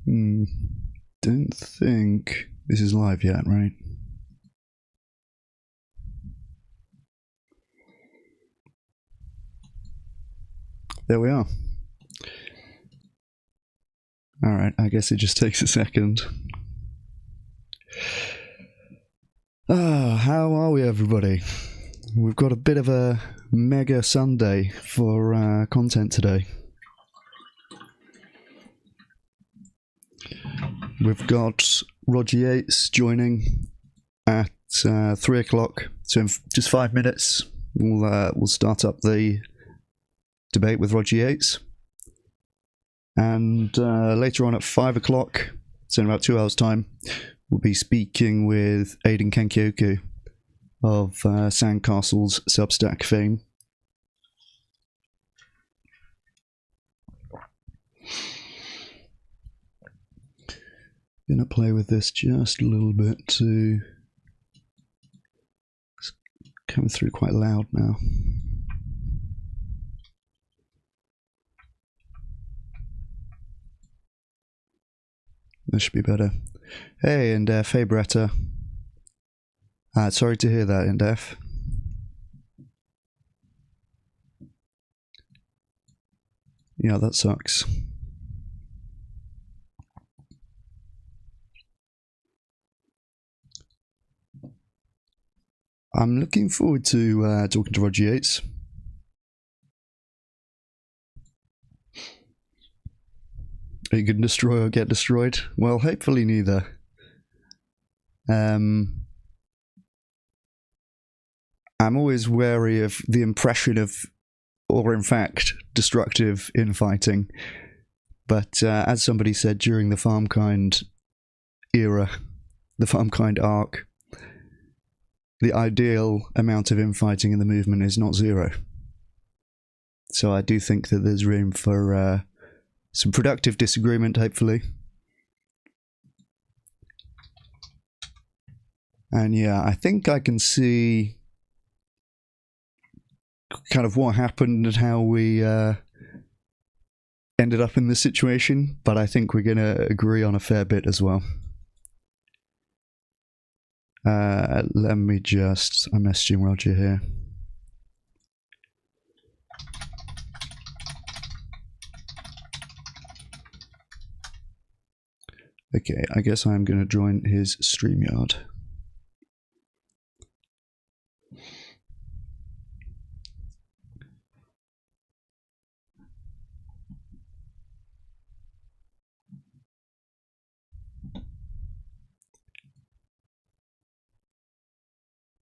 Don't think this is live yet, right? There we are. Alright, I guess it just takes a second. How are we, everybody? We've got a bit of a mega Sunday for content today. We've got Roger Yates joining at 3 o'clock, so in just 5 minutes we'll start up the debate with Roger Yates. And later on at 5 o'clock, so in about 2 hours' time, we'll be speaking with Aidan Kankyoku of Sandcastle's Substack fame. Gonna play with this just a little bit to... It's coming through quite loud now. This should be better. Hey, Indef. Hey, Bretta. Sorry to hear that, Indef. Yeah, that sucks. I'm looking forward to talking to Roger Yates. Are you going to destroy or get destroyed? Well, hopefully neither. I'm always wary of the impression of, or in fact, destructive infighting. But as somebody said during the Farmkind era, the Farmkind arc, the ideal amount of infighting in the movement is not 0. So I do think that there's room for some productive disagreement, hopefully. And yeah, I think I can see kind of what happened and how we ended up in this situation, but I think we're going to agree on a fair bit as well. Let me just... I'm messaging Roger here. Okay, I guess I'm going to join his StreamYard.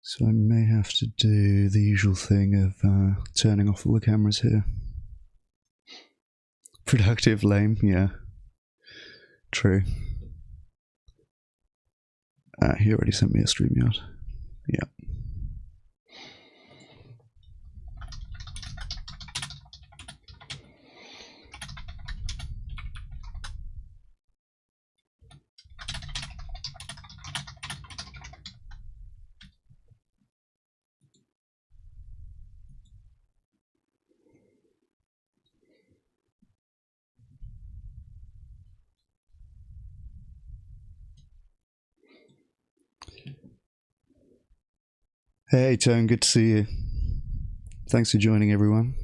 So I may have to do the usual thing of turning off all the cameras here. Productive, lame, yeah. True. He already sent me a StreamYard. Yeah. Hey Tone, good to see you. Thanks for joining, everyone.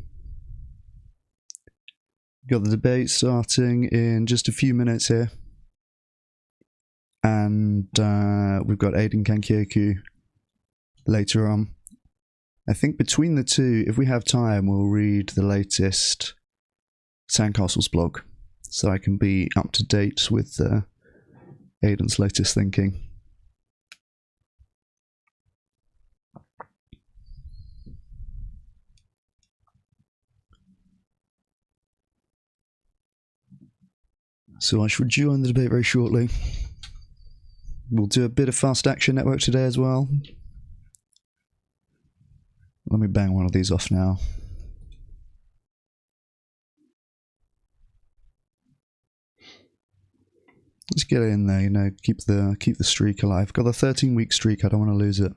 Got the debate starting in just a few minutes here. And we've got Aidan Kankyoku later on. I think between the two, if we have time, we'll read the latest Sandcastle's blog, so I can be up to date with Aidan's latest thinking. So I shall join the debate very shortly. We'll do a bit of Fast Action Network today as well. Let me bang one of these off now. Let's get in there, you know, keep the streak alive. Got a 13-week streak, I don't want to lose it.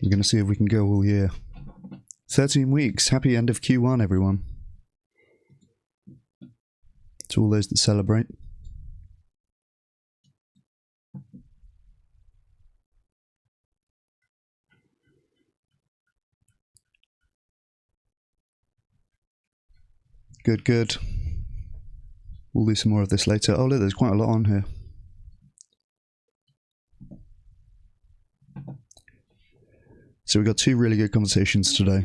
We're going to see if we can go all year. 13 weeks, happy end of Q1, everyone. To all those that celebrate. Good, good. We'll do some more of this later. Oh, look, there's quite a lot on here. So we've got 2 really good conversations today.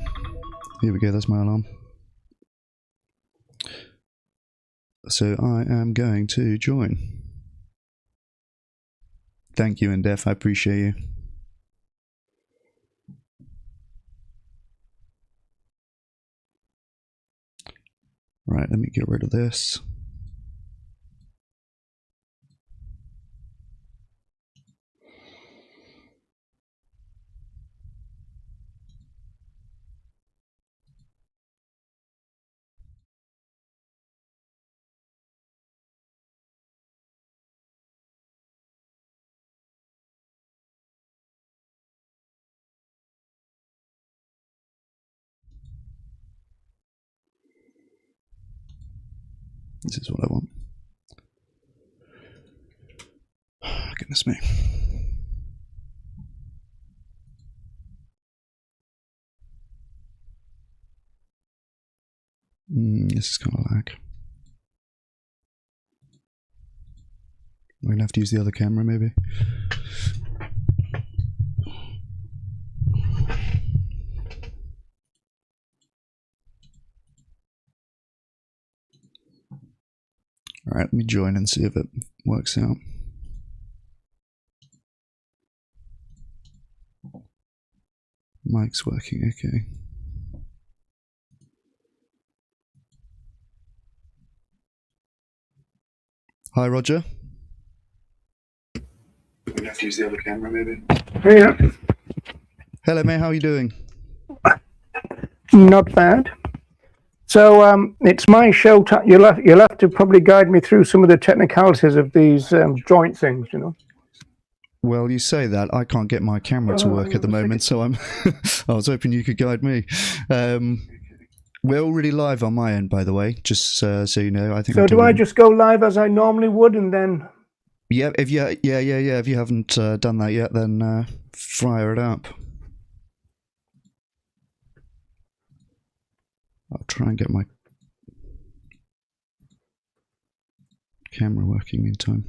Here we go, that's my alarm. So I am going to join. Thank you, Indef, I appreciate you. Right, let me get rid of this. This is what I want. Goodness me. This is kind of lag. We're going to have to use the other camera, maybe. Alright, let me join and see if it works out. Mic's working, okay. Hi, Roger. We have to use the other camera, maybe. Yeah. Hello, mate. How are you doing? Not bad. So it's my show. You'll have to probably guide me through some of the technicalities of these joint things, you know. Well, you say that. I can't get my camera to work at the moment, so I'm. I was hoping you could guide me. We're already live on my end, by the way. Just so you know, I think. So do I just go live as I normally would, and then? Yeah. If you If you haven't done that yet, then fire it up. I'll try and get my camera working meantime.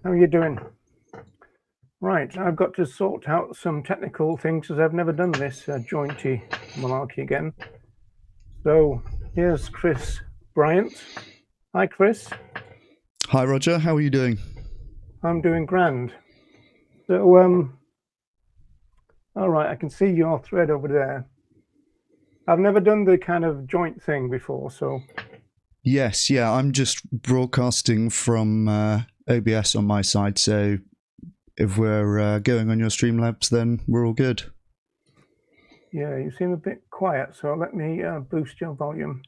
How are you doing? Right, I've got to sort out some technical things because I've never done this jointy malarkey again. So here's Chris Bryant. Hi, Chris. Hi, Roger. How are you doing? I'm doing grand. So, all right, I can see your thread over there. I've never done the kind of joint thing before, so. Yes, yeah, I'm just broadcasting from OBS on my side, so if we're going on your Streamlabs, then we're all good. Yeah, you seem a bit quiet, so let me boost your volume.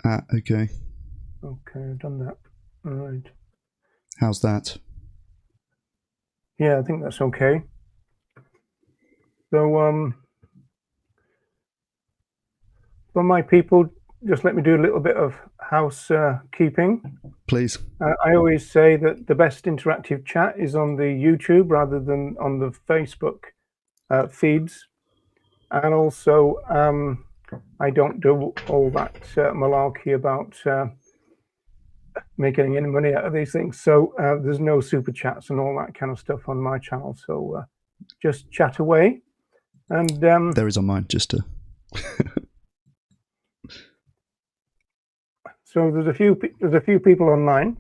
Okay. Okay, I've done that. All right. How's that? Yeah, I think that's okay. So, for my people, just let me do a little bit of housekeeping. Please. I always say that the best interactive chat is on the YouTube rather than on the Facebook feeds. And also, I don't do all that malarkey about making any money out of these things. So there's no super chats and all that kind of stuff on my channel. So just chat away. And there is on mine, just to. So there's a few people online.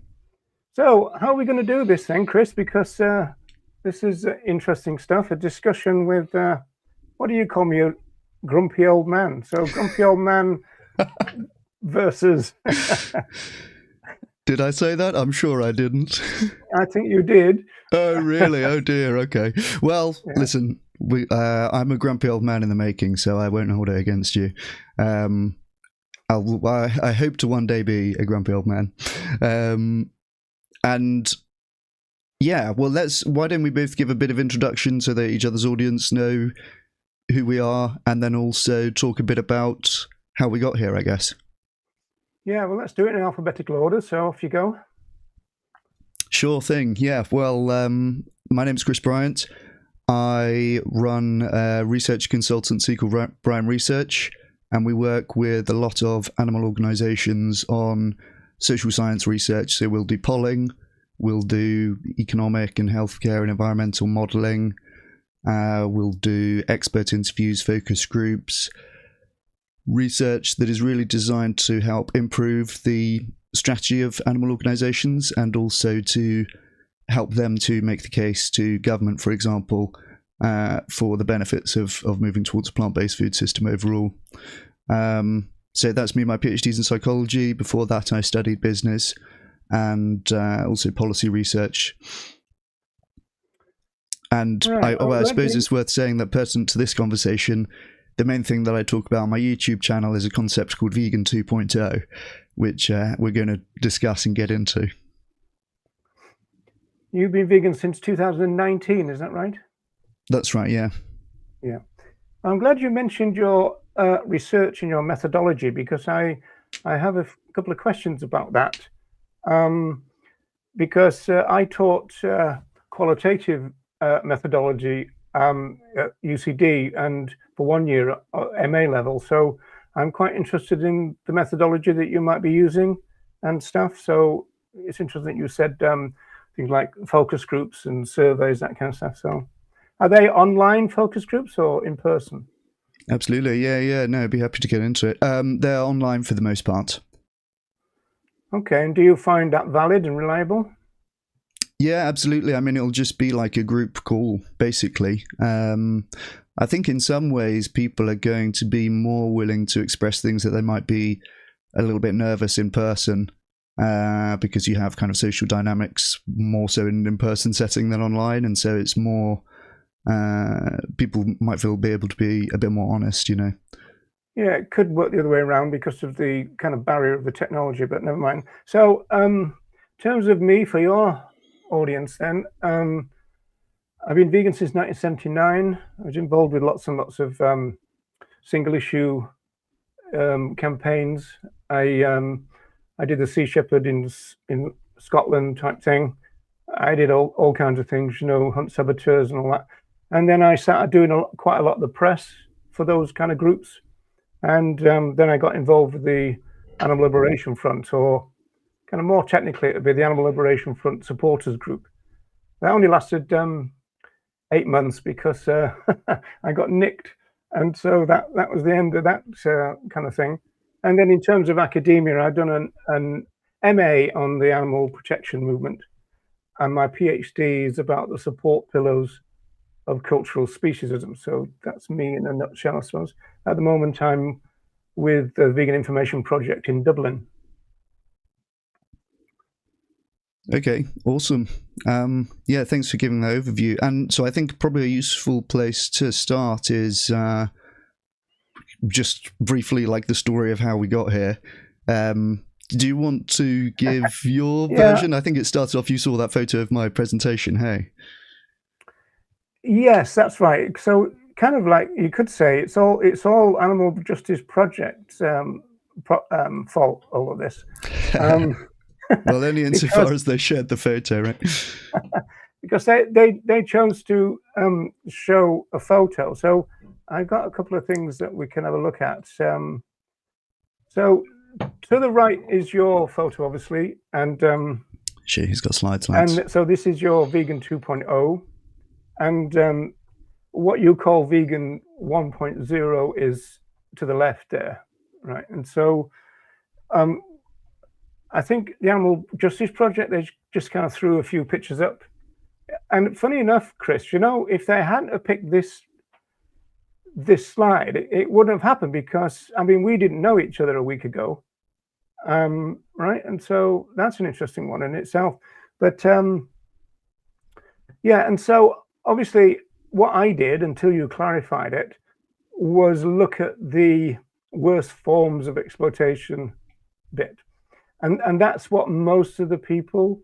So how are we going to do this then, Chris? Because this is interesting stuff. A discussion with what do you call me, a grumpy old man? So grumpy old man versus. Did I say that? I'm sure I didn't. I think you did. Oh, really? Oh, dear. Okay. Well, yeah. Listen, I'm a grumpy old man in the making, so I won't hold it against you. I hope to one day be a grumpy old man. And yeah, well, why don't we both give a bit of introduction so that each other's audience know who we are, and then also talk a bit about how we got here, I guess. Yeah, well, let's do it in alphabetical order, so off you go. Sure thing, yeah. Well, my name's Chris Bryant. I run a research consultancy called Bryant Research, and we work with a lot of animal organisations on social science research. So we'll do polling, we'll do economic and healthcare and environmental modelling, we'll do expert interviews, focus groups, research that is really designed to help improve the strategy of animal organisations and also to help them to make the case to government, for example, for the benefits of moving towards a plant-based food system overall. So that's me. My PhD's in psychology. Before that, I studied business and also policy research. And right. I suppose it's worth saying that pertinent to this conversation, the main thing that I talk about on my YouTube channel is a concept called Vegan 2.0, which we're going to discuss and get into. You've been vegan since 2019, is that right? That's right, yeah. Yeah. I'm glad you mentioned your research and your methodology, because I have a couple of questions about that. Because I taught qualitative methodology at UCD and for 1 year at MA level. So I'm quite interested in the methodology that you might be using and stuff. So it's interesting that you said things like focus groups and surveys, that kind of stuff. So are they online focus groups or in person? Absolutely. Yeah. No, I'd be happy to get into it. They're online for the most part. Okay. And do you find that valid and reliable? Yeah, absolutely. I mean, it'll just be like a group call, basically. I think in some ways people are going to be more willing to express things that they might be a little bit nervous in person because you have kind of social dynamics more so in an in-person setting than online. And so it's more, people might be able to be a bit more honest, you know. Yeah, it could work the other way around because of the kind of barrier of the technology, but never mind. So in terms of me, for your audience then, I've been vegan since 1979. I was involved with lots and lots of single issue campaigns. I did the Sea Shepherd in Scotland type thing. I did all kinds of things, you know, hunt saboteurs and all that. And then I started doing quite a lot of the press for those kind of groups. And then I got involved with the Animal Liberation Front, or kind of more technically, it would be the Animal Liberation Front Supporters Group. That only lasted 8 months because I got nicked. And so that was the end of that kind of thing. And then in terms of academia, I've done an MA on the animal protection movement. And my PhD is about the support pillars of cultural speciesism. So that's me in a nutshell, I suppose. At the moment, I'm with the Vegan Information Project in Dublin. Okay, awesome. Yeah, thanks for giving that overview. And so I think probably a useful place to start is just briefly like the story of how we got here. Do you want to give your version? I think it starts off, you saw that photo of my presentation, hey? Yes, that's right. So kind of like you could say it's all Animal Justice Project's fault, all of this. Well, only insofar as they shared the photo, right? Because they chose to show a photo. So I've got a couple of things that we can have a look at. So to the right is your photo, obviously, and he's got slides. And so this is your Vegan 2.0, and what you call Vegan 1.0 is to the left there, right? And so I think the Animal Justice Project, they just kind of threw a few pictures up. And funny enough, Chris, if they hadn't have picked this slide, it wouldn't have happened because, we didn't know each other a week ago. Right? And so that's an interesting one in itself. But yeah, and so obviously what I did until you clarified it was look at the worst forms of exploitation bit. And that's what most of the people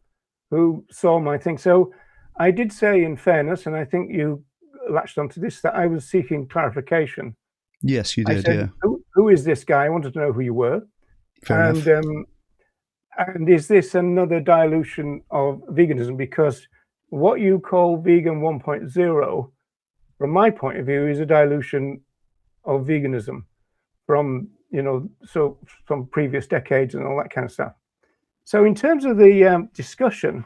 who saw my thing. So I did say, in fairness, and I think you latched onto this, that I was seeking clarification. Yes, you did. I said, yeah. Who is this guy? I wanted to know who you were. Fair enough. And is this another dilution of veganism? Because what you call vegan 1.0, from my point of view, is a dilution of veganism from from previous decades and all that kind of stuff. So in terms of the discussion,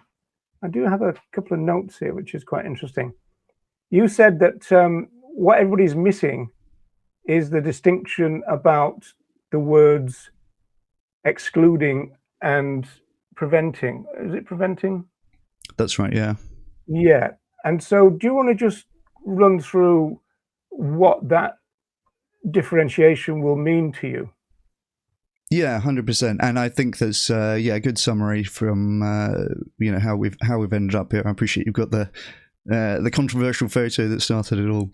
I do have a couple of notes here, which is quite interesting. You said that what everybody's missing is the distinction about the words excluding and preventing. Is it preventing? That's right, yeah. Yeah. And so do you want to just run through what that differentiation will mean to you? Yeah, 100%. And I think that's a good summary from how we've ended up here. I appreciate you've got the controversial photo that started it all.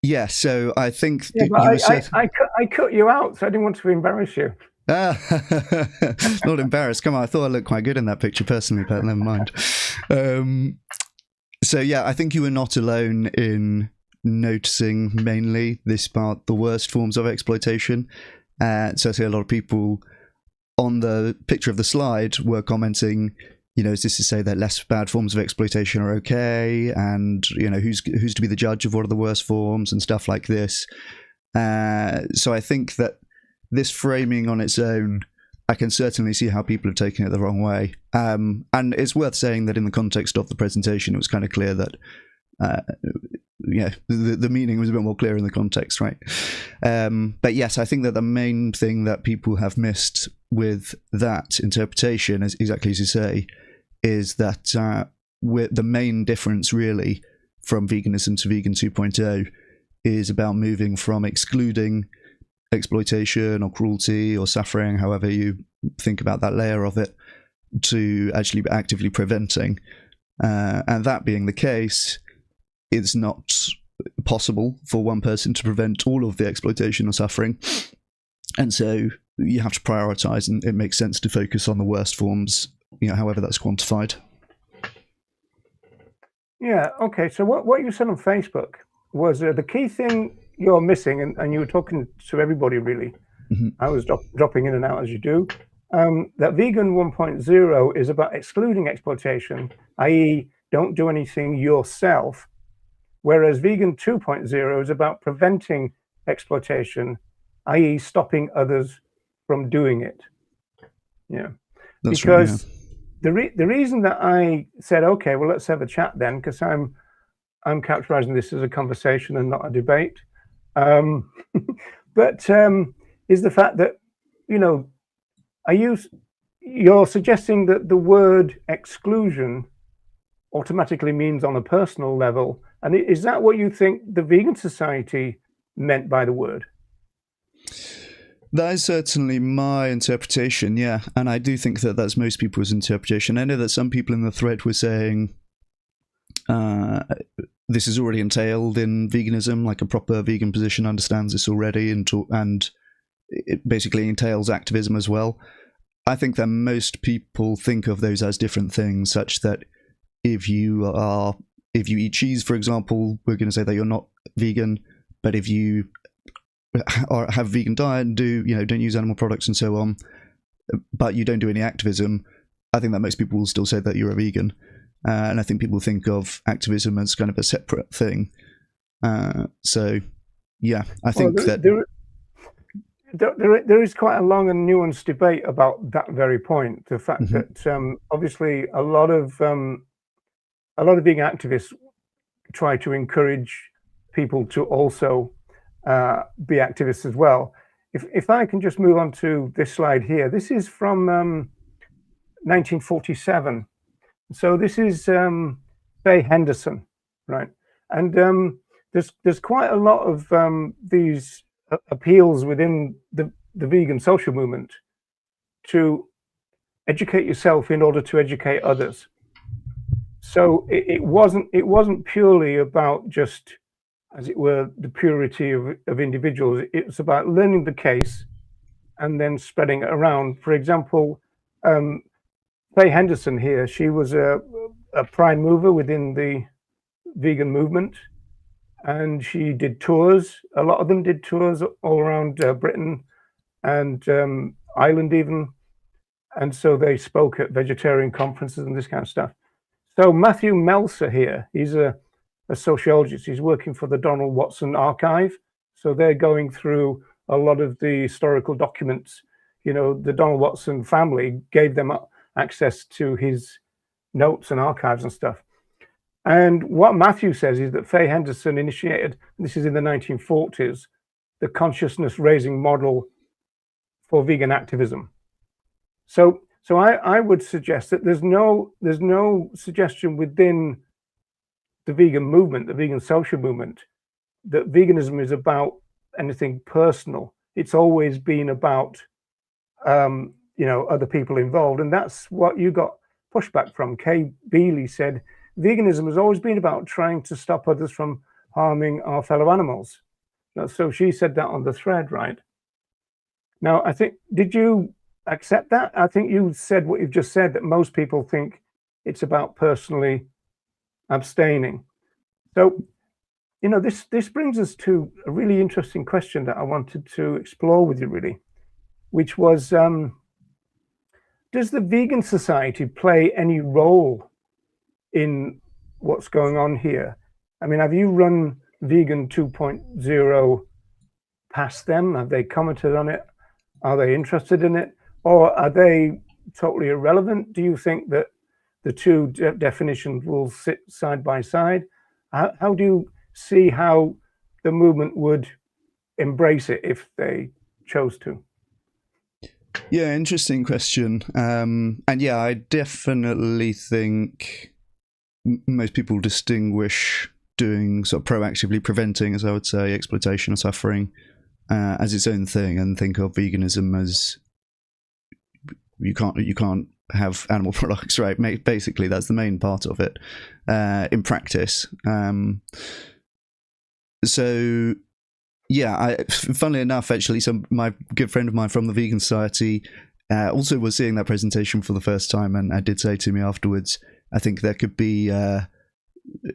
Yeah, so I think I cut you out, so I didn't want to embarrass you. Not embarrassed. Come on, I thought I looked quite good in that picture personally, but never mind. So yeah, I think you were not alone in noticing mainly this part, the worst forms of exploitation. So I see a lot of people on the picture of the slide were commenting, is this to say that less bad forms of exploitation are okay? And, who's to be the judge of what are the worst forms and stuff like this. So I think that this framing on its own, I can certainly see how people have taken it the wrong way. And it's worth saying that in the context of the presentation, it was kind of clear that the meaning was a bit more clear in the context, right? But yes, I think that the main thing that people have missed with that interpretation, is exactly as you say, is that the main difference really from veganism to vegan 2.0 is about moving from excluding exploitation or cruelty or suffering, however you think about that layer of it, to actually actively preventing. And that being the case, it's not possible for one person to prevent all of the exploitation or suffering. And so you have to prioritize, and it makes sense to focus on the worst forms, however that's quantified. Yeah, okay. So what you said on Facebook was the key thing you're missing, and you were talking to everybody really. Mm-hmm. I was dropping in and out as you do. That vegan 1.0 is about excluding exploitation, i.e. don't do anything yourself, whereas vegan 2.0 is about preventing exploitation, i.e. stopping others from doing it. Yeah. That's because right, the reason that I said, okay, well, let's have a chat then, because I'm characterizing this as a conversation and not a debate. But is the fact that, you're suggesting that the word exclusion automatically means on a personal level. And is that what you think the Vegan Society meant by the word? That is certainly my interpretation, yeah. And I do think that that's most people's interpretation. I know that some people in the thread were saying this is already entailed in veganism, like a proper vegan position understands this already, and it basically entails activism as well. I think that most people think of those as different things, such that if you eat cheese, for example, we're going to say that you're not vegan, but if you have a vegan diet and don't use animal products and so on, but you don't do any activism, I think that most people will still say that you're a vegan. And I think people think of activism as kind of a separate thing. So, yeah, I think there is quite a long and nuanced debate about that very point. The fact that obviously a lot of vegan activists try to encourage people to also be activists as well. If I can just move on to this slide here, this is from 1947. So this is Faye Henderson, right? And there's quite a lot of these appeals within the vegan social movement to educate yourself in order to educate others. So it wasn't purely about just, as it were, the purity of individuals. It's about learning the case and then spreading it around. For example, Faye Henderson here, she was a prime mover within the vegan movement, and she did tours. A lot of them did tours all around Britain and Ireland even. And so they spoke at vegetarian conferences and this kind of stuff. So Matthew Melser here, he's a sociologist. He's working for the Donald Watson Archive. So they're going through a lot of the historical documents. You know, the Donald Watson family gave them access to his notes and archives and stuff. And what Matthew says is that Faye Henderson initiated, this is in the 1940s, the consciousness raising model for vegan activism. So I would suggest that there's no suggestion within the vegan movement, the vegan social movement, that veganism is about anything personal. It's always been about other people involved, and that's what you got pushback from. Kay Bealey said veganism has always been about trying to stop others from harming our fellow animals. So she said that on the thread, right? Now, I think, did you accept that? I think you said what you've just said, that most people think it's about personally abstaining. So, this brings us to a really interesting question that I wanted to explore with you, really, which was, does the vegan society play any role in what's going on here? I mean, have you run Vegan 2.0 past them? Have they commented on it? Are they interested in it? Or are they totally irrelevant? Do you think that the two definitions will sit side by side? How do you see how the movement would embrace it if they chose to? Yeah, interesting question. And yeah, I definitely think most people distinguish doing sort of proactively preventing, as I would say, exploitation or suffering as its own thing, and think of veganism as you can't have animal products, right? Basically, that's the main part of it in practice. So yeah, funnily enough, actually, my good friend of mine from the Vegan Society also was seeing that presentation for the first time, and did say to me afterwards, I think there could be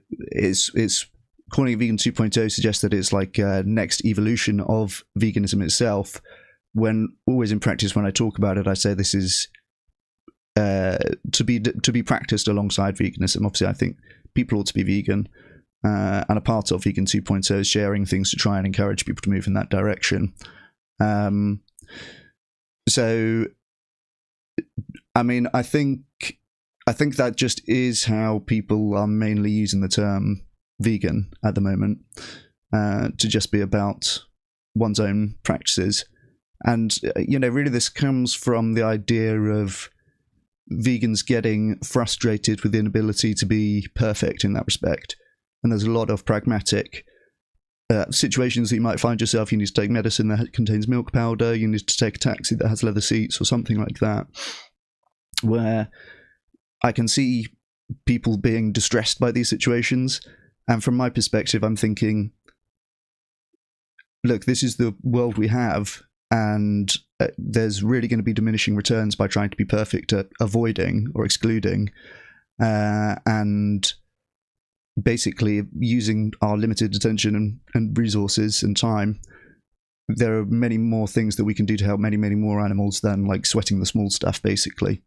it's calling it Vegan 2.0 suggests that it's like next evolution of veganism itself, when always in practice when I talk about it I say this is to be practiced alongside veganism. Obviously I think people ought to be vegan, and a part of Vegan 2.0 is sharing things to try and encourage people to move in that direction. So I mean, I think that just is how people are mainly using the term vegan at the moment, to just be about one's own practices. And really this comes from the idea of vegans getting frustrated with the inability to be perfect in that respect. And there's a lot of pragmatic situations that you might find yourself. You need to take medicine that contains milk powder, you need to take a taxi that has leather seats or something like that, where I can see people being distressed by these situations. And from my perspective, I'm thinking, look, this is the world we have, and there's really going to be diminishing returns by trying to be perfect at avoiding or excluding, and basically using our limited attention and resources and time. There are many more things that we can do to help many, many more animals than like sweating the small stuff, basically.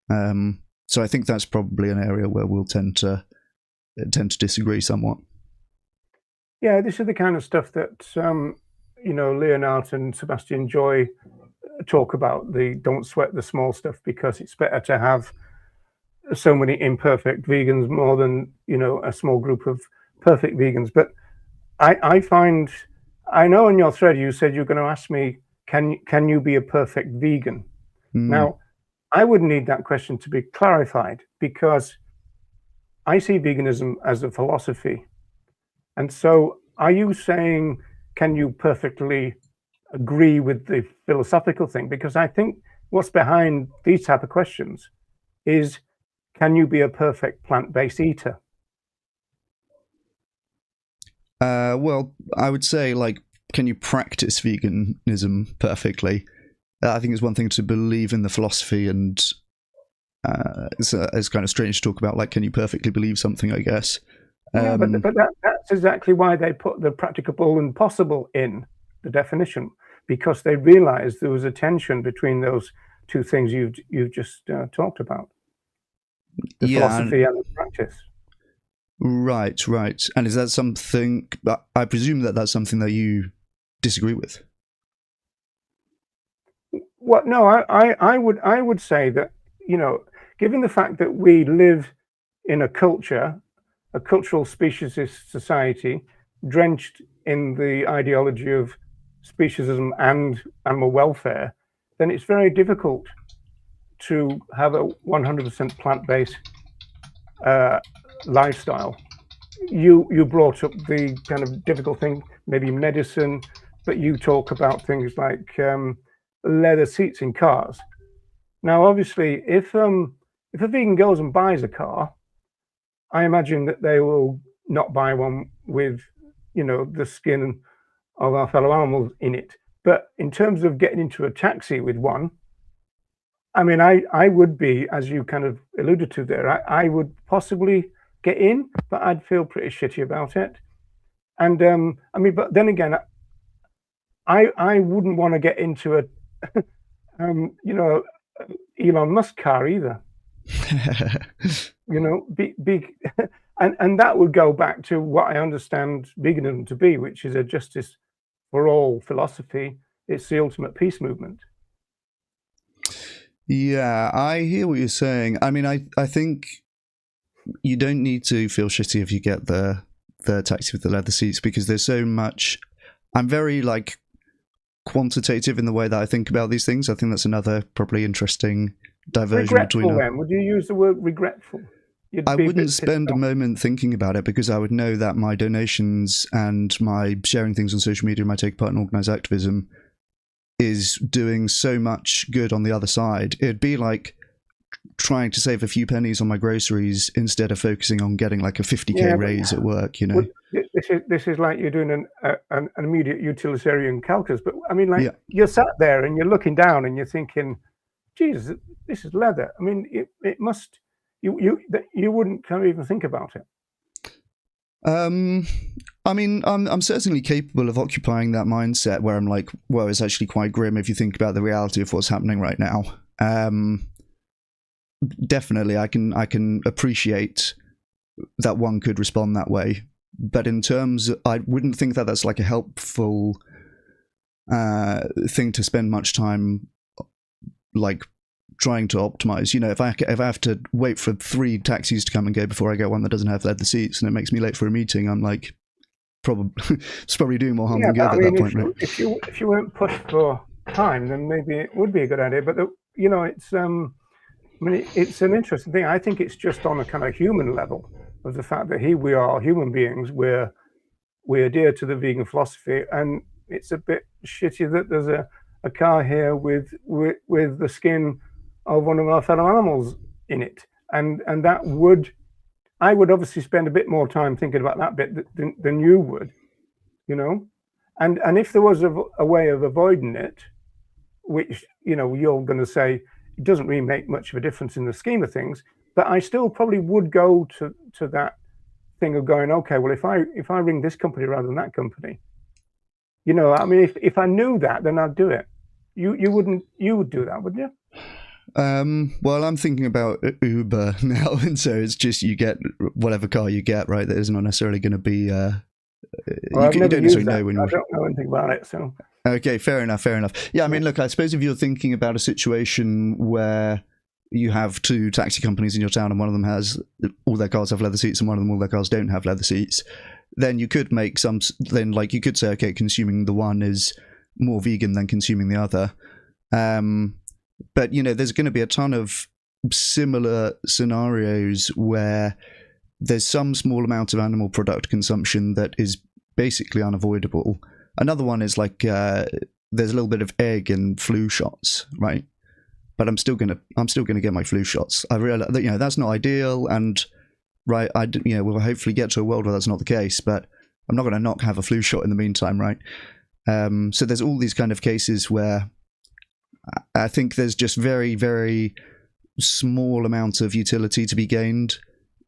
So I think that's probably an area where we'll tend to disagree somewhat. Yeah, this is the kind of stuff that Leonard and Sebastian Joy talk about. The don't sweat the small stuff, because it's better to have so many imperfect vegans more than a small group of perfect vegans. But I find, I know in your thread you said you're going to ask me, can you be a perfect vegan? Now, I would need that question to be clarified, because I see veganism as a philosophy. And so are you saying, can you perfectly agree with the philosophical thing? Because I think what's behind these type of questions is, can you be a perfect plant-based eater? Well, I would say, like, can you practice veganism perfectly? I think it's one thing to believe in the philosophy, and it's kind of strange to talk about, like, can you perfectly believe something, I guess. Yeah, but that's exactly why they put the practicable and possible in the definition, because they realized there was a tension between those two things you've just talked about, the philosophy and the practice. Right. And is that something, I presume that that's something that you disagree with? Well, no, I would say that, given the fact that we live in a cultural speciesist society, drenched in the ideology of speciesism and animal welfare, then it's very difficult to have a 100% plant-based lifestyle. You brought up the kind of difficult thing, maybe medicine, but you talk about things like leather seats in cars. Now, obviously, if a vegan goes and buys a car, I imagine that they will not buy one with, the skin of our fellow animals in it. But in terms of getting into a taxi with one, I mean, I would be, as you kind of alluded to there, I would possibly get in, but I'd feel pretty shitty about it. And I mean, but then again, I wouldn't want to get into a, Elon Musk car either. And that would go back to what I understand veganism to be, which is a justice for all philosophy. It's the ultimate peace movement. Yeah, I hear what you're saying. I mean, I think you don't need to feel shitty if you get the taxi with the leather seats, because there's so much. I'm very, like, quantitative in the way that I think about these things. I think that's another probably interesting diversion between. Then would you use the word regretful? I wouldn't spend a moment thinking about it, because I would know that my donations and my sharing things on social media and my take part in organised activism is doing so much good on the other side. It'd be like trying to save a few pennies on my groceries instead of focusing on getting like a 50k raise at work, This is like you're doing an immediate utilitarian calculus. But I mean, like, you're sat there and you're looking down and you're thinking, Jesus, this is leather. I mean, it must, you wouldn't kind of even think about it. I mean, I'm certainly capable of occupying that mindset where I'm like, well, it's actually quite grim if you think about the reality of what's happening right now. Definitely, I can appreciate that one could respond that way, but in terms, I wouldn't think that that's like a helpful thing to spend much time like trying to optimize. If I have to wait for 3 taxis to come and go before I get one that doesn't have leather seats and it makes me late for a meeting, I'm like, it's probably doing more harm than good at that point. Right? If you weren't pushed for time, then maybe it would be a good idea. But it's it's an interesting thing. I think it's just on a kind of human level of the fact that we are human beings. We adhere to the vegan philosophy, and it's a bit shitty that there's a car here with the skin of one of our fellow animals in it, and that I would obviously spend a bit more time thinking about that bit than you would, and if there was a way of avoiding it, which you're going to say it doesn't really make much of a difference in the scheme of things, but I still probably would go to that thing of going, okay, well, if I ring this company rather than that company, I mean, if I knew that, then I'd do it. You would do that, wouldn't you? Well, I'm thinking about Uber now, and so it's just you get whatever car you get, right? That is not necessarily going to be. You don't necessarily know when. I don't know anything about it, so. Okay, fair enough. Yeah, I mean, look, I suppose if you're thinking about a situation where you have 2 taxi companies in your town and one of them has all their cars have leather seats and one of them all their cars don't have leather seats, then you could make some. Then, like, you could say, okay, consuming the one is more vegan than consuming the other. But there's going to be a ton of similar scenarios where there's some small amount of animal product consumption that is basically unavoidable. Another one is like there's a little bit of egg and flu shots, right? But I'm still gonna get my flu shots. I realize that that's not ideal, and right, we'll hopefully get to a world where that's not the case. But I'm not gonna not have a flu shot in the meantime, right? So there's all these kind of cases where I think there's just very, very small amount of utility to be gained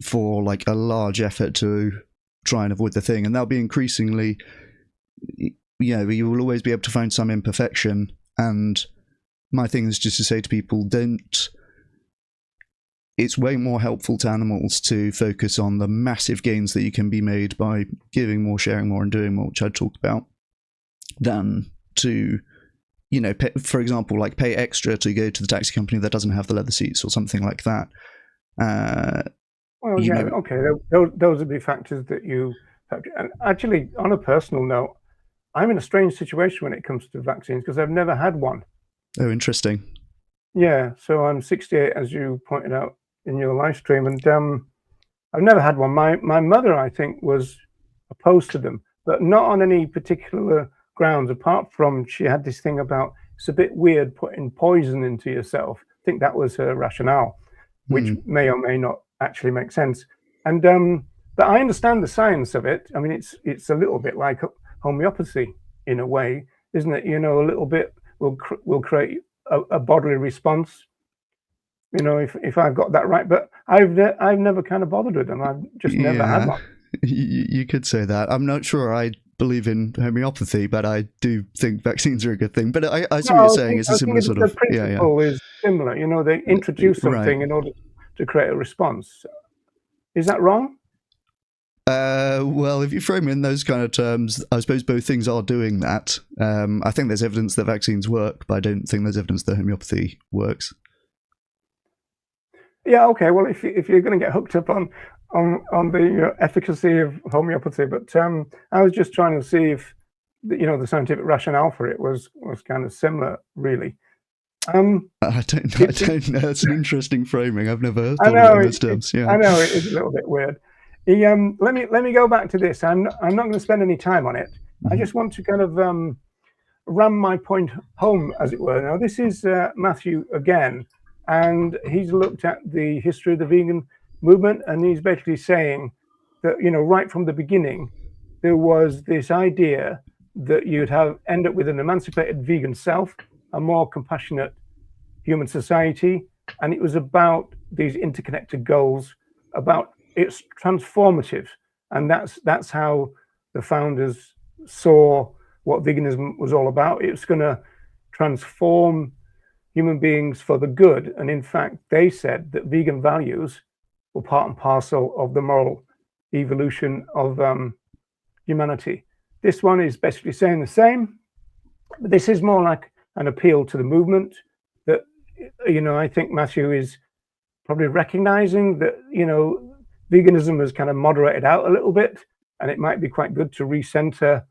for like a large effort to try and avoid the thing, and that'll be increasingly, you will always be able to find some imperfection. And my thing is just to say to people, it's way more helpful to animals to focus on the massive gains that you can be made by giving more, sharing more, and doing more, which I talked about, than to pay, for example, like pay extra to go to the taxi company that doesn't have the leather seats or something like that. Well, yeah, okay. Those would be factors that you have to, and actually, on a personal note, I'm in a strange situation when it comes to vaccines because I've never had one. Oh, interesting. Yeah, so I'm 68, as you pointed out in your live stream, and I've never had one. My mother, I think, was opposed to them, but not on any particular grounds, apart from she had this thing about it's a bit weird putting poison into yourself. I think that was her rationale, which may or may not actually make sense. And but I understand the science of it. I mean, it's a little bit like homeopathy in a way, isn't it? A little bit will create a bodily response. If I've got that right, but I've never kind of bothered with them. I've just never had one. You could say that. I'm not sure I believe in homeopathy, but I do think vaccines are a good thing. But I see what you're saying. It's a similar sort of... The principle is similar. They introduce something in order to create a response. Is that wrong? Well, if you frame it in those kind of terms, I suppose both things are doing that. I think there's evidence that vaccines work, but I don't think there's evidence that homeopathy works. Yeah, okay. Well, if you're going to get hooked up on the efficacy of homeopathy, but I was just trying to see if the scientific rationale for it was kind of similar, really. I don't know. It's an interesting framing. I've never thought of it in those terms. Yeah, I know it is a little bit weird. Let me go back to this. I'm not going to spend any time on it. I just want to kind of ram my point home, as it were. Now, this is Matthew again, and he's looked at the history of the vegan movement, and he's basically saying that right from the beginning there was this idea that you'd end up with an emancipated vegan self, a more compassionate human society, and it was about these interconnected goals, about it's transformative, and that's how the founders saw what veganism was all about. It's going to transform human beings for the good, and in fact they said that vegan values were part and parcel of the moral evolution of humanity. This one is basically saying the same, but this is more like an appeal to the movement that I think Matthew is probably recognizing that veganism has kind of moderated out a little bit, and it might be quite good to recenter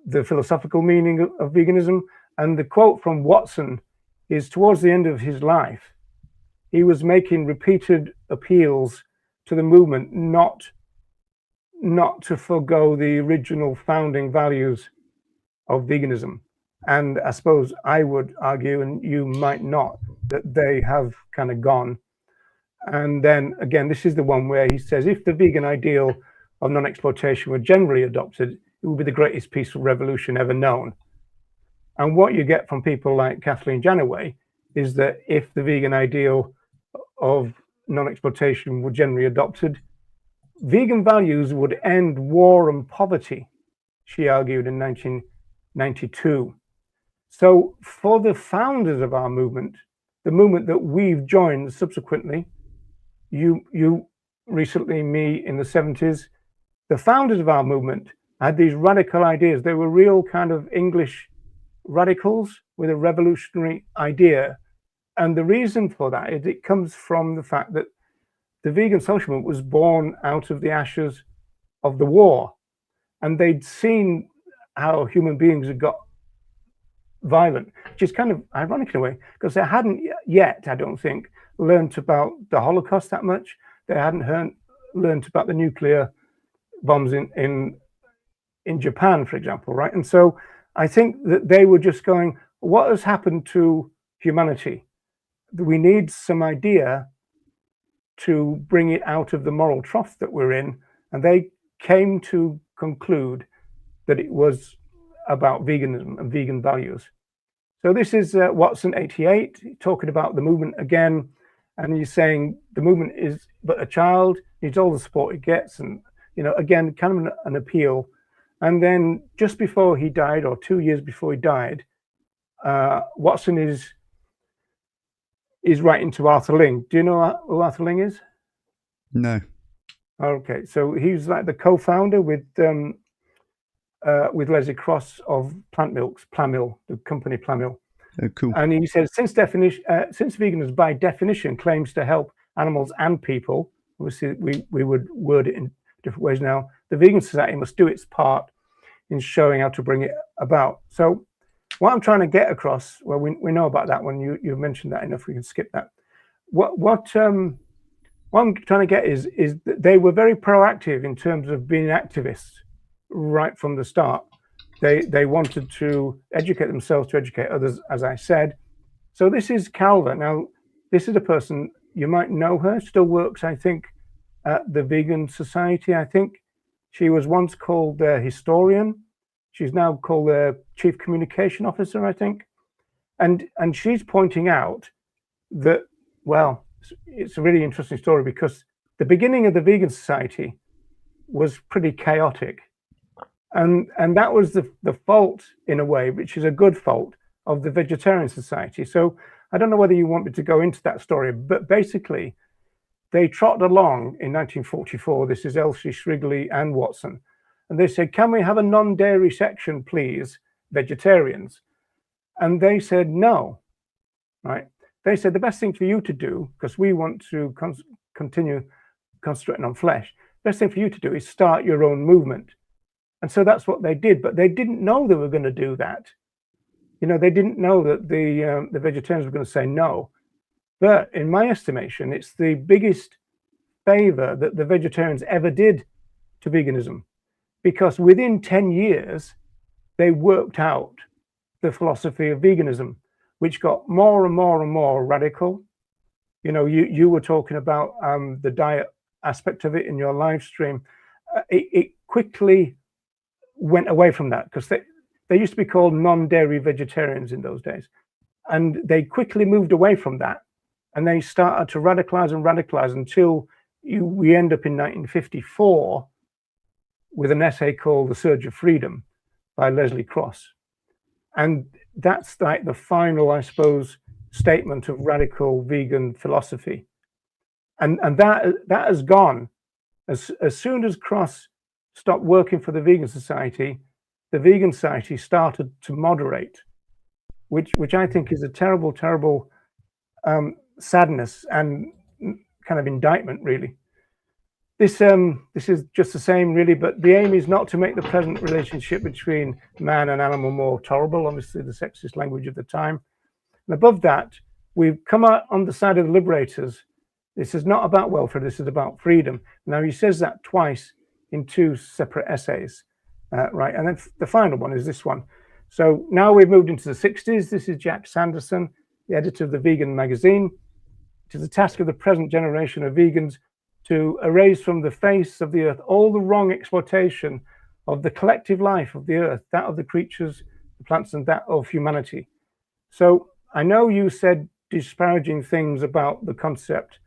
the philosophical meaning of veganism. And the quote from Watson is towards the end of his life, he was making repeated appeals to the movement not to forego the original founding values of veganism. And I suppose I would argue, and you might not, that they have kind of gone. And then again, this is the one where he says, if the vegan ideal of non-exploitation were generally adopted, it would be the greatest peaceful revolution ever known. And what you get from people like Kathleen Janaway is that if the vegan ideal of non-exploitation were generally adopted, vegan values would end war and poverty, she argued in 1992. So for the founders of our movement, the movement that we've joined subsequently, you recently, me in the 70s, the founders of our movement had these radical ideas. They were real kind of English radicals with a revolutionary idea. And the reason for that is it comes from the fact that the vegan social movement was born out of the ashes of the war. and they'd seen how human beings had got violent, which is kind of ironic in a way, because they hadn't yet, I don't think, learnt about the Holocaust that much. They hadn't learnt about the nuclear bombs in Japan, for example, right? And so I think that they were just going, what has happened to humanity? We need some idea to bring it out of the moral trough that we're in. And they came to conclude that it was about veganism and vegan values. So this is Watson 88, talking about the movement again. And he's saying the movement is but a child, needs all the support it gets. And, again, kind of an appeal. And then just before he died, or 2 years before he died, Watson is writing to Arthur Ling. Do you know who Arthur Ling is? No. Okay, so he's like the co-founder with Leslie Cross of Plamil, the company Plamil. Oh, cool. And he says, since veganism by definition claims to help animals and people, obviously we would word it in different ways now, the vegan society must do its part in showing how to bring it about. So what I'm trying to get across, well, we know about that one. You mentioned that enough. We can skip that. What I'm trying to get is that they were very proactive in terms of being activists right from the start. They wanted to educate themselves, to educate others, as I said. So this is Calva. Now, this is a person, you might know her, still works, I think, at the Vegan Society. I think she was once called a historian. She's now called a chief communication officer, I think. And she's pointing out that, well, it's a really interesting story, because the beginning of the Vegan Society was pretty chaotic. And that was the fault, in a way, which is a good fault, of the Vegetarian Society. So I don't know whether you want me to go into that story, but basically they trotted along in 1944. This is Elsie, Shrigley and Watson. And they said, can we have a non-dairy section, please, vegetarians? And they said, no, right? They said, the best thing for you to do, because we want to continue concentrating on flesh, best thing for you to do is start your own movement. And so that's what they did, but they didn't know they were going to do that. They didn't know that the vegetarians were going to say no. But in my estimation, it's the biggest favor that the vegetarians ever did to veganism, because within 10 years, they worked out the philosophy of veganism, which got more and more and more radical. You were talking about the diet aspect of it in your live stream. It quickly went away from that, because they used to be called non-dairy vegetarians in those days. And they quickly moved away from that. And they started to radicalize until we end up in 1954 with an essay called The Surge of Freedom by Leslie Cross. And that's like the final, I suppose, statement of radical vegan philosophy. And that has gone. As soon as Cross stopped working for the Vegan Society, the Vegan Society started to moderate, which I think is a terrible, terrible sadness and kind of indictment, really. This is just the same, really, but the aim is not to make the present relationship between man and animal more tolerable, obviously the sexist language of the time. And above that, we've come out on the side of the liberators. This is not about welfare, this is about freedom. Now, he says that twice in two separate essays, right? And then the final one is this one. So now we've moved into the 60s. This is Jack Sanderson, the editor of the Vegan magazine. It is the task of the present generation of vegans to erase from the face of the earth all the wrong exploitation of the collective life of the earth, that of the creatures, the plants, and that of humanity. So I know you said disparaging things about the concept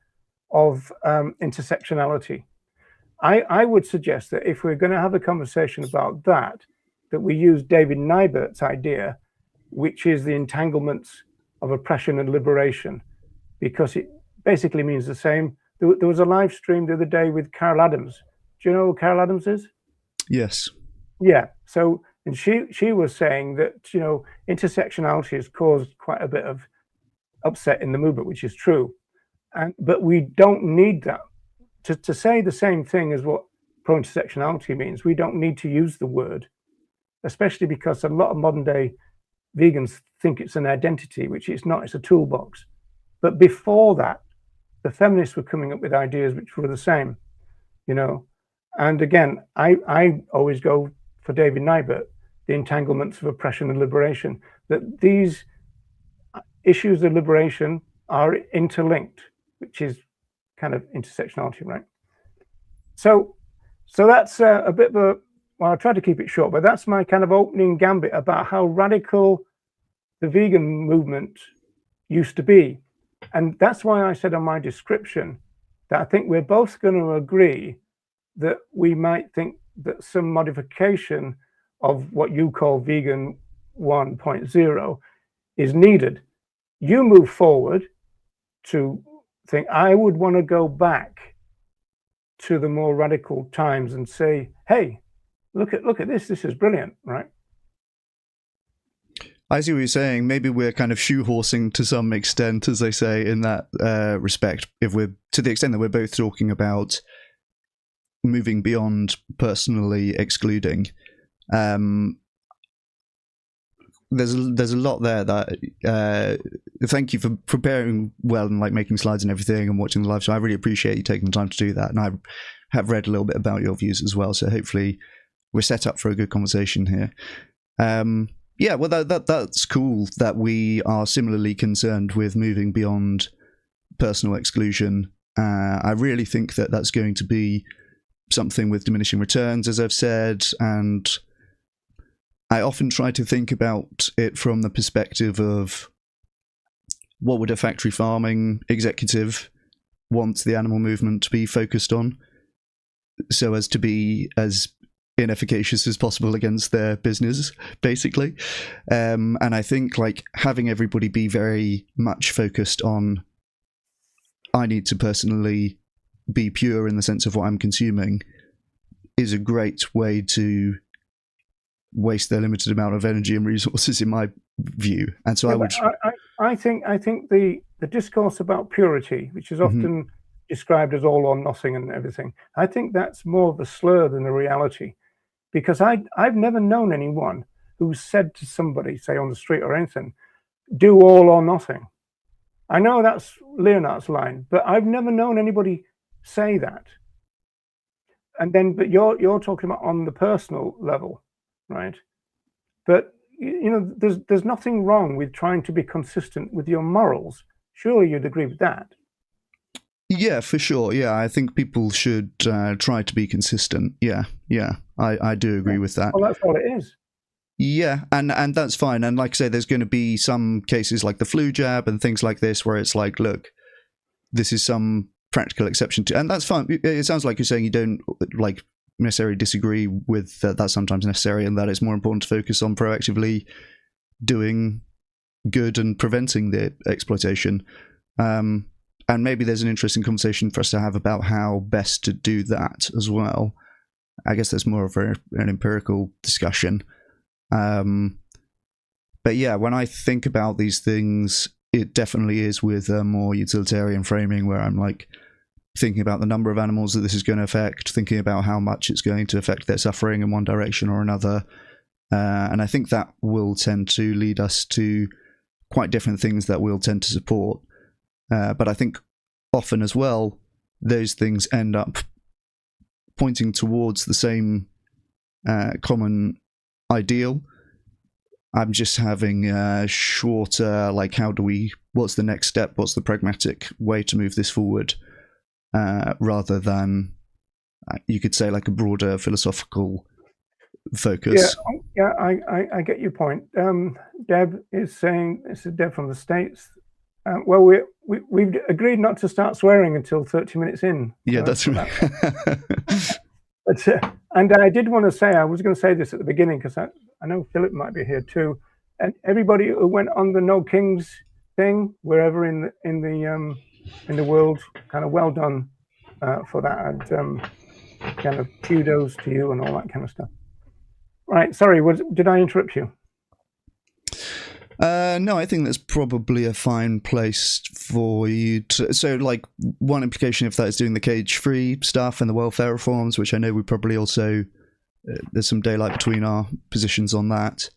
of intersectionality. I would suggest that if we're going to have a conversation about that we use David Nybert's idea, which is the entanglements of oppression and liberation, because it basically means the same. There was a live stream the other day with Carol Adams. Do you know who Carol Adams is? Yes. Yeah. So, and she was saying that, intersectionality has caused quite a bit of upset in the movement, which is true. But we don't need that. To say the same thing as what pro-intersectionality means. We don't need to use the word, especially because a lot of modern day vegans think it's an identity, which it's not. It's a toolbox. But before that, the feminists were coming up with ideas which were the same, you know. And again, I always go for David Nybert, the entanglements of oppression and liberation, that these issues of liberation are interlinked, which is kind of intersectionality, right? So that's a bit of a, well, I tried to keep it short, but that's my kind of opening gambit about how radical the vegan movement used to be. And that's why I said on my description that I think we're both going to agree that we might think that some modification of what you call vegan 1.0 is needed. You move forward to think, I would want to go back to the more radical times and say, hey, look at this is brilliant, right? I see what you're saying. Maybe we're kind of shoehorsing to some extent, as they say, in that respect, if we're to the extent that we're both talking about moving beyond personally excluding. There's a lot there that thank you for preparing well and like making slides and everything and watching the live show. I really appreciate you taking the time to do that, and I have read a little bit about your views as well, so hopefully we're set up for a good conversation here. Yeah, well, that's cool that we are similarly concerned with moving beyond personal exclusion. I really think that that's going to be something with diminishing returns, as I've said, and I often try to think about it from the perspective of what would a factory farming executive want the animal movement to be focused on, so as to be as inefficacious as possible against their business, basically. And I think like having everybody be very much focused on, I need to personally be pure in the sense of what I'm consuming, is a great way to waste their limited amount of energy and resources, in my view. And so yeah, I think the discourse about purity, which is often described as all or nothing and everything, I think that's more of a slur than a reality, because I've never known anyone who said to somebody, say on the street or anything, do all or nothing. I know that's Leonard's line, but I've never known anybody say that. And then, but you're talking about on the personal level, right? But you know, there's nothing wrong with trying to be consistent with your morals. Surely you'd agree with that. Yeah, for sure. Yeah, I think people should try to be consistent. Yeah, I do agree with that. Well, that's all it is. Yeah, and that's fine. And like I say, there's going to be some cases like the flu jab and things like this where it's like, look, this is some practical exception to, and that's fine. It sounds like you're saying you don't like necessarily disagree with that. That's sometimes necessary, and that it's more important to focus on proactively doing good and preventing the exploitation. And maybe there's an interesting conversation for us to have about how best to do that as well. I guess that's more of an empirical discussion. But yeah, when I think about these things, it definitely is with a more utilitarian framing, where I'm like thinking about the number of animals that this is going to affect, thinking about how much it's going to affect their suffering in one direction or another. And I think that will tend to lead us to quite different things that we'll tend to support. But I think often as well, those things end up pointing towards the same common ideal. I'm just having a shorter, like, what's the next step? What's the pragmatic way to move this forward? Rather than, you could say, like a broader philosophical focus. Yeah, I get your point. Deb is saying, this is Deb from the States. Well, we've agreed not to start swearing until 30 minutes in. Yeah, that's right. But, and I did want to say, I was going to say this at the beginning, because I know Philip might be here too. And everybody who went on the No Kings thing, wherever in the world, kind of well done for that. And kind of kudos to you and all that kind of stuff. Right, sorry, did I interrupt you? No, I think that's probably a fine place for you to. So, like, one implication of that is doing the cage-free stuff and the welfare reforms, which I know we probably also. There's some daylight between our positions on that.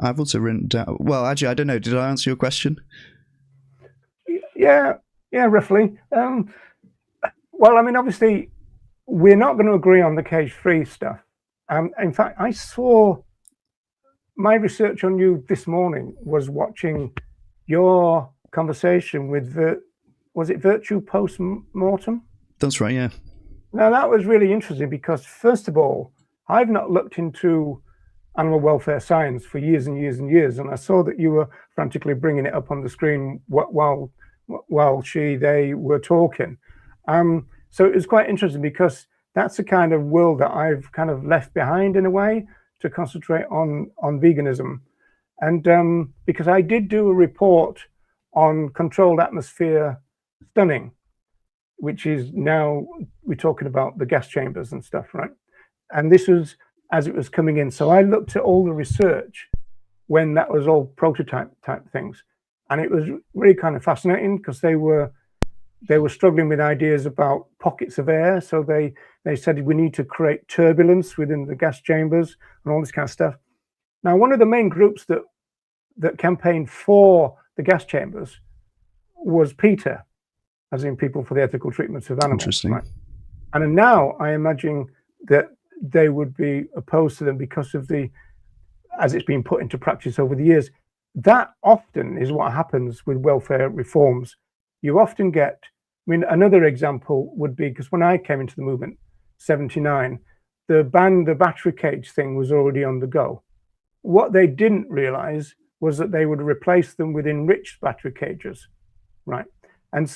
I've also written down. Well, actually, I don't know. Did I answer your question? Yeah, roughly. Well, I mean, obviously, we're not going to agree on the cage-free stuff. In fact, I saw my research on you this morning was watching your conversation with was it Virtue Post-Mortem? That's right, yeah. Now, that was really interesting because, first of all, I've not looked into animal welfare science for years and years and years, and I saw that you were frantically bringing it up on the screen while they were talking. So it was quite interesting because that's the kind of world that I've kind of left behind in a way to concentrate on veganism. And because I did do a report on controlled atmosphere stunning, which is now we're talking about the gas chambers and stuff, right? And this was as it was coming in. So I looked at all the research when that was all prototype type things. And it was really kind of fascinating because they were struggling with ideas about pockets of air. So they said we need to create turbulence within the gas chambers and all this kind of stuff. Now, one of the main groups that campaigned for the gas chambers was PETA, as in People for the Ethical Treatment of Animals. Interesting. Right? And now I imagine that they would be opposed to them because of as it's been put into practice over the years. That often is what happens with welfare reforms. You often get, I mean, another example would be, because when I came into the movement, 79, the battery cage thing was already on the go. What they didn't realize was that they would replace them with enriched battery cages, right? And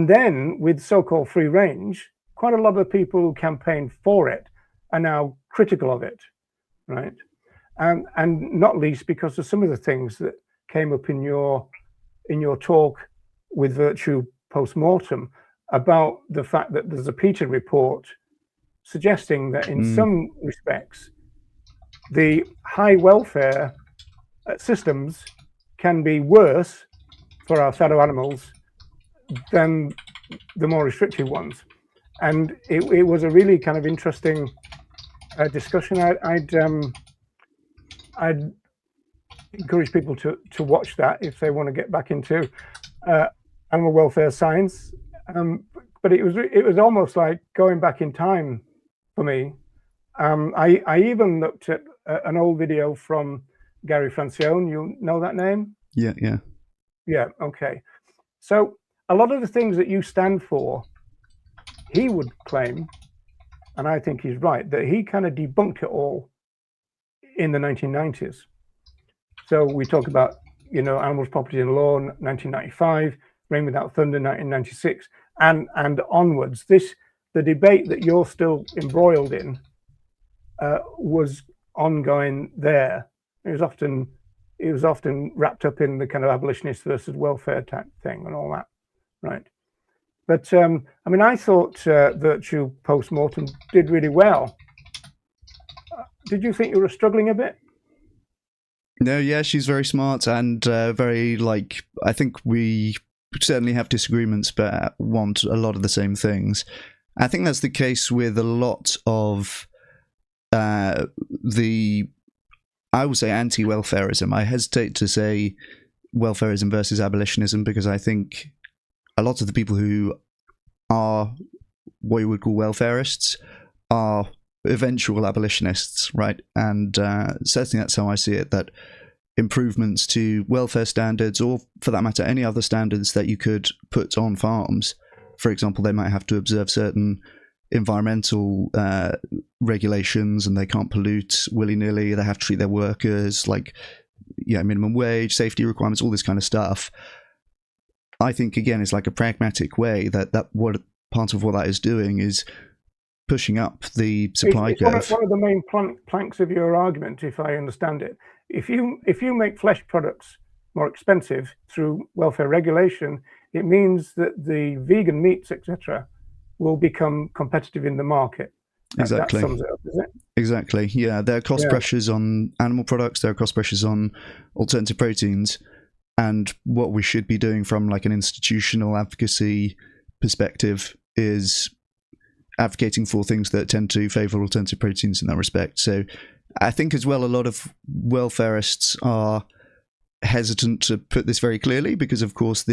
then with so-called free range, quite a lot of the people who campaigned for it are now critical of it, right? And not least because of some of the things that came up in your talk with Virtue Post-Mortem about the fact that there's a PETA report suggesting that in some respects, the high welfare systems can be worse for our fellow animals than the more restrictive ones. And it was a really kind of interesting discussion. I'd encourage people to watch that if they want to get back into animal welfare science. But it was almost like going back in time for me. I even looked at an old video from Gary Francione. You know that name? Yeah. Okay. So a lot of the things that you stand for, he would claim, and I think he's right, that he kind of debunked it all in the 1990s. So we talk about, Animals, Property and Law, 1995, Rain Without Thunder, 1996, and onwards. The debate that you're still embroiled in was ongoing there. It was often wrapped up in the kind of abolitionist versus welfare type thing and all that, right? But I mean, I thought Virtue Post-Mortem did really well. Did you think you were struggling a bit? No, yeah, she's very smart and very, I think we certainly have disagreements, but want a lot of the same things. I think that's the case with a lot of I would say anti-welfarism. I hesitate to say welfarism versus abolitionism because I think a lot of the people who are what you would call welfarists are eventual abolitionists, right? And certainly that's how I see it, that improvements to welfare standards, or for that matter any other standards that you could put on farms, for example, they might have to observe certain environmental regulations and they can't pollute willy-nilly, they have to treat their workers like minimum wage, safety requirements, all this kind of stuff. I think again it's like a pragmatic way that what part of what that is doing is pushing up the supply curve. One of the main planks of your argument, if I understand it, if you make flesh products more expensive through welfare regulation, it means that the vegan meats, etc., will become competitive in the market. Exactly. That sums it up, is it? exactly. Yeah, there are cost pressures on animal products. There are cost pressures on alternative proteins, and what we should be doing from like an institutional advocacy perspective is advocating for things that tend to favour alternative proteins in that respect. So I think as well, a lot of welfareists are hesitant to put this very clearly because, of course,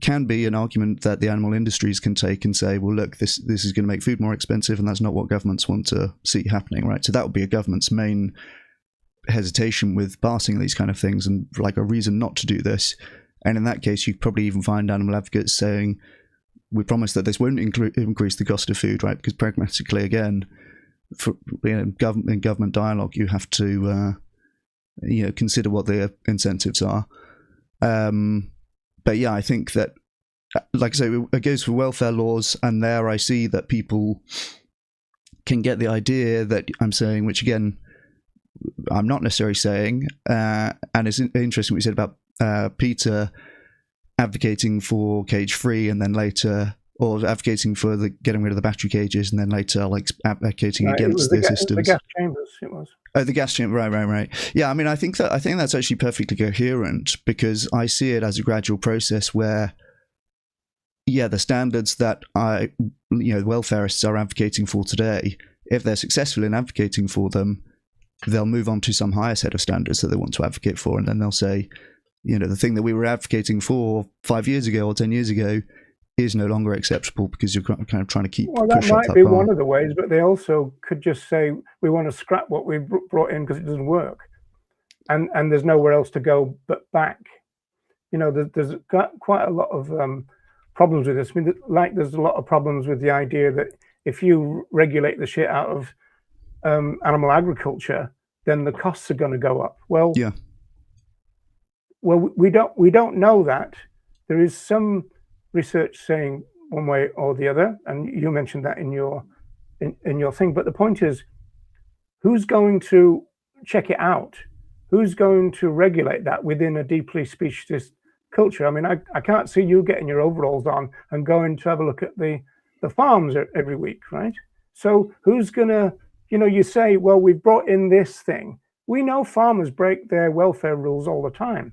can be an argument that the animal industries can take and say, well, look, this is going to make food more expensive, and that's not what governments want to see happening, right? So that would be a government's main hesitation with passing these kind of things and like a reason not to do this. And in that case, you'd probably even find animal advocates saying, we promise that this won't increase the cost of food, right? Because pragmatically, again, in government dialogue, you have to consider what their incentives are. But yeah, I think that, like I say, it goes for welfare laws, and there I see that people can get the idea that I'm saying, which again, I'm not necessarily saying, and it's interesting what you said about Peter advocating for cage-free and then later, or advocating for getting rid of the battery cages and then later like advocating against the systems. The gas chambers, it was. Oh, the gas chamber, right. Yeah, I mean, I think that's actually perfectly coherent because I see it as a gradual process where, yeah, the standards that welfareists are advocating for today, if they're successful in advocating for them, they'll move on to some higher set of standards that they want to advocate for, and then they'll say, the thing that we were advocating for 5 years ago or 10 years ago is no longer acceptable because you're kind of trying to keep. Well, that might be one of the ways, but they also could just say we want to scrap what we brought in because it doesn't work, and there's nowhere else to go but back. There's quite a lot of problems with this. I mean, there's a lot of problems with the idea that if you regulate the shit out of animal agriculture, then the costs are going to go up. Well, yeah. Well, we don't know that. There is some research saying one way or the other, and you mentioned that in your thing. But the point is, who's going to check it out? Who's going to regulate that within a deeply speciesist culture? I mean, I can't see you getting your overalls on and going to have a look at the farms every week, right? So who's gonna, you say, well, we've brought in this thing. We know farmers break their welfare rules all the time.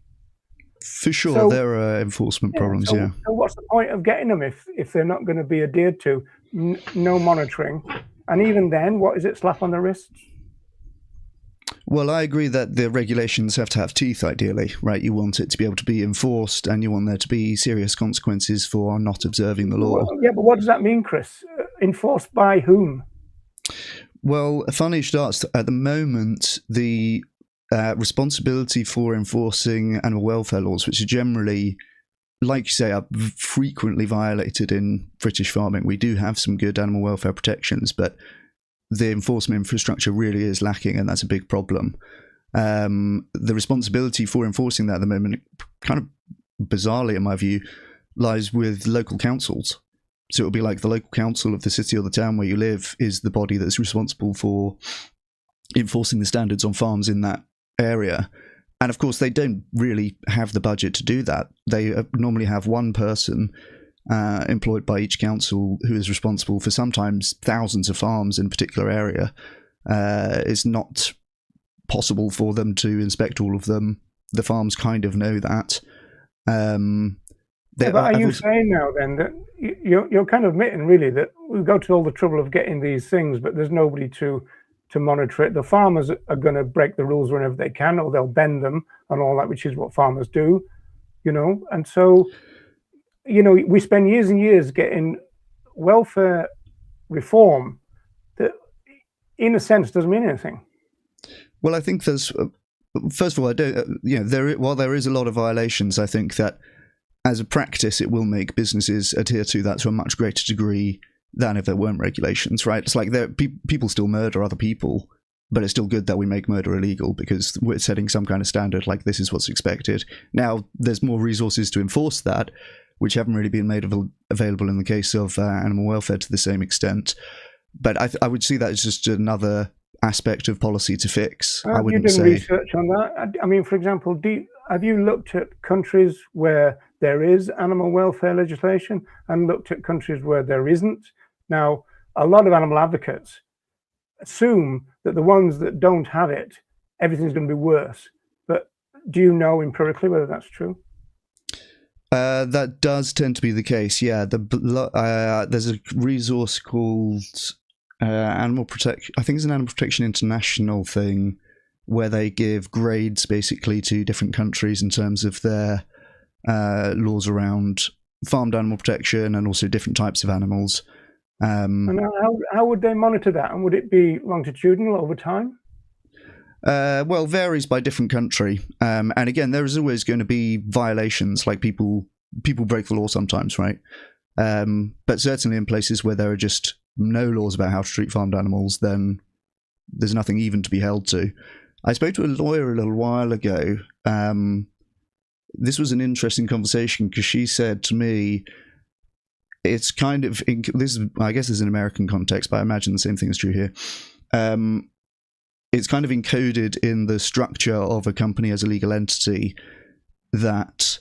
For sure, there are enforcement problems, So what's the point of getting them if they're not going to be adhered to? No monitoring. And even then, what is it, slap on the wrist? Well, I agree that the regulations have to have teeth, ideally, right? You want it to be able to be enforced, and you want there to be serious consequences for not observing the law. Well, yeah, but what does that mean, Chris? Enforced by whom? Well, funny you should ask. At the moment, the responsibility for enforcing animal welfare laws, which are generally, like you say, are frequently violated in British farming. We do have some good animal welfare protections, but the enforcement infrastructure really is lacking, and that's a big problem. The responsibility for enforcing that at the moment, kind of bizarrely in my view, lies with local councils. So it'll be like the local council of the city or the town where you live is the body that's responsible for enforcing the standards on farms in that area. And of course, they don't really have the budget to do that. They normally have one person employed by each council who is responsible for sometimes thousands of farms in a particular area. It's not possible for them to inspect all of them. The farms kind of know that. But are you saying now then that you're kind of admitting really that we go to all the trouble of getting these things, but there's nobody to monitor it? The farmers are going to break the rules whenever they can, or they'll bend them and all that, which is what farmers do, and so we spend years and years getting welfare reform that in a sense doesn't mean anything. Well, I think there's first of all, I don't while there is a lot of violations, I think that as a practice it will make businesses adhere to that to a much greater degree than if there weren't regulations, right? It's like people still murder other people, but it's still good that we make murder illegal because we're setting some kind of standard, like this is what's expected. Now, there's more resources to enforce that, which haven't really been made available in the case of animal welfare to the same extent. But I would see that as just another aspect of policy to fix. I wouldn't say. You did research on that. I mean, for example, have you looked at countries where there is animal welfare legislation and looked at countries where there isn't? Now, a lot of animal advocates assume that the ones that don't have it, everything's going to be worse. But do you know empirically whether that's true? That does tend to be the case. Yeah, there's a resource called Animal Protection. I think it's an Animal Protection International thing where they give grades basically to different countries in terms of their laws around farmed animal protection and also different types of animals. And how would they monitor that? And would it be longitudinal over time? Well, varies by different country. And again, there is always going to be violations, like people break the law sometimes, right? But certainly in places where there are just no laws about how to treat farmed animals, then there's nothing even to be held to. I spoke to a lawyer a little while ago. This was an interesting conversation because she said to me, it's kind of, I guess there's an American context, but I imagine the same thing is true here. It's kind of encoded in the structure of a company as a legal entity that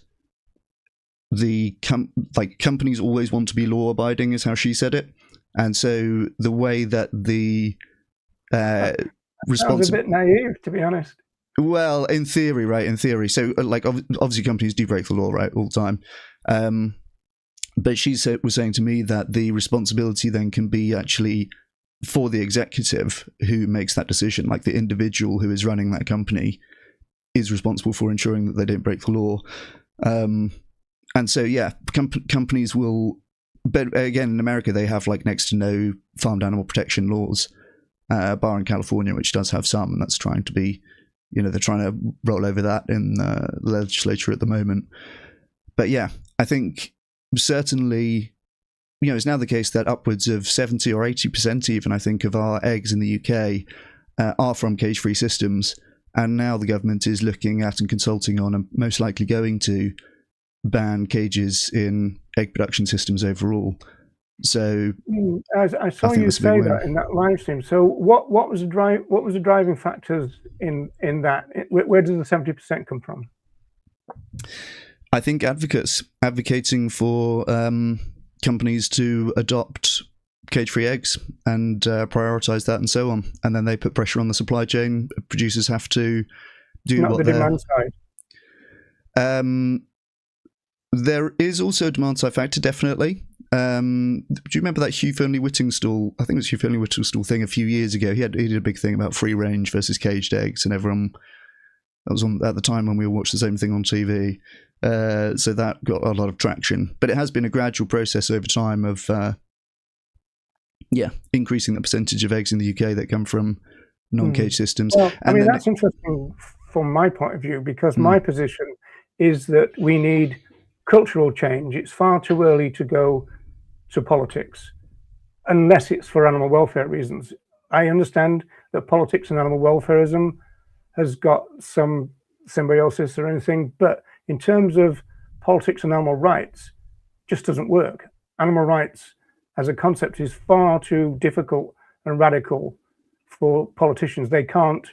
the companies always want to be law-abiding, is how she said it. And so the way that the Sounds a bit naive, to be honest. Well, in theory, right? In theory. So, like, obviously companies do break the law, right, all the time. But she was saying to me that the responsibility then can be actually for the executive who makes that decision, like the individual who is running that company is responsible for ensuring that they don't break the law. And so, yeah, companies will, but again, in America, they have like next to no farmed animal protection laws, bar in California, which does have some, and that's trying to be, they're trying to roll over that in the legislature at the moment. But yeah, I think certainly, it's now the case that upwards of 70 or 80% even, I think, of our eggs in the UK are from cage-free systems. And now the government is looking at and consulting on and most likely going to ban cages in egg production systems overall. So I saw you say that in that live stream. So what was the driving factors in that? Where does the 70% come from? I think advocating for companies to adopt cage-free eggs and prioritize that and so on, and then they put pressure on the supply chain. Producers have to do not what the demand side. There is also a demand side factor, definitely. Do you remember that Hugh Fearnley-Whittingstall? I think it was Hugh Fearnley-Whittingstall thing a few years ago. He did a big thing about free range versus caged eggs, and everyone, that was on at the time when we all watched the same thing on TV. So that got a lot of traction, but it has been a gradual process over time of, increasing the percentage of eggs in the UK that come from non-cage systems. Well, that's interesting from my point of view, because my position is that we need cultural change. It's far too early to go to politics unless it's for animal welfare reasons. I understand that politics and animal welfareism has got some symbiosis or anything, but in terms of politics and animal rights, just doesn't work. Animal rights as a concept is far too difficult and radical for politicians. They can't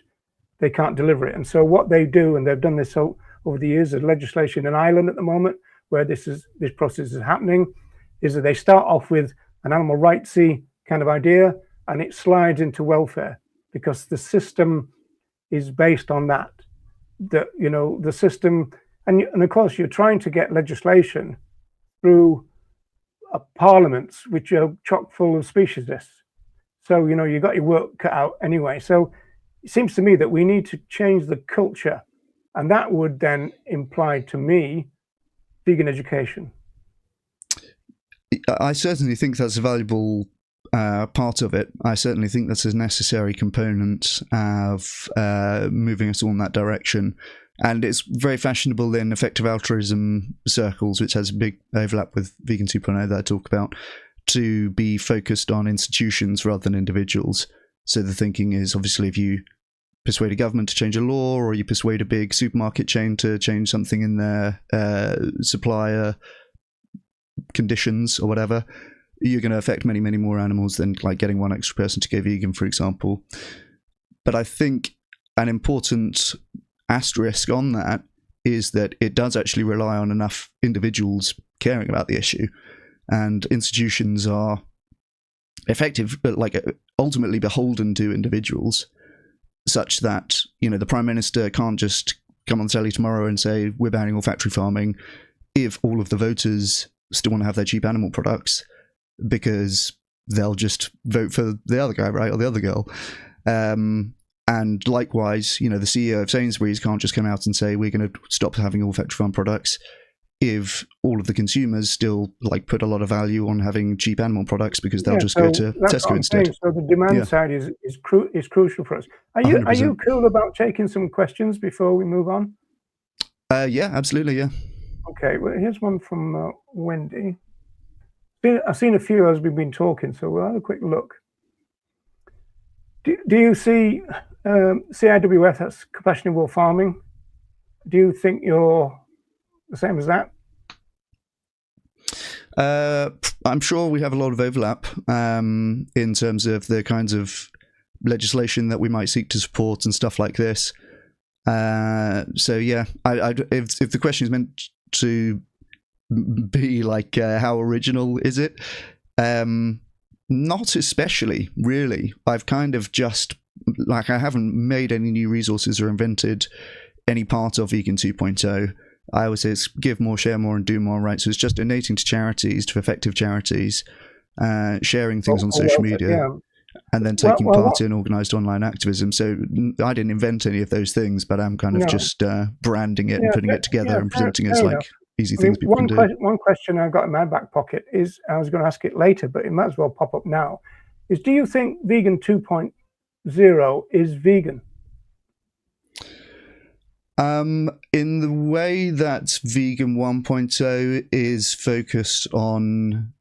deliver it. And so what they do, and they've done this over the years, there's legislation in Ireland at the moment where this process is happening, is that they start off with an animal rightsy kind of idea, and it slides into welfare because the system is based on that. The system, and of course you're trying to get legislation through parliaments which are chock full of speciesists. So you've got your work cut out anyway. So it seems to me that we need to change the culture, and that would then imply to me vegan education. I certainly think that's a valuable part of it. I certainly think that's a necessary component of moving us all in that direction. And it's very fashionable in effective altruism circles, which has a big overlap with Vegan 2.0 that I talk about, to be focused on institutions rather than individuals. So the thinking is, obviously, if you persuade a government to change a law, or you persuade a big supermarket chain to change something in their supplier conditions or whatever, you're going to affect many, many more animals than like getting one extra person to go vegan, for example. But I think an important asterisk on that is that it does actually rely on enough individuals caring about the issue, and institutions are effective, but like ultimately beholden to individuals, such that, you know, the Prime Minister can't just come on the telly tomorrow and say we're banning all factory farming if all of the voters still want to have their cheap animal products, because they'll just vote for the other guy, right, or the other girl. And likewise, you know, the CEO of Sainsbury's can't just come out and say we're going to stop having all factory farm products if all of the consumers still like put a lot of value on having cheap animal products, because they'll just go to Tesco instead. So the demand side is crucial for us. Are you cool about taking some questions before we move on? Yeah, absolutely, yeah. Okay, well, here's one from Wendy. I've seen a few as we've been talking, so we'll have a quick look. Do you see CIWF as compassionate wool farming? Do you think you're the same as that? I'm sure we have a lot of overlap in terms of the kinds of legislation that we might seek to support and stuff like this. So yeah, if the question is meant to be like how original is it? Not especially, really. I've kind of just, like, I haven't made any new resources or invented any part of Vegan 2.0. I always say it's give more, share more, and do more, right? So it's just donating to charities, to effective charities, sharing things on social media, and then taking part in organised online activism. So I didn't invent any of those things, but I'm kind of just branding it and putting it together and presenting it as like easy things people can do. One question I've got in my back pocket is, I was going to ask it later, but it might as well pop up now, is do you think Vegan 2.0 is vegan? In the way that Vegan 1.0 is focused on,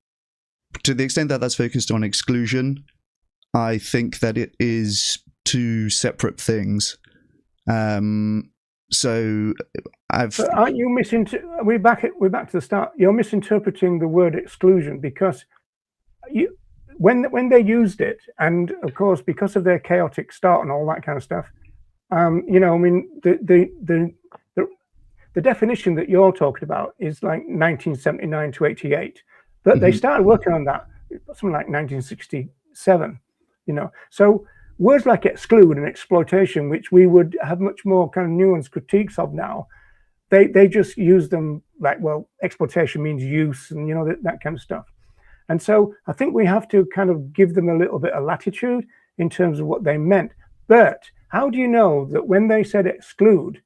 to the extent that that's focused on exclusion, I think that it is two separate things. So But aren't you we're back to the start. You're misinterpreting the word exclusion, because when they used it, and of course because of their chaotic start and all that kind of stuff, you know, I mean, the definition that you're talking about is like 1979 to 88, but they started working on that something like 1967. You know, so words like exclude and exploitation, which we would have much more kind of nuanced critiques of now, they just use them like, well, exploitation means use, and you know, that kind of stuff. And so I think we have to kind of give them a little bit of latitude in terms of what they meant. But how do you know that when they said exclude,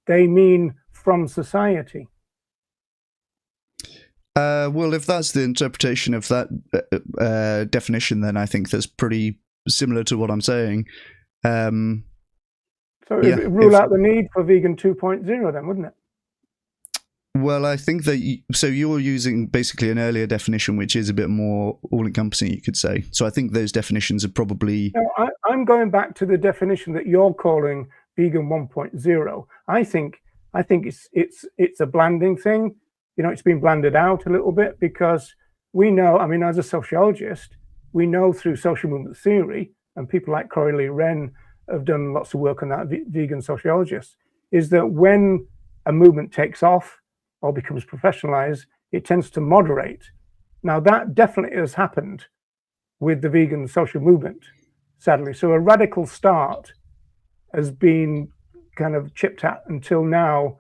they mean from society? Well, if that's the interpretation of that definition, then I think that's pretty similar to what I'm saying. So it would rule out the need for Vegan 2.0 then, wouldn't it? Well, I think that so you're using basically an earlier definition, which is a bit more all-encompassing, you could say. So I think those definitions are probably... No, I'm going back to the definition that you're calling Vegan 1.0. I think it's a blanding thing. You know, it's been blanded out a little bit, because we know, I mean, as a sociologist, we know through social movement theory, and people like Corey Lee Wren have done lots of work on that, vegan sociologists, is that when a movement takes off or becomes professionalized, it tends to moderate. Now, that definitely has happened with the vegan social movement, sadly. So a radical start has been kind of chipped at until now.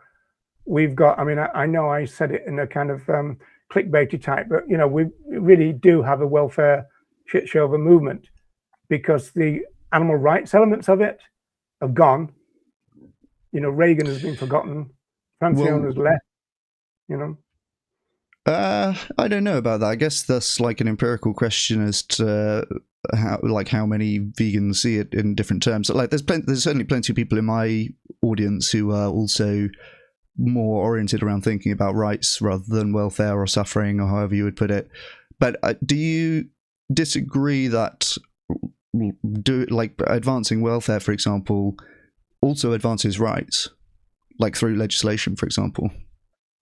We've got, I mean, I know I said it in a kind of clickbaity type, but, you know, we really do have a welfare shit show of a movement, because the animal rights elements of it have gone. You know, Reagan has been forgotten. Francione has left, you know. I don't know about that. I guess that's like an empirical question as to how many vegans see it in different terms. Like there's certainly plenty of people in my audience who are also more oriented around thinking about rights rather than welfare or suffering, or however you would put it. But do you disagree that advancing welfare, for example, also advances rights, like through legislation, for example?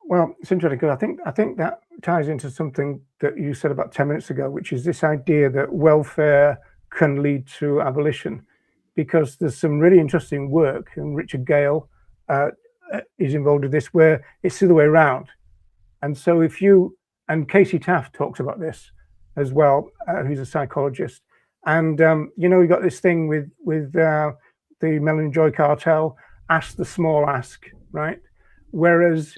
Well, it's interesting, because I think that ties into something that you said about 10 minutes ago, which is this idea that welfare can lead to abolition, because there's some really interesting work, and Richard Gale is involved with this, where it's the other way around. And so and Casey Taft talks about this, as well, who's a psychologist. And you got this thing with the Melanie Joy cartel, ask the small ask, right? Whereas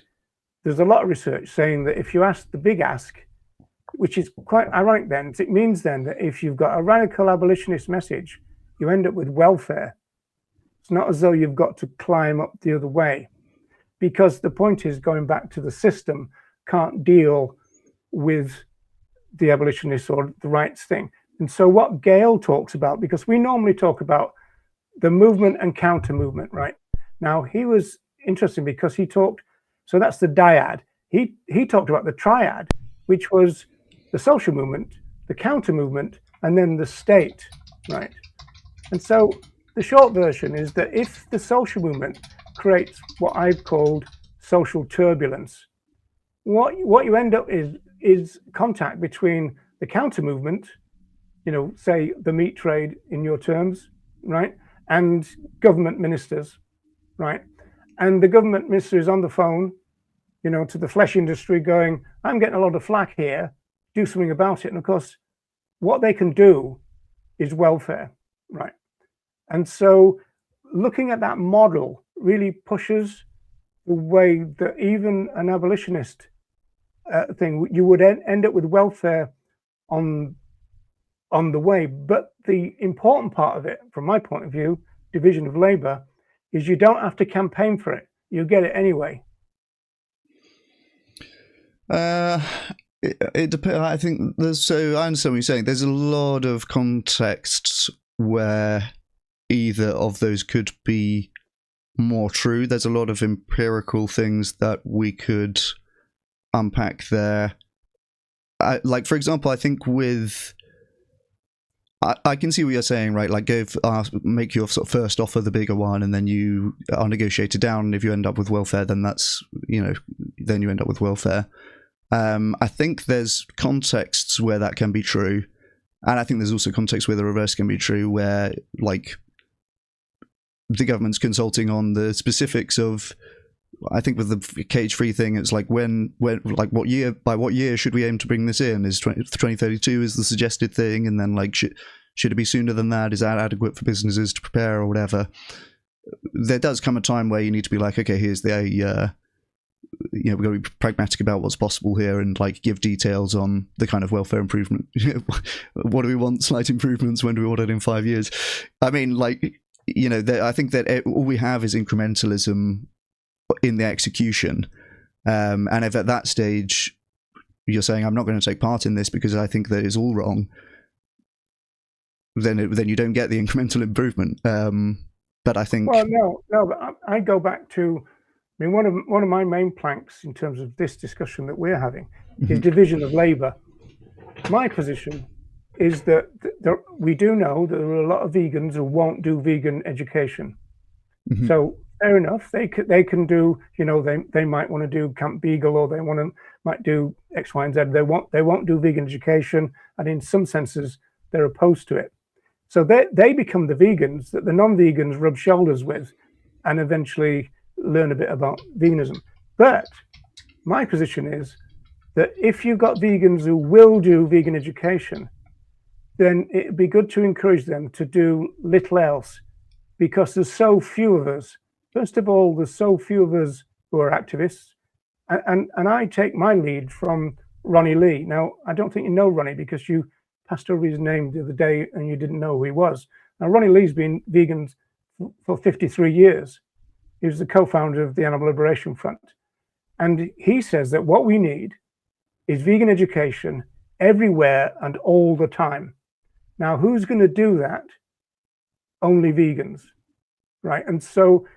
there's a lot of research saying that if you ask the big ask, which is quite ironic then, it means then that if you've got a radical abolitionist message, you end up with welfare. It's not as though you've got to climb up the other way, because the point is, going back to the system can't deal with the abolitionists or the rights thing. And so what Gale talks about, because we normally talk about the movement and counter movement, right? Now, he was interesting because he talked, so that's the dyad. He talked about the triad, which was the social movement, the counter movement, and then the state, right? And so the short version is that if the social movement creates what I've called social turbulence, what you end up is contact between the counter movement, say the meat trade in your terms, right, and government ministers, right? And the government minister is on the phone, to the flesh industry going, I'm getting a lot of flack here, do something about it. And of course, what they can do is welfare, right? And so looking at that model really pushes the way that even an abolitionist thing, you would end up with welfare on the way. But the important part of it, from my point of view, division of labor, is you don't have to campaign for it. You get it anyway. It depends. I think I understand what you're saying. There's a lot of contexts where either of those could be more true. There's a lot of empirical things that we could unpack there. Like, for example, I think I can see what you're saying, right? Like, make your sort of first offer the bigger one, and then you are negotiated down. And if you end up with welfare, then that's, then you end up with welfare. I think there's contexts where that can be true. And I think there's also contexts where the reverse can be true, where, like, the government's consulting on the specifics of, I think with the cage-free thing, it's like by what year should we aim to bring this in? Is 2032 is the suggested thing, and then, like, should it be sooner than that? Is that adequate for businesses to prepare or whatever? There does come a time where you need to be like, okay, here's the we've got to be pragmatic about what's possible here, and, like, give details on the kind of welfare improvement. What do we want? Slight improvements. When do we want it in 5 years? I mean, like, I think that all we have is incrementalism in the execution, and if at that stage you're saying, I'm not going to take part in this because I think that it's all wrong, then you don't get the incremental improvement. But I think, well, no, but I go back to, I mean, one of my main planks in terms of this discussion that we're having is division of labor. My position is that we do know that there are a lot of vegans who won't do vegan education. So fair enough, they can do, they might want to do Camp Beagle, or they might do X, Y, and Z. They won't do vegan education, and in some senses they're opposed to it. So they become the vegans that the non-vegans rub shoulders with, and eventually learn a bit about veganism. But my position is that if you've got vegans who will do vegan education, then it'd be good to encourage them to do little else, because there's so few of us. First of all, there's so few of us who are activists, and I take my lead from Ronnie Lee. Now, I don't think you know Ronnie, because you passed over his name the other day and you didn't know who he was. Now, Ronnie Lee's been vegan for 53 years. He was the co-founder of the Animal Liberation Front. And he says that what we need is vegan education everywhere and all the time. Now, who's going to do that? Only vegans, right? And so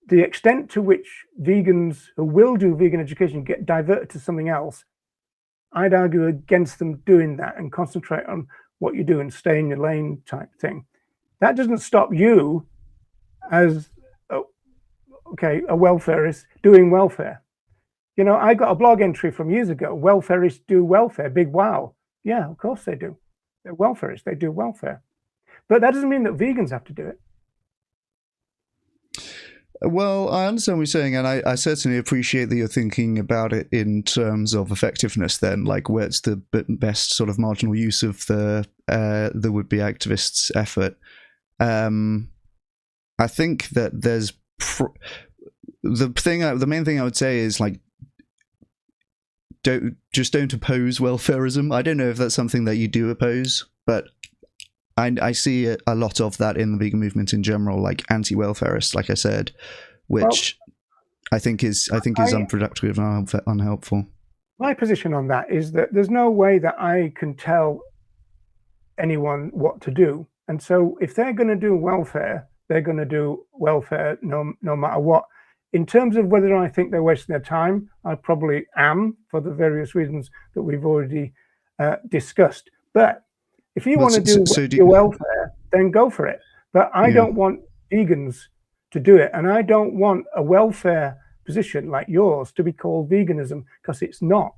the extent to which vegans who will do vegan education get diverted to something else, I'd argue against them doing that and concentrate on what you do and stay in your lane type thing. That doesn't stop you as, a welfarist doing welfare. I got a blog entry from years ago, welfarists do welfare, big wow. Yeah, of course they do. They're welfarists, they do welfare. But that doesn't mean that vegans have to do it. Well, I understand what you're saying, and I certainly appreciate that you're thinking about it in terms of effectiveness. Then, like, where's the best sort of marginal use of the would-be activists' effort? I think that there's the main thing I would say is like don't oppose welfareism. I don't know if that's something that you do oppose, but I see a lot of that in the vegan movement in general, like anti-welfarists, like I said, which I think is unproductive and unhelpful. My position on that is that there's no way that I can tell anyone what to do, and so if they're going to do welfare, they're going to do welfare no matter what. In terms of whether I think they're wasting their time, I probably am, for the various reasons that we've already discussed. But if you want to do your welfare, then go for it. But I don't want vegans to do it, and I don't want a welfare position like yours to be called veganism, because it's not.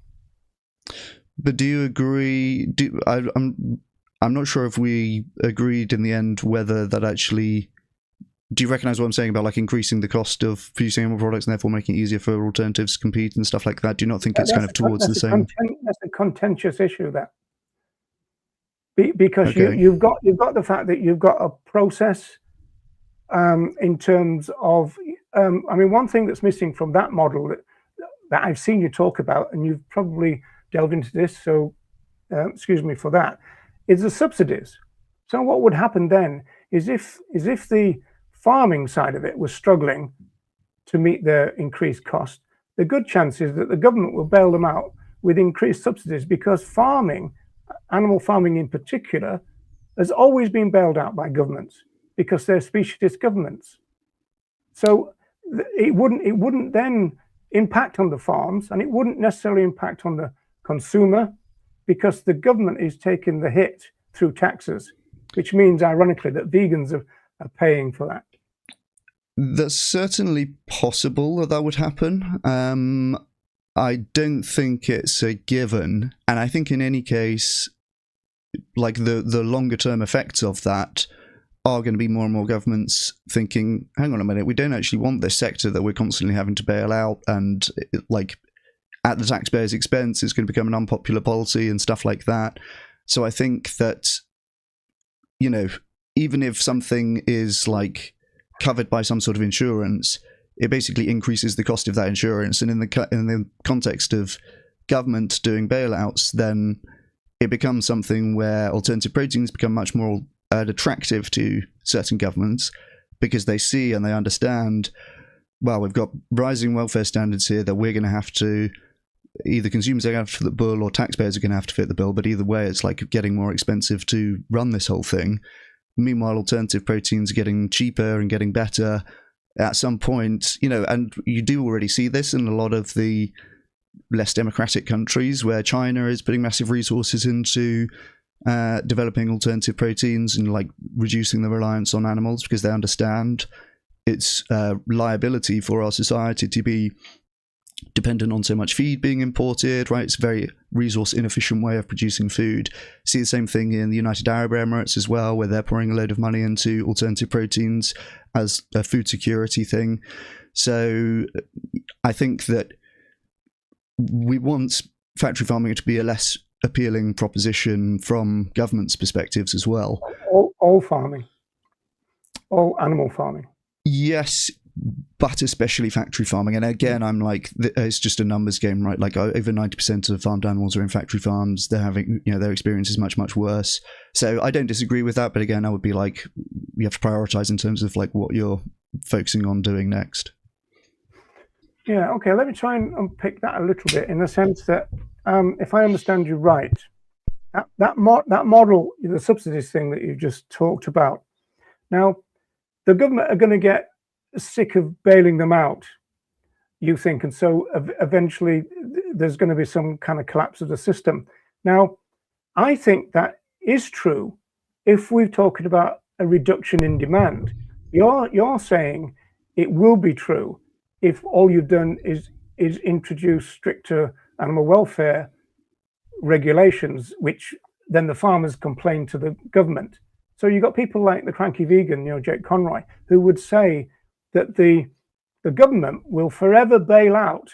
But do you agree? I'm not sure if we agreed in the end whether that actually. Do you recognise what I'm saying about like increasing the cost of producing animal products and therefore making it easier for alternatives to compete and stuff like that? Do you not think it's kind of towards the same? That's a contentious issue, that because you've got the fact that you've got a process in terms of I mean, one thing that's missing from that model that I've seen you talk about, and you've probably delved into this, so excuse me for that, is the subsidies. So what would happen then is if the farming side of it was struggling to meet their increased cost, the good chance is that the government will bail them out with increased subsidies, because farming, animal farming in particular, has always been bailed out by governments because they're specialist governments. So it wouldn't then impact on the farms, and it wouldn't necessarily impact on the consumer, because the government is taking the hit through taxes, which means, ironically, that vegans are paying for that. That's certainly possible that would happen. I don't think it's a given, and I think in any case, like the longer term effects of that are going to be more and more governments thinking, hang on a minute, we don't actually want this sector that we're constantly having to bail out, and like at the taxpayer's expense, it's going to become an unpopular policy and stuff like that. So I think that, you know, even if something is like covered by some sort of insurance, it basically increases the cost of that insurance. And in the context of government doing bailouts, then it becomes something where alternative proteins become much more attractive to certain governments, because they see and they understand, well, we've got rising welfare standards here that we're going to have to, either consumers are going to have to fit the bill or taxpayers are going to have to fit the bill, but either way it's like getting more expensive to run this whole thing. Meanwhile, alternative proteins are getting cheaper and getting better at some point, you know, and you do already see this in a lot of the less democratic countries, where China is putting massive resources into developing alternative proteins and like reducing the reliance on animals, because they understand its liability for our society to be dependent on so much feed being imported, right? It's a very resource inefficient way of producing food. See the same thing in the United Arab Emirates as well, where they're pouring a load of money into alternative proteins as a food security thing. So I think that we want factory farming to be a less appealing proposition from government's perspectives as well. All farming, all animal farming. Yes, but especially factory farming. And again, I'm like, it's just a numbers game, right? Like over 90% of farmed animals are in factory farms. They're having, you know, their experience is much, much worse. So I don't disagree with that. But again, I would be like, you have to prioritize in terms of like what you're focusing on doing next. Yeah, okay, let me try and unpick that a little bit, in the sense that if I understand you right, that model, the subsidies thing that you just talked about, now the government are going to get sick of bailing them out, you think, and so eventually there's going to be some kind of collapse of the system. Now, I think that is true if we're talking about a reduction in demand. You're saying it will be true if all you've done is introduce stricter animal welfare regulations, which then the farmers complain to the government. So you've got people like the cranky vegan, Jake Conroy, who would say that the the government will forever bail out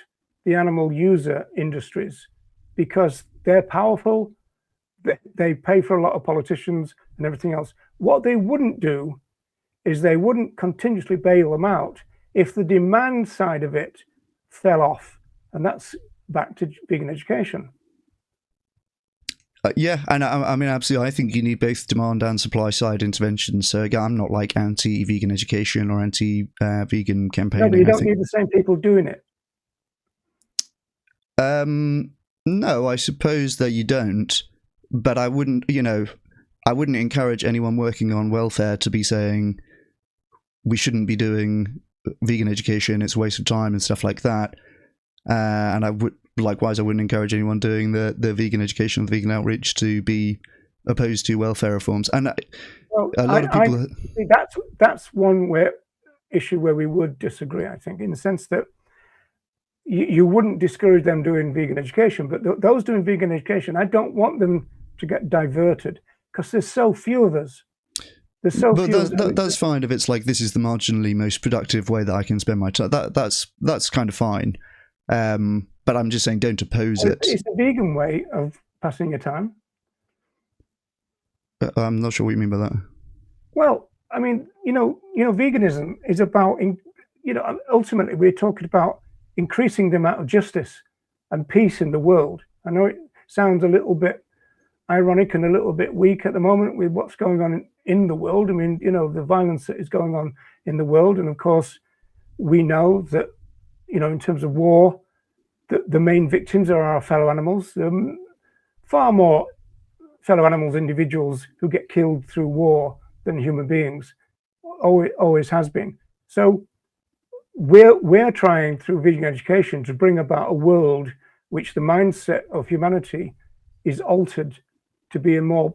the animal user industries because they're powerful. They pay for a lot of politicians and everything else. What they wouldn't do is they wouldn't continuously bail them out if the demand side of it fell off. And that's back to vegan education. Yeah, and I mean, absolutely. I think you need both demand and supply side intervention. So again, I'm not like anti-vegan education or anti-vegan campaigning. No, but you don't need the same people doing it. No, I suppose that you don't. But I wouldn't, I wouldn't encourage anyone working on welfare to be saying we shouldn't be doing vegan education, it's a waste of time and stuff like that. And I would likewise, I wouldn't encourage anyone doing the vegan education, the vegan outreach, to be opposed to welfare reforms. And a lot of people. That's one issue where we would disagree. I think, in the sense that you wouldn't discourage them doing vegan education, but those doing vegan education, I don't want them to get diverted because there's so few of us. There's so few. That's fine if it's like this is the marginally most productive way that I can spend my time. That's kind of fine. But I'm just saying, don't oppose it. It's a vegan way of passing your time. I'm not sure what you mean by that. Well, I mean, veganism is about, ultimately we're talking about increasing the amount of justice and peace in the world. I know it sounds a little bit ironic and a little bit weak at the moment with what's going on in the world. I mean, the violence that is going on in the world. And of course, we know that, in terms of war, the main victims are our fellow animals. Far more fellow animals, individuals who get killed through war than human beings. Always has been. So we're trying through vegan education to bring about a world which the mindset of humanity is altered to be a more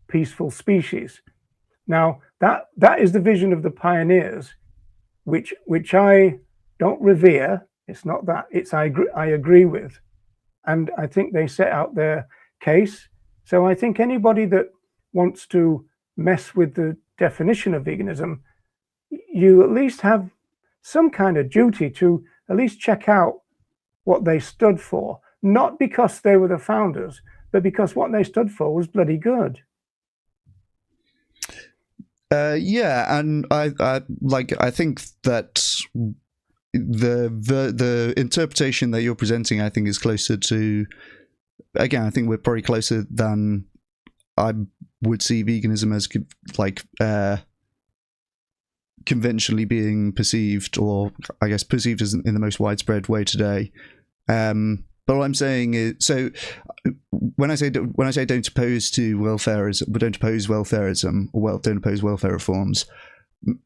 peaceful species. Now that is the vision of the pioneers, which I don't revere. It's not that. It's I agree with, and I think they set out their case. So I think anybody that wants to mess with the definition of veganism, you at least have some kind of duty to at least check out what they stood for. Not because they were the founders, but because what they stood for was bloody good. Yeah, and I think that the interpretation that you're presenting, I think, is closer to. Again, I think we're probably closer than I would see veganism as conventionally being perceived, or I guess perceived as in the most widespread way today. But what I'm saying is, so when I say don't oppose to welfarism, don't oppose welfarism, or don't oppose welfare reforms,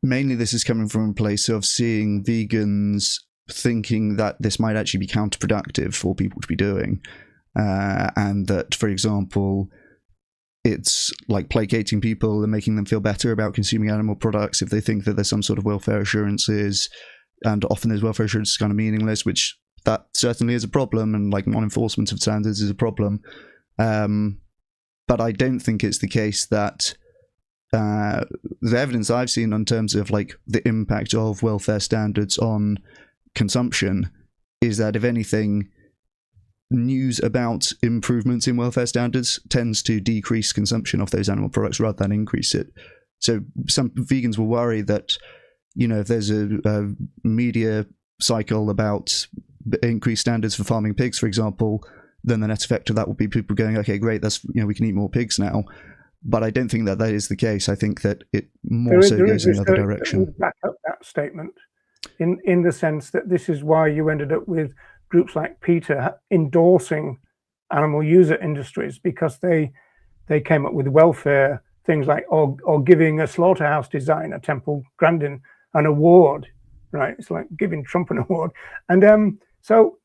mainly this is coming from a place of seeing vegans thinking that this might actually be counterproductive for people to be doing, and that, for example, it's like placating people and making them feel better about consuming animal products if they think that there's some sort of welfare assurances, and often those welfare assurances are kind of meaningless, which that certainly is a problem, and like non-enforcement of standards is a problem. But I don't think it's the case that the evidence I've seen in terms of like the impact of welfare standards on consumption is that, if anything, news about improvements in welfare standards tends to decrease consumption of those animal products rather than increase it. So some vegans will worry that, if there's a media cycle about increased standards for farming pigs, for example, then the net effect of that will be people going, okay, great, that's, we can eat more pigs now. But I don't think that is the case. I think that it more so goes in another direction. Back up that statement in the sense that this is why you ended up with groups like PETA endorsing animal user industries, because they came up with welfare things like, or giving a slaughterhouse designer, Temple Grandin, an award, right? It's like giving Trump an award. And so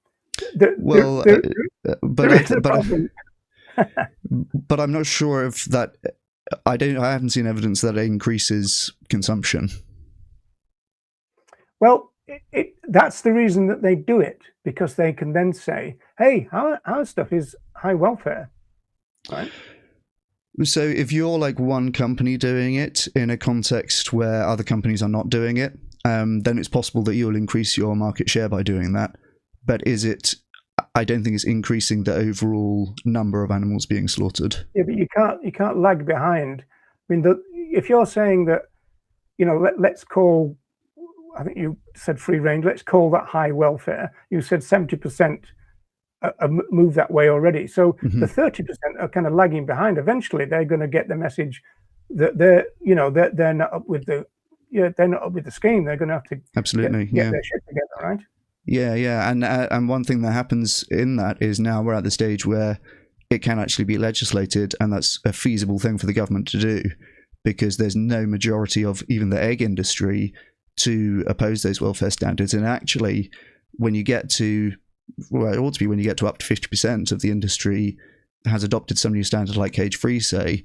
but I'm not sure if that. I haven't seen evidence that it increases consumption. Well, that's the reason that they do it, because they can then say, hey, our stuff is high welfare, right? So if you're like one company doing it in a context where other companies are not doing it, then it's possible that you'll increase your market share by doing that. But I don't think it's increasing the overall number of animals being slaughtered. Yeah, but you can't lag behind. I mean, if you're saying that, let's call, I think you said free range, let's call that high welfare. You said 70% move that way already. So the 30% are kind of lagging behind. Eventually, they're going to get the message that they're not up with they're not up with the scheme. They're going to have to absolutely get their shit together, right? Yeah, and one thing that happens in that is now we're at the stage where it can actually be legislated, and that's a feasible thing for the government to do, because there's no majority of even the egg industry to oppose those welfare standards. And actually, when you get to, well, it ought to be when you get to up to 50% of the industry has adopted some new standard like cage-free, say,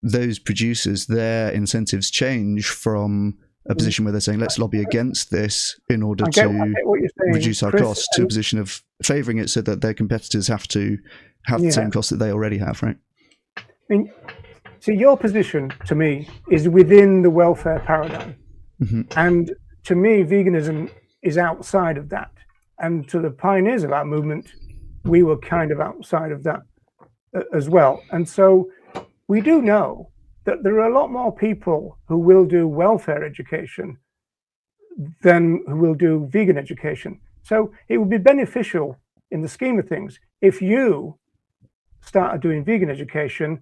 those producers, their incentives change from a position where they're saying, let's lobby against this in order to reduce our costs, to a position of favouring it so that their competitors have to have the same costs that they already have, right? I mean, so your position, to me, is within the welfare paradigm. And to me, veganism is outside of that. And to the pioneers of our movement, we were kind of outside of that as well. And so we do know that there are a lot more people who will do welfare education than who will do vegan education. So it would be beneficial in the scheme of things if you started doing vegan education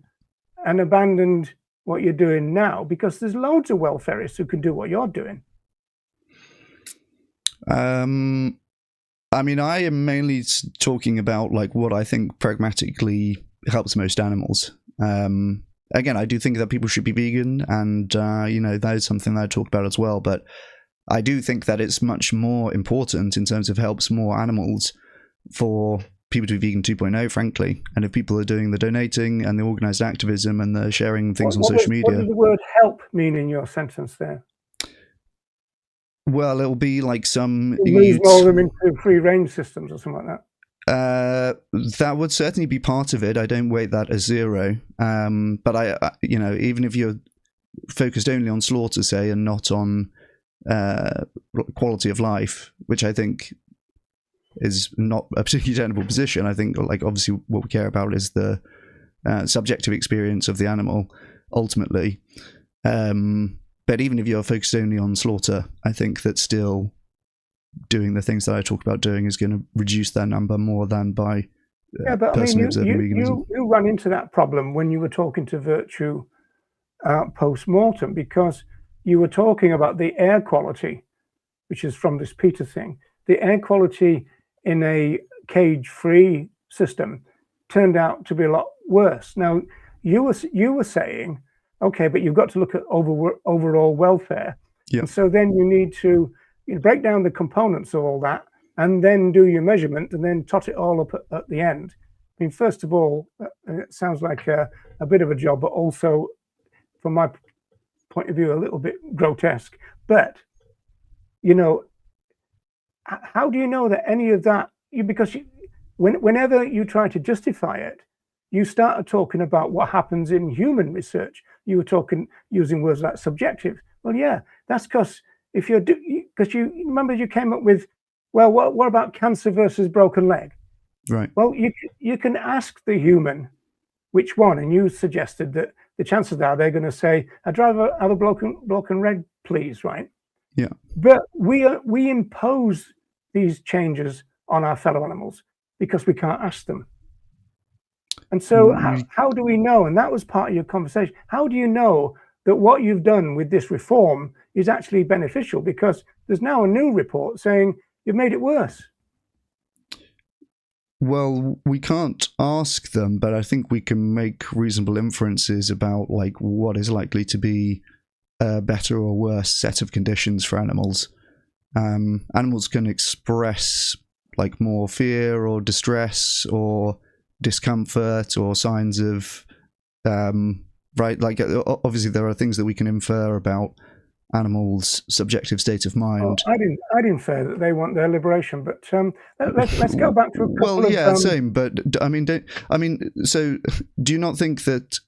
and abandoned what you're doing now, because there's loads of welfareists who can do what you're doing. I mean, I am mainly talking about like what I think pragmatically helps most animals. Again, I do think that people should be vegan, and that is something that I talk about as well. But I do think that it's much more important in terms of helps more animals for people to be vegan 2.0, frankly. And if people are doing the donating and the organised activism and the sharing things on social media. What does the word help mean in your sentence there? Well, it'll be like some... Move more of them into free-range systems or something like that. That would certainly be part of it. I don't weight that as zero. But I even if you're focused only on slaughter, say, and not on quality of life, which I think is not a particularly tenable position. I think, like, obviously what we care about is the subjective experience of the animal, ultimately. But even if you're focused only on slaughter, I think that still doing the things that I talk about doing is going to reduce that number more than by personally observing veganism. You ran into that problem when you were talking to Virtue post-mortem, because you were talking about the air quality, which is from this Peter thing. The air quality in a cage-free system turned out to be a lot worse. Now, you were saying, okay, but you've got to look at overall welfare. Yeah. And so then you need to break down the components of all that, and then do your measurement, and then tot it all up at the end. I mean, first of all, it sounds like a bit of a job, but also, from my point of view, a little bit grotesque. But, how do you know that any of that, because whenever you try to justify it, you started talking about what happens in human research. You were using words like subjective. Well, yeah, that's because because you remember you came up with, well, what about cancer versus broken leg? Right. Well, you can ask the human which one, and you suggested that the chances are they're going to say, I'd rather have a broken leg, please, right? Yeah. But we impose these changes on our fellow animals because we can't ask them. And so how do we know? And that was part of your conversation. How do you know that what you've done with this reform is actually beneficial? Because there's now a new report saying you've made it worse. Well, we can't ask them, but I think we can make reasonable inferences about like what is likely to be a better or worse set of conditions for animals. Animals can express like more fear or distress or discomfort or signs of right, like obviously there are things that we can infer about animals' subjective state of mind. Well, I'd infer that they want their liberation, but let's go back to a couple same. But I mean, so do you not think that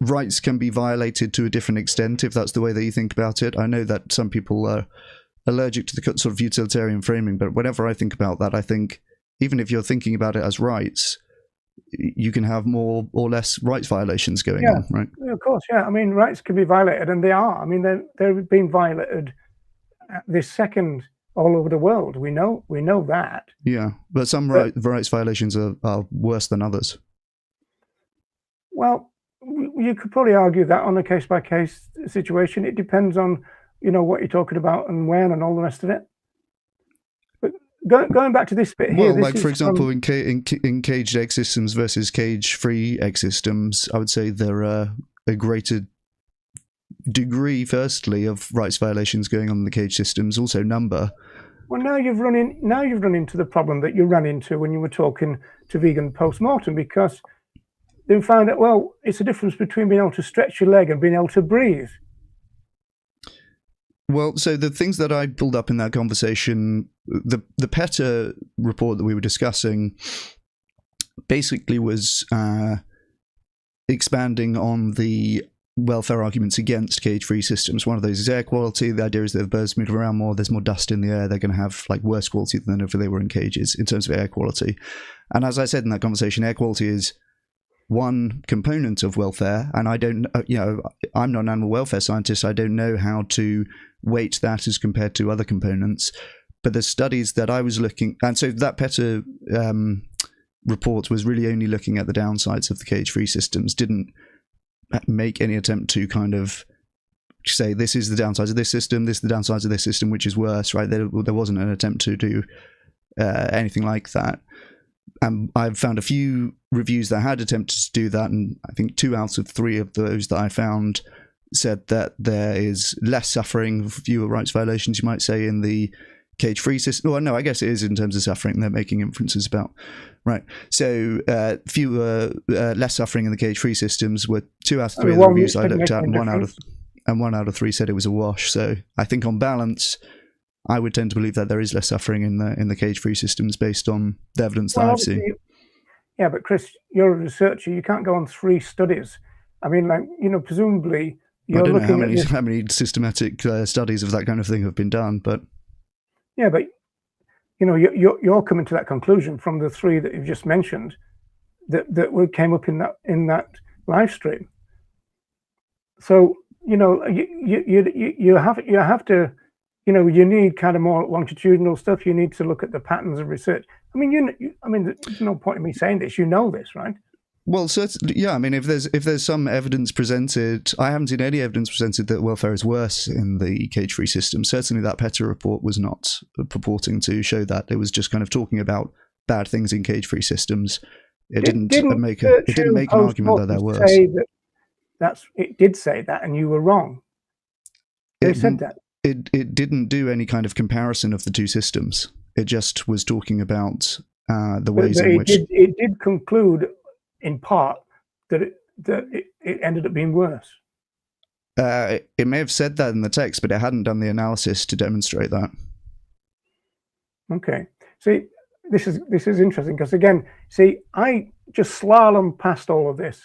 rights can be violated to a different extent if that's the way that you think about it. I know that some people are allergic to the sort of utilitarian framing, but whenever I think about that, I think even if you're thinking about it as rights, you can have more or less rights violations going on, right? Of course, yeah. I mean, rights can be violated, and they are. I mean, they're being violated this second all over the world. We know that. Yeah, but some rights violations are worse than others. Well, you could probably argue that on a case-by-case situation. It depends on, what you're talking about and when and all the rest of it. But going back to this bit here, like for example, in caged egg systems versus cage-free egg systems, I would say there are a greater degree, firstly, of rights violations going on in the cage systems, also number. Well, now you've run into the problem that you ran into when you were talking to Vegan Postmortem, because they found out, well, it's a difference between being able to stretch your leg and being able to breathe. Well, so the things that I pulled up in that conversation, the PETA report that we were discussing basically was expanding on the welfare arguments against cage-free systems. One of those is air quality. The idea is that if birds move around more, there's more dust in the air, they're going to have like worse quality than if they were in cages in terms of air quality. And as I said in that conversation, air quality is one component of welfare, and I don't, I'm not an animal welfare scientist. I don't know how to weight that as compared to other components. But the studies that I was looking, and so that PETA report was really only looking at the downsides of the cage-free systems, didn't make any attempt to kind of say this is the downsides of this system, this is the downsides of this system, which is worse, right? There wasn't an attempt to do anything like that. I've found a few reviews that had attempted to do that, and I think 2 out of 3 of those that I found said that there is less suffering, fewer rights violations, you might say, in the cage-free system. Well, no, I guess it is in terms of suffering they're making inferences about. Right. So less suffering in the cage-free systems were 2 out of 3 of the reviews I looked at, and 1 out of 3 said it was a wash. So I think on balance, I would tend to believe that there is less suffering in the cage-free systems based on the evidence that I've seen. Yeah, but Chris, you're a researcher. You can't go on 3 studies. I mean, presumably you're looking at how many systematic studies of that kind of thing have been done, but yeah, but you're coming to that conclusion from the 3 that you've just mentioned that came up in that live stream. So you have to. You need kind of more longitudinal stuff. You need to look at the patterns of research. I mean, there's no point in me saying this. You know this, right? Well, certainly, yeah. I mean, if there's some evidence presented, I haven't seen any evidence presented that welfare is worse in the cage-free system. Certainly, that PETA report was not purporting to show that. It was just kind of talking about bad things in cage-free systems. It didn't make an argument that they're worse. It did say that, and you were wrong. They said that. It didn't do any kind of comparison of the 2 systems. It just was talking about the ways in which it did conclude, in part, that it ended up being worse. It may have said that in the text, but it hadn't done the analysis to demonstrate that. Okay. See, this is interesting because again, I just slalom past all of this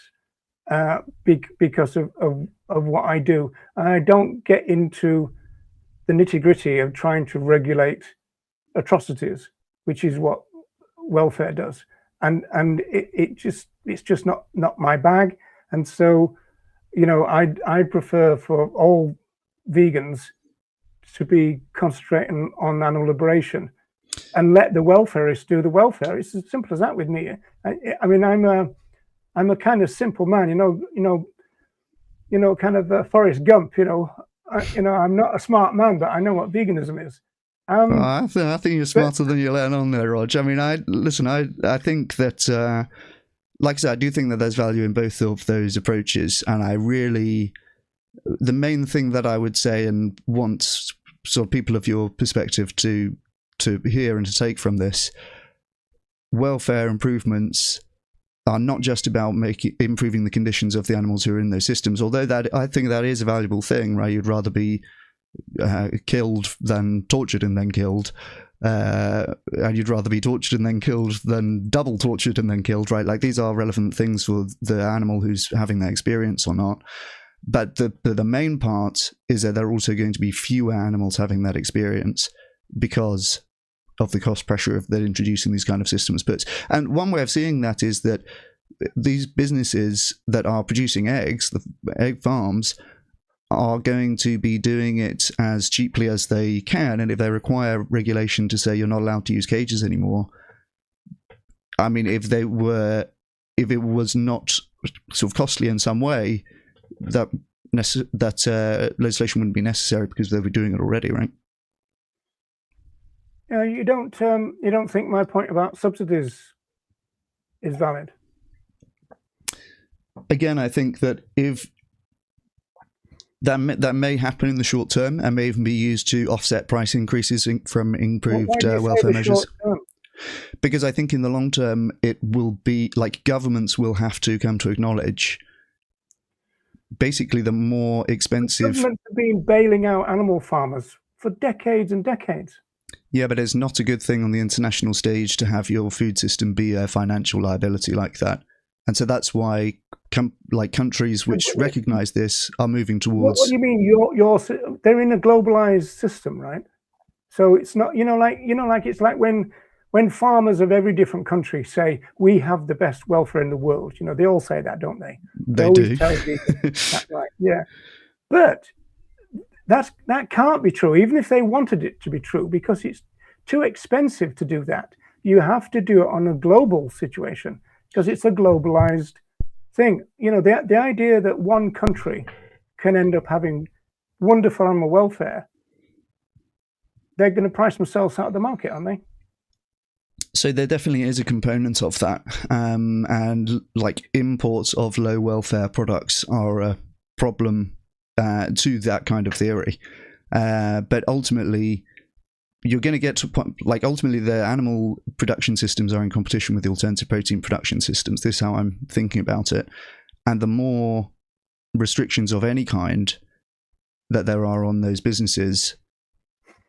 because of what I do, and I don't get into the nitty-gritty of trying to regulate atrocities, which is what welfare does, and it's just not my bag. And so, I prefer for all vegans to be concentrating on animal liberation and let the welfareists do the welfare. It's as simple as that with me. I mean, I'm a kind of simple man, kind of Forrest Gump, I'm not a smart man, but I know what veganism is. I think you're smarter than you're letting on there, Rog. I mean, I think that, like I said, I do think that there's value in both of those approaches, and the main thing that I would say and want sort of people of your perspective to hear and to take from this, welfare improvements are not just about improving the conditions of the animals who are in those systems, although that I think that is a valuable thing, right? You'd rather be killed than tortured and then killed. and you'd rather be tortured and then killed than double tortured and then killed, right? Like, these are relevant things for the animal who's having that experience or not. But the main part is that there are also going to be fewer animals having that experience because of the cost pressure that introducing these kind of systems puts. And one way of seeing that is that these businesses that are producing eggs, the egg farms, are going to be doing it as cheaply as they can. And if they require regulation to say you're not allowed to use cages anymore, I mean, if it was not sort of costly in some way, that legislation wouldn't be necessary because they'll be doing it already, right? You don't think my point about subsidies is valid? Again, I think that if that may happen in the short term and may even be used to offset price increases from improved welfare measures. Because I think in the long term, it will be like governments will have to come to acknowledge basically the more expensive. Governments have been bailing out animal farmers for decades and decades. Yeah, but it's not a good thing on the international stage to have your food system be a financial liability like that. And so that's why countries which recognise this are moving towards. What do you mean? They're in a globalized system, right? So it's not, it's like when farmers of every different country say we have the best welfare in the world. They all say that, don't they? They do. Tell you that's right. Yeah, but that can't be true, even if they wanted it to be true, because it's too expensive to do that. You have to do it on a global situation because it's a globalized thing. The idea that one country can end up having wonderful animal welfare, they're going to price themselves out of the market, aren't they? So there definitely is a component of that, and like imports of low welfare products are a problem to that kind of theory. But ultimately, you're going to get to a point, like ultimately the animal production systems are in competition with the alternative protein production systems. This is how I'm thinking about it. And the more restrictions of any kind that there are on those businesses,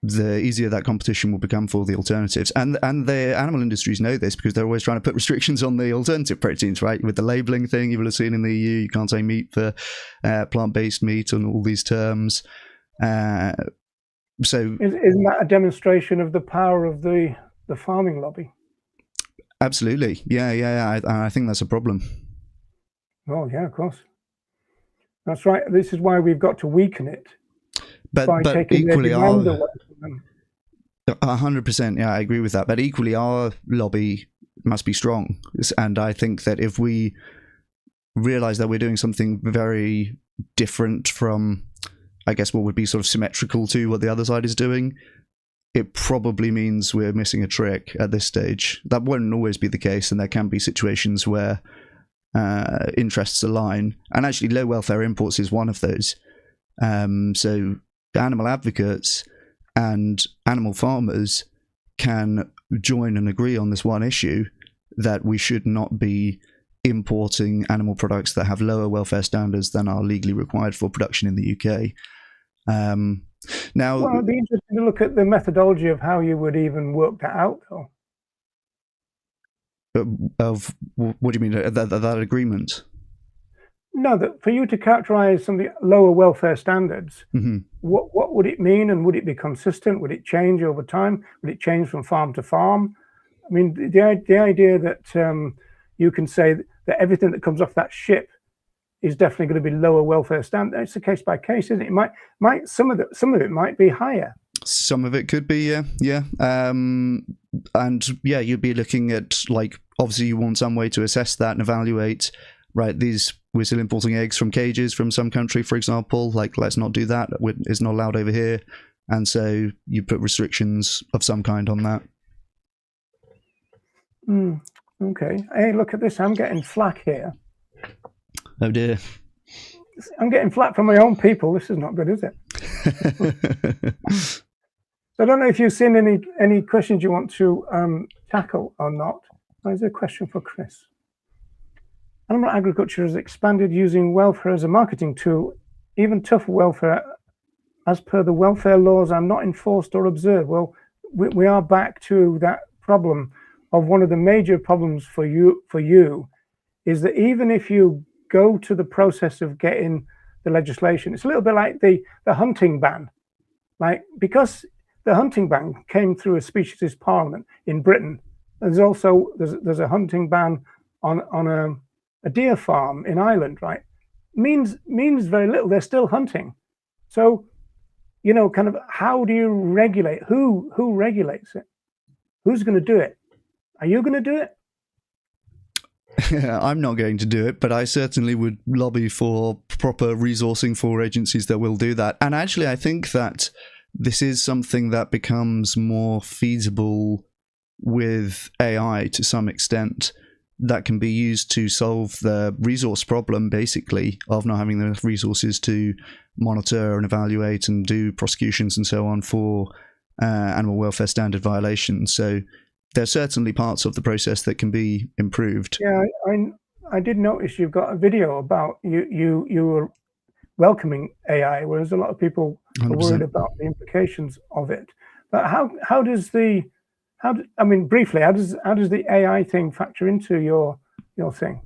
the easier that competition will become for the alternatives. And the animal industries know this because they're always trying to put restrictions on the alternative proteins, right? With the labelling thing, you will have seen in the EU, you can't say meat for plant-based meat and all these terms. So isn't that a demonstration of the power of the farming lobby? Absolutely. Yeah. I think that's a problem. Oh, yeah, of course. That's right. This is why we've got to weaken it. But equally, 100%, yeah, I agree with that. But equally, our lobby must be strong. And I think that if we realize that we're doing something very different from, I guess, what would be sort of symmetrical to what the other side is doing, it probably means we're missing a trick at this stage. That won't always be the case, and there can be situations where interests align. And actually, low welfare imports is one of those. So animal advocates and animal farmers can join and agree on this one issue, that we should not be importing animal products that have lower welfare standards than are legally required for production in the UK. Now, it'd be interesting to look at the methodology of how you would even work that out, though. Of what do you mean, that agreement? No, that for you to characterize some of the lower welfare standards, mm-hmm. what would it mean, and would it be consistent? Would it change over time? Would it change from farm to farm? I mean, the idea that you can say that everything that comes off that ship is definitely going to be lower welfare standard. It's a case by case, isn't it? It might some of it might be higher. Some of it could be, yeah. And yeah, you'd be looking at, like, obviously you want some way to assess that and evaluate. Right, we're still importing eggs from cages from some country, for example. Like, let's not do that. It's not allowed over here. And so you put restrictions of some kind on that. Okay. Hey, look at this. I'm getting flack here. Oh, dear. I'm getting flack from my own people. This is not good, is it? So I don't know if you've seen any questions you want to tackle or not. There's a question for Chris. Animal agriculture has expanded using welfare as a marketing tool. Even tougher welfare, as per the welfare laws, are not enforced or observed. Well, we are back to that problem of one of the major problems for you is that even if you go to the process of getting the legislation, it's a little bit like the hunting ban. Like, because the hunting ban came through a speciesist parliament in Britain, there's also there's a hunting ban on a deer farm in Ireland, right? Means very little. They're still hunting. So, you know, kind of, how do you regulate? Who regulates it? Who's going to do it? Are you going to do it? I'm not going to do it, but I certainly would lobby for proper resourcing for agencies that will do that. And actually, I think that this is something that becomes more feasible with AI to some extent, that can be used to solve the resource problem, basically, of not having the resources to monitor and evaluate and do prosecutions and so on for animal welfare standard violations. So there's certainly parts of the process that can be improved. Yeah, I did notice you've got a video about you were welcoming AI, whereas a lot of people are 100%. worried about the implications of it. But how does I mean, briefly, how does the AI thing factor into your thing?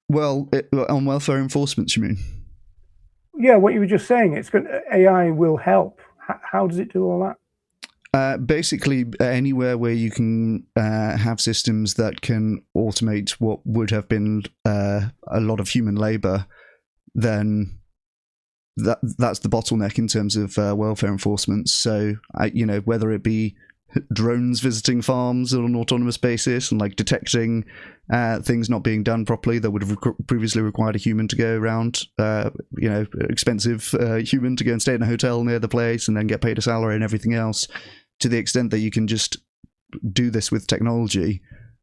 Well, on welfare enforcement, you mean? Yeah, what you were just saying, AI will help. How does it do all that? Basically, anywhere where you can have systems that can automate what would have been a lot of human labor, then that's the bottleneck in terms of welfare enforcement. So, whether it be drones visiting farms on an autonomous basis and like detecting things not being done properly that would have previously required a human to go around, expensive human to go and stay in a hotel near the place and then get paid a salary and everything else, to the extent that you can just do this with technology,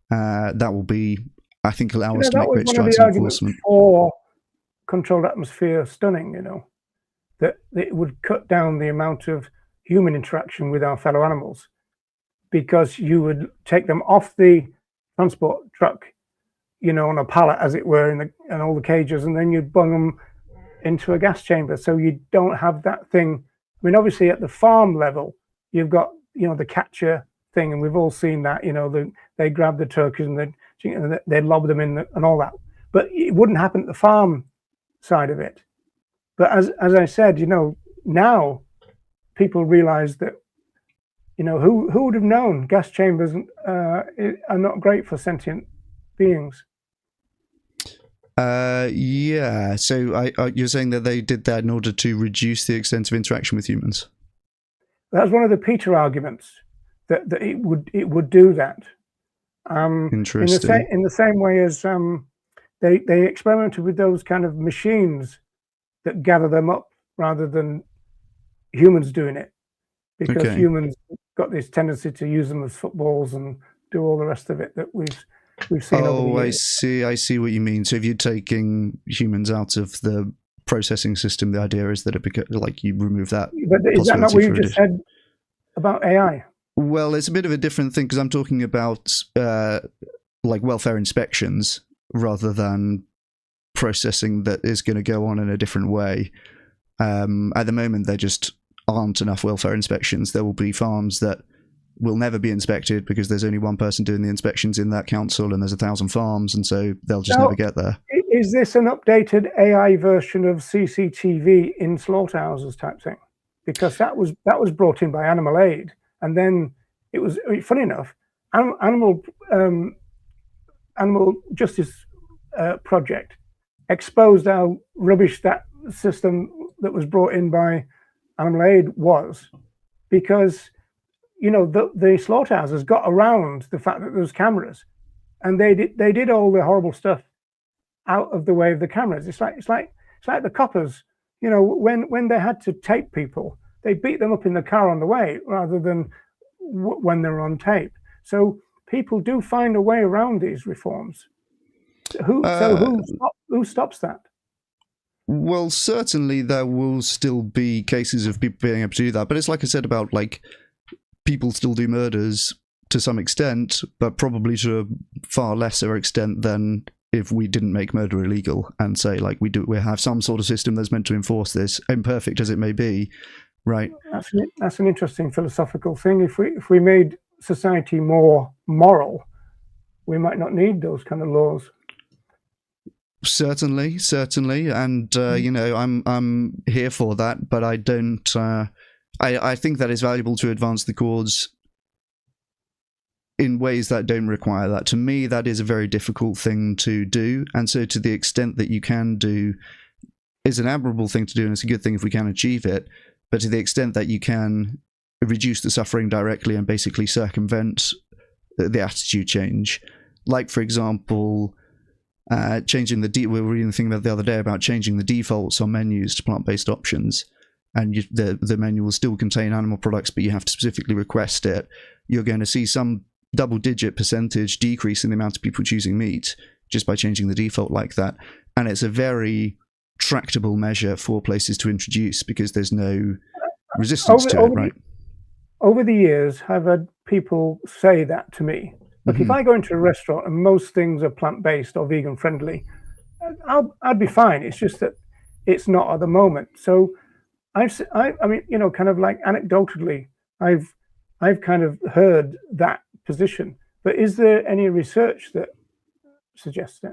that will be, I think, allow us to make great strides in enforcement. For controlled atmosphere stunning, that it would cut down the amount of human interaction with our fellow animals, because you would take them off the transport truck, on a pallet, as it were, in all the cages, and then you'd bung them into a gas chamber. So you don't have that thing. I mean, obviously at the farm level, you've got, the catcher thing, and we've all seen that, they grab the turkeys and they lob them in and all that. But it wouldn't happen at the farm side of it. But as I said, now people realize that, who would have known gas chambers are not great for sentient beings? Yeah. So you're saying that they did that in order to reduce the extent of interaction with humans? That's one of the Peter arguments, that it would do that. Interesting. In the same way as they experimented with those kind of machines that gather them up rather than humans doing it, because humans got this tendency to use them as footballs and do all the rest of it that we've seen over the years. I see what you mean. So if you're taking humans out of the processing system, the idea is that it becomes like you remove that. But is that not what you just said about AI? Well, it's a bit of a different thing, because I'm talking about like welfare inspections rather than processing that is going to go on in a different way. At the moment, there just aren't enough welfare inspections. There will be farms that will never be inspected because there's only one person doing the inspections in that council, and there's 1,000 farms, and so they'll just never get there. Is this an updated AI version of CCTV in slaughterhouses type thing? Because that was brought in by Animal Aid, and then it was, funny enough, Animal Justice Project exposed how rubbish that system that was brought in by Animal Aid was, because the slaughterhouses got around the fact that there was cameras, and they did all the horrible stuff out of the way of the cameras. It's like the coppers, when they had to tape people, they beat them up in the car on the way rather than when they're on tape. So people do find a way around these reforms. Who stops that? Well, certainly there will still be cases of people being able to do that, but it's like I said about, like, people still do murders to some extent, but probably to a far lesser extent than if we didn't make murder illegal and say, like, we have some sort of system that's meant to enforce this, imperfect as it may be. Right. That's an interesting philosophical thing. If we made society more moral, we might not need those kind of laws. Certainly, and I'm here for that, but I don't. I think that is valuable to advance the cause in ways that don't require that. To me, that is a very difficult thing to do, and so to the extent that you can do, is an admirable thing to do, and it's a good thing if we can achieve it. But to the extent that you can reduce the suffering directly and basically circumvent the attitude change, like for example. Changing we were reading the thing about the other day about changing the defaults on menus to plant-based options, and the menu will still contain animal products, but you have to specifically request it. You're going to see some double-digit percentage decrease in the amount of people choosing meat just by changing the default like that. And it's a very tractable measure for places to introduce because there's no resistance to it, right? Over the years, I've had people say that to me. Look, if I go into a restaurant and most things are plant-based or vegan-friendly, I'd be fine. It's just that it's not at the moment. So, I mean, kind of like anecdotally, I've kind of heard that position. But is there any research that suggests it?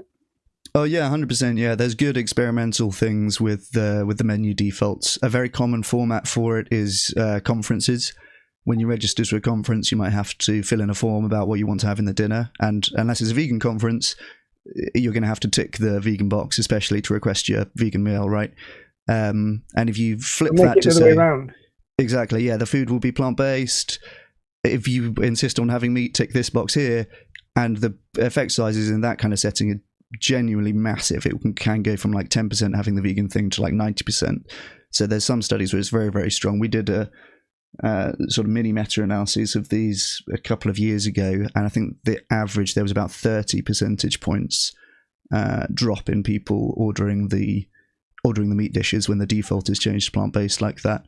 Oh yeah, 100%. Yeah, there's good experimental things with the menu defaults. A very common format for it is conferences. When you register to a conference, you might have to fill in a form about what you want to have in the dinner. And unless it's a vegan conference, you're going to have to tick the vegan box, especially to request your vegan meal, right? And if you flip that to say... Exactly, yeah, the food will be plant-based. If you insist on having meat, tick this box here. And the effect sizes in that kind of setting are genuinely massive. It can go from like 10% having the vegan thing to like 90%. So there's some studies where it's very, very strong. We did a sort of mini meta-analysis of these a couple of years ago, and I think the average there was about 30 percentage points drop in people ordering the meat dishes when the default is changed to plant-based like that.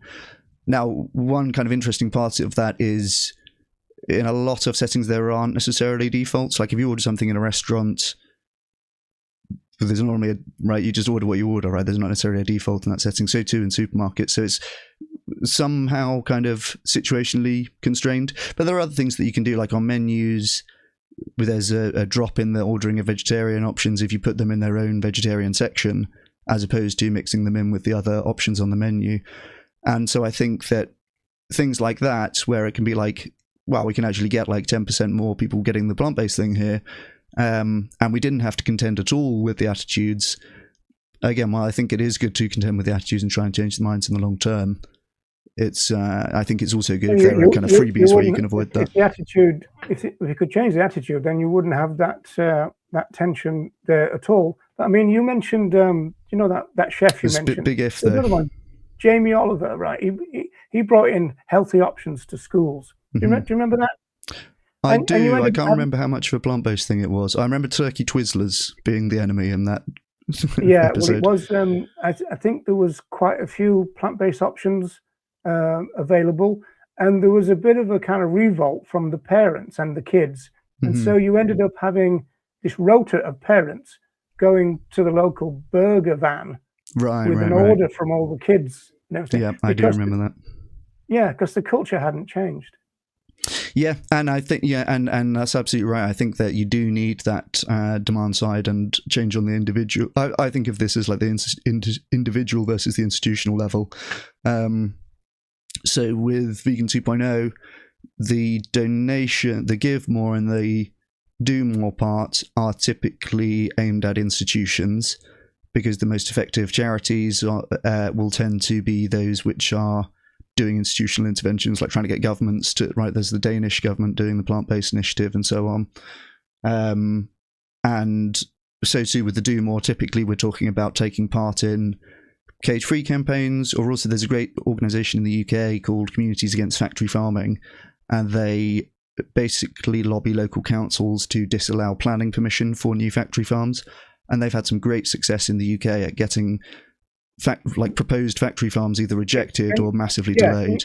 Now, one kind of interesting part of that is in a lot of settings there aren't necessarily defaults. Like if you order something in a restaurant, there's normally right, you just order what you order, right? There's not necessarily a default in that setting. So too in supermarkets. So it's somehow kind of situationally constrained. But there are other things that you can do, like on menus, where there's a drop in the ordering of vegetarian options if you put them in their own vegetarian section, as opposed to mixing them in with the other options on the menu. And so I think that things like that, where it can be like, well, we can actually get like 10% more people getting the plant-based thing here, and we didn't have to contend at all with the attitudes. Again, while I think it is good to contend with the attitudes and try and change the minds in the long term, it's I think it's also good if there are kind of freebies where you can avoid that. If the attitude, if you could change the attitude, then you wouldn't have that tension there at all. But I mean, you mentioned that chef you mentioned. Big if there. Another one, Jamie Oliver, right? He brought in healthy options to schools. Do you remember that? I do. I can't remember how much of a plant-based thing it was. I remember turkey Twizzlers being the enemy in that. Yeah, episode. Well, it was. I think there was quite a few plant-based options available, and there was a bit of a kind of revolt from the parents and the kids, and so you ended up having this rota of parents going to the local burger van with an order from all the kids and everything. Yeah, I do remember that. Yeah, because the culture hadn't changed. Yeah, and I think and that's absolutely right. I think that you do need that demand side and change on the individual. I think of this as like the individual versus the institutional level. So with Vegan 2.0, the donation, the give more and the do more parts are typically aimed at institutions, because the most effective charities will tend to be those which are doing institutional interventions, like trying to get governments to, right, there's the Danish government doing the plant-based initiative and so on. And so too with the do more, typically we're talking about taking part in cage-free campaigns, or also there's a great organisation in the UK called Communities Against Factory Farming, and they basically lobby local councils to disallow planning permission for new factory farms, and they've had some great success in the UK at getting proposed factory farms either rejected or massively delayed.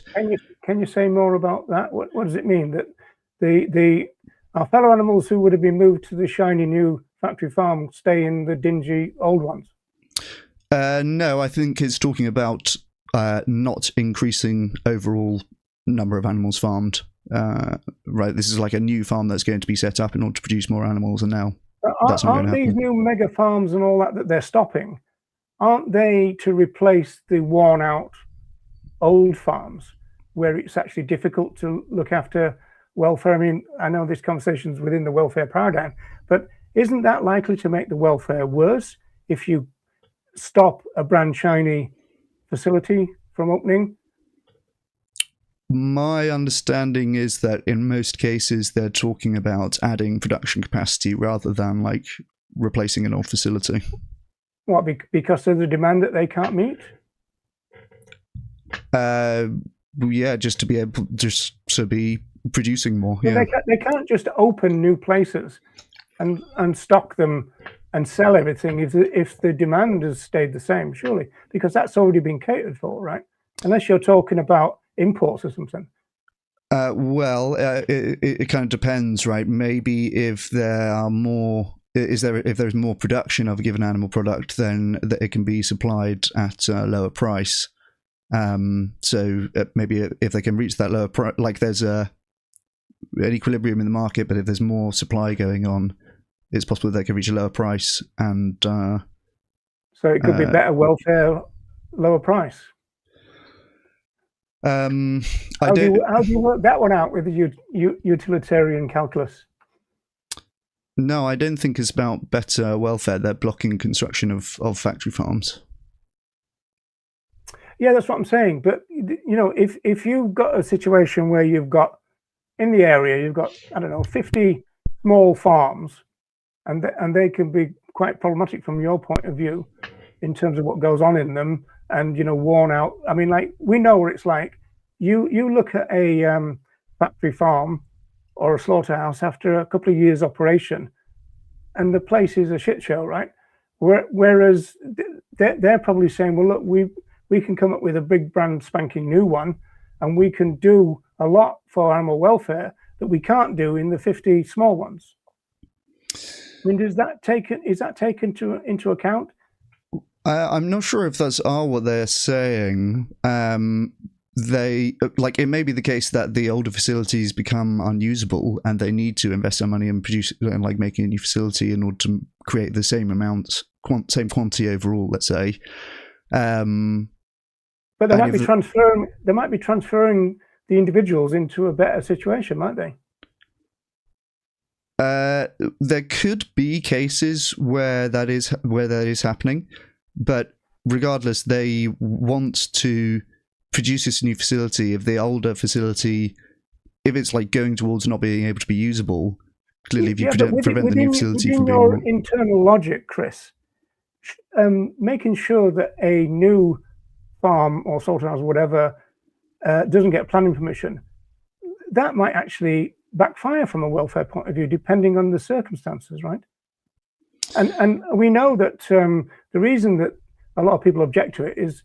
Can you say more about that? What does it mean that our fellow animals who would have been moved to the shiny new factory farm stay in the dingy old ones? No, I think it's talking about not increasing overall number of animals farmed. Right, this is like a new farm that's going to be set up in order to produce more animals, and now that's not going to happen. Aren't these new mega farms and all that they're stopping, aren't they to replace the worn out old farms where it's actually difficult to look after welfare? I mean, I know this conversation's within the welfare paradigm, but isn't that likely to make the welfare worse if you stop a brand shiny facility from opening? My understanding is that in most cases they're talking about adding production capacity rather than like replacing an old facility. What, because of the demand that they can't meet? Yeah, just to be producing more. Yeah, they can't just open new places and stock them and sell everything if the demand has stayed the same, surely, because that's already been catered for, right? Unless you're talking about imports or something. Well, it kind of depends, right? Maybe if there are more, if there's more production of a given animal product, then it can be supplied at a lower price. So maybe if they can reach that lower price, like there's an equilibrium in the market, but if there's more supply going on, it's possible that they can reach a lower price, and so it could be better welfare, lower price. How do you work that one out with the utilitarian calculus? No, I don't think it's about better welfare. They're blocking construction of factory farms. Yeah, that's what I'm saying. But you know, if you've got a situation where you've got in the area, you've got, I don't know, 50 small farms, and they can be quite problematic from your point of view in terms of what goes on in them, and you know, worn out. I mean, like, we know what it's like. You look at a factory farm or a slaughterhouse after a couple of years operation, and the place is a shit show, right? Whereas they're probably saying, well, look, we can come up with a big brand spanking new one, and we can do a lot for animal welfare that we can't do in the 50 small ones. I mean, is that taken into account? I'm not sure if that's all what they're saying. They, like, it may be the case that the older facilities become unusable and they need to invest their money and produce and like making a new facility in order to create the same amount, same quantity overall, let's say. But they might be transferring. They might be transferring the individuals into a better situation, might they? There could be cases where that is happening, but regardless, they want to produce this new facility. If the older facility, if it's like going towards not being able to be usable, clearly if you prevent the new facility from being your internal logic, Chris, making sure that a new farm or slaughterhouse or whatever doesn't get planning permission, that might actually backfire from a welfare point of view, depending on the circumstances, right? And we know that the reason that a lot of people object to it is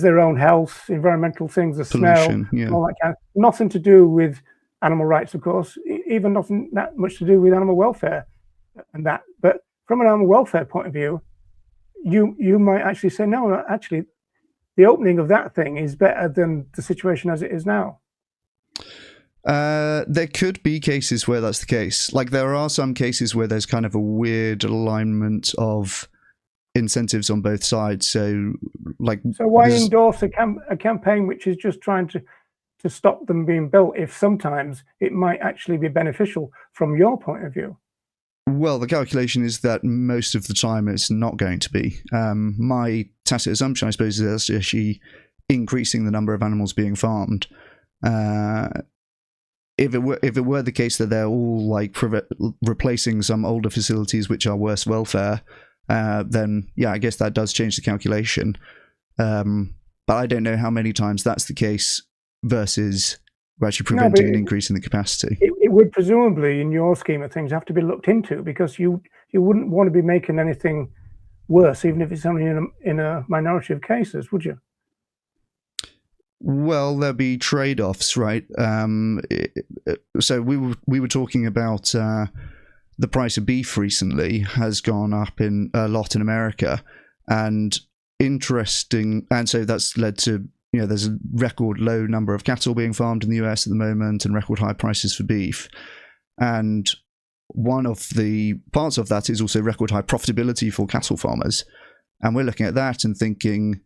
their own health, environmental things, the pollution, smell, all that kind of, nothing to do with animal rights, of course, even nothing that much to do with animal welfare and that. But from an animal welfare point of view, you might actually say, no, actually, the opening of that thing is better than the situation as it is now. There could be cases where that's the case. Like, there are some cases where there's kind of a weird alignment of incentives on both sides. So why endorse a campaign which is just trying to stop them being built if sometimes it might actually be beneficial from your point of view? Well, the calculation is that most of the time it's not going to be. My tacit assumption, I suppose, is that's actually increasing the number of animals being farmed. If it were the case that they're all like replacing some older facilities which are worse welfare, then yeah, I guess that does change the calculation. But I don't know how many times that's the case versus actually preventing an increase in the capacity. It would presumably, in your scheme of things, have to be looked into, because you wouldn't want to be making anything worse, even if it's only in a minority of cases, would you? Well, there'll be trade-offs, right? So we were talking about the price of beef recently has gone up a lot in America, and so that's led to there's a record low number of cattle being farmed in the US at the moment and record high prices for beef. And one of the parts of that is also record high profitability for cattle farmers. And we're looking at that and thinking,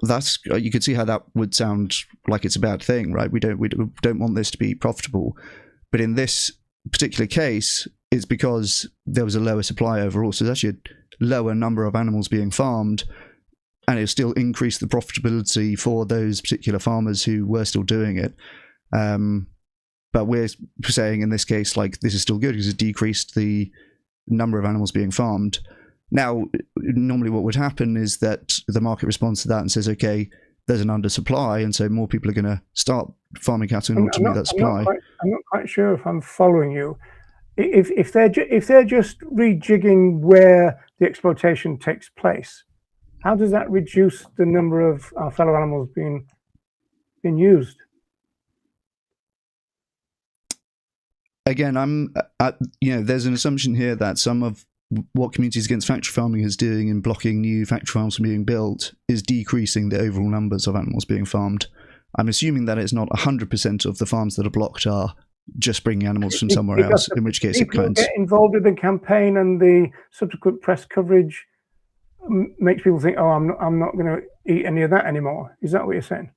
you could see how that would sound like it's a bad thing, right? We don't want this to be profitable. But in this particular case, it's because there was a lower supply overall. So there's actually a lower number of animals being farmed, and it still increased the profitability for those particular farmers who were still doing it. But we're saying in this case, like, this is still good because it decreased the number of animals being farmed. Now, normally what would happen is that the market responds to that and says, okay, there's an undersupply, and so more people are going to start farming cattle in order to meet that supply. I'm not quite sure if I'm following you. If they're just rejigging where the exploitation takes place, how does that reduce the number of our fellow animals being used? Again, there's an assumption here that some of what Communities Against Factory Farming is doing in blocking new factory farms from being built is decreasing the overall numbers of animals being farmed. I'm assuming that it's not 100% of the farms that are blocked are just bringing animals from somewhere else, in which case it counts. Get involved in the campaign, and the subsequent press coverage makes people think, oh, I'm not going to eat any of that anymore. Is that what you're saying?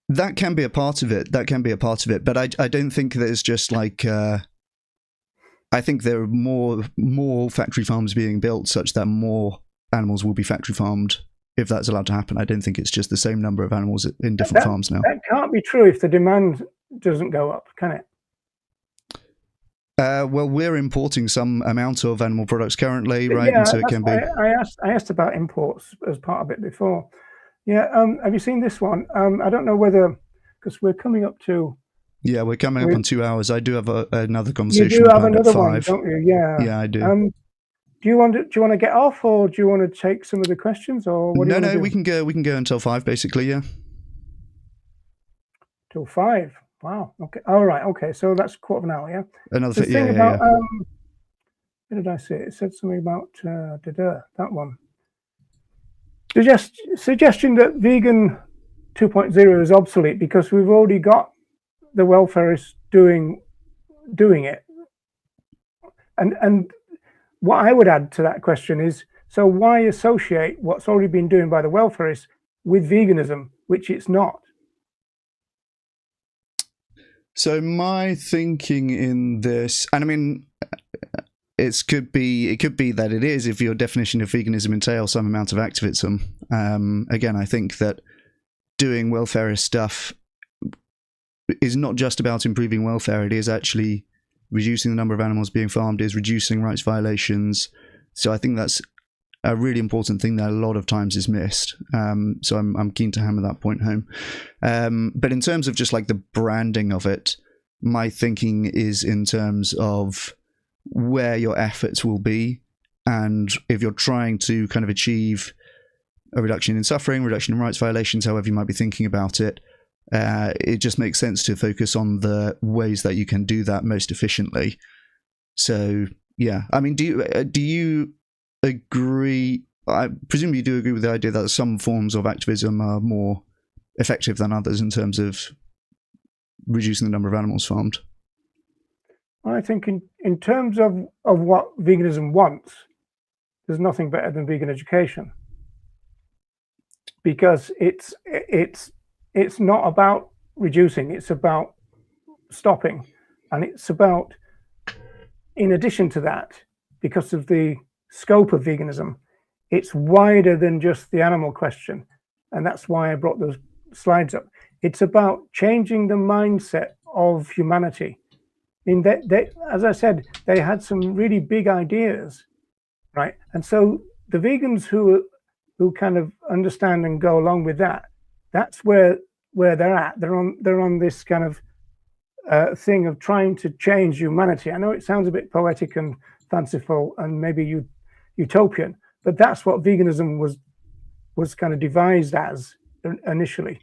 That can be a part of it. But I don't think that it's just like... I think there are more factory farms being built such that more animals will be factory farmed if that's allowed to happen. I don't think it's just the same number of animals in different farms now. That can't be true if the demand doesn't go up, can it? Well, we're importing some amount of animal products currently, right? Yeah, and so it can be. I asked about imports as part of it before. Yeah, have you seen this one? I don't know whether, because we're coming up to. Yeah, we're coming up on 2 hours. I do have another conversation. You do have another one, 5. don't you? Yeah. Yeah, I do. Do you want to get off, or do you want to take some of the questions, or what? No, we can go until 5, basically. Yeah. Till 5. Wow. Okay. All right. Okay. So that's a quarter of an hour. Yeah. Another thing about what did I say? It said something about that one. Suggestion that vegan 2.0 is obsolete because we've already got the welfarists doing it. And what I would add to that question is, so why associate what's already been doing by the welfarists with veganism, which it's not? So my thinking in this, and I mean, it could be that it is if your definition of veganism entails some amount of activism. Again, I think that doing welfarist stuff is not just about improving welfare. It is actually reducing the number of animals being farmed, is reducing rights violations. So I think that's a really important thing that a lot of times is missed. So I'm keen to hammer that point home. But in terms of just like the branding of it, my thinking is in terms of where your efforts will be, and if you're trying to kind of achieve a reduction in suffering, reduction in rights violations, however you might be thinking about it, it just makes sense to focus on the ways that you can do that most efficiently. So yeah, I mean, do you agree? I presume you do agree with the idea that some forms of activism are more effective than others in terms of reducing the number of animals farmed. I think in terms of what veganism wants, there's nothing better than vegan education, because it's not about reducing, it's about stopping, and it's about, in addition to that, because of the scope of veganism, it's wider than just the animal question, and that's why I brought those slides up. It's about changing the mindset of humanity. In that, as I said, they had some really big ideas, right? And so the vegans who kind of understand and go along with that, that's where they're at. They're on this kind of thing of trying to change humanity. I know it sounds a bit poetic and fanciful and maybe utopian, but that's what veganism was kind of devised as initially.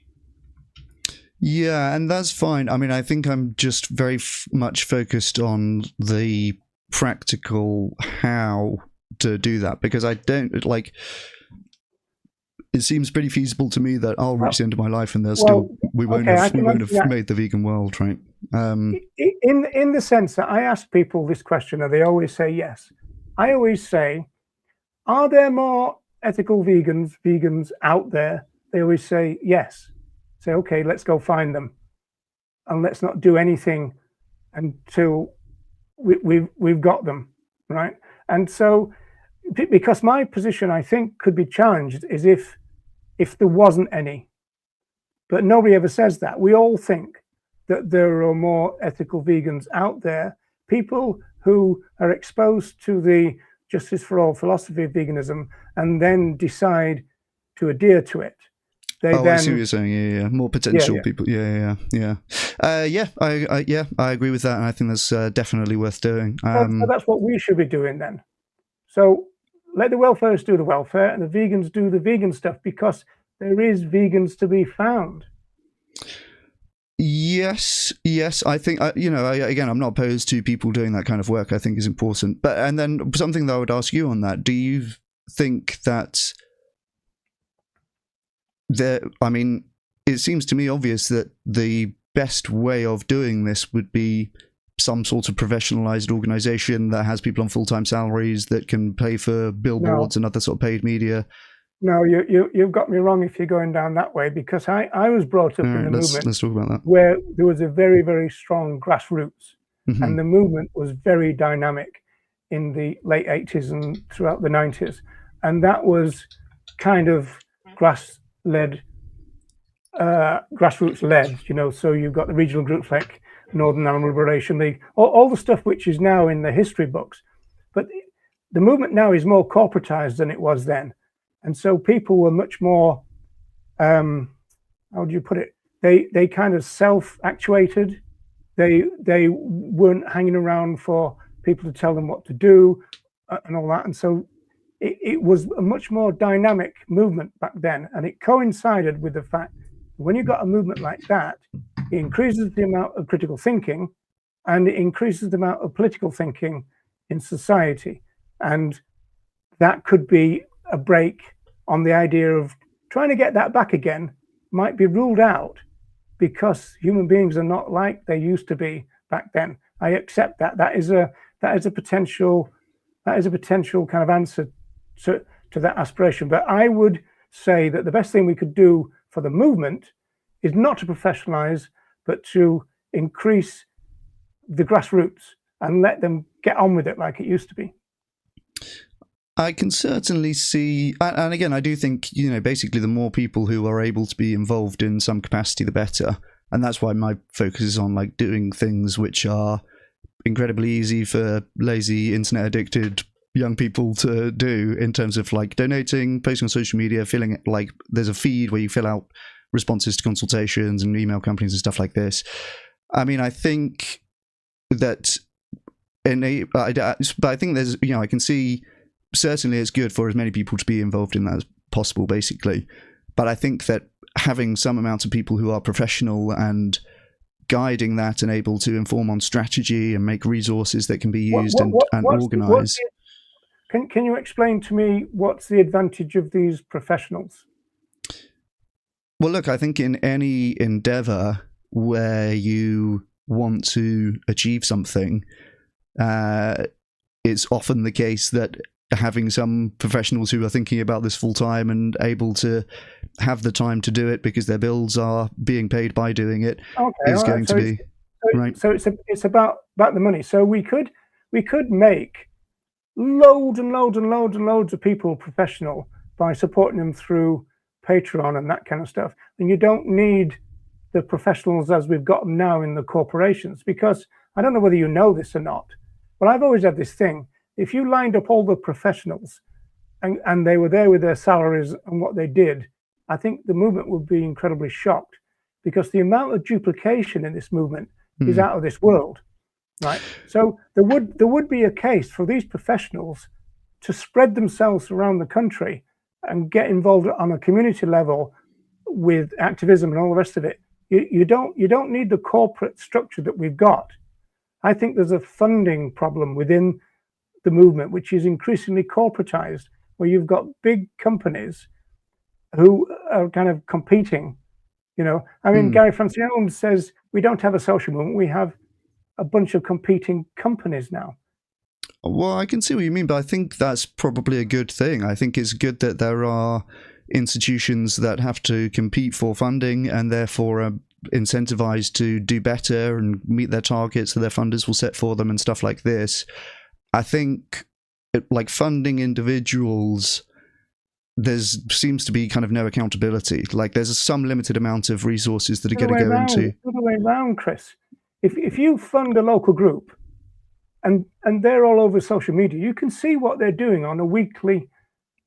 Yeah, and that's fine. I mean, I think I'm just very much focused on the practical how to do that, because I don't like. it seems pretty feasible to me that I'll reach the end of my life and we won't okay, have made the vegan world, right? In the sense that I ask people this question and they always say yes. I always say, are there more ethical vegans out there? They always say yes. Say, okay, let's go find them, and let's not do anything until we've got them, right? And so, because my position, I think, could be challenged, is if there wasn't any, but nobody ever says that. We all think that there are more ethical vegans out there, people who are exposed to the justice for all philosophy of veganism and then decide to adhere to it. I see what you're saying. Yeah. More potential people. Yeah. I agree with that, and I think that's definitely worth doing. So that's what we should be doing then. So let the welfareists do the welfare, and the vegans do the vegan stuff, because there is vegans to be found. Yes. I think again, I'm not opposed to people doing that kind of work. I think is important. And then something that I would ask you on that: do you think that it seems to me obvious that the best way of doing this would be some sort of professionalized organization that has people on full-time salaries that can pay for billboards and other sort of paid media. No, you've got me wrong if you're going down that way, because I was brought up in the movement. Let's talk about that. Where there was a very, very strong grassroots, and the movement was very dynamic in the late 80s and throughout the 90s. And that was kind of grassroots led, so you've got the regional groups like Northern Animal Liberation League, all the stuff which is now in the history books. But the movement now is more corporatized than it was then. And so people were much more, how would you put it? They kind of self-actuated. They weren't hanging around for people to tell them what to do and all that. And so it was a much more dynamic movement back then. And it coincided with the fact that when you've got a movement like that, it increases the amount of critical thinking and it increases the amount of political thinking in society. And that could be a break on the idea of trying to get that back again might be ruled out, because human beings are not like they used to be back then. I accept that. That is a potential kind of answer to that aspiration. But I would say that the best thing we could do for the movement is not to professionalize, but to increase the grassroots and let them get on with it like it used to be. I can certainly see, and again, I do think, basically the more people who are able to be involved in some capacity, the better. And that's why my focus is on doing things which are incredibly easy for lazy, internet addicted young people to do, in terms of donating, posting on social media, feeling like there's a feed where you fill out responses to consultations and email companies and stuff like this. I mean, I think that but I think there's, I can see certainly it's good for as many people to be involved in that as possible, basically. But I think that having some amount of people who are professional and guiding that and able to inform on strategy and make resources that can be used and organise. Can you explain to me what's the advantage of these professionals? Well, look, I think in any endeavour where you want to achieve something, it's often the case that having some professionals who are thinking about this full time and able to have the time to do it because their bills are being paid by doing it is going to be right. So it's about the money. So we could make loads of people professional by supporting them through Patreon and that kind of stuff. And you don't need the professionals as we've got them now in the corporations, because I don't know whether you know this or not, but I've always had this thing. If you lined up all the professionals and they were there with their salaries and what they did, I think the movement would be incredibly shocked, because the amount of duplication in this movement is out of this world, right? So there would be a case for these professionals to spread themselves around the country and get involved on a community level with activism and all the rest of it. You don't need the corporate structure that we've got. I think there's a funding problem within the movement, which is increasingly corporatized, where you've got big companies who are kind of competing. I mean, Gary Francione says we don't have a social movement; we have a bunch of competing companies now. Well, I can see what you mean, but I think that's probably a good thing. I think it's good that there are institutions that have to compete for funding and therefore are incentivized to do better and meet their targets that their funders will set for them and stuff like this. I think like funding individuals, there seems to be kind of no accountability. Like there's some limited amount of resources that are going to go into. The other way around, Chris. If you fund a local group and they're all over social media, you can see what they're doing on a weekly,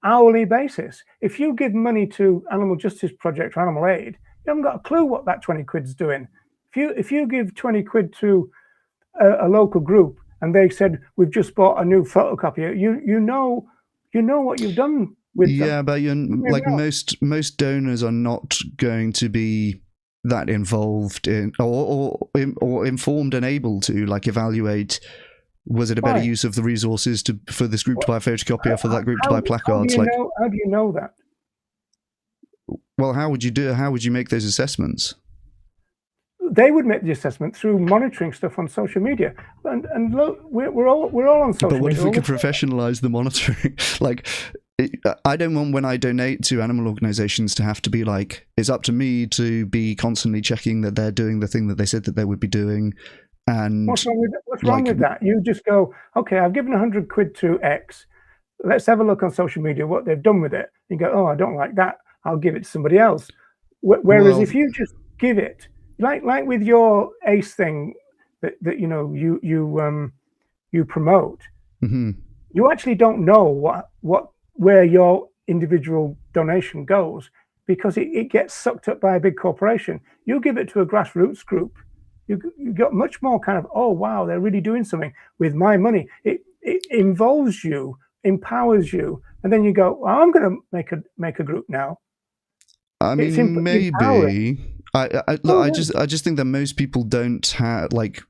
hourly basis. If you give money to Animal Justice Project or Animal Aid, you haven't got a clue what that 20 quid's doing. If you give 20 quid to a local group and they said we've just bought a new photocopier, you know what you've done with them. Yeah, but like most donors are not going to be that involved in or informed and able to like evaluate. Was it a better use of the resources for this group to buy a photocopier, for that group to buy placards? How do you know that? Well, how would you make those assessments? They would make the assessment through monitoring stuff on social media. And look, we're all on social media. But what if we could professionalize the monitoring? Like, I don't want when I donate to animal organizations to have to be like, it's up to me to be constantly checking that they're doing the thing that they said that they would be doing. And what's wrong with that? You just go, okay, I've given 100 quid to X. Let's have a look on social media what they've done with it. You go, oh, I don't like that. I'll give it to somebody else. Whereas if you just give it, like with your ACE thing that you promote, you actually don't know where your individual donation goes because it gets sucked up by a big corporation. You give it to a grassroots group. You got much more kind of, oh, wow, they're really doing something with my money. It involves you, empowers you, and then you go, well, I'm going to make a group now. I mean, maybe. I just think that most people don't have like.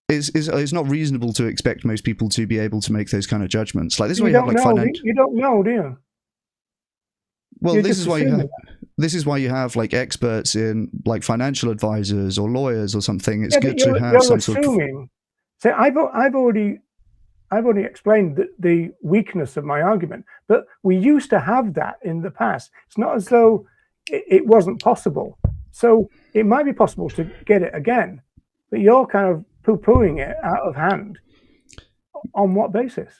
It's not reasonable to expect most people to be able to make those kind of judgments. Like this is why you have like financial. You don't know, do you? Well, this is why you have like experts in like financial advisors or lawyers or something. It's good to have some sort of. So I've already explained the weakness of my argument, but we used to have that in the past. It's not as though it wasn't possible. So it might be possible to get it again, but you're kind of poo-pooing it out of hand. On what basis?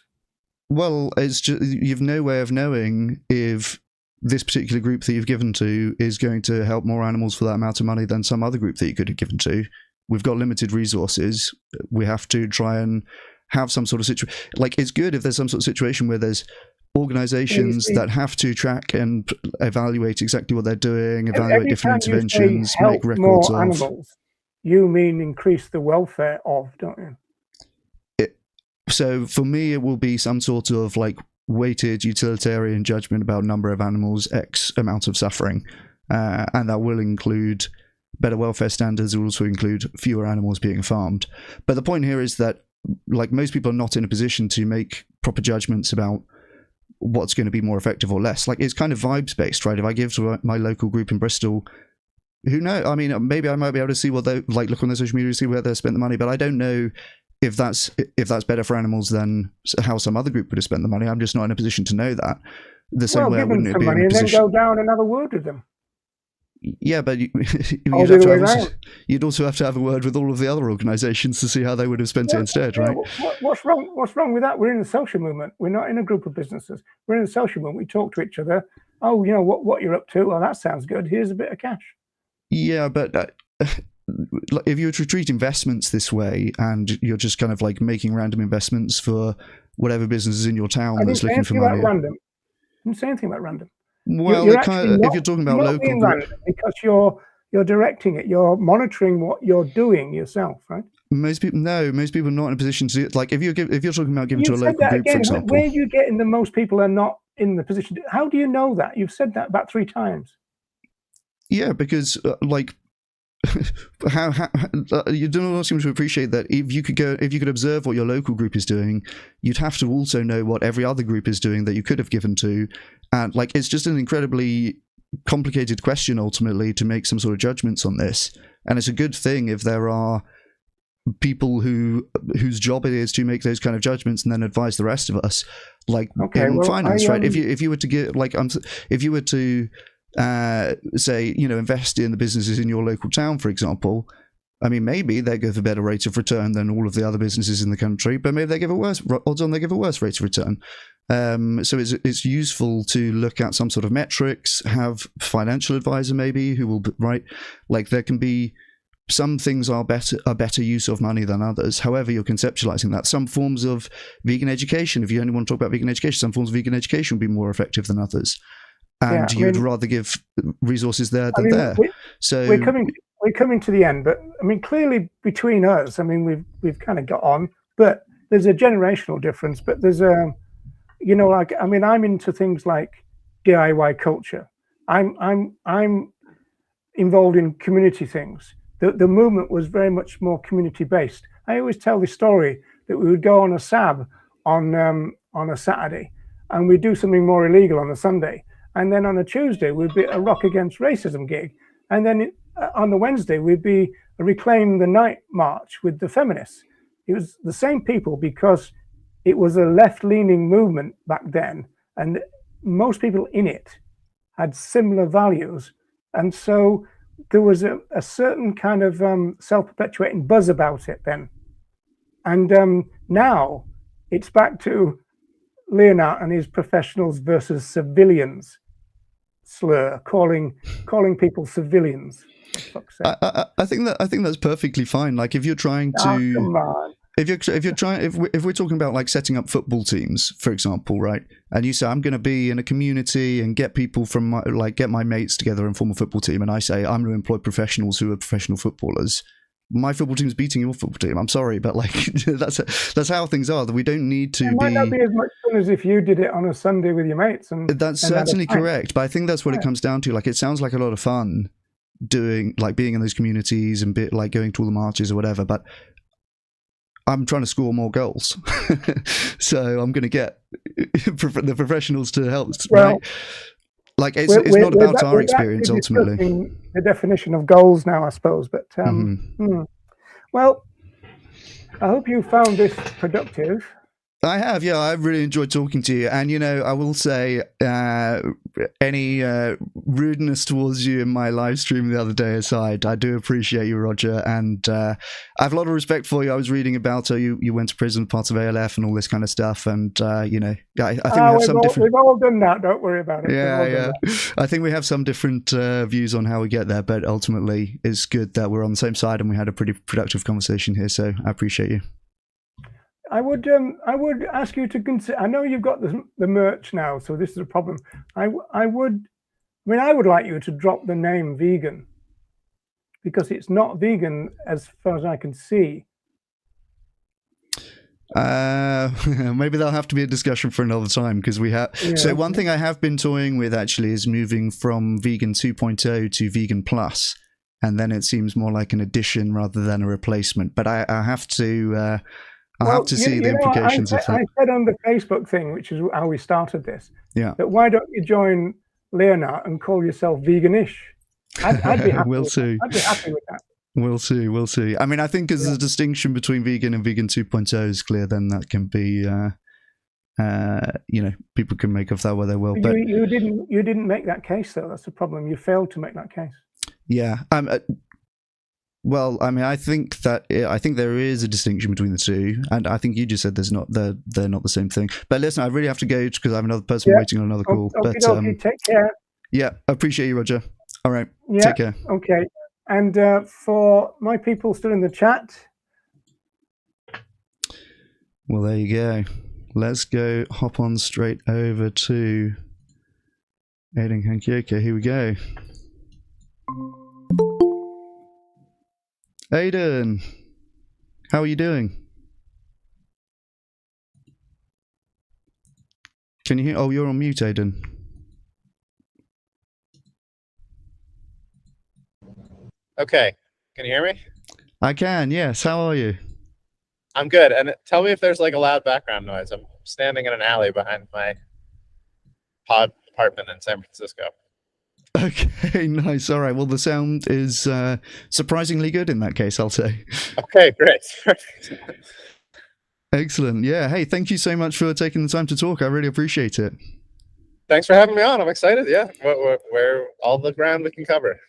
Well, it's just you've no way of knowing if this particular group that you've given to is going to help more animals for that amount of money than some other group that you could have given to. We've got limited resources. We have to try and have some sort of situation. Like, it's good if there's some sort of situation where there's organizations that have to track and evaluate exactly what they're doing, evaluate different interventions, make records of animals. You mean increase the welfare of, don't you? So for me, it will be some sort of like weighted utilitarian judgment about number of animals, X amount of suffering, and that will include better welfare standards. It will also include fewer animals being farmed. But the point here is that like most people are not in a position to make proper judgments about what's going to be more effective or less. Like, it's kind of vibes based, right? If I give to my local group in Bristol, who knows? I mean, maybe I might be able to see what they like, look on their social media, see where they spent the money, but I don't know if that's better for animals than how some other group would have spent the money. I'm just not in a position to know that. The same way I wouldn't be in a position. And then go down and have a word with them. Yeah, but you'd also have to have a word with all of the other organisations to see how they would have spent it instead, right? What's wrong? What's wrong with that? We're in a social movement. We're not in a group of businesses. We're in a social movement. We talk to each other. Oh, you know what you're up to? Oh, that sounds good. Here's a bit of cash. Yeah, but if you were to treat investments this way, and you're just kind of like making random investments for whatever business is in your town that's looking for money. I didn't say anything about random. Well, if you're talking about local group, because you're directing it, you're monitoring what you're doing yourself, right? Most people are not in a position to do it. Like if you're talking about giving to a local group, for example, where you getting the most people are not in the position. How do you know that? You've said that about 3 times. Yeah, because like how you don't seem to appreciate that if you could observe what your local group is doing, you'd have to also know what every other group is doing that you could have given to, and like it's just an incredibly complicated question ultimately to make some sort of judgments on this. And it's a good thing if there are people whose job it is to make those kind of judgments and then advise the rest of us, like in finance, right? If you were to get like if you were to say, invest in the businesses in your local town, for example, I mean, maybe they give a better rate of return than all of the other businesses in the country, but maybe they give a worse odds on they give a worse rate of return. So it's useful to look at some sort of metrics, have financial advisor maybe who will like there can be some things are better use of money than others. However, you're conceptualizing that. Some forms of vegan education, if you only want to talk about vegan education, some forms of vegan education will be more effective than others. And you'd rather give resources there than there. So we're coming to the end, but I mean, clearly between us, I mean, we've kind of got on, but there's a generational difference. But there's I'm into things like DIY culture. I'm involved in community things. The movement was very much more community based. I always tell the story that we would go on a SAB on a Saturday, and we'd do something more illegal on a Sunday. And then on a Tuesday, we'd be a Rock Against Racism gig. And then on the Wednesday, we'd be a Reclaim the Night march with the feminists. It was the same people because it was a left-leaning movement back then. And most people in it had similar values. And so there was a certain kind of self-perpetuating buzz about it then. And now it's back to Leonard and his professionals versus civilians slur, calling people civilians. I think that's perfectly fine. Like if you're trying to, come on. if we're talking about like setting up football teams, for example, right? And you say I'm going to be in a community and get people from get my mates together and form a football team, and I say I'm going to employ professionals who are professional footballers. My football team's beating your football team. I'm sorry, but like that's how things are. That we don't need to. It might not be as much fun as if you did it on a Sunday with your mates. That's certainly correct, but I think that's what it comes down to. Like, it sounds like a lot of fun being in those communities and going to all the marches or whatever. But I'm trying to score more goals, so I'm going to get the professionals to help. Right? Like it's not about our experience ultimately. The definition of goals now, I suppose. But well, I hope you found this productive. I have, yeah. I've really enjoyed talking to you, and I will say, any rudeness towards you in my live stream the other day aside, I do appreciate you, Roger, and I have a lot of respect for you. I was reading about how you went to prison, part of ALF, and all this kind of stuff, and I think we have some different. We've all done that. Don't worry about it. Yeah. I think we have some different views on how we get there, but ultimately, it's good that we're on the same side, and we had a pretty productive conversation here. So I appreciate you. I would ask you to consider. I know you've got the merch now, so this is a problem. I would like you to drop the name vegan, because it's not vegan as far as I can see. Maybe that'll have to be a discussion for another time, because we have. Yeah. So one thing I have been toying with actually is moving from vegan 2.0 to vegan plus, and then it seems more like an addition rather than a replacement. But I have to. I'll have to see the implications of that. I said on the Facebook thing, which is how we started this, that why don't you join Leonard and call yourself veganish? I'd be happy. We'll see. I'd be happy with that. We'll see. I mean, I think as a distinction between vegan and vegan 2.0 is clear, then that can be, people can make of that what they will. But you didn't make that case, though. That's the problem. You failed to make that case. Yeah. Well, I mean, I think there is a distinction between the two, and I think you just said they're not the same thing. But listen, I really have to go because I have another person waiting on another call. Okay, take care. Yeah, appreciate you, Roger. All right, take care. Okay, and for my people still in the chat. Well, there you go. Let's go hop on straight over to Aidan Kankyoku. Here we go. Aidan, how are you doing? Can you hear? Oh, you're on mute, Aidan. Okay. Can you hear me? I can, yes. How are you? I'm good. And tell me if there's like a loud background noise. I'm standing in an alley behind my pod apartment in San Francisco. Okay, nice. All right. Well, the sound is surprisingly good in that case, I'll say. Okay, great. Excellent. Yeah. Hey, thank you so much for taking the time to talk. I really appreciate it. Thanks for having me on. I'm excited. Yeah, where all the ground we can cover.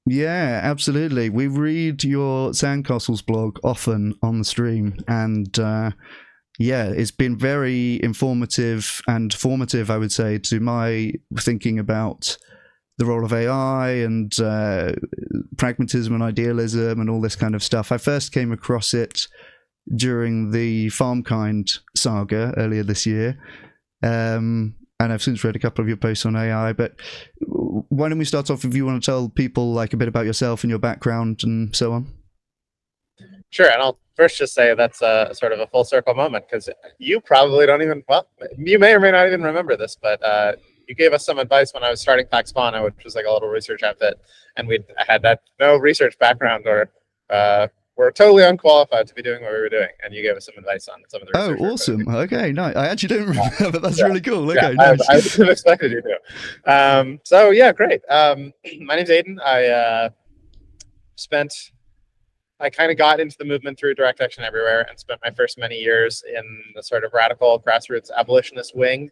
Yeah, absolutely. We read your Sandcastles blog often on the stream, and yeah, it's been very informative and formative, I would say, to my thinking about the role of AI and pragmatism and idealism and all this kind of stuff. I first came across it during the Farmkind saga earlier this year. And I've since read a couple of your posts on AI, but why don't we start off if you want to tell people like a bit about yourself and your background and so on? Sure, and I'll first just say that's a sort of a full circle moment because you probably don't even, well, you may or may not even remember this, but you gave us some advice when I was starting Pax Fauna, which was like a little research outfit, and we had that no research background or we're totally unqualified to be doing what we were doing, and you gave us some advice on some of the research. Oh, awesome. Okay, nice. I actually don't remember, but that's really cool. Okay, yeah, nice. I would have expected you to. So yeah, great. My name's Aidan. I kind of got into the movement through Direct Action Everywhere and spent my first many years in the sort of radical grassroots abolitionist wing,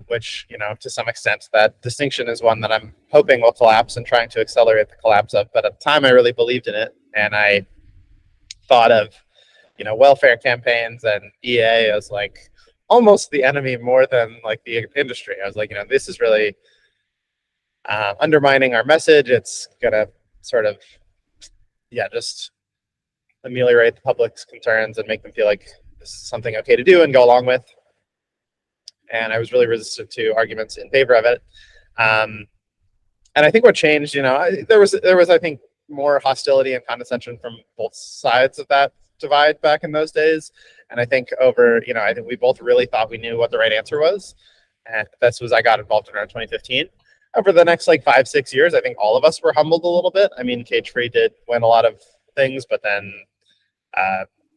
which, you know, to some extent, that distinction is one that I'm hoping will collapse and trying to accelerate the collapse of. But at the time, I really believed in it. And I thought of, you know, welfare campaigns and EA as like almost the enemy more than like the industry. I was like, you know, this is really undermining our message. It's going to sort of, yeah, just ameliorate the public's concerns and make them feel like this is something okay to do and go along with. And I was really resistant to arguments in favor of it. And I think what changed, you know, there was I think more hostility and condescension from both sides of that divide back in those days. And I think over, you know, I think we both really thought we knew what the right answer was. And this was, I got involved in around 2015. Over the next like 5-6 years, I think all of us were humbled a little bit. I mean, Cage Free did win a lot of things, but then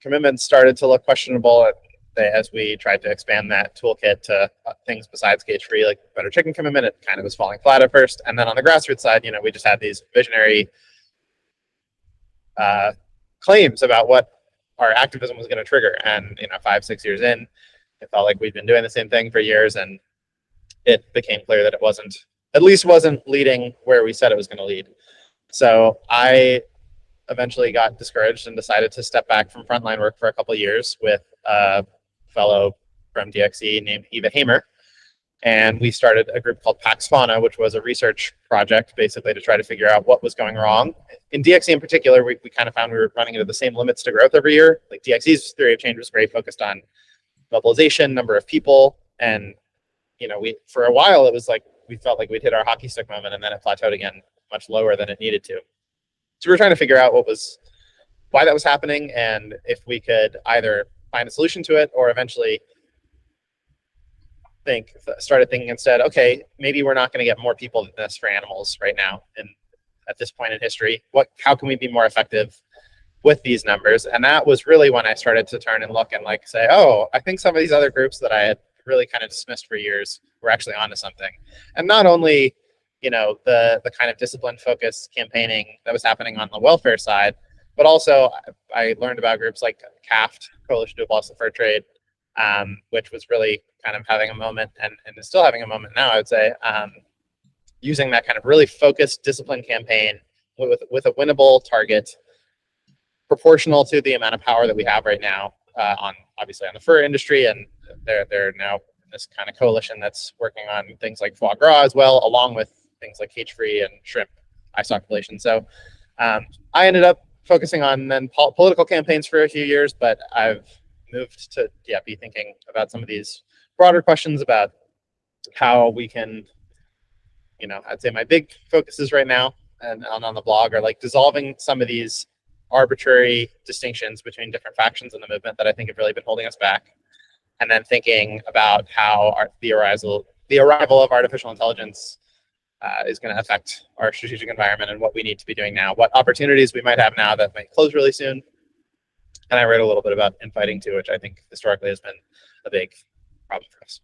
commitments started to look questionable as we tried to expand that toolkit to things besides Cage Free, like Better Chicken Commitment. It kind of was falling flat at first. And then on the grassroots side, you know, we just had these visionary claims about what our activism was going to trigger. And, you know, 5-6 years in, it felt like we'd been doing the same thing for years. And it became clear that it wasn't leading where we said it was going to lead. So I eventually got discouraged and decided to step back from frontline work for a couple of years with a fellow from DXE named Eva Hamer. And we started a group called Pax Fauna, which was a research project basically to try to figure out what was going wrong. In DXE in particular, we kind of found we were running into the same limits to growth every year. Like DXE's theory of change was very focused on mobilization, number of people. And, you know, for a while, it was like, we felt like we'd hit our hockey stick moment and then it plateaued again much lower than it needed to. So we were trying to figure out why that was happening, and if we could either find a solution to it or eventually started thinking instead, okay, maybe we're not going to get more people than this for animals right now. And at this point in history, how can we be more effective with these numbers? And that was really when I started to turn and look and like say, oh, I think some of these other groups that I had really kind of dismissed for years were actually onto something. And not only, you know, the kind of discipline focused campaigning that was happening on the welfare side, but also I learned about groups like CAFT, Coalition to Abolish the Fur Trade, which was really kind of having a moment and is still having a moment now, I would say, using that kind of really focused discipline campaign with a winnable target proportional to the amount of power that we have right now obviously on the fur industry. And they're now in this kind of coalition that's working on things like foie gras as well, along with things like cage free and shrimp isoculation. So I ended up focusing on then political campaigns for a few years, but I've moved to be thinking about some of these broader questions about how we can, you know, I'd say my big focuses right now and on the blog are like dissolving some of these arbitrary distinctions between different factions in the movement that I think have really been holding us back, and then thinking about how the arrival of artificial intelligence is going to affect our strategic environment and what we need to be doing now, what opportunities we might have now that might close really soon. And I wrote a little bit about infighting too, which I think historically has been a big problem for us.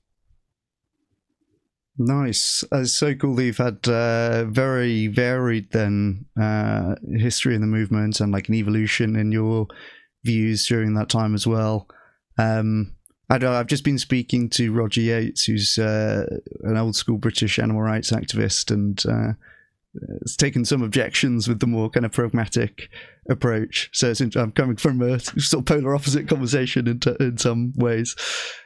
Nice. It's so cool that you've had very varied then history in the movement and like an evolution in your views during that time as well. I've just been speaking to Roger Yates, who's an old school British animal rights activist, and has taken some objections with the more kind of pragmatic approach. So I'm coming from a sort of polar opposite conversation in some ways.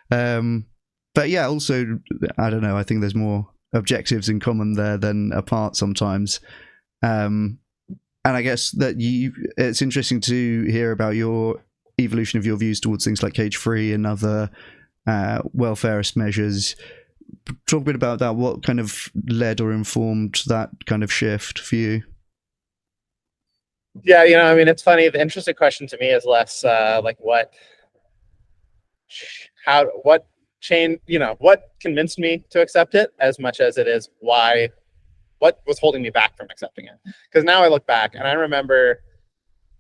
But yeah, also, I don't know, I think there's more objectives in common there than apart sometimes. And I guess that it's interesting to hear about your evolution of your views towards things like cage-free and other welfarist measures. Talk a bit about that. What kind of led or informed that kind of shift for you? Yeah, I mean, it's funny. The interesting question to me is less like what convinced me to accept it, as much as it is what was holding me back from accepting it. Because now I look back and I remember,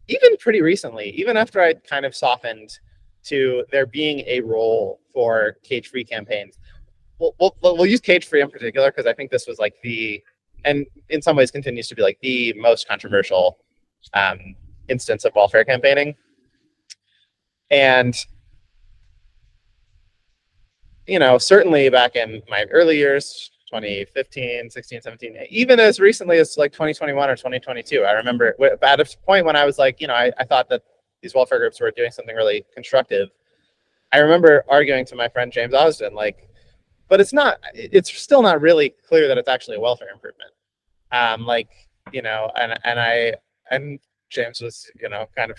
even pretty recently, even after I kind of softened to there being a role for cage-free campaigns. We'll use cage-free in particular because I think this was like and in some ways continues to be like the most controversial instance of welfare campaigning. And certainly back in my early years, 2015, 16, 17, even as recently as like 2021 or 2022, I remember at a point when I was like, I thought that these welfare groups were doing something really constructive. I remember arguing to my friend James Osden, like, but it's still not really clear that it's actually a welfare improvement. And James was, kind of,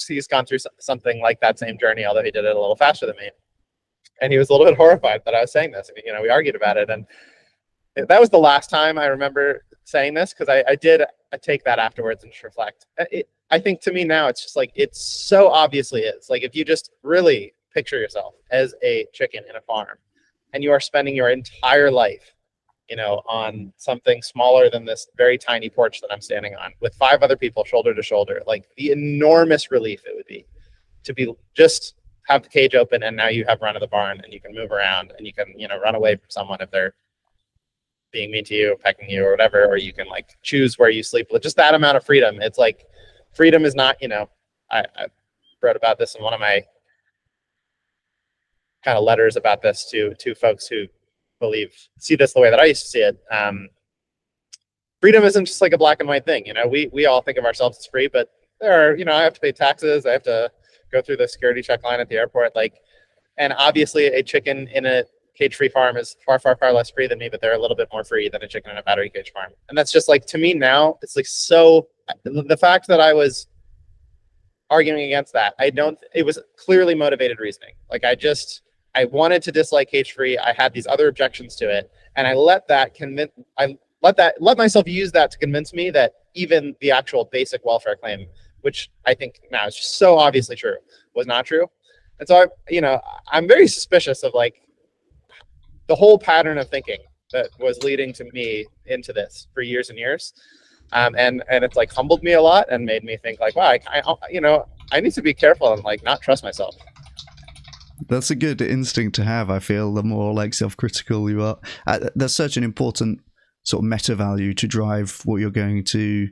he's gone through something like that same journey, although he did it a little faster than me. And he was a little bit horrified that I was saying this. And, we argued about it. And that was the last time I remember saying this, because I did take that afterwards and just reflect. I think to me now, it's just like, it so obviously is. Like, if you just really picture yourself as a chicken in a farm and you are spending your entire life, on something smaller than this very tiny porch that I'm standing on with 5 other people shoulder to shoulder, like the enormous relief it would be to be just have the cage open, and now you have run of the barn and you can move around and you can, run away from someone if they're being mean to you, pecking you or whatever, or you can like choose where you sleep. With just that amount of freedom, it's like freedom is not, I wrote about this in one of my kind of letters about this to folks who see this the way that I used to see it. Freedom isn't just like a black and white thing. We all think of ourselves as free, but there are, I have to pay taxes. I have to go through the security check line at the airport. And obviously a chicken in a cage-free farm is far, far, far less free than me, but they're a little bit more free than a chicken in a battery cage farm. And that's just like, to me now, it's like, so the fact that I was arguing against that, it was clearly motivated reasoning. Like, I wanted to dislike cage-free. I had these other objections to it. And I let myself use that to convince me that even the actual basic welfare claim, which I think now is just so obviously true, was not true. And so I'm very suspicious of like the whole pattern of thinking that was leading to me into this for years and years. And it's like humbled me a lot and made me think like, wow, I need to be careful and like not trust myself. That's a good instinct to have, I feel, the more like self-critical you are. There's such an important sort of meta value to drive what you're going to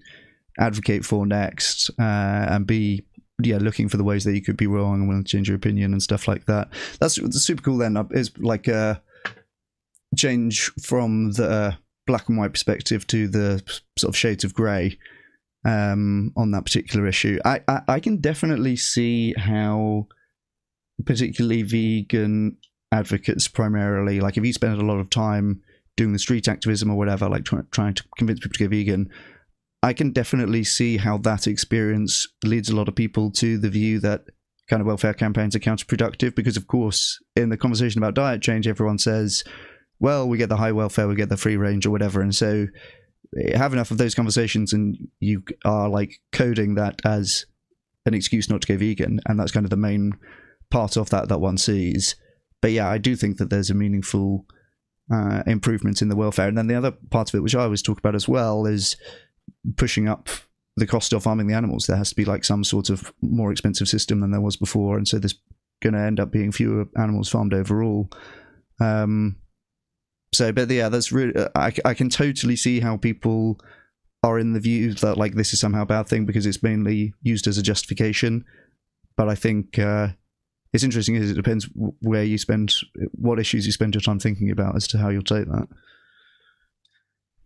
advocate for next, and be looking for the ways that you could be wrong and willing to change your opinion and stuff like that. That's super cool. Then is like a change from the black and white perspective to the sort of shades of grey on that particular issue. I can definitely see how particularly vegan advocates primarily, like if you spend a lot of time doing the street activism or whatever, like trying to convince people to go vegan, I can definitely see how that experience leads a lot of people to the view that kind of welfare campaigns are counterproductive, because of course in the conversation about diet change everyone says, well, we get the high welfare, we get the free range or whatever, and so have enough of those conversations and you are like coding that as an excuse not to go vegan, and that's kind of the main part of that one sees. But yeah, I do think that there's a meaningful improvement in the welfare. And then the other part of it, which I always talk about as well, is pushing up the cost of farming the animals. There has to be like some sort of more expensive system than there was before, and so there's going to end up being fewer animals farmed overall. But yeah, that's really, I can totally see how people are in the view that like this is somehow a bad thing because it's mainly used as a justification. But I think it's interesting is it depends where you spend, what issues you spend your time thinking about as to how you'll take that.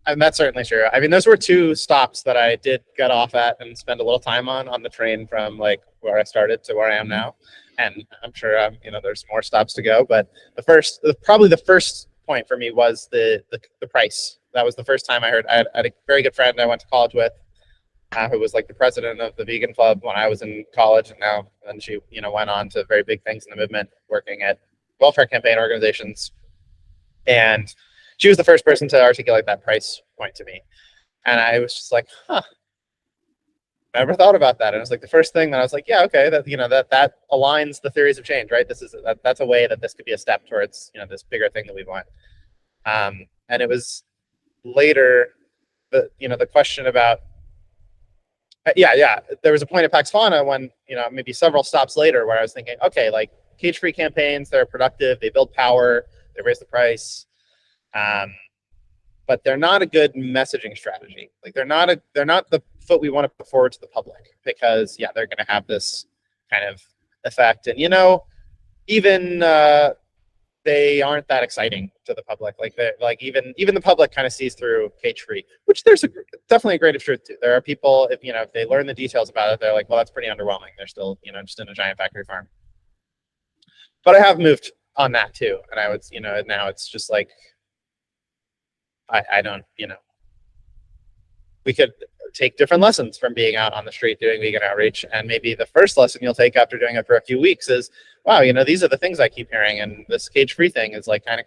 And that's certainly true. I mean, those were two stops that I did get off at and spend a little time on the train from like where I started to where I am now. And I'm sure, there's more stops to go. But probably the first point for me was the price. That was the first time I had a very good friend I went to college with, who was like the president of the vegan club when I was in college, and she went on to very big things in the movement, working at welfare campaign organizations. And she was the first person to articulate that price point to me. And I was just like, never thought about that. And it was like the first thing that I was like, yeah, okay, that aligns the theories of change, right? That's a way that this could be a step towards, this bigger thing that we want. And it was later, the question about, there was a point at Pax Fauna when, maybe several stops later where I was thinking, okay, like cage-free campaigns, they're productive, they build power, they raise the price. But they're not a good messaging strategy. Like they're not the foot we want to put forward to the public because they're going to have this kind of effect. And even they aren't that exciting to the public. Like even the public kind of sees through cage free, which there's definitely a grain of truth to. There are people if they learn the details about it, they're like, well, that's pretty underwhelming. They're still just in a giant factory farm. But I have moved on that too, and I would now it's just like. I don't, we could take different lessons from being out on the street doing vegan outreach. And maybe the first lesson you'll take after doing it for a few weeks is, wow, these are the things I keep hearing. And this cage-free thing is like kind of,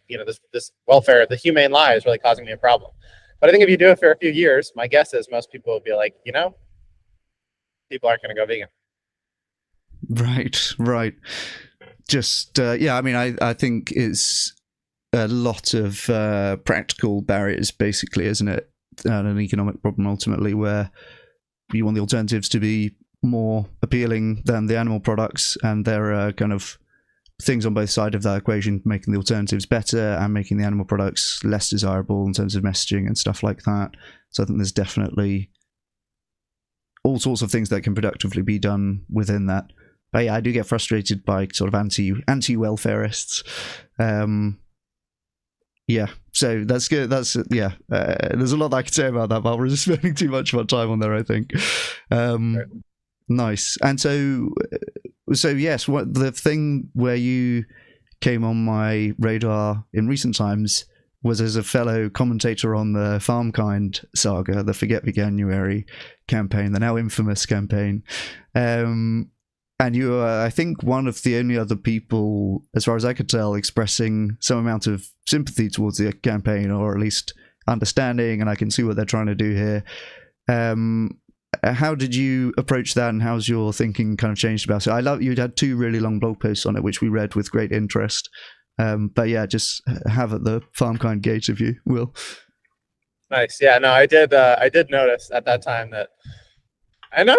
this welfare, the humane lie is really causing me a problem. But I think if you do it for a few years, my guess is most people will be like, people aren't going to go vegan. Right. Just, I think it's a lot of practical barriers, basically, isn't it? And an economic problem ultimately, where you want the alternatives to be more appealing than the animal products, and there are kind of things on both sides of that equation, making the alternatives better and making the animal products less desirable in terms of messaging and stuff like that. So I think there's definitely all sorts of things that can productively be done within that. But yeah, I do get frustrated by sort of anti-welfareists. Yeah, so that's good. There's a lot that I could say about that, but we're just spending too much of our time on there, I think. Right. Nice. And so yes, what the thing where you came on my radar in recent times was as a fellow commentator on the FarmKind saga, the Forget Veganuary campaign, the now infamous campaign. And you are, I think, one of the only other people, as far as I could tell, expressing some amount of sympathy towards the campaign, or at least understanding, and I can see what they're trying to do here. How did you approach that, and how's your thinking kind of changed about it? You had 2 really long blog posts on it, which we read with great interest. But yeah, just have at the FarmKind gate if you will. Nice. Yeah, no, I did notice at that time that, and I'm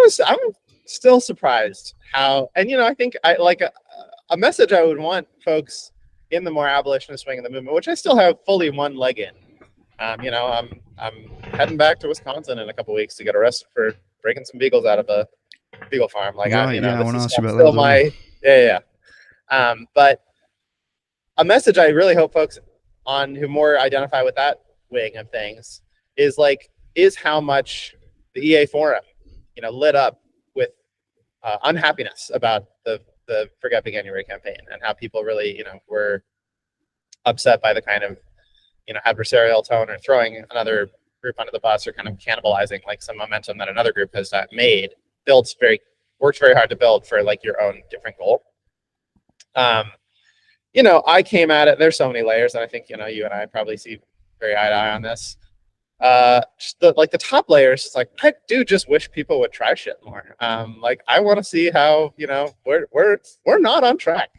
still surprised how, and I think I like a message I would want folks in the more abolitionist wing of the movement, which I still have fully one leg in. I'm heading back to Wisconsin in a couple weeks to get arrested for breaking some beagles out of a beagle farm. Like, right, I want to ask you about still that. But a message I really hope folks who more identify with that wing of things is how much the EA forum, lit up with unhappiness about the Forget Veganuary campaign, and how people really, were upset by the kind of, adversarial tone, or throwing another group under the bus, or kind of cannibalizing like some momentum that another group has made, worked very hard to build for like your own different goal. I came at it, there's so many layers, and I think, you and I probably see very eye to eye on this. Just the top layers, it's like, I do just wish people would try shit more. I want to see how, we're not on track.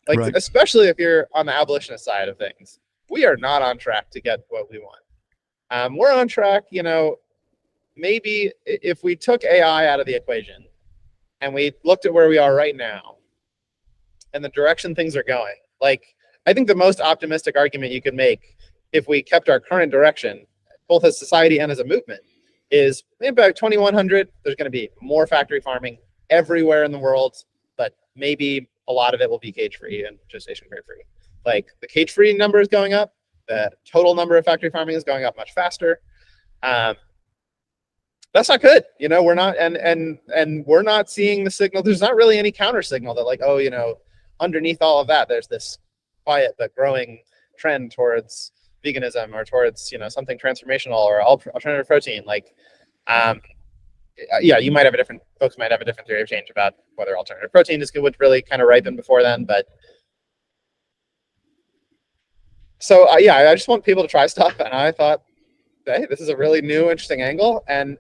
Right. Especially if you're on the abolitionist side of things. we are not on track to get what we want. We're on track, maybe if we took AI out of the equation and we looked at where we are right now and the direction things are going, like, I think the most optimistic argument you could make if we kept our current direction, both as society and as a movement, is about 2100, there's going to be more factory farming everywhere in the world, but maybe a lot of it will be cage-free and gestation crate free. Like, the cage-free number is going up, the total number of factory farming is going up much faster. That's not good. We're not, and we're not seeing the signal. There's not really any counter signal that, like, underneath all of that, there's this quiet but growing trend towards veganism or towards, something transformational or alternative protein. Like, you might have folks might have a different theory of change about whether alternative protein would really kind of ripen before then. But so, I just want people to try stuff. And I thought, hey, this is a really new, interesting angle. And,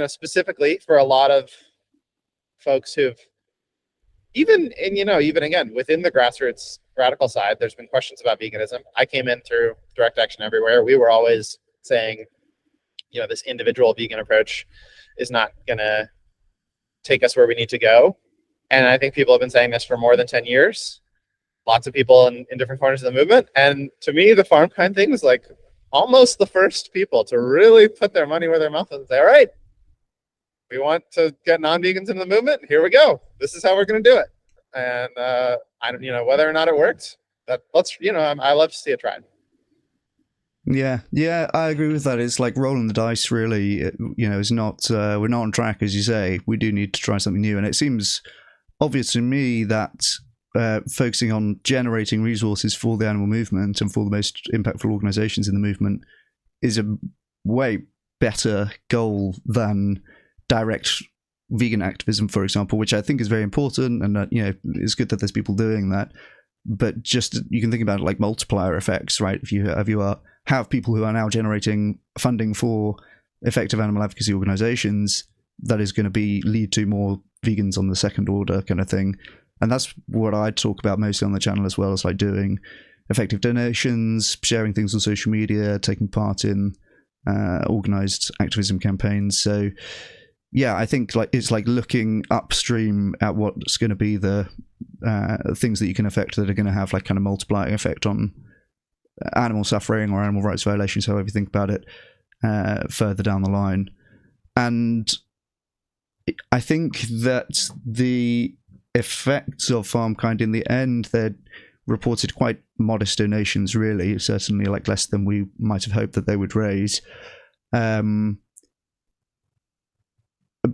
specifically for a lot of folks who've even again, within the grassroots radical side, there's been questions about veganism. I came in through direct action everywhere. We were always saying, this individual vegan approach is not going to take us where we need to go. And I think people have been saying this for more than 10 years. Lots of people in different corners of the movement. And to me, the farm kind thing was like almost the first people to really put their money where their mouth is and say, all right, we want to get non-vegans into the movement. Here we go. This is how we're going to do it. And I don't, whether or not it worked, I love to see it tried. Yeah, I agree with that. It's like rolling the dice, really. It's not, we're not on track, as you say. We do need to try something new. And it seems obvious to me that focusing on generating resources for the animal movement and for the most impactful organizations in the movement is a way better goal than direct vegan activism, for example, which I think is very important. And it's good that there's people doing that. But just, you can think about it like multiplier effects, right? If you have people who are now generating funding for effective animal advocacy organizations, that is going to lead to more vegans on the second order kind of thing. And that's what I talk about mostly on the channel, as well as like doing effective donations, sharing things on social media, taking part in organized activism campaigns. So yeah, I think like it's like looking upstream at what's going to be the things that you can affect that are going to have like kind of multiplying effect on animal suffering or animal rights violations, however you think about it, further down the line. And I think that the effects of FarmKind in the end, they're reported quite modest donations, really, certainly like less than we might have hoped that they would raise.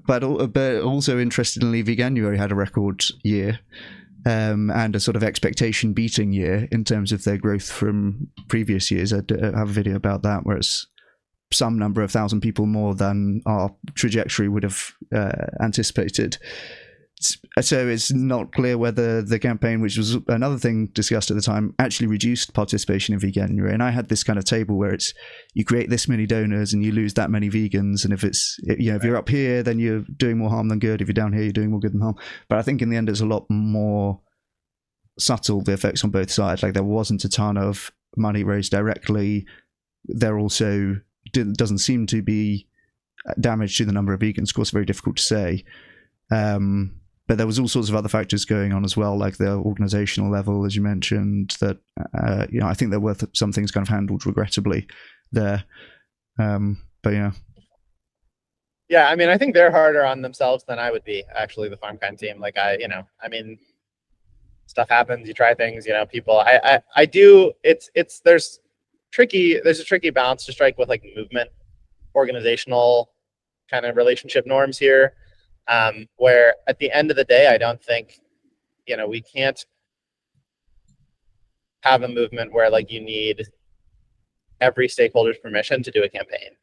But also interestingly, Veganuary had a record year, and a sort of expectation beating year in terms of their growth from previous years. I have a video about that where it's some number of thousand people more than our trajectory would have anticipated. So it's not clear whether the campaign, which was another thing discussed at the time, actually reduced participation in Veganuary. And I had this kind of table where it's, you create this many donors and you lose that many vegans. And if if you're up here, then you're doing more harm than good. If you're down here, you're doing more good than harm. But I think in the end, it's a lot more subtle, the effects on both sides. Like, there wasn't a ton of money raised directly. There also doesn't seem to be damage to the number of vegans. Of course, very difficult to say. But there was all sorts of other factors going on as well, like the organizational level, as you mentioned, that, I think there were some things kind of handled regrettably there. But yeah. Yeah, I mean, I think they're harder on themselves than I would be, actually, the FarmKind team. Like, stuff happens, you try things, people, there's a tricky balance to strike with like movement, organizational kind of relationship norms here. Where at the end of the day, I don't think, we can't have a movement where like you need every stakeholder's permission to do a campaign.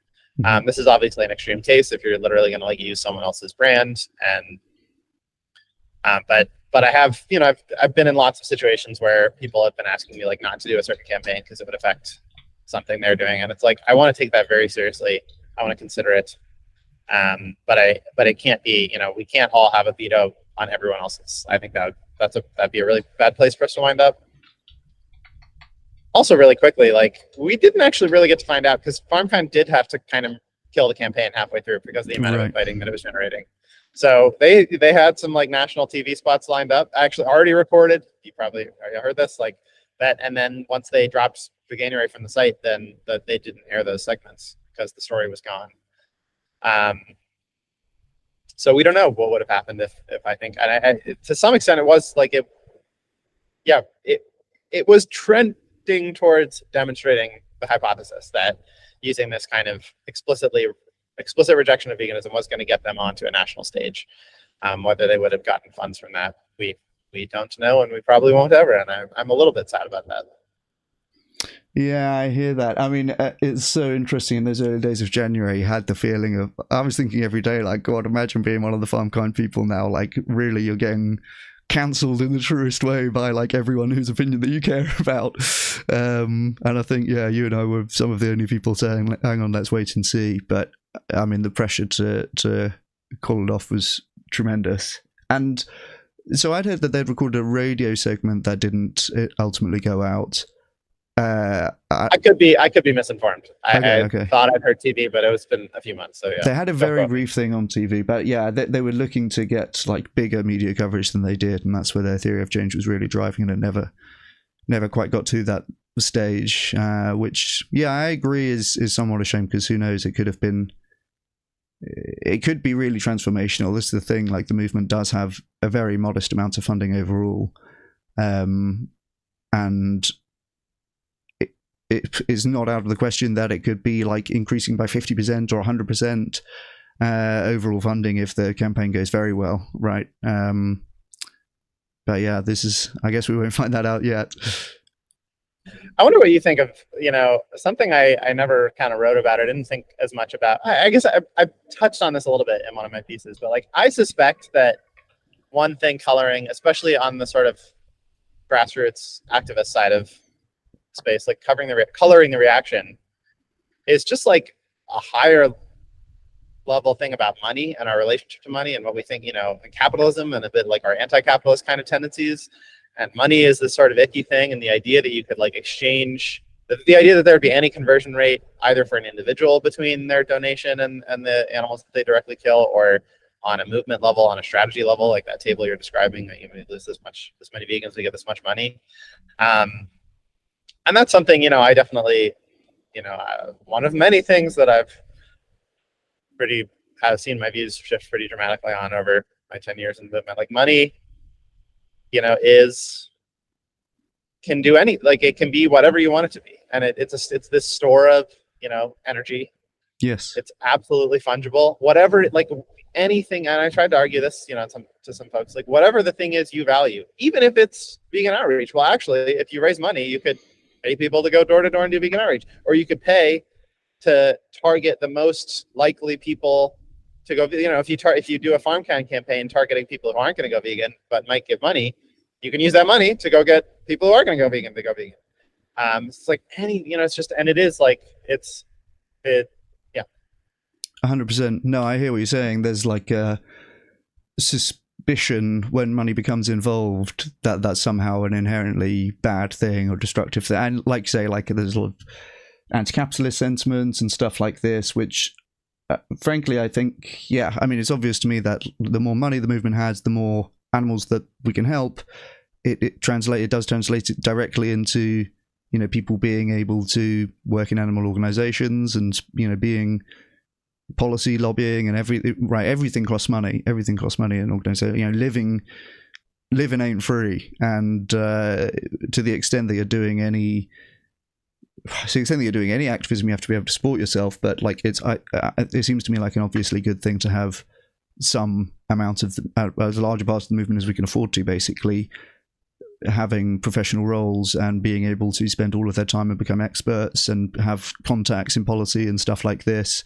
This is obviously an extreme case if you're literally going to like use someone else's brand. And but I have, I've been in lots of situations where people have been asking me like not to do a certain campaign because it would affect something they're doing, and it's like, I want to take that very seriously. I want to consider it. But it can't be, we can't all have a veto on everyone else's. I think that'd be a really bad place for us to wind up. also really quickly, like we didn't actually really get to find out because FarmCon did have to kind of kill the campaign halfway through because of the amount of infighting that it was generating. So they had some like national TV spots lined up, actually already recorded. You probably heard this, like that. And then once they dropped Veganuary from the site, then they didn't air those segments because the story was gone. So we don't know what would have happened if I think, and I, to some extent, it was like it was trending towards demonstrating the hypothesis that using this kind of explicit rejection of veganism was going to get them onto a national stage. Whether they would have gotten funds from that, we don't know, and we probably won't ever. And I'm a little bit sad about that. Yeah, I hear that. I mean, it's so interesting. In those early days of January, you had the feeling of, I was thinking every day, like, God, imagine being one of the FarmCon people now. Like, really, you're getting cancelled in the truest way by like everyone whose opinion that you care about. And I think, yeah, you and I were some of the only people saying, hang on, let's wait and see. But I mean, the pressure to call it off was tremendous. And so I'd heard that they'd recorded a radio segment that didn't ultimately go out. I could be misinformed. I thought I'd heard TV, but it's been a few months. So yeah, they had a very brief thing on TV, but yeah, they were looking to get like bigger media coverage than they did, and that's where their theory of change was really driving, and it never quite got to that stage. Which, yeah, I agree is somewhat a shame, because who knows? It could be really transformational. This is the thing. Like, the movement does have a very modest amount of funding overall, and it is not out of the question that it could be like increasing by 50% or 100% overall funding if the campaign goes very well, right? But yeah, I guess we won't find that out yet. I wonder what you think of, something I never kind of wrote about. I didn't think as much about. I guess I touched on this a little bit in one of my pieces, but like, I suspect that one thing coloring, especially on the sort of grassroots activist side of space, like coloring the reaction, is just like a higher level thing about money and our relationship to money and what we think, in capitalism, and a bit like our anti-capitalist kind of tendencies. And money is this sort of icky thing, and the idea that you could like exchange, the idea that there would be any conversion rate either for an individual between their donation and the animals that they directly kill, or on a movement level, on a strategy level, like that table you're describing, that you lose this many vegans, we get this much money. And that's something, I definitely, one of many things that I've seen my views shift pretty dramatically on over my 10 years in the movement. Like, money, can do it can be whatever you want it to be. And it's this store of, energy. Yes. It's absolutely fungible. Whatever, like anything, and I tried to argue this, to some folks, like whatever the thing is you value, even if it's vegan outreach. Well, actually, if you raise money, you could pay people to go door to door and do vegan outreach, or you could pay to target the most likely people to go. If you do a FarmCon campaign targeting people who aren't going to go vegan but might give money, you can use that money to go get people who are going to go vegan to go vegan. It's like it's just, and it is like yeah. 100%. No, I hear what you're saying. There's like a suspicion when money becomes involved that that's somehow an inherently bad thing or destructive thing. And like, say, like there's a lot of anti-capitalist sentiments and stuff like this, which frankly, I think, yeah, I mean, it's obvious to me that the more money the movement has, the more animals that we can help. It does translate it directly into, people being able to work in animal organizations and, being policy lobbying and everything costs money. Everything costs money in organization. Living ain't free. And to the extent that you're doing any activism, you have to be able to support yourself. But like, it seems to me like an obviously good thing to have some amount of as large a part of the movement as we can afford to, basically having professional roles and being able to spend all of their time and become experts and have contacts in policy and stuff like this.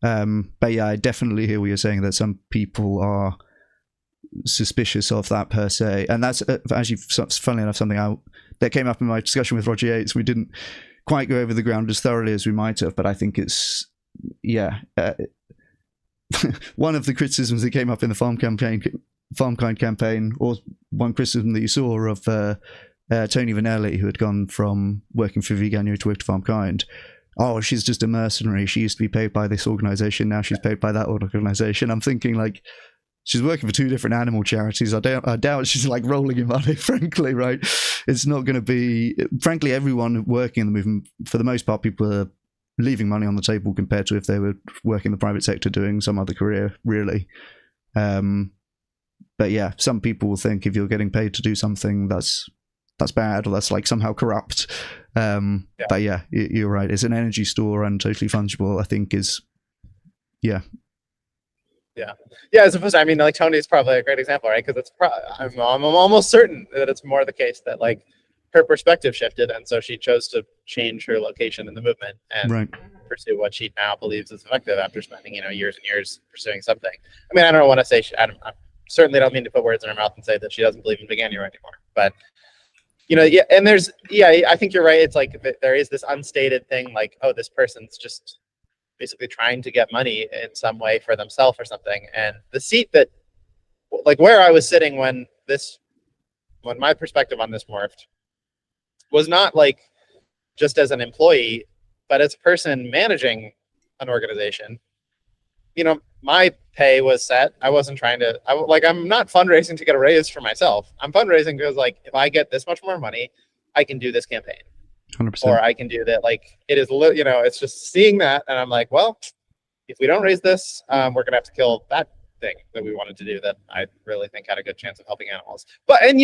But yeah, I definitely hear what you're saying, that some people are suspicious of that per se. And that's actually, funnily enough, something that came up in my discussion with Roger Yates. We didn't quite go over the ground as thoroughly as we might have, but I think it's, yeah, one of the criticisms that came up in the FarmCon campaign, or one criticism that you saw of Tony Vanelli, who had gone from working for Veganio to work to Farm Kind. Oh, she's just a mercenary. She used to be paid by this organization. Now she's paid by that organization. I'm thinking, like, she's working for two different animal charities. I doubt she's like rolling in money, frankly, right? It's not going to be... Frankly, everyone working in the movement, for the most part, people are leaving money on the table compared to if they were working in the private sector doing some other career, really. But yeah, some people will think if you're getting paid to do something that's bad or that's like somehow corrupt. But yeah, you're right. It's an energy store and totally fungible, I think is, yeah. Yeah, as opposed to, I mean, like Tony's probably a great example, right? Because I'm almost certain that it's more the case that like her perspective shifted, and so she chose to change her location in the movement and pursue what she now believes is effective after spending, years and years pursuing something. I mean, I don't want to say I certainly don't mean to put words in her mouth and say that she doesn't believe in veganuary anymore, but and I think you're right. It's like there is this unstated thing, like, oh, this person's just basically trying to get money in some way for themselves or something. And the seat that, like, where I was sitting when my perspective on this morphed was not like just as an employee, but as a person managing an organization. My pay was set. I wasn't trying to, I'm not fundraising to get a raise for myself. I'm fundraising because, like, if I get this much more money, I can do this campaign. 100%. Or I can do that. Like, it is, it's just seeing that. And I'm like, well, if we don't raise this, we're going to have to kill that thing that we wanted to do that I really think had a good chance of helping animals. But, and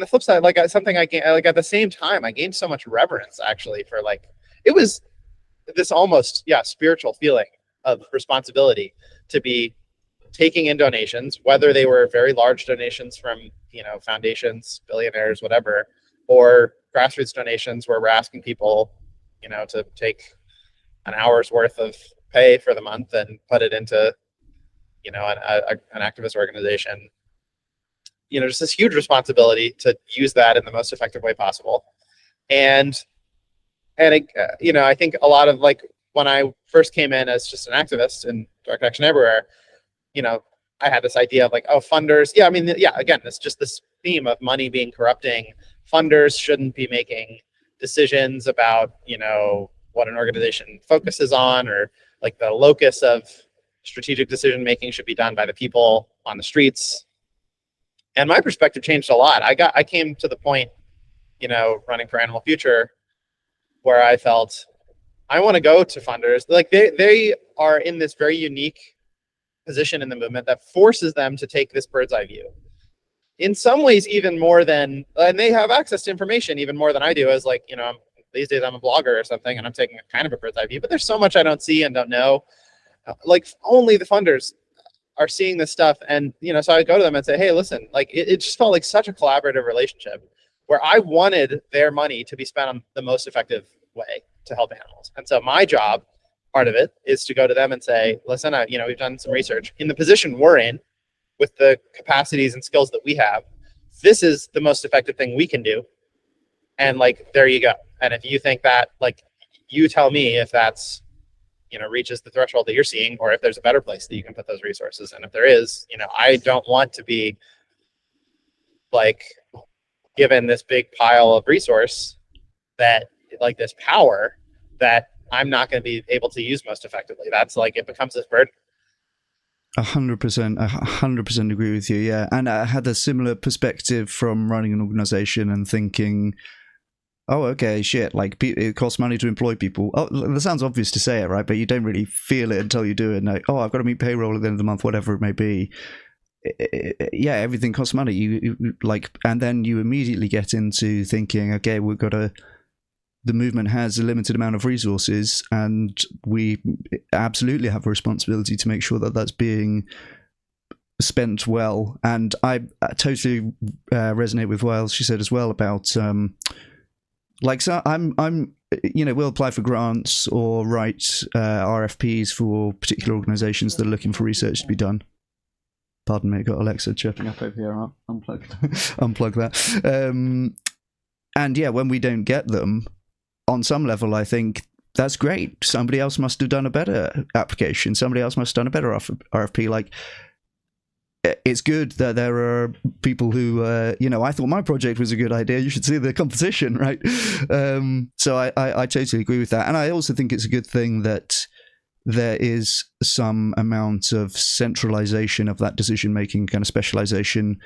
the flip side, like, something I gained, like, at the same time, I gained so much reverence actually for, like, it was this almost, spiritual feeling of responsibility to be taking in donations, whether they were very large donations from, foundations, billionaires, whatever, or grassroots donations where we're asking people, to take an hour's worth of pay for the month and put it into, an activist organization. Just this huge responsibility to use that in the most effective way possible. And it, I think a lot of, like, when I first came in as just an activist in Direct Action Everywhere, I had this idea of, like, oh, funders. Yeah, I mean, again, it's just this theme of money being corrupting. Funders shouldn't be making decisions about, what an organization focuses on, or, like, the locus of strategic decision making should be done by the people on the streets. And my perspective changed a lot. I came to the point, running for Animal Future, where I felt I want to go to funders. Like, they are in this very unique position in the movement that forces them to take this bird's eye view. In some ways, even more than, and they have access to information even more than I do, as, like, these days I'm a blogger or something and I'm taking kind of a bird's eye view, but there's so much I don't see and don't know. Like, only the funders are seeing this stuff. And, so I go to them and say, hey, listen, like, it just felt like such a collaborative relationship where I wanted their money to be spent on the most effective way to help animals. And so my job, part of it, is to go to them and say, listen, we've done some research in the position we're in with the capacities and skills that we have. This is the most effective thing we can do. And, like, there you go. And if you think that, like, you tell me if that's, reaches the threshold that you're seeing, or if there's a better place that you can put those resources. And if there is, I don't want to be, like, given this big pile of resource that, like, this power that I'm not going to be able to use most effectively. That's, like, it becomes this burden. 100% agree with you. Yeah. And I had a similar perspective from running an organization and thinking, oh, okay, shit, like, it costs money to employ people. Oh, that sounds obvious to say it, right? But you don't really feel it until you do it. And, like, oh, I've got to meet payroll at the end of the month, whatever it may be. Yeah, everything costs money. You like, and then you immediately get into thinking, okay, the movement has a limited amount of resources, and we absolutely have a responsibility to make sure that that's being spent well. And I totally resonate with what she said as well about, like, so I'm we'll apply for grants or write RFPs for particular organizations that are looking for research to be done. Pardon me, got Alexa chirping up over here. I'll unplug that. And yeah, when we don't get them, on some level, I think that's great. Somebody else must have done a better application. Somebody else must have done a better RFP. Like, it's good that there are people who, I thought my project was a good idea. You should see the competition, right? So I totally agree with that. And I also think it's a good thing that there is some amount of centralization of that decision-making, kind of specialization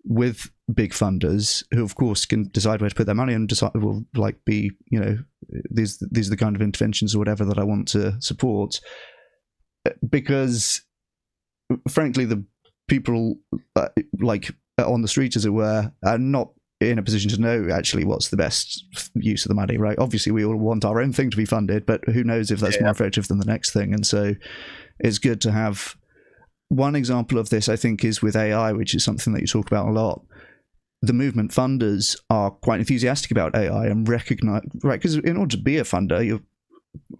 with big funders who, of course, can decide where to put their money and decide, will like be, these are the kind of interventions or whatever that I want to support. Because, frankly, the people on the street, as it were, are not in a position to know actually what's the best use of the money, right? Obviously, we all want our own thing to be funded, but who knows if that's more effective than the next thing? And so it's good to have one example of this, I think, is with AI, which is something that you talk about a lot. The movement funders are quite enthusiastic about AI and recognize, right? Because in order to be a funder, you're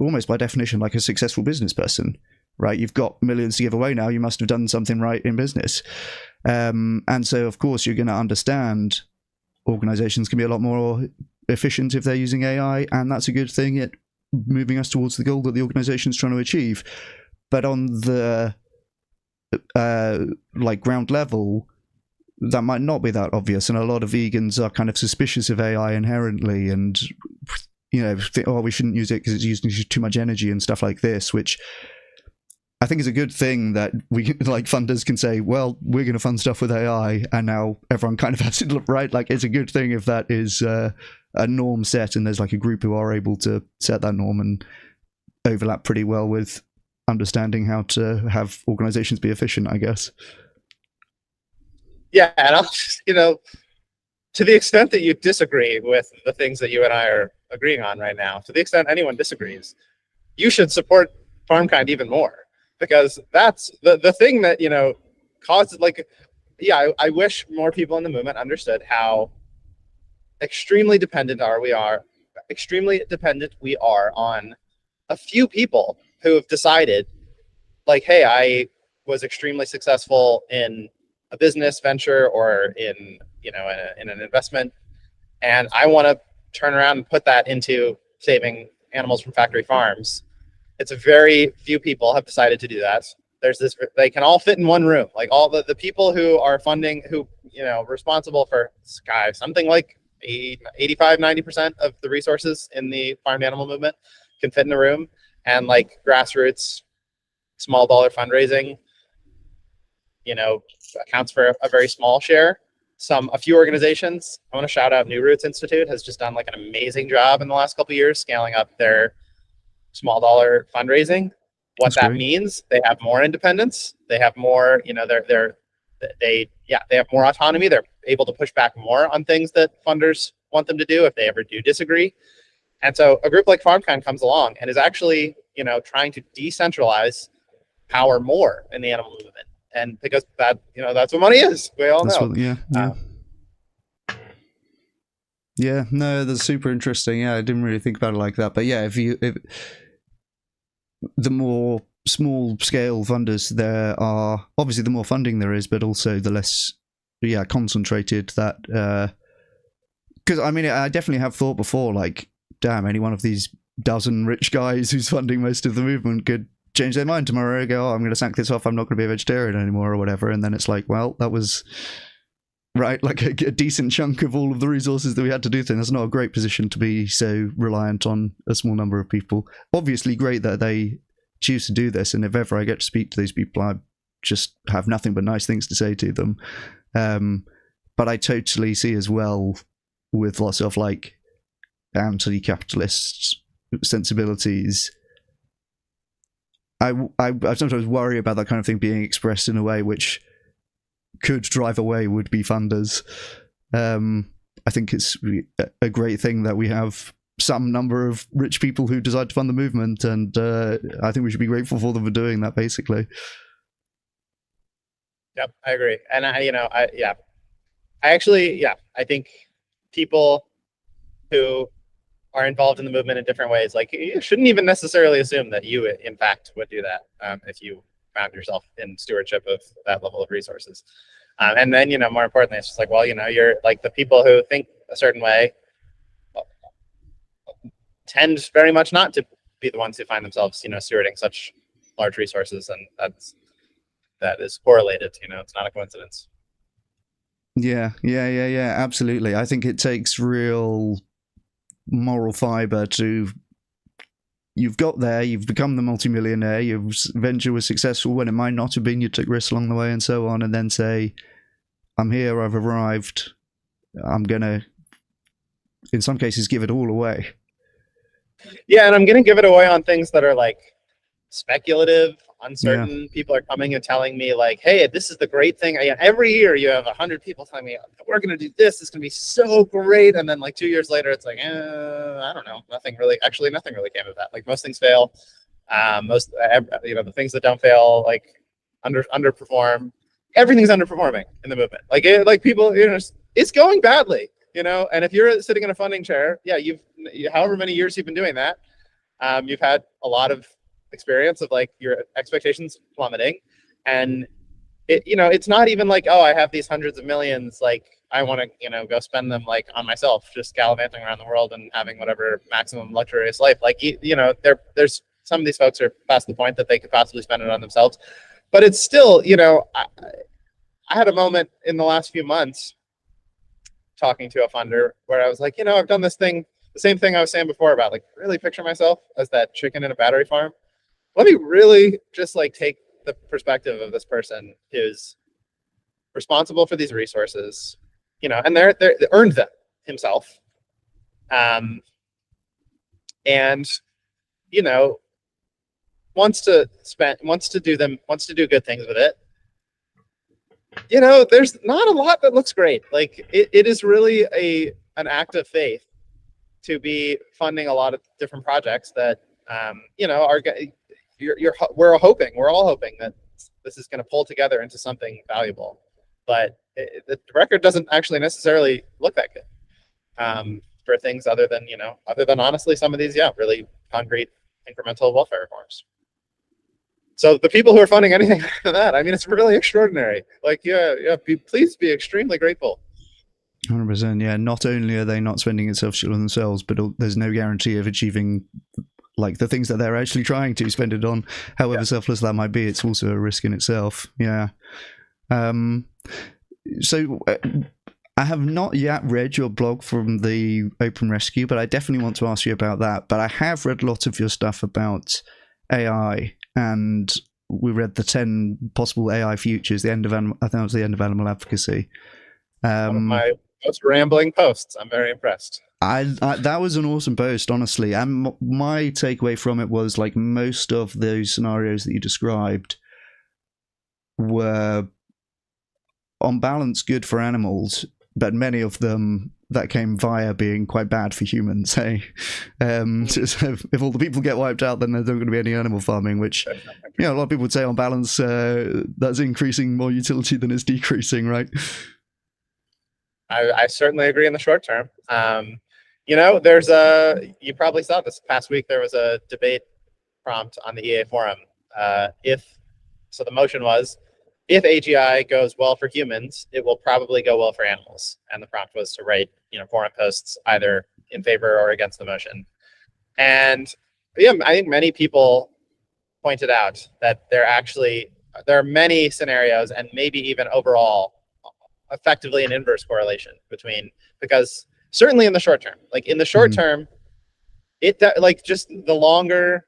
almost by definition like a successful business person, right? You've got millions to give away now. You must have done something right in business. And so, of course, you're going to understand organizations can be a lot more efficient if they're using AI, and that's a good thing at moving us towards the goal that the organization is trying to achieve. But on the ground level, that might not be that obvious, and a lot of vegans are kind of suspicious of AI inherently, and think, we shouldn't use it because it's using too much energy and stuff like this, which I think is a good thing that we funders can say, well, we're going to fund stuff with AI, and now everyone kind of has to look right. Like, it's a good thing if that is a norm set, and there's like a group who are able to set that norm and overlap pretty well with understanding how to have organizations be efficient, I guess. Yeah, and I'll just, to the extent that you disagree with the things that you and I are agreeing on right now, to the extent anyone disagrees, you should support FarmKind even more. Because that's the thing that, causes, I wish more people in the movement understood how extremely dependent we are on a few people who have decided, like, hey, I was extremely successful in a business venture or in an investment, and I want to turn around and put that into saving animals from factory farms. It's a very few people have decided to do that. There's this, they can all fit in one room. Like, all the people who are funding, who, responsible for something like 85, 90% of the resources in the farmed animal movement can fit in the room. And like grassroots, small dollar fundraising, accounts for a very small share. A few organizations, I want to shout out New Roots Institute, has just done like an amazing job in the last couple of years scaling up their small dollar fundraising. What that means, they have more independence. They have more, they have more autonomy. They're able to push back more on things that funders want them to do if they ever do disagree. And so a group like FarmKind comes along and is actually, trying to decentralize power more in the animal movement. And because that, that's what money is. We all know. Yeah, no, that's super interesting. Yeah, I didn't really think about it like that. But yeah, if the more small scale funders there are, obviously the more funding there is, but also the less concentrated that, because I definitely have thought before, like, damn, any one of these dozen rich guys who's funding most of the movement could change their mind tomorrow and go, I'm going to sack this off, I'm not going to be a vegetarian anymore or whatever. And then it's like, well, that was right, like a decent chunk of all of the resources that we had to do things. That's not a great position to be so reliant on a small number of people. Obviously great that they choose to do this, and if ever I get to speak to these people, I just have nothing but nice things to say to them. But I totally see as well, with lots of like anti-capitalist sensibilities, I sometimes worry about that kind of thing being expressed in a way which could drive away would-be funders. I think it's a great thing that we have some number of rich people who decide to fund the movement, and I think we should be grateful for them for doing that, basically. Yep, I agree. And I think people who are involved in the movement in different ways, like, you shouldn't even necessarily assume that you, in fact, would do that if you found yourself in stewardship of that level of resources. And then, more importantly, it's just like, well, you're like, the people who think a certain way tend very much not to be the ones who find themselves, stewarding such large resources. And that is correlated. It's not a coincidence. Yeah, absolutely. I think it takes real moral fiber to. You've got there, you've become the multimillionaire, your venture was successful when it might not have been, you took risks along the way and so on, and then say, I'm here, I've arrived, I'm going to, in some cases, give it all away. Yeah, and I'm going to give it away on things that are like speculative, uncertain. People are coming and telling me like, hey, this is the great thing. Every year you have 100 people telling me, we're going to do this. It's going to be so great. And then like 2 years later, it's like, I don't know. Nothing really came of that. Like most things fail. The things that don't fail, like underperform. Everything's underperforming in the movement. Like people, it's going badly, and if you're sitting in a funding chair, you've however many years you've been doing that, you've had a lot of experience of like your expectations plummeting, and it's not even like, oh, I have these hundreds of millions, like I want to go spend them like on myself, just gallivanting around the world and having whatever maximum luxurious life. Like there's some of these folks are past the point that they could possibly spend it on themselves, but it's still I had a moment in the last few months talking to a funder where I was like, I've done this thing, the same thing I was saying before about like really picture myself as that chicken in a battery farm. Let me really just like take the perspective of this person who's responsible for these resources, and they earned them himself, and wants to do good things with it. There's not a lot that looks great. Like it is really an act of faith to be funding a lot of different projects that we're all hoping that this is going to pull together into something valuable, but the record doesn't actually necessarily look that good for things other than honestly some of these really concrete incremental welfare reforms. So the people who are funding anything like that, it's really extraordinary. Like please be extremely grateful. 100%. Yeah, not only are they not spending it selfishly on themselves, but there's no guarantee of achieving like the things that they're actually trying to spend it on, however selfless that might be. It's also a risk in itself. Yeah. So I have not yet read your blog from the Open Rescue, but I definitely want to ask you about that. But I have read a lot of your stuff about AI, and we read the 10 possible AI futures, I think it was the end of animal advocacy. One of my most rambling posts. I'm very impressed. I that was an awesome post, honestly. And my takeaway from it was like most of those scenarios that you described were on balance good for animals, but many of them that came via being quite bad for humans. Hey, so if all the people get wiped out, then there's not going to be any animal farming, which a lot of people would say on balance that's increasing more utility than it's decreasing, right? I certainly agree in the short term. You probably saw this past week, there was a debate prompt on the EA forum. The motion was, if AGI goes well for humans, it will probably go well for animals. And the prompt was to write, forum posts either in favor or against the motion. And I think many people pointed out that there are many scenarios, and maybe even overall, effectively an inverse correlation because certainly in the short term, like in the short term, just the longer,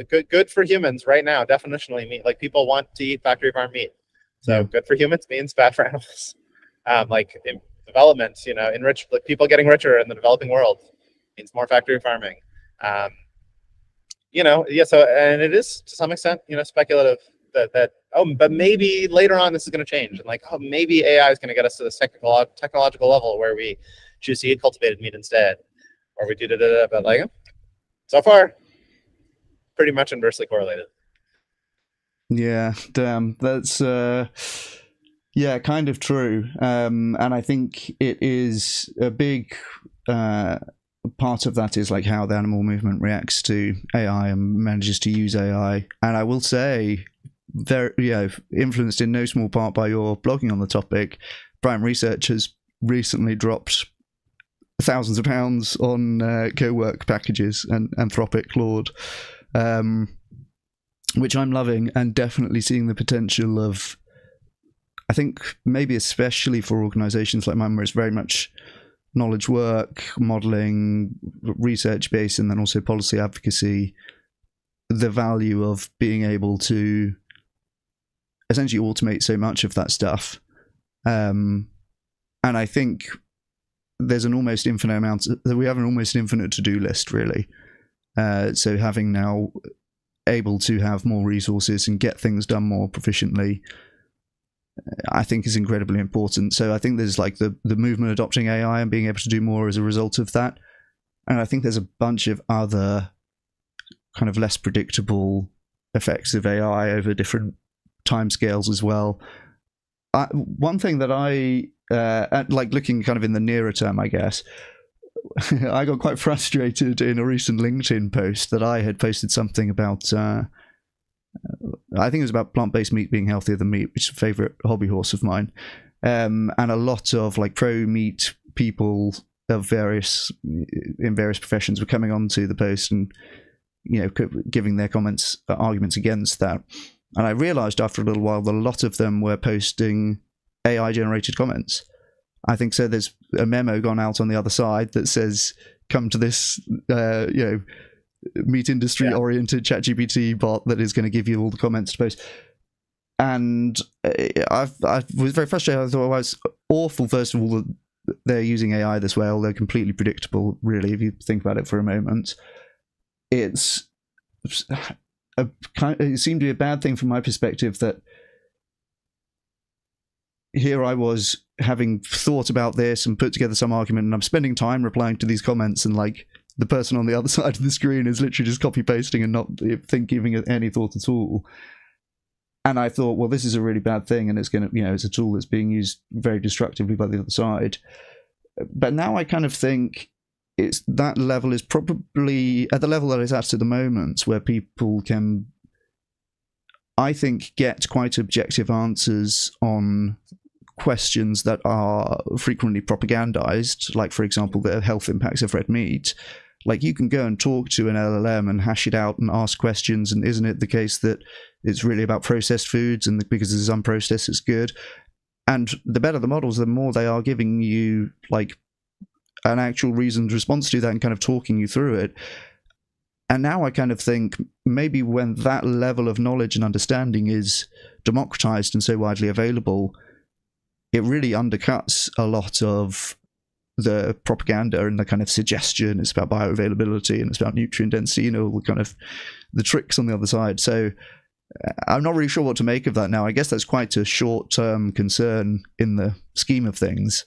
good for humans right now, definitionally meat. Like people want to eat factory farm meat, so good for humans means bad for animals. Like in development, people getting richer in the developing world means more factory farming. So and it is to some extent, speculative that but maybe later on this is going to change, and maybe AI is going to get us to this technological level where we choose to eat cultivated meat instead, or we do but so far pretty much inversely correlated. Yeah, damn, that's kind of true. And I think it is a big part of that is like how the animal movement reacts to AI and manages to use AI. And I will say, influenced in no small part by your blogging on the topic, Prime Research has recently dropped thousands of pounds on co-work packages and Anthropic Claude. which I'm loving, and definitely seeing the potential of, I think maybe especially for organizations like mine, where it's very much knowledge work, modeling, research based, and then also policy advocacy, the value of being able to essentially automate so much of that stuff. And I think there's an almost infinite amount, we have an almost infinite to-do list, really. So having now able to have more resources and get things done more proficiently, I think is incredibly important. So I think there's like the movement adopting AI and being able to do more as a result of that. And I think there's a bunch of other kind of less predictable effects of AI over different timescales as well. One thing that I like looking kind of in the nearer term, I guess, I got quite frustrated in a recent LinkedIn post that I had posted something about, I think it was about plant-based meat being healthier than meat, which is a favorite hobby horse of mine. And a lot of like pro-meat people of various professions were coming onto the post and, you know, giving their arguments against that. And I realized after a little while that a lot of them were posting AI-generated comments. I think so. There's a memo gone out on the other side that says, "Come to this, meat industry-oriented ChatGPT bot that is going to give you all the comments to post." And I was very frustrated. I thought, well, it's awful. First of all, that they're using AI this way, although completely predictable. Really, if you think about it for a moment, it seemed to be a bad thing from my perspective that here I was having thought about this and put together some argument, and I'm spending time replying to these comments, and like the person on the other side of the screen is literally just copy pasting and not giving it any thought at all. And I thought, well, this is a really bad thing, and it's going to, you know, it's a tool that's being used very destructively by the other side. But now I kind of think it's that level is probably at the level that it's at the moment, where people can, I think, get quite objective answers on questions that are frequently propagandized, like, for example, the health impacts of red meat. Like, you can go and talk to an LLM and hash it out and ask questions, and isn't it the case that it's really about processed foods, and because it's unprocessed, it's good? And the better the models, the more they are giving you like an actual reasoned response to that and kind of talking you through it. And now I kind of think maybe when that level of knowledge and understanding is democratized and so widely available, it really undercuts a lot of the propaganda and the kind of suggestion. It's about bioavailability and it's about nutrient density, you know, all the kind of the tricks on the other side. So I'm not really sure what to make of that now. I guess that's quite a short-term concern in the scheme of things.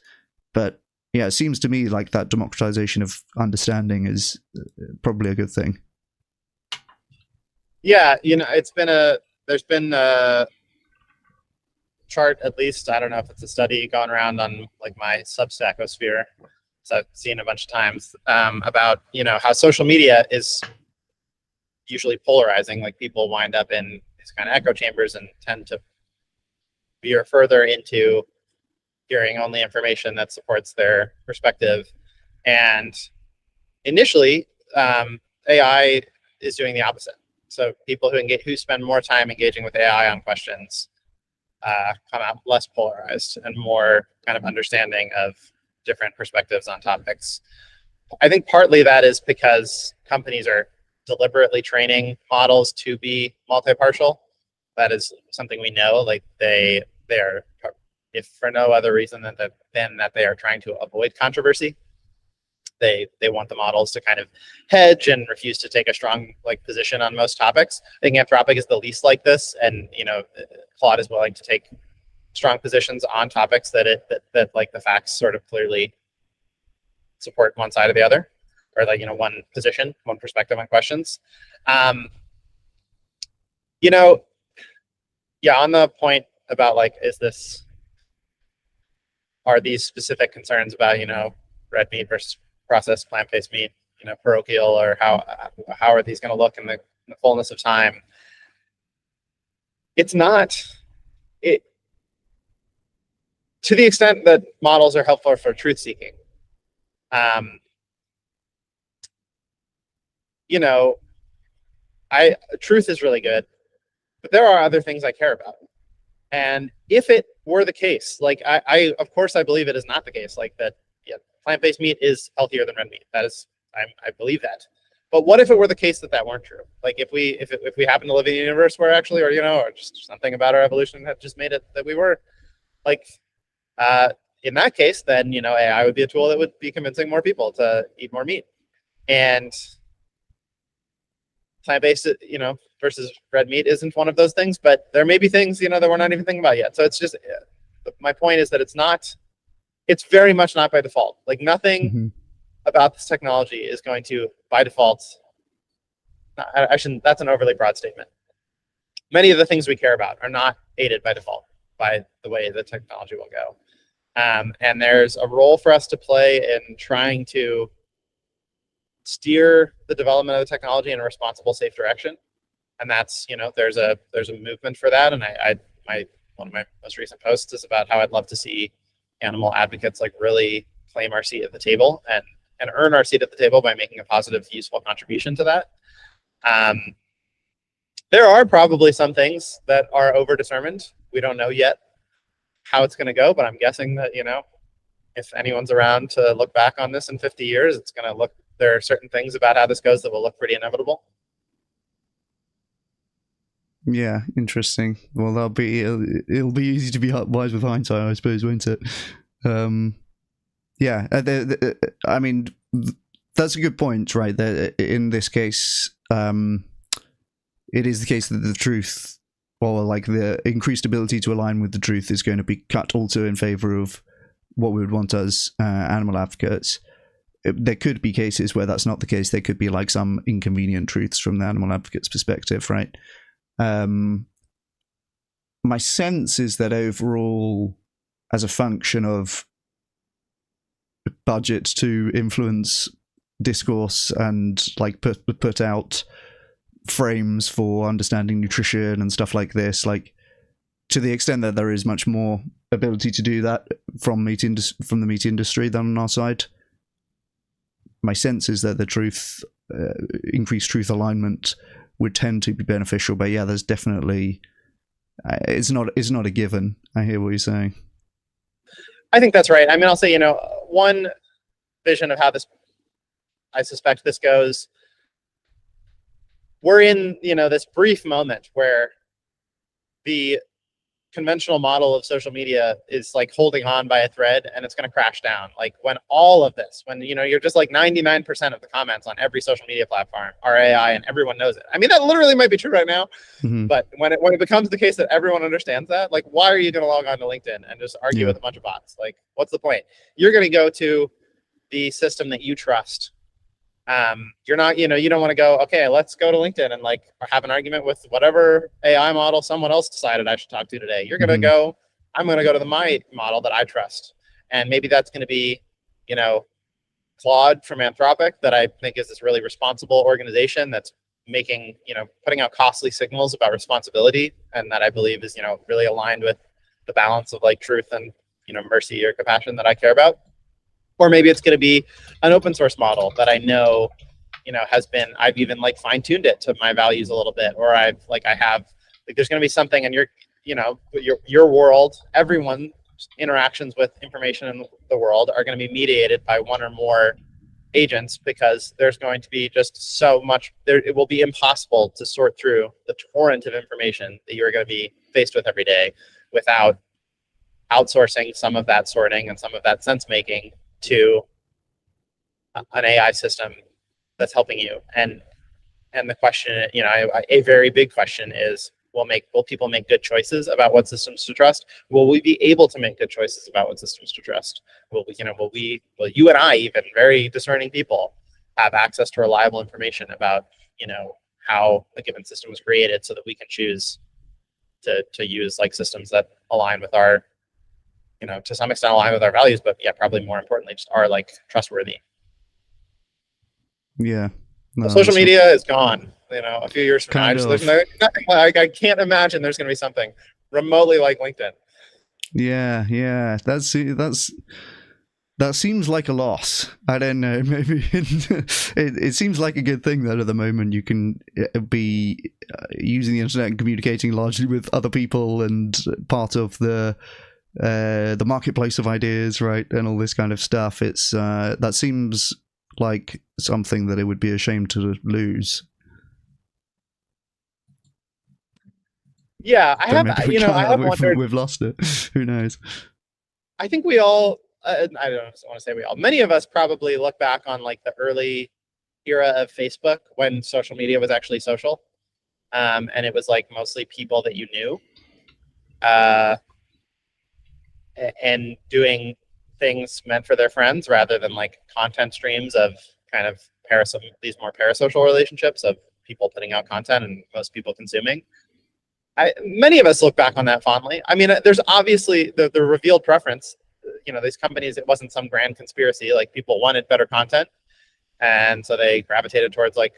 But yeah, it seems to me like that democratization of understanding is probably a good thing. Yeah, you know, there's been a chart, at least, I don't know if it's a study going around on like my Substackosphere, so I've seen a bunch of times, about, you know, how social media is usually polarizing. Like, people wind up in these kind of echo chambers and tend to veer further into hearing only information that supports their perspective. And initially, AI is doing the opposite. So people who spend more time engaging with AI on questions come out less polarized and more kind of understanding of different perspectives on topics. I think partly that is because companies are deliberately training models to be multi-partial. That is something we know. Like, they are, if for no other reason than that they are trying to avoid controversy. They want the models to kind of hedge and refuse to take a strong position on most topics. I think Anthropic is the least like this, and Claude is willing to take strong positions on topics that the facts sort of clearly support one side or the other, or one position, one perspective on questions. On the point about are these specific concerns about red meat versus processed plant-based meat, parochial, or how are these going to look in the fullness of time? It's not it to the extent that models are helpful for truth seeking. Truth is really good. but there are other things I care about. And if it were the case, like I of course I believe it is not the case, like that, yeah, plant-based meat is healthier than red meat. That is, I believe that. But what if it were the case that weren't true? Like if we happen to live in a universe where actually, or or just something about our evolution that just made it that we were, like, in that case, then AI would be a tool that would be convincing more people to eat more meat. And plant-based, versus red meat isn't one of those things, but there may be things, that we're not even thinking about yet. So it's just, my point is that it's very much not by default. Like nothing about this technology is going to, by default, I shouldn't, that's an overly broad statement. Many of the things we care about are not aided by default by the way the technology will go. And there's a role for us to play in trying to steer the development of the technology in a responsible, safe direction. And that's, there's a movement for that. And one of my most recent posts is about how I'd love to see animal advocates like really claim our seat at the table and earn our seat at the table by making a positive, useful contribution to that. There are probably some things that are over-determined. We don't know yet how it's going to go, but I'm guessing that, if anyone's around to look back on this in 50 years, it's going to look, there are certain things about how this goes that will look pretty inevitable. Yeah, interesting. Well, it'll be easy to be wise with hindsight, I suppose, won't it? Yeah, I mean, that's a good point, right? That in this case, it is the case that the truth, or like the increased ability to align with the truth, is going to be cut also in favor of what we would want as animal advocates. There could be cases where that's not the case. There could be like some inconvenient truths from the animal advocate's perspective, right? My sense is that overall, as a function of budget to influence discourse and like put out frames for understanding nutrition and stuff like this, like to the extent that there is much more ability to do that from the meat industry than on our side, my sense is that the truth, increased truth alignment would tend to be beneficial. But yeah, there's definitely, it's not a given. I hear what you're saying. I think that's right. I mean, I'll say, one vision of how I suspect this goes, we're in, this brief moment where the conventional model of social media is like holding on by a thread and it's going to crash down. Like when all of this, when, you're just like 99% of the comments on every social media platform are AI and everyone knows it. I mean, that literally might be true right now, but when it becomes the case that everyone understands that, like, why are you going to log on to LinkedIn and just argue with a bunch of bots? Like, what's the point? You're going to go to the system that you trust. You're not, you don't want to go, okay, let's go to LinkedIn and like have an argument with whatever AI model someone else decided I should talk to today. You're going to go, I'm going to go to my model that I trust. And maybe that's going to be, Claude from Anthropic, that I think is this really responsible organization that's making, putting out costly signals about responsibility. And that I believe is, really aligned with the balance of like truth and, mercy or compassion that I care about. Or maybe it's going to be an open source model that I know, I've even like fine tuned it to my values a little bit, or there's going to be something in your world, everyone's interactions with information in the world are going to be mediated by one or more agents, because there's going to be just so much there. It will be impossible to sort through the torrent of information that you're going to be faced with every day without outsourcing some of that sorting and some of that sense making to an AI system that's helping you. And the question, a very big question is, will people make good choices about what systems to trust? Will we be able to make good choices about what systems to trust? Will you and I, even very discerning people, have access to reliable information about, how a given system was created, so that we can choose to use like systems that align with our, to some extent align with our values, but yeah, probably more importantly, just are like trustworthy. Yeah. No, social media is gone, a few years from now. There's nothing like, I can't imagine there's going to be something remotely like LinkedIn. Yeah. That's That seems like a loss. I don't know. Maybe it seems like a good thing that at the moment you can be using the internet and communicating largely with other people and part of the marketplace of ideas, right, and all this kind of stuff. It's that seems like something that it would be a shame to lose. Yeah, I have wondered. We've lost it. Who knows? I think we all. I don't want to say we all. Many of us probably look back on like the early era of Facebook when social media was actually social, and it was like mostly people that you knew, and doing things meant for their friends rather than like content streams of kind of these more parasocial relationships of people putting out content and most people consuming. Many of us look back on that fondly. I mean, there's obviously the revealed preference. These companies, it wasn't some grand conspiracy. Like, people wanted better content, and so they gravitated towards like,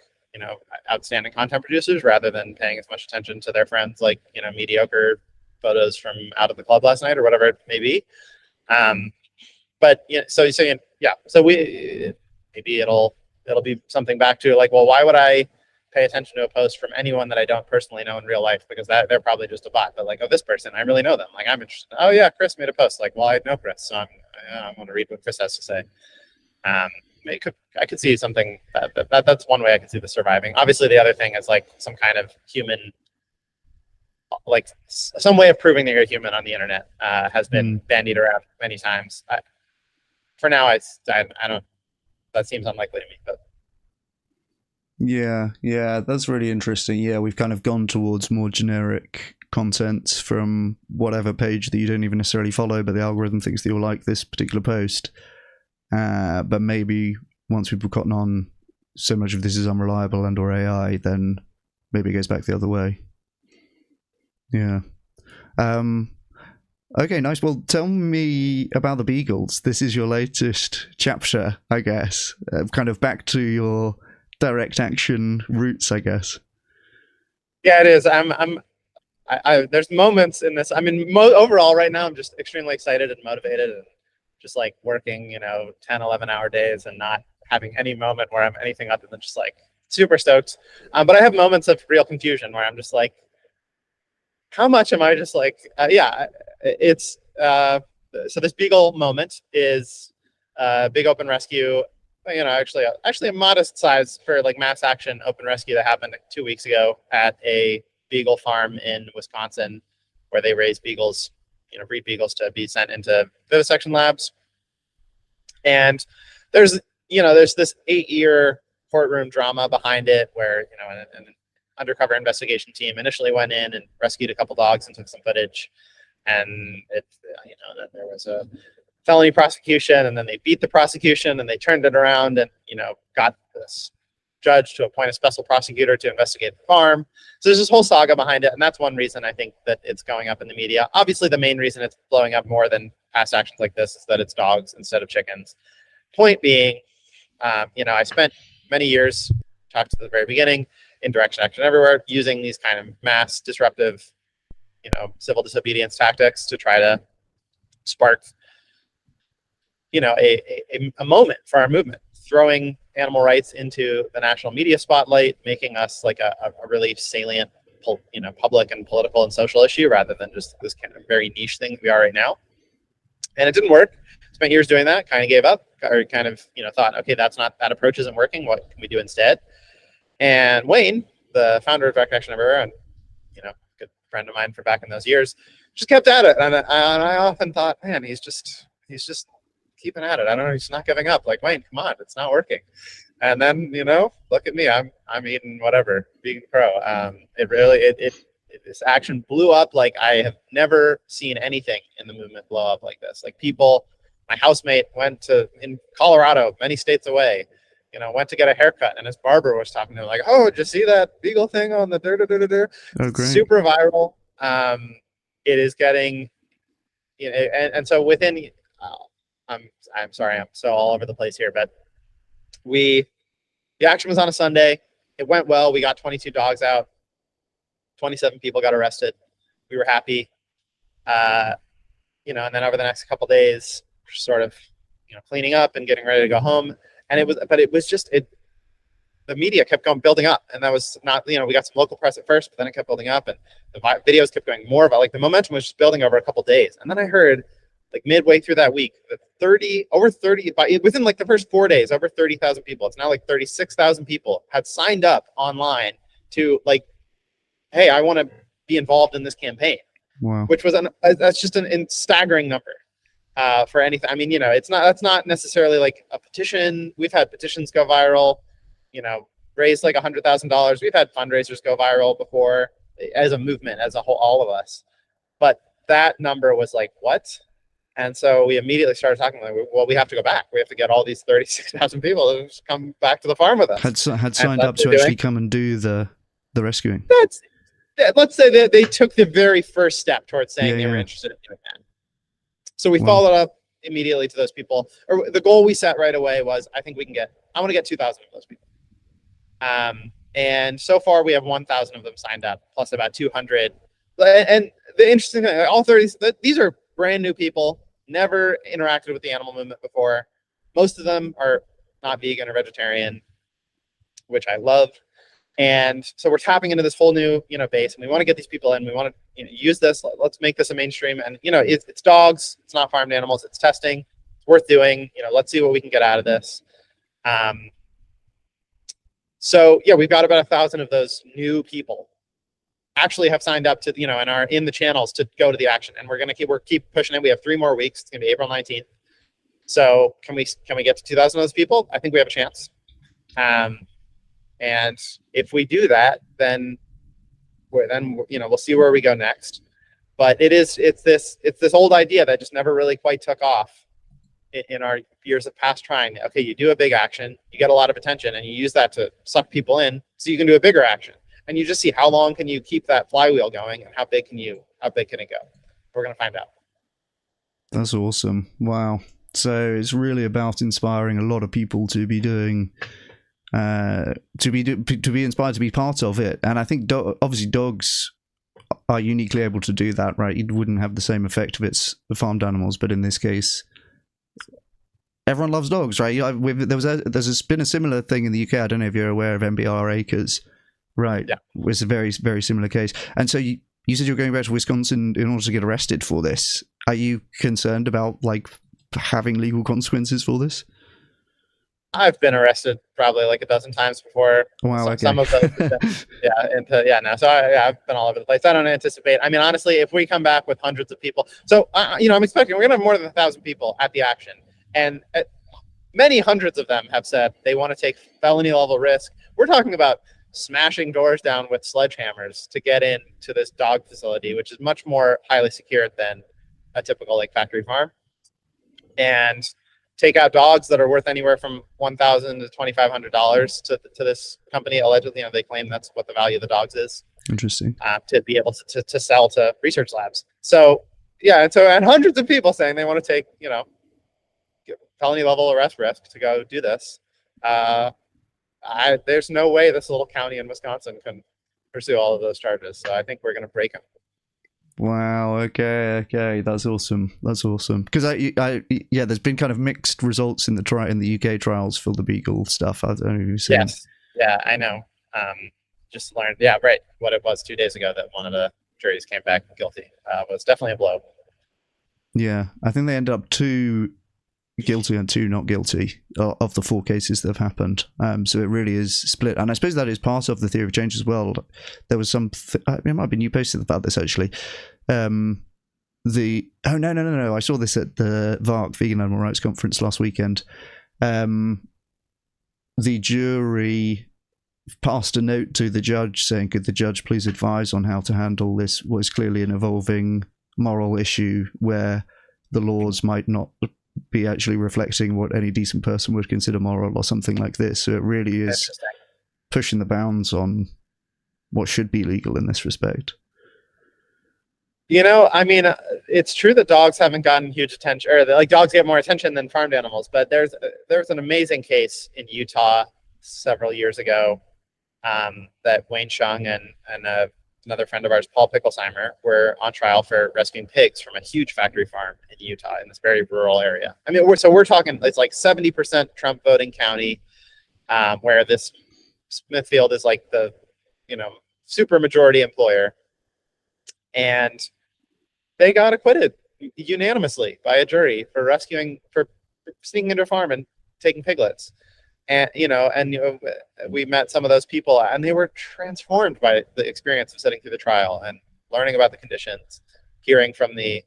outstanding content producers rather than paying as much attention to their friends, like, mediocre photos from out of the club last night or whatever it may be. But so we maybe it'll be something back to like, well, why would I pay attention to a post from anyone that I don't personally know in real life, because they're probably just a bot. But like, oh, this person, I really know them. Like, I'm interested. Oh yeah, Chris made a post. Like, well, I know Chris, so I'm going to read what Chris has to say. I could see something that's one way I could see this surviving. Obviously, the other thing is like some kind of human, like some way of proving that you're human on the internet has been bandied around many times. For now, I don't. That seems unlikely to me, but. Yeah, that's really interesting. Yeah, we've kind of gone towards more generic content from whatever page that you don't even necessarily follow, but the algorithm thinks that you'll like this particular post. But maybe once we've gotten on so much of this is unreliable and or AI, then maybe it goes back the other way. Yeah. Okay, nice. Well, tell me about the Beagles. This is your latest chapter, I guess. Kind of back to your direct action roots, I guess. Yeah, it is. There's moments in this. I mean, overall right now, I'm just extremely excited and motivated and just like working, 10, 11-hour days and not having any moment where I'm anything other than just like super stoked. But I have moments of real confusion where I'm just like, how much am I just like, it's, so this Beagle moment is big open rescue, actually a modest size for like mass action open rescue that happened 2 weeks ago at a beagle farm in Wisconsin, where they raise beagles, breed beagles to be sent into vivisection labs. And there's this 8-year courtroom drama behind it, where an undercover investigation team initially went in and rescued a couple dogs and took some footage, and then there was a felony prosecution, and then they beat the prosecution and they turned it around and got this judge to appoint a special prosecutor to investigate the farm. So there's this whole saga behind it, and that's one reason I think that it's going up in the media. Obviously, the main reason it's blowing up more than past actions like this is that it's dogs instead of chickens. Point being, I spent many years, talked to the very beginning, in Direction Action Everywhere, using these kind of mass disruptive, civil disobedience tactics to try to spark a moment for our movement, throwing animal rights into the national media spotlight, making us like a really salient, public and political and social issue, rather than just this kind of very niche thing we are right now. And it didn't work. Spent years doing that, kind of gave up, or kind of thought, okay, that approach isn't working. What can we do instead? And Wayne, the founder of Direct Action Everywhere, and good friend of mine from back in those years, just kept at it. And I often thought, man, he's just keeping at it. I don't know, he's not giving up. Like, Wayne, come on, it's not working. And then look at me, I'm eating whatever, vegan pro. This action blew up like I have never seen anything in the movement blow up like this. Like, people, my housemate went in Colorado, many states away, went to get a haircut, and his barber was talking to him like, "Oh, did you see that Beagle thing on the Oh, great. Super viral. It is getting, and so within, I'm sorry, I'm so all over the place here, but the action was on a Sunday. It went well. We got 22 dogs out. 27 people got arrested. We were happy. And then over the next couple of days, sort of cleaning up and getting ready to go home. And it was just the media kept building up, and that was not, we got some local press at first, but then it kept building up, and the videos kept going more about, like, the momentum was just building over a couple days. And then I heard, like, midway through that week, that within like the first 4 days, over 30,000 people, it's now like 36,000 people had signed up online to, like, hey, I want to be involved in this campaign. Wow. Which was that's just a staggering number for anything. I mean, that's not necessarily like a petition. We've had petitions go viral, raise like $100,000. We've had fundraisers go viral before as a movement, as a whole, all of us. But that number was like, what? And so we immediately started talking like, well, we have to go back. We have to get all these 36,000 people to just come back to the farm with us. Had signed up to actually come and do the rescuing. Let's say that they took the very first step towards saying they were interested in doing that. So we followed up immediately to those people. Or the goal we set right away was, I want to get 2,000 of those people. And so far we have 1,000 of them signed up, plus about 200. And the interesting thing, all 30, these are brand new people, never interacted with the animal movement before. Most of them are not vegan or vegetarian, which I love. And so we're tapping into this whole new, base, and we want to get these people in. We want to use this. Let's make this a mainstream. And it's dogs. It's not farmed animals. It's testing. It's worth doing. Let's see what we can get out of this. So yeah, we've got about 1,000 of those new people actually have signed up to, and are in the channels to go to the action. And we're keep pushing it. We have 3 more weeks. It's gonna be April 19th. So can we get to 2,000 of those people? I think we have a chance. And if we do that, then we'll see where we go next. But it's this old idea that just never really quite took off in our years of past trying. Okay, you do a big action, you get a lot of attention, and you use that to suck people in, so you can do a bigger action. And you just see how long can you keep that flywheel going, and how big can it go? We're gonna find out. That's awesome. Wow. So it's really about inspiring a lot of people to be doing. To be inspired to be part of it. And I think obviously dogs are uniquely able to do that, right? It wouldn't have the same effect if it's farmed animals, but in this case everyone loves dogs, right? There's been a similar thing in the UK. I don't know if you're aware of MBR Acres, right? Yeah, it's a very, very similar case. And so you said you were going back to Wisconsin in order to get arrested for this. Are you concerned about, like, having legal consequences for this? I've been arrested probably like a dozen times before. Wow, okay. Some of those, So I've been all over the place. I don't anticipate. I mean, honestly, if we come back with hundreds of people, so I'm expecting we're gonna have more than 1,000 people at the action, and many hundreds of them have said they want to take felony level risk. We're talking about smashing doors down with sledgehammers to get into this dog facility, which is much more highly secured than a typical like factory farm, and take out dogs that are worth anywhere from $1,000 to $2,500 to this company. Allegedly, they claim that's what the value of the dogs is. Interesting. To be able to sell to research labs. So yeah, and hundreds of people saying they want to take felony level arrest risk to go do this. There's no way this little county in Wisconsin can pursue all of those charges. So I think we're going to break them. Wow. Okay. That's awesome. Because there's been kind of mixed results in the UK trials for the Beagle stuff. I don't know if you've seen. Yes. Yeah, I know. Just learned. Yeah, right. What it was 2 days ago that one of the juries came back guilty was definitely a blow. Yeah, I think they ended up 2 guilty and 2 not guilty of the 4 cases that have happened. So it really is split, and I suppose that is part of the theory of change as well. There was it might have been you posted about this actually. No, I saw this at the VARC Vegan Animal Rights Conference last weekend. The jury passed a note to the judge saying, could the judge please advise on how to handle this, what is clearly an evolving moral issue where the laws might not be actually reflecting what any decent person would consider moral or something like this. So it really is pushing the bounds on what should be legal in this respect. I mean, it's true that dogs haven't gotten huge attention, or like dogs get more attention than farmed animals, but there's an amazing case in Utah several years ago that Wayne Shung and another friend of ours, Paul Picklesheimer, were on trial for rescuing pigs from a huge factory farm in Utah in this very rural area. I mean, we're talking, it's like 70% Trump voting county, where this Smithfield is like the, super majority employer. And they got acquitted unanimously by a jury for sneaking into a farm and taking piglets. And we met some of those people, and they were transformed by the experience of sitting through the trial and learning about the conditions, hearing from the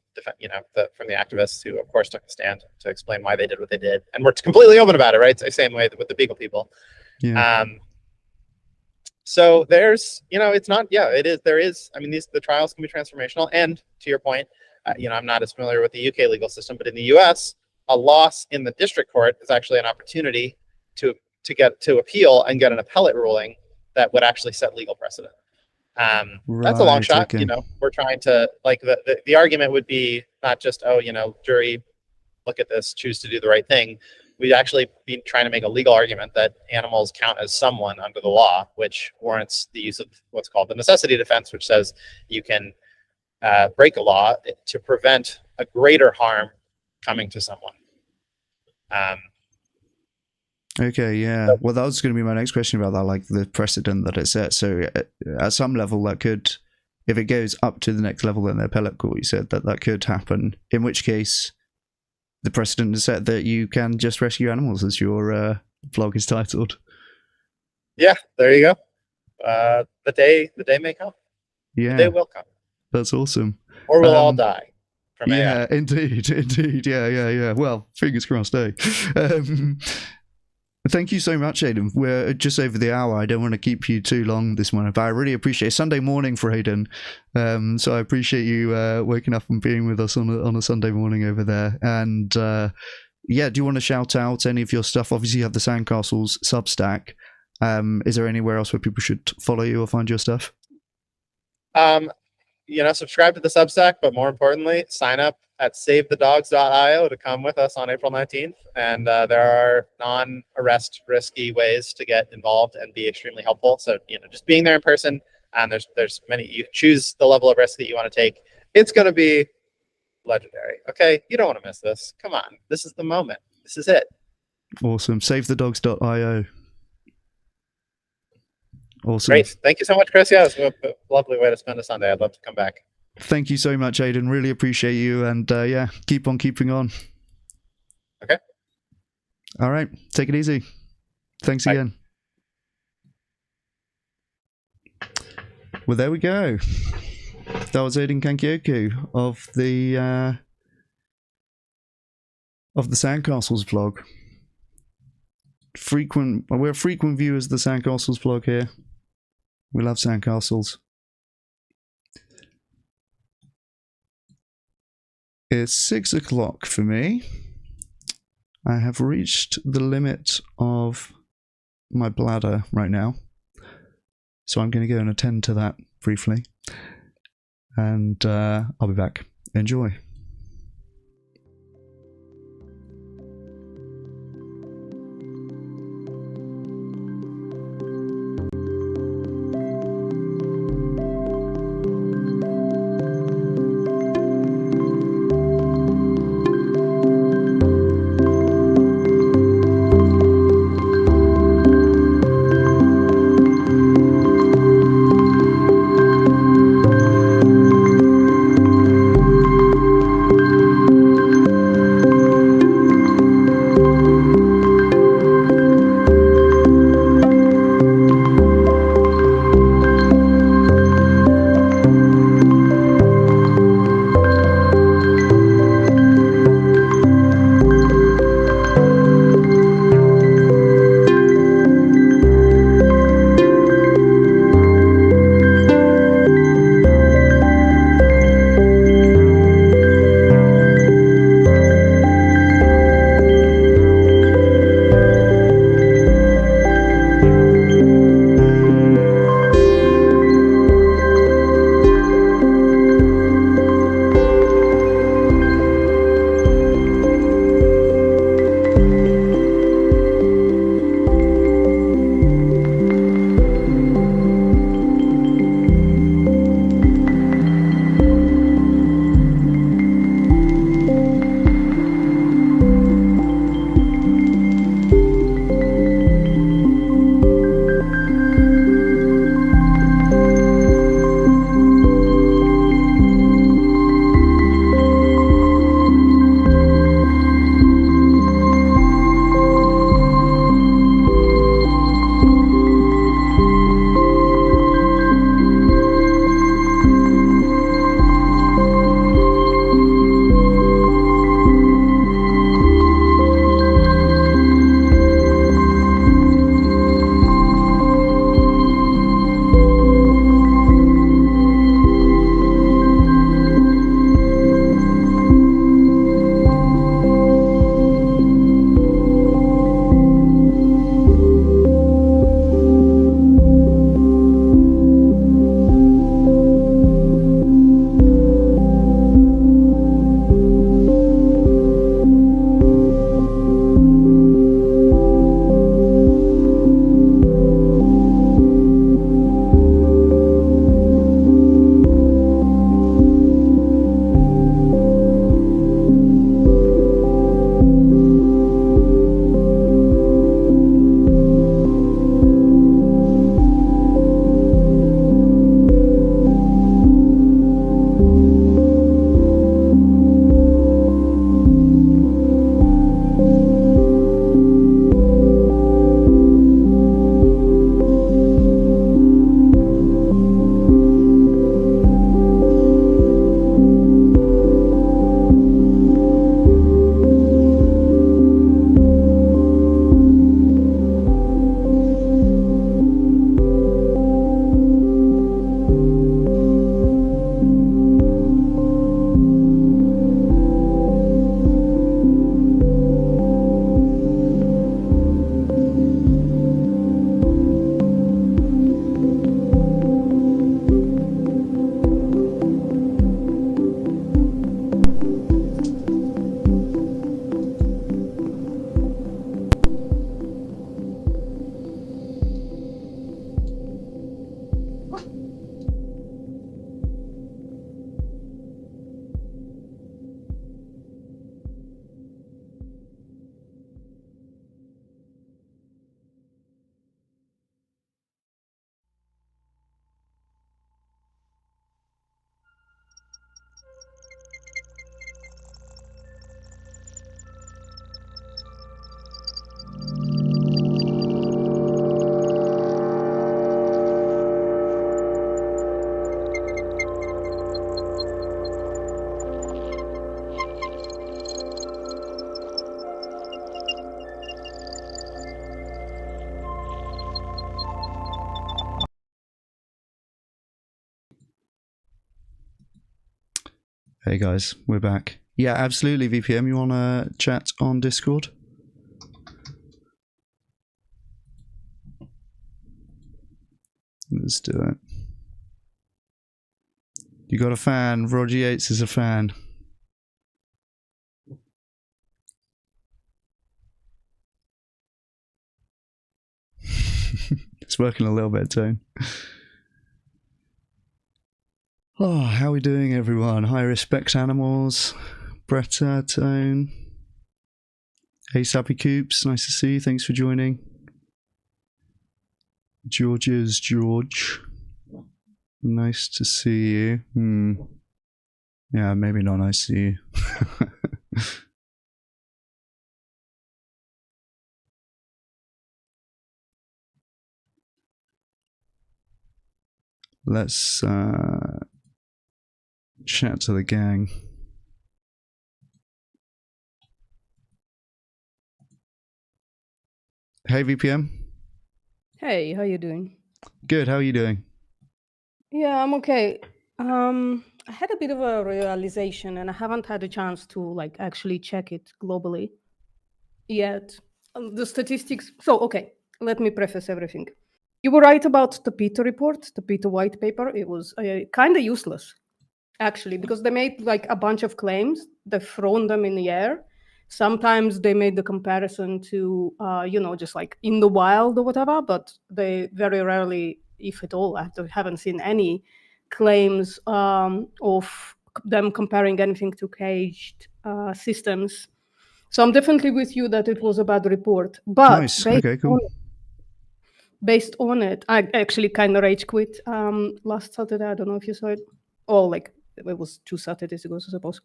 activists who, of course, took the stand to explain why they did what they did, and we're completely open about it, right? It's the same way with the Beagle people. Yeah. So there's, it's not, it is, there is, I mean, the trials can be transformational. And to your point, I'm not as familiar with the UK legal system, but in the US, a loss in the district court is actually an opportunity to appeal and get an appellate ruling that would actually set legal precedent. That's a long shot. Okay. We're trying to, like, the argument would be not just, jury, look at this, choose to do the right thing. We'd actually be trying to make a legal argument that animals count as someone under the law, which warrants the use of what's called the necessity defense, which says you can break a law to prevent a greater harm coming to someone. Okay, yeah. Well, that was going to be my next question about that, like the precedent that it sets. So at some level, that could, if it goes up to the next level in the appellate court, you said that could happen, in which case the precedent is set that you can just rescue animals, as your vlog is titled. Yeah, there you go. The day may come. Yeah. The day will come. That's awesome. Or we'll all die from AI. Yeah, indeed. Yeah. Well, fingers crossed, eh? Thank you so much, Aidan. We're just over the hour. I don't want to keep you too long this morning, but I really appreciate it. Sunday morning for Aidan. So I appreciate you waking up and being with us on a Sunday morning over there. And do you want to shout out any of your stuff? Obviously, you have the Sandcastles Substack. Is there anywhere else where people should follow you or find your stuff? Subscribe to the Substack, but more importantly, sign up at savethedogs.io to come with us on April 19th. And there are non-arrest risky ways to get involved and be extremely helpful. So, just being there in person, and there's many, you choose the level of risk that you want to take. It's going to be legendary. Okay. You don't want to miss this. Come on. This is the moment. This is it. Awesome. Savethedogs.io. Awesome. Great. Thank you so much, Chris. Yeah, it was a lovely way to spend a Sunday. I'd love to come back. Thank you so much, Aidan. Really appreciate you. And keep on keeping on. Okay. All right. Take it easy. Thanks again. Well, there we go. That was Aidan Kankyoku of the Sandcastles vlog. We're frequent viewers of the Sandcastles vlog here. We love Sandcastles. It's 6 o'clock for me. I have reached the limit of my bladder right now. So I'm going to go and attend to that briefly. And I'll be back. Enjoy. Hey guys, we're back. Yeah, absolutely, VPM. You want to chat on Discord? Let's do it. You got a fan. Roger Yates is a fan. It's working a little bit, Tone. Oh, how are we doing, everyone? High respect animals. Bretta, Tone. Hey, Sappy Coops. Nice to see you. Thanks for joining. George's George. Nice to see you. Yeah, maybe not nice to see you. Let's chat to the gang. Hey, VPM. Hey, how you doing? Good. How are you doing? Yeah, I'm okay. I had a bit of a realization, and I haven't had a chance to like actually check it globally yet. The statistics. So, okay, let me preface everything. You were right about the PETA report, the PETA white paper. It was kind of useless, actually, because they made like a bunch of claims. They thrown them in the air. Sometimes they made the comparison to, just like in the wild or whatever, but they very rarely, if at all, I haven't seen any claims of them comparing anything to caged systems. So I'm definitely with you that it was a bad report. But Nice. Okay, cool. Based on it, I actually kind of rage quit last Saturday. I don't know if you saw it. Oh, like it was 2 Saturdays ago, I suppose.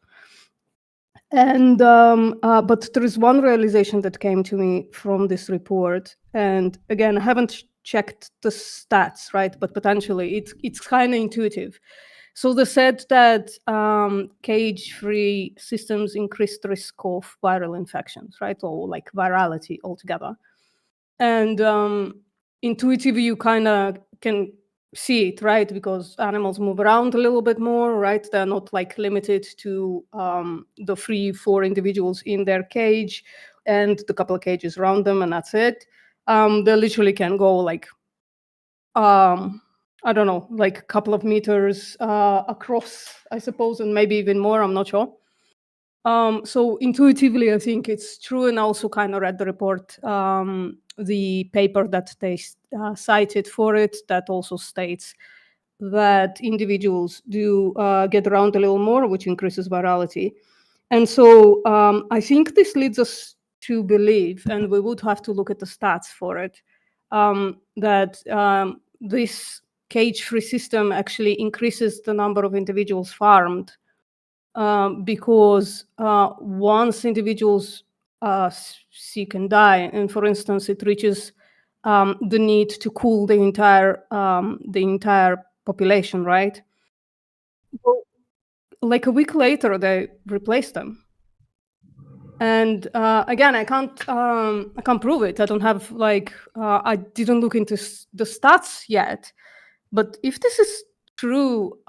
And but there is one realization that came to me from this report, and again, I haven't checked the stats, right? But potentially, it's kind of intuitive. So they said that cage-free systems increased risk of viral infections, right, or like virality altogether. And intuitively, you kind of can see it, right? Because animals move around a little bit more, right? They're not like limited to the 3-4 individuals in their cage and the couple of cages around them, and that's it. They literally can go like, I don't know, like a couple of meters across, I suppose, and maybe even more, I'm not sure. So intuitively, I think it's true, and I also kind of read the report, the paper that they cited for it, that also states that individuals do get around a little more, which increases virality. And so I think this leads us to believe, and we would have to look at the stats for it, that this cage-free system actually increases the number of individuals farmed. Because once individuals sick and die, and for instance, it reaches the need to cool the entire population, right? Well, like a week later, they replace them. And again, I can't prove it. I don't have like I didn't look into the stats yet. But if this is true,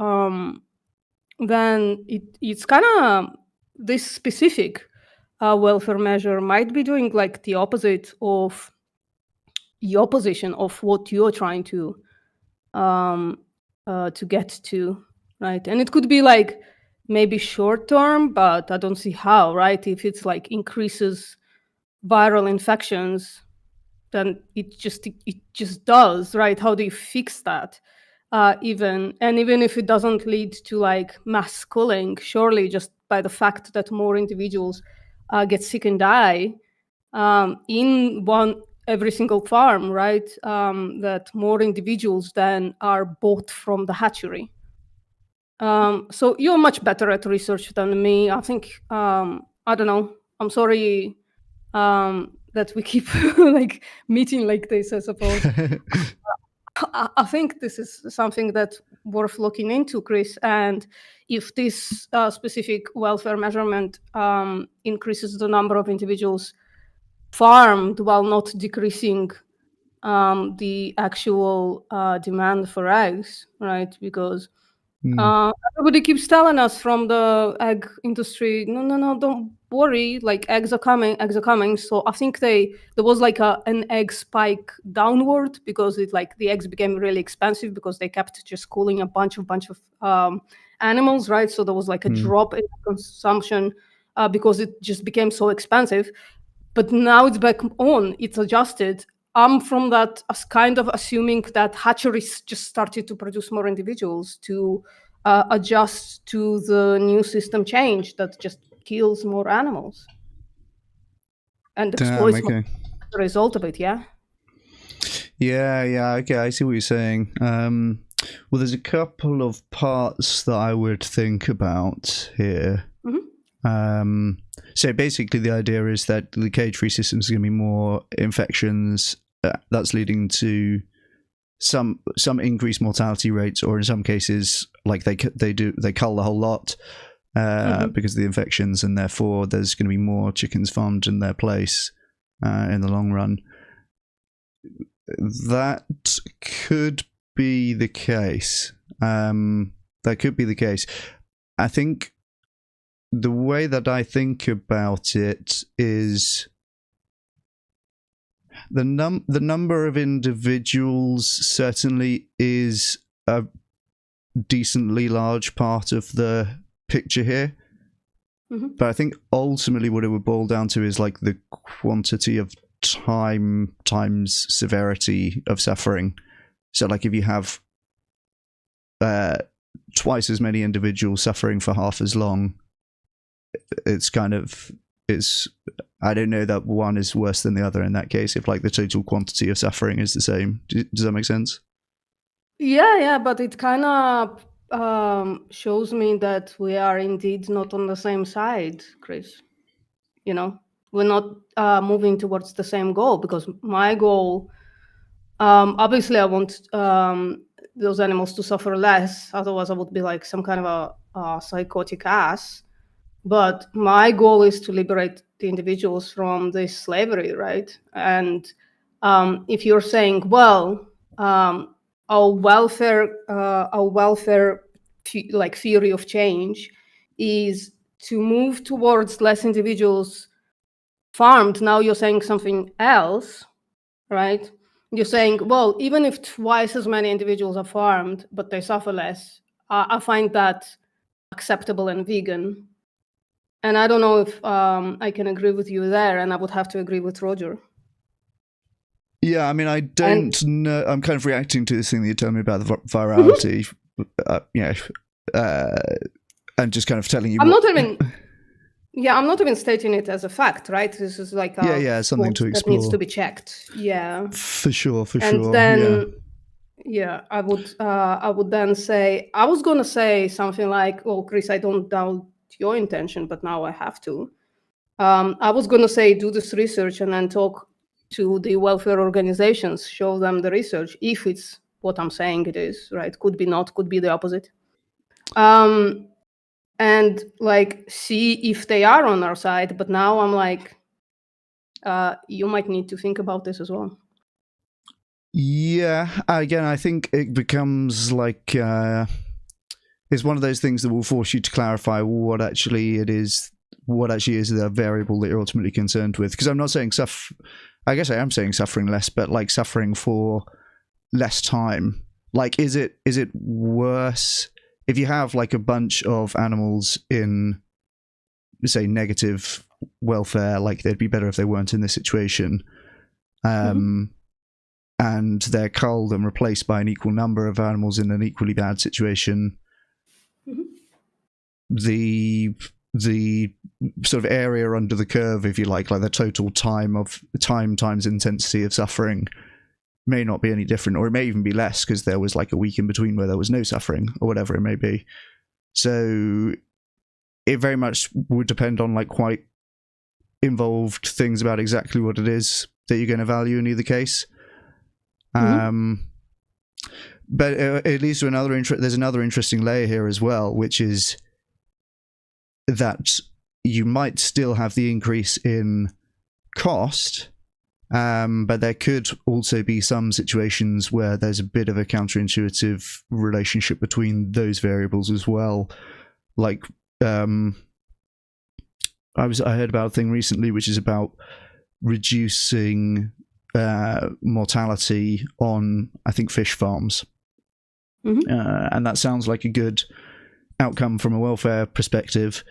then it's kind of this specific welfare measure might be doing like the opposite of the opposition of what you're trying to get to, right? And it could be like maybe short term, but I don't see how, right? If it's like increases viral infections, then it just does, right? How do you fix that? Even if it doesn't lead to like mass culling, surely just by the fact that more individuals get sick and die in every single farm, right? That more individuals then are bought from the hatchery. So you're much better at research than me. I think I don't know. I'm sorry that we keep like meeting like this, I suppose. I think this is something that's worth looking into, Chris. And if this specific welfare measurement increases the number of individuals farmed while not decreasing the actual demand for eggs, right? Because Everybody keeps telling us from the egg industry, no, don't worry, like eggs are coming. So I think there was like an egg spike downward because the eggs became really expensive because they kept just cooling a bunch of animals, right? So there was like a drop in consumption because it just became so expensive. But now it's back on, it's adjusted. I'm from that as kind of assuming that hatcheries just started to produce more individuals to adjust to the new system change that just kills more animals and exploits more the result of it, yeah? Yeah, okay, I see what you're saying. Well, there's a couple of parts that I would think about here. So basically the idea is that the cage-free system is going to be more infections. That's leading to some increased mortality rates, or in some cases, like they cull the whole lot because of the infections, and therefore there's going to be more chickens farmed in their place in the long run. That could be the case. That could be the case. I think the way that I think about it is the number of individuals certainly is a decently large part of the picture here. But I think ultimately what it would boil down to is like the quantity of time times severity of suffering. So like if you have twice as many individuals suffering for half as long, I don't know that one is worse than the other in that case, if like the total quantity of suffering is the same. Does that make sense? Yeah, but it kind of shows me that we are indeed not on the same side, Chris. You know, we're not moving towards the same goal, because my goal, obviously I want those animals to suffer less, otherwise I would be like some kind of a psychotic ass. But my goal is to liberate the individuals from this slavery, right? And if you're saying, well, our welfare like theory of change is to move towards less individuals farmed, now you're saying something else, right? You're saying, well, even if twice as many individuals are farmed but they suffer less, I find that acceptable and vegan. And I don't know if I can agree with you there, and I would have to agree with Roger. Yeah, I mean, I don't know. I'm kind of reacting to this thing that you told me about the virality. And just kind of telling you. I'm not even stating it as a fact, right? This is like something to explore that needs to be checked. Yeah, for sure. And then, I would then say, I was gonna say something like, "Well, Chris, I don't doubt your intention, but now I have to." I was gonna say, do this research and then talk to the welfare organizations, show them the research if it's what I'm saying it is, right? Could be not, could be the opposite. And like see if they are on our side. But now I'm like, you might need to think about this as well. Yeah, again, I think it becomes like it's one of those things that will force you to clarify what actually is the variable that you're ultimately concerned with. Because I'm not saying I guess I am saying suffering less, but like suffering for less time. Like, is it worse if you have like a bunch of animals in, say, negative welfare? Like, they'd be better if they weren't in this situation. And they're culled and replaced by an equal number of animals in an equally bad situation. The sort of area under the curve, if you like the total time times intensity of suffering may not be any different, or it may even be less because there was like a week in between where there was no suffering or whatever it may be. So it very much would depend on like quite involved things about exactly what it is that you're going to value in either case. But it leads to there's another interesting layer here as well, which is that you might still have the increase in cost, But there could also be some situations where there's a bit of a counterintuitive relationship between those variables as well. Like, I heard about a thing recently which is about reducing mortality on, I think, fish farms. Mm-hmm. And that sounds like a good outcome from a welfare perspective,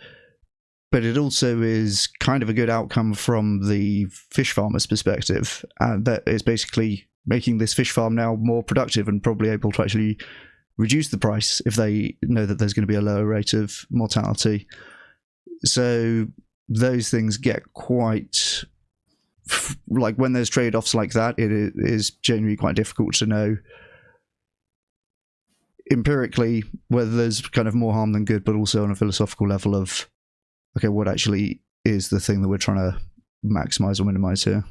but it also is kind of a good outcome from the fish farmer's perspective. That is basically making this fish farm now more productive and probably able to actually reduce the price if they know that there's going to be a lower rate of mortality. So those things get quite, like, when there's trade-offs like that, it is generally quite difficult to know empirically whether there's kind of more harm than good, but also on a philosophical level of, okay, what actually is the thing that we're trying to maximize or minimize here?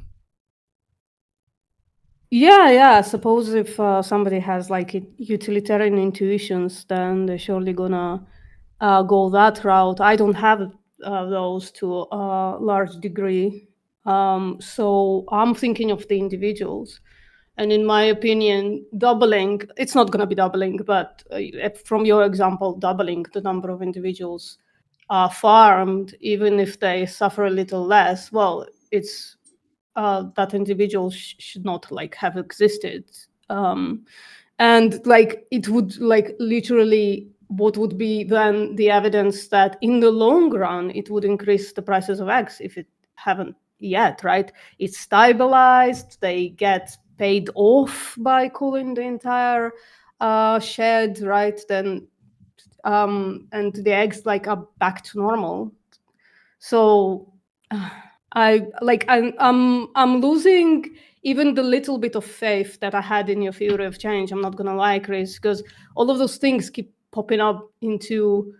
Yeah. Suppose if somebody has like utilitarian intuitions, then they're surely gonna go that route. I don't have those to a large degree. So I'm thinking of the individuals. And in my opinion, doubling, it's not going to be doubling, but from your example, doubling the number of individuals farmed, even if they suffer a little less, well, it's that individual should not like have existed. And like it would like literally, what would be then the evidence that in the long run, it would increase the prices of eggs if it haven't yet, right? It's stabilized, they get paid off by cooling the entire shed, right? Then and the eggs like are back to normal. So I'm losing even the little bit of faith that I had in your theory of change. I'm not gonna lie, Chris, because all of those things keep popping up into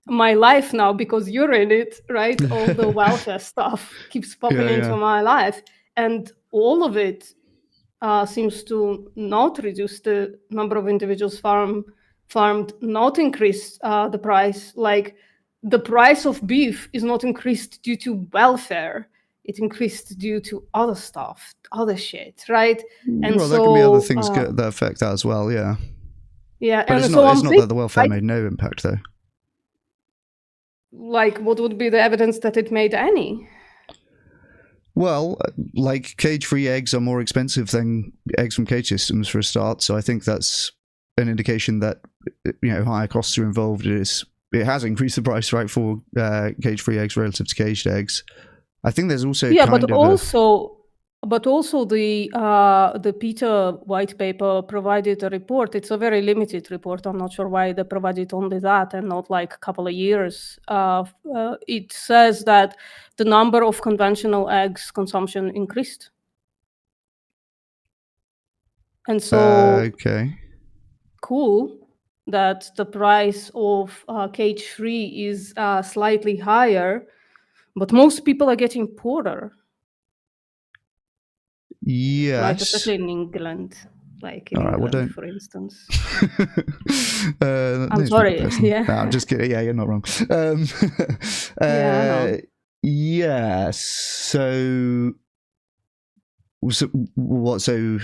my life now because you're in it, right? All the welfare stuff keeps popping into my life, and all of it seems to not reduce the number of individuals farmed, not increase the price. Like the price of beef is not increased due to welfare; it increased due to other stuff, other shit, right? And well, so there can be other things that affect that as well, yeah. Yeah, but and it's so not. I'm It's not thinking, that the welfare made no impact, though. Like, what would be the evidence that it made any? Well, like, cage-free eggs are more expensive than eggs from cage systems for a start, so I think that's an indication that, you know, higher costs are involved. It has increased the price, right, for cage-free eggs relative to caged eggs. I think there's also but also the PETA white paper provided a report. It's a very limited report. I'm not sure why they provided only that and not like a couple of years. It says that the number of conventional eggs consumption increased. And so, okay, cool that the price of cage-free is slightly higher, but most people are getting poorer. Yes. Right, especially in England, like in England, for instance. I'm sorry. Yeah. No, I'm just kidding. Yeah, you're not wrong. Yeah, I know. Yeah. So what? So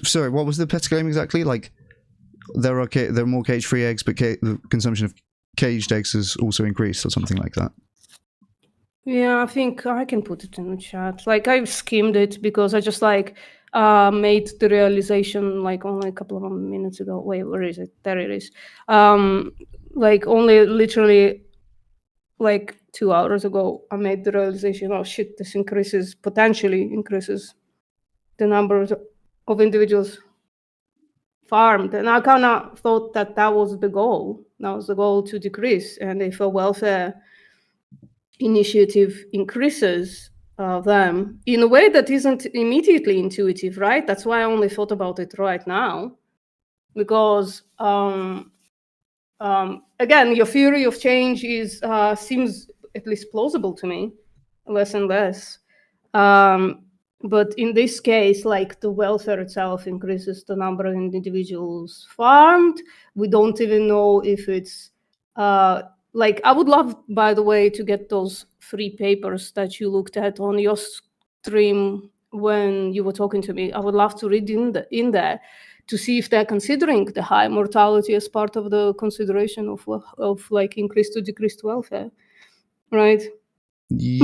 sorry, what was the PETA claim exactly? Like, there are more cage-free eggs, but the consumption of caged eggs has also increased, or something like that. Yeah, I think I can put it in the chat. Like, I've skimmed it because I just like made the realization like only a couple of minutes ago. Wait, where is it? There it is. Like only literally like 2 hours ago, I made the realization, oh shit, this potentially increases the number of individuals farmed. And I kind of thought that was the goal. That was the goal, to decrease. And if a welfare initiative increases them in a way that isn't immediately intuitive, right? That's why I only thought about it right now, because again, your theory of change seems at least plausible to me, less and less. But in this case, like, the welfare itself increases the number of individuals farmed. We don't even know if it's like, I would love, by the way, to get those 3 papers that you looked at on your stream when you were talking to me. I would love to read in there to see if they're considering the high mortality as part of the consideration of like increased or decreased welfare, right?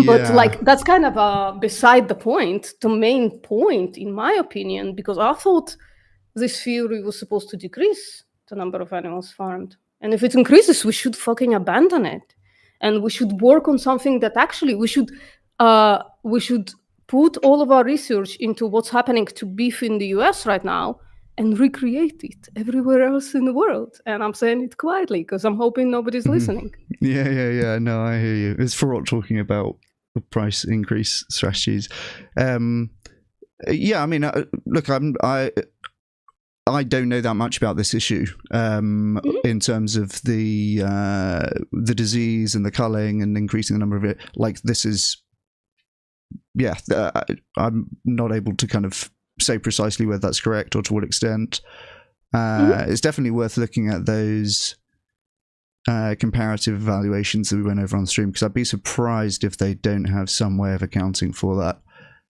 But like that's kind of beside the point. The main point, in my opinion, because I thought this theory was supposed to decrease the number of animals farmed, and if it increases, we should fucking abandon it, and we should work on something that actually we should put all of our research into what's happening to beef in the US right now and recreate it everywhere else in the world. And I'm saying it quietly because I'm hoping nobody's listening. Yeah. No, I hear you. It's Farot talking about the price increase strategies. Yeah, I mean, look, I don't know that much about this issue in terms of the disease and the culling and increasing the number of it. Like, this is, yeah, I'm not able to kind of say precisely whether that's correct or to what extent. It's definitely worth looking at those comparative evaluations that we went over on the stream, because I'd be surprised if they don't have some way of accounting for that.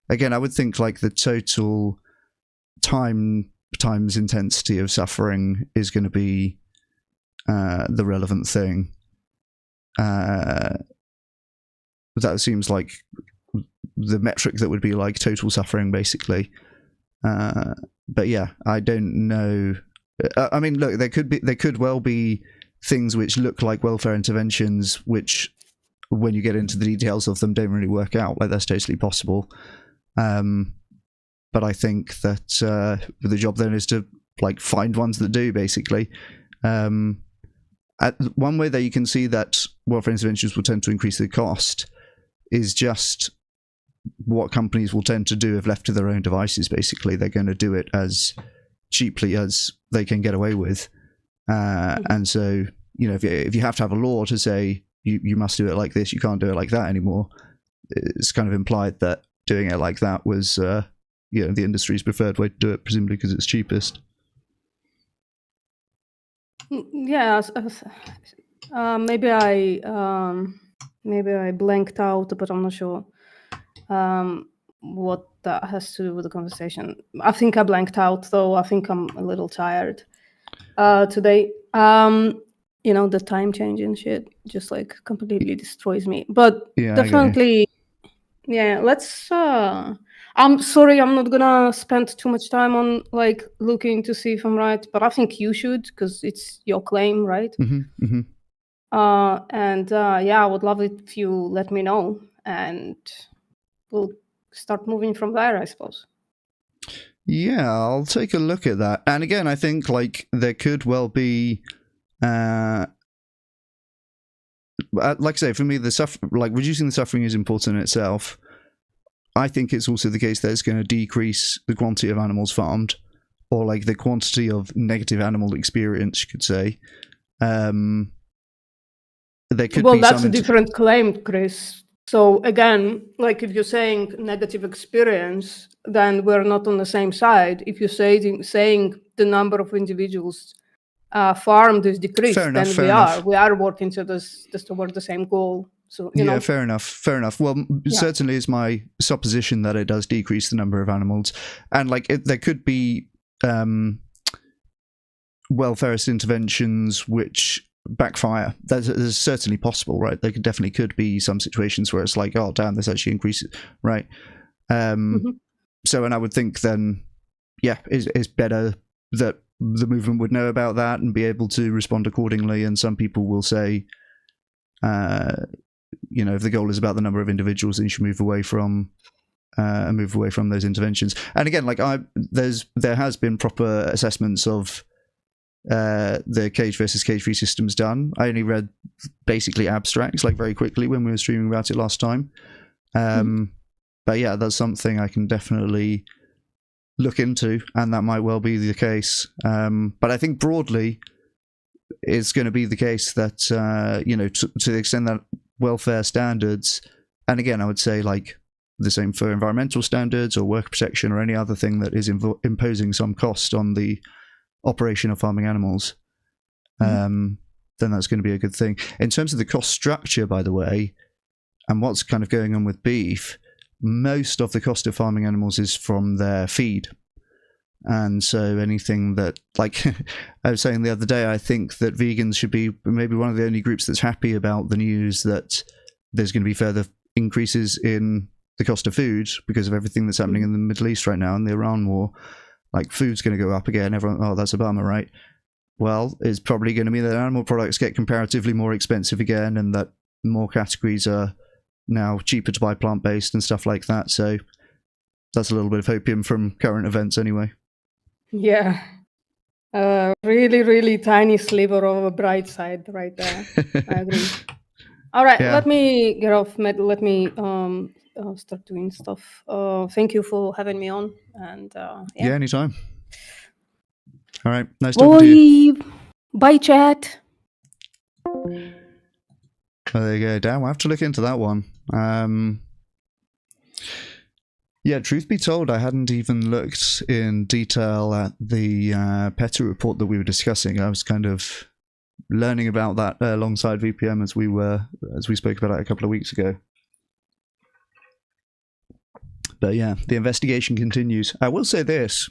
Again, I would think like the total time times intensity of suffering is going to be the relevant thing. That seems like the metric that would be like total suffering, basically. But yeah, I don't know. I mean, look, there could well be things which look like welfare interventions, which, when you get into the details of them, don't really work out. Like, that's totally possible. But I think that the job then is to like find ones that do, basically. One way that you can see that welfare interventions will tend to increase the cost is just what companies will tend to do if left to their own devices. Basically, they're going to do it as cheaply as they can get away with. And so, you know, if you have to have a law to say you must do it like this, you can't do it like that anymore, it's kind of implied that doing it like that was the industry's preferred way to do it, presumably because it's cheapest. Yeah, maybe I blanked out, but I'm not sure what that has to do with the conversation. I think I blanked out, though. I think I'm a little tired today. The time changing shit just like completely destroys me. But yeah, definitely, yeah. Let's. I'm sorry, I'm not gonna spend too much time on like looking to see if I'm right, but I think you should, because it's your claim, right? Yeah, I would love it if you let me know, and we'll start moving from there, I suppose. Yeah, I'll take a look at that. And again, I think like there could well be, like I say, for me, reducing the suffering is important in itself. I think it's also the case that it's going to decrease the quantity of animals farmed, or like the quantity of negative animal experience, you could say. There could be that's a different claim, Chris. So again, like if you're saying negative experience, then we're not on the same side. If you're saying the number of individuals farmed is decreased, we are working toward the same goal. So, yeah, fair enough. Well, certainly is my supposition that it does decrease the number of animals, and like there could be welfarist interventions which backfire. That's certainly possible, right? There definitely could be some situations where it's like, oh damn, this actually increases, right? So, and I would think then, yeah, it's better that the movement would know about that and be able to respond accordingly. And some people will say, if the goal is about the number of individuals, then you should move away from those interventions. And again, like there has been proper assessments of the cage versus cage-free systems done. I only read basically abstracts like very quickly when we were streaming about it last time. But yeah, that's something I can definitely look into, and that might well be the case. But I think broadly, it's going to be the case that to the extent that welfare standards, and again, I would say like the same for environmental standards or worker protection or any other thing that is imposing some cost on the operation of farming animals, then that's going to be a good thing. In terms of the cost structure, by the way, and what's kind of going on with beef, most of the cost of farming animals is from their feed. And so anything that, like I was saying the other day, I think that vegans should be maybe one of the only groups that's happy about the news that there's going to be further increases in the cost of food because of everything that's happening in the Middle East right now and the Iran war. Like, food's going to go up again. Everyone, oh, that's a bummer, right? Well, it's probably going to mean that animal products get comparatively more expensive again, and that more categories are now cheaper to buy plant-based and stuff like that. So that's a little bit of opium from current events anyway. Yeah. Really, really tiny sliver of a bright side right there. I agree. All right, Yeah. let me get off. Let me start doing stuff. Thank you for having me on. And Yeah, anytime. All right, nice talking to you. Bye, chat. Oh, there you go. Damn, we'll have to look into that one. Yeah, truth be told, I hadn't even looked in detail at the PETA report that we were discussing. I was kind of learning about that alongside VPM as we spoke about it a couple of weeks ago. But yeah, the investigation continues. I will say this.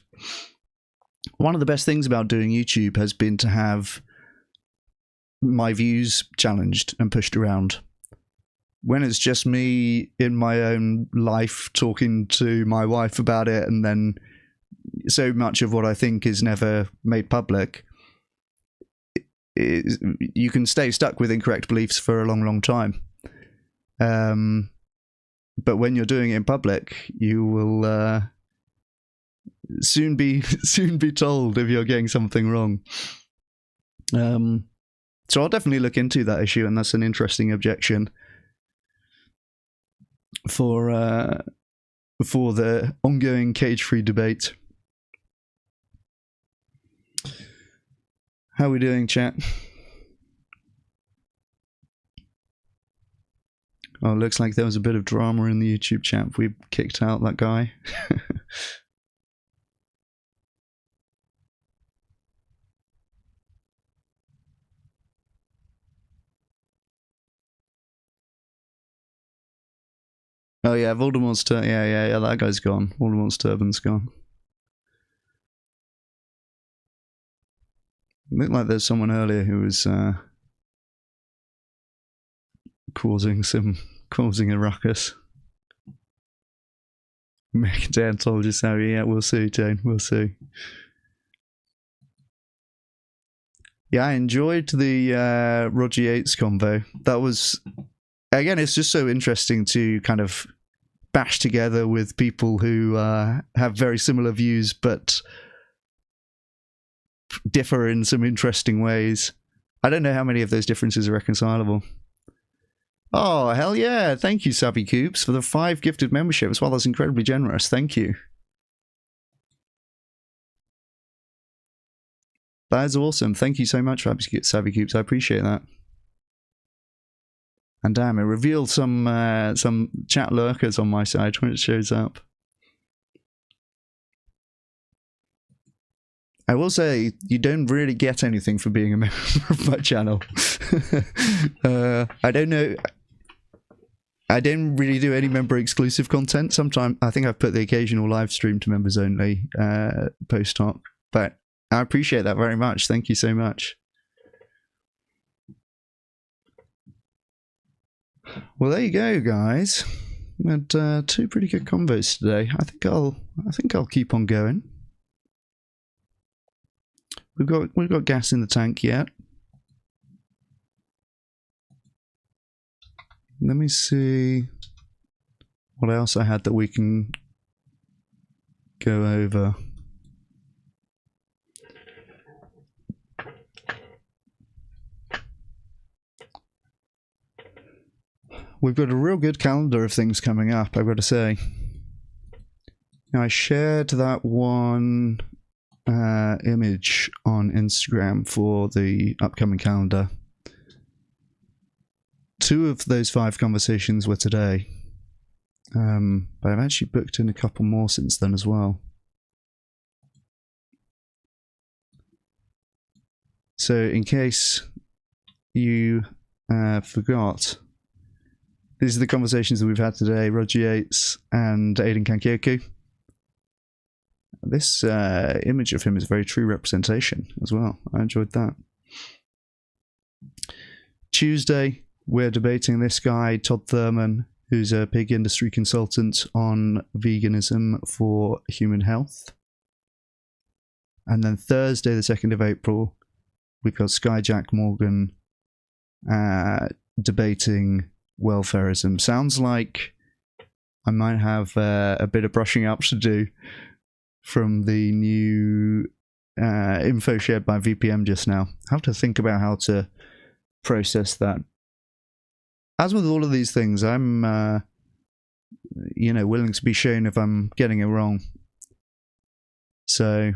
One of the best things about doing YouTube has been to have my views challenged and pushed around. When it's just me in my own life talking to my wife about it, and then so much of what I think is never made public, you can stay stuck with incorrect beliefs for a long, long time. But when you're doing it in public, you will soon be told if you're getting something wrong. So I'll definitely look into that issue, and that's an interesting objection for the ongoing cage-free debate. How are we doing, chat? Oh, it looks like there was a bit of drama in the YouTube chat. We kicked out that guy. Oh yeah, Voldemort's yeah, that guy's gone. Voldemort's turban's gone. Looked like there's someone earlier who was causing a ruckus. Dan told you so. Yeah, we'll see, Jane. We'll see. Yeah, I enjoyed the Roger Yates convo. That was, again, it's just so interesting to kind of bash together with people who have very similar views but differ in some interesting ways. I don't know how many of those differences are reconcilable. Oh, hell yeah. Thank you, Savvy Coops, for the 5 gifted memberships. Well, that's incredibly generous. Thank you. That is awesome. Thank you so much, Savvy Coops. I appreciate that. And damn, it revealed some chat lurkers on my side when it shows up. I will say, you don't really get anything for being a member of my channel. I don't know. I don't really do any member exclusive content. Sometimes I think I've put the occasional live stream to members only post hoc, but I appreciate that very much. Thank you so much. Well, there you go, guys. We had 2 pretty good convos today. I think I'll keep on going. We've got gas in the tank yet. Let me see what else I had that we can go over. We've got a real good calendar of things coming up, I've got to say. Now, I shared that one image on Instagram for the upcoming calendar. 2 of those 5 conversations were today. But I've actually booked in a couple more since then as well. So in case you forgot, These are the conversations that we've had today. Roger Yates and Aidan Kankyoku. This image of him is a very true representation as well. I enjoyed that. Tuesday, we're debating this guy, Todd Thurman, who's a pig industry consultant on veganism for human health. And then Thursday, the 2nd of April, we've got Skyjack Morgan debating welfareism. Sounds like I might have a bit of brushing up to do from the new info shared by VPM just now. I have to think about how to process that. As with all of these things, I'm willing to be shown if I'm getting it wrong. So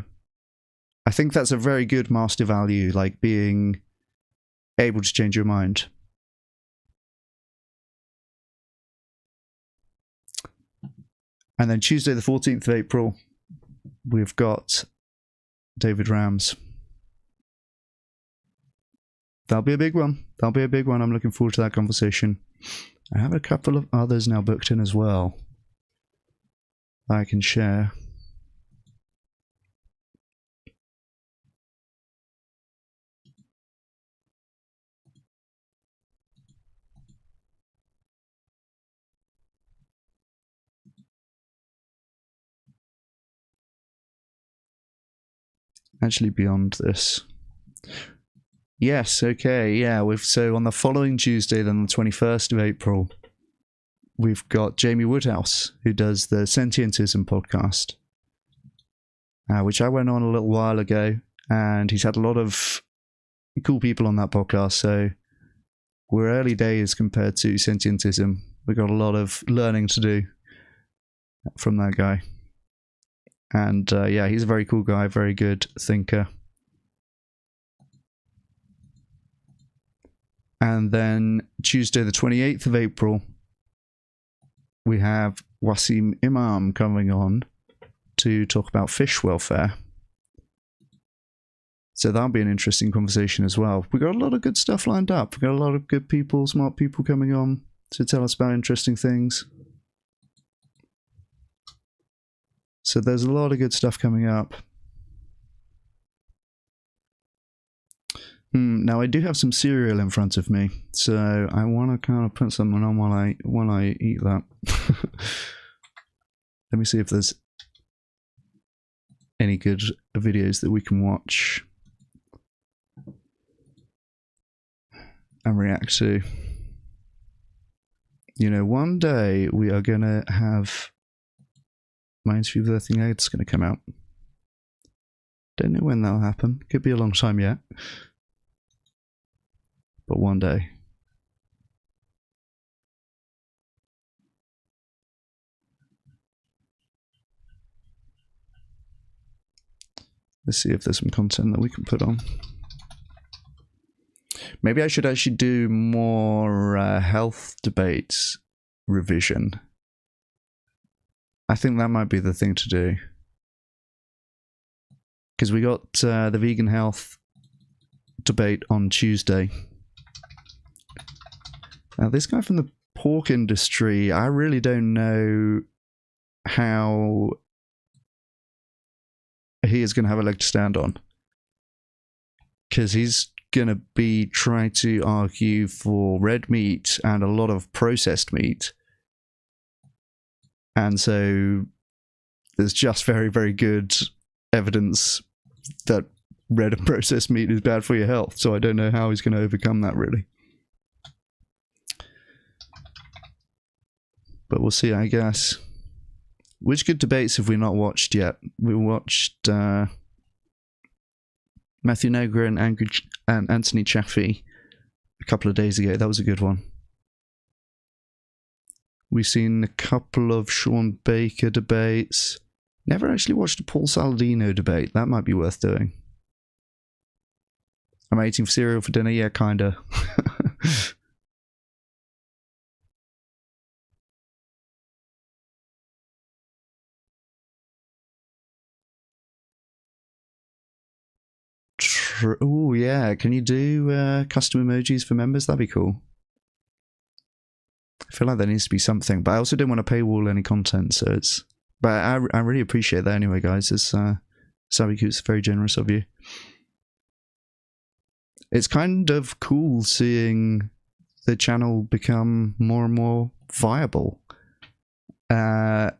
I think that's a very good master value, like being able to change your mind. And then Tuesday the 14th of April, we've got David Rams. That'll be a big one. That'll be a big one. I'm looking forward to that conversation. I have a couple of others now booked in as well I can share. Actually, beyond this. Yes, okay, yeah. So on the following Tuesday, then the 21st of April, we've got Jamie Woodhouse, who does the Sentientism podcast, which I went on a little while ago, and he's had a lot of cool people on that podcast, so we're early days compared to Sentientism. We've got a lot of learning to do from that guy. And yeah, he's a very cool guy, very good thinker. And then Tuesday the 28th of April, we have Wasim Imam coming on to talk about fish welfare. So that'll be an interesting conversation as well. We've got a lot of good stuff lined up. We've got a lot of good people, smart people coming on to tell us about interesting things. So there's a lot of good stuff coming up. Now I do have some cereal in front of me, so I want to kind of put something on while I eat that. Let me see if there's any good videos that we can watch and react to. You know, one day we are gonna have my interview with Earthing Aid's gonna come out. Don't know when that'll happen. Could be a long time yet. But one day. Let's see if there's some content that we can put on. Maybe I should actually do more health debates revision. I think that might be the thing to do. Because we got the vegan health debate on Tuesday. Now, this guy from the pork industry, I really don't know how he is going to have a leg to stand on. Because he's going to be trying to argue for red meat and a lot of processed meat. And so there's just very, very good evidence that red and processed meat is bad for your health. So I don't know how he's going to overcome that, really. But we'll see, I guess. Which good debates have we not watched yet? We watched Matthew Noga and Anthony Chaffee a couple of days ago. That was a good one. We've seen a couple of Sean Baker debates. Never actually watched a Paul Saladino debate. That might be worth doing. Am I eating cereal for dinner? Yeah, kinda. Oh yeah, can you do custom emojis for members? That'd be cool. feel like there needs to be something, but I also didn't want to paywall any content, so it's... But I really appreciate that anyway, guys. It's Sabiku, it's very generous of you. It's kind of cool seeing the channel become more and more viable. I'm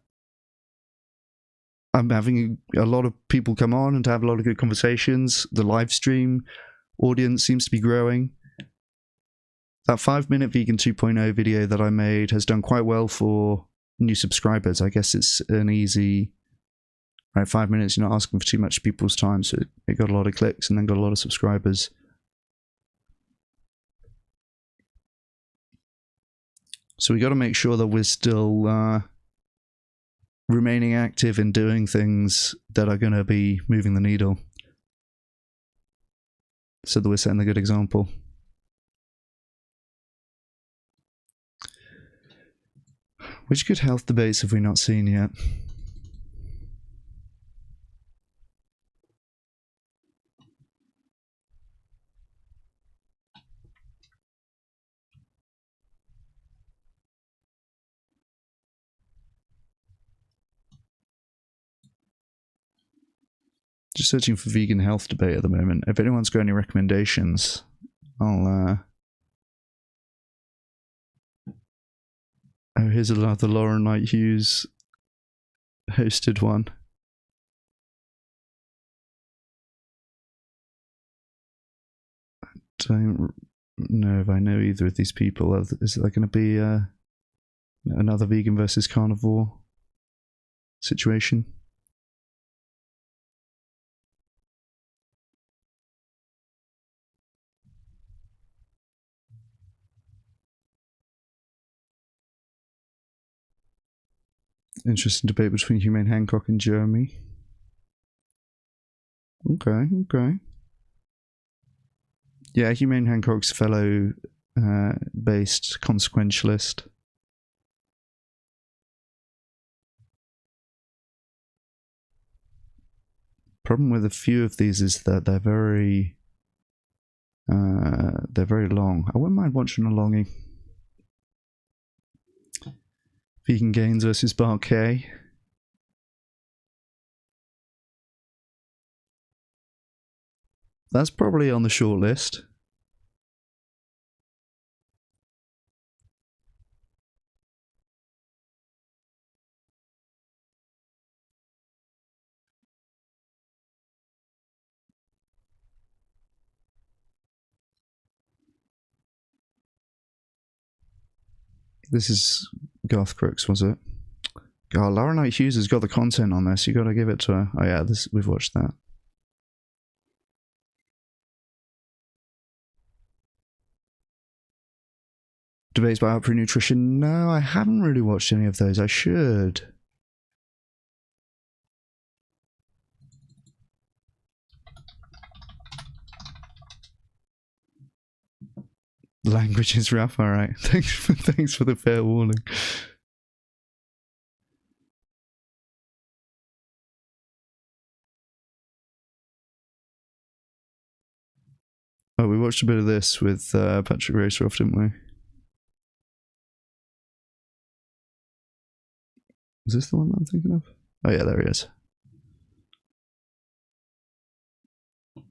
having a lot of people come on and have a lot of good conversations. The live stream audience seems to be growing. That 5-minute Vegan 2.0 video that I made has done quite well for new subscribers. I guess it's an easy... Right, 5 minutes, you're not asking for too much people's time, so it got a lot of clicks and then got a lot of subscribers. So we got to make sure that we're still remaining active in doing things that are going to be moving the needle, so that we're setting a good example. Which good health debates have we not seen yet? Just searching for vegan health debate at the moment. If anyone's got any recommendations, I'll Oh, here's another Lauren Knight Hughes hosted one. I don't know if I know either of these people. Is there going to be another vegan versus carnivore situation? Interesting debate between Humane Hancock and Jeremy. Okay, okay. Yeah, Humane Hancock's fellow based consequentialist. Problem with a few of these is that they're very long. I wouldn't mind watching a longie. Vegan Gains versus Bar K. That's probably on the short list. This is Garth Crooks, was it? God, Lauren Knight Hughes has got the content on this. You got to give it to her. Oh yeah, we've watched that. Debates about output nutrition. No, I haven't really watched any of those. I should. Language is rough. All right. Thanks for the fair warning. Oh, we watched a bit of this with Patrick Raceroff, didn't we? Is this the one that I'm thinking of? Oh yeah, there he is.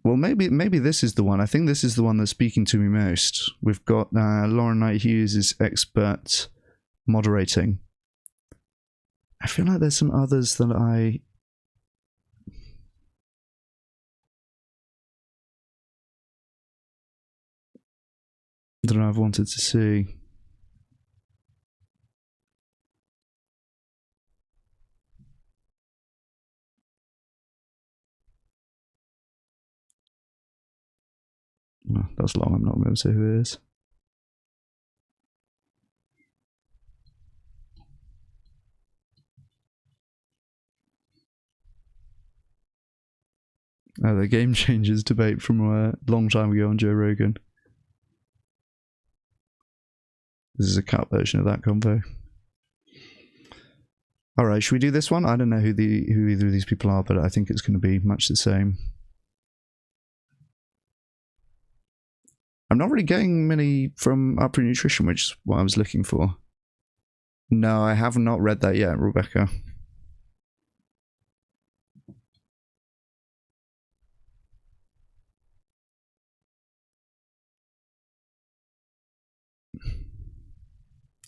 Well, maybe this is the one. I think this is the one that's speaking to me most. We've got Lauren Knight Hughes is expert moderating. I feel like there's some others that I've wanted to see. Oh, that's long. I'm not going to say who it is. Oh, the Game Changers debate from a long time ago on Joe Rogan. This is a cut version of that convo. Alright, should we do this one? I don't know who either of these people are, but I think it's going to be much the same. I'm not really getting many from Upper Nutrition, which is what I was looking for. No, I have not read that yet, Rebecca.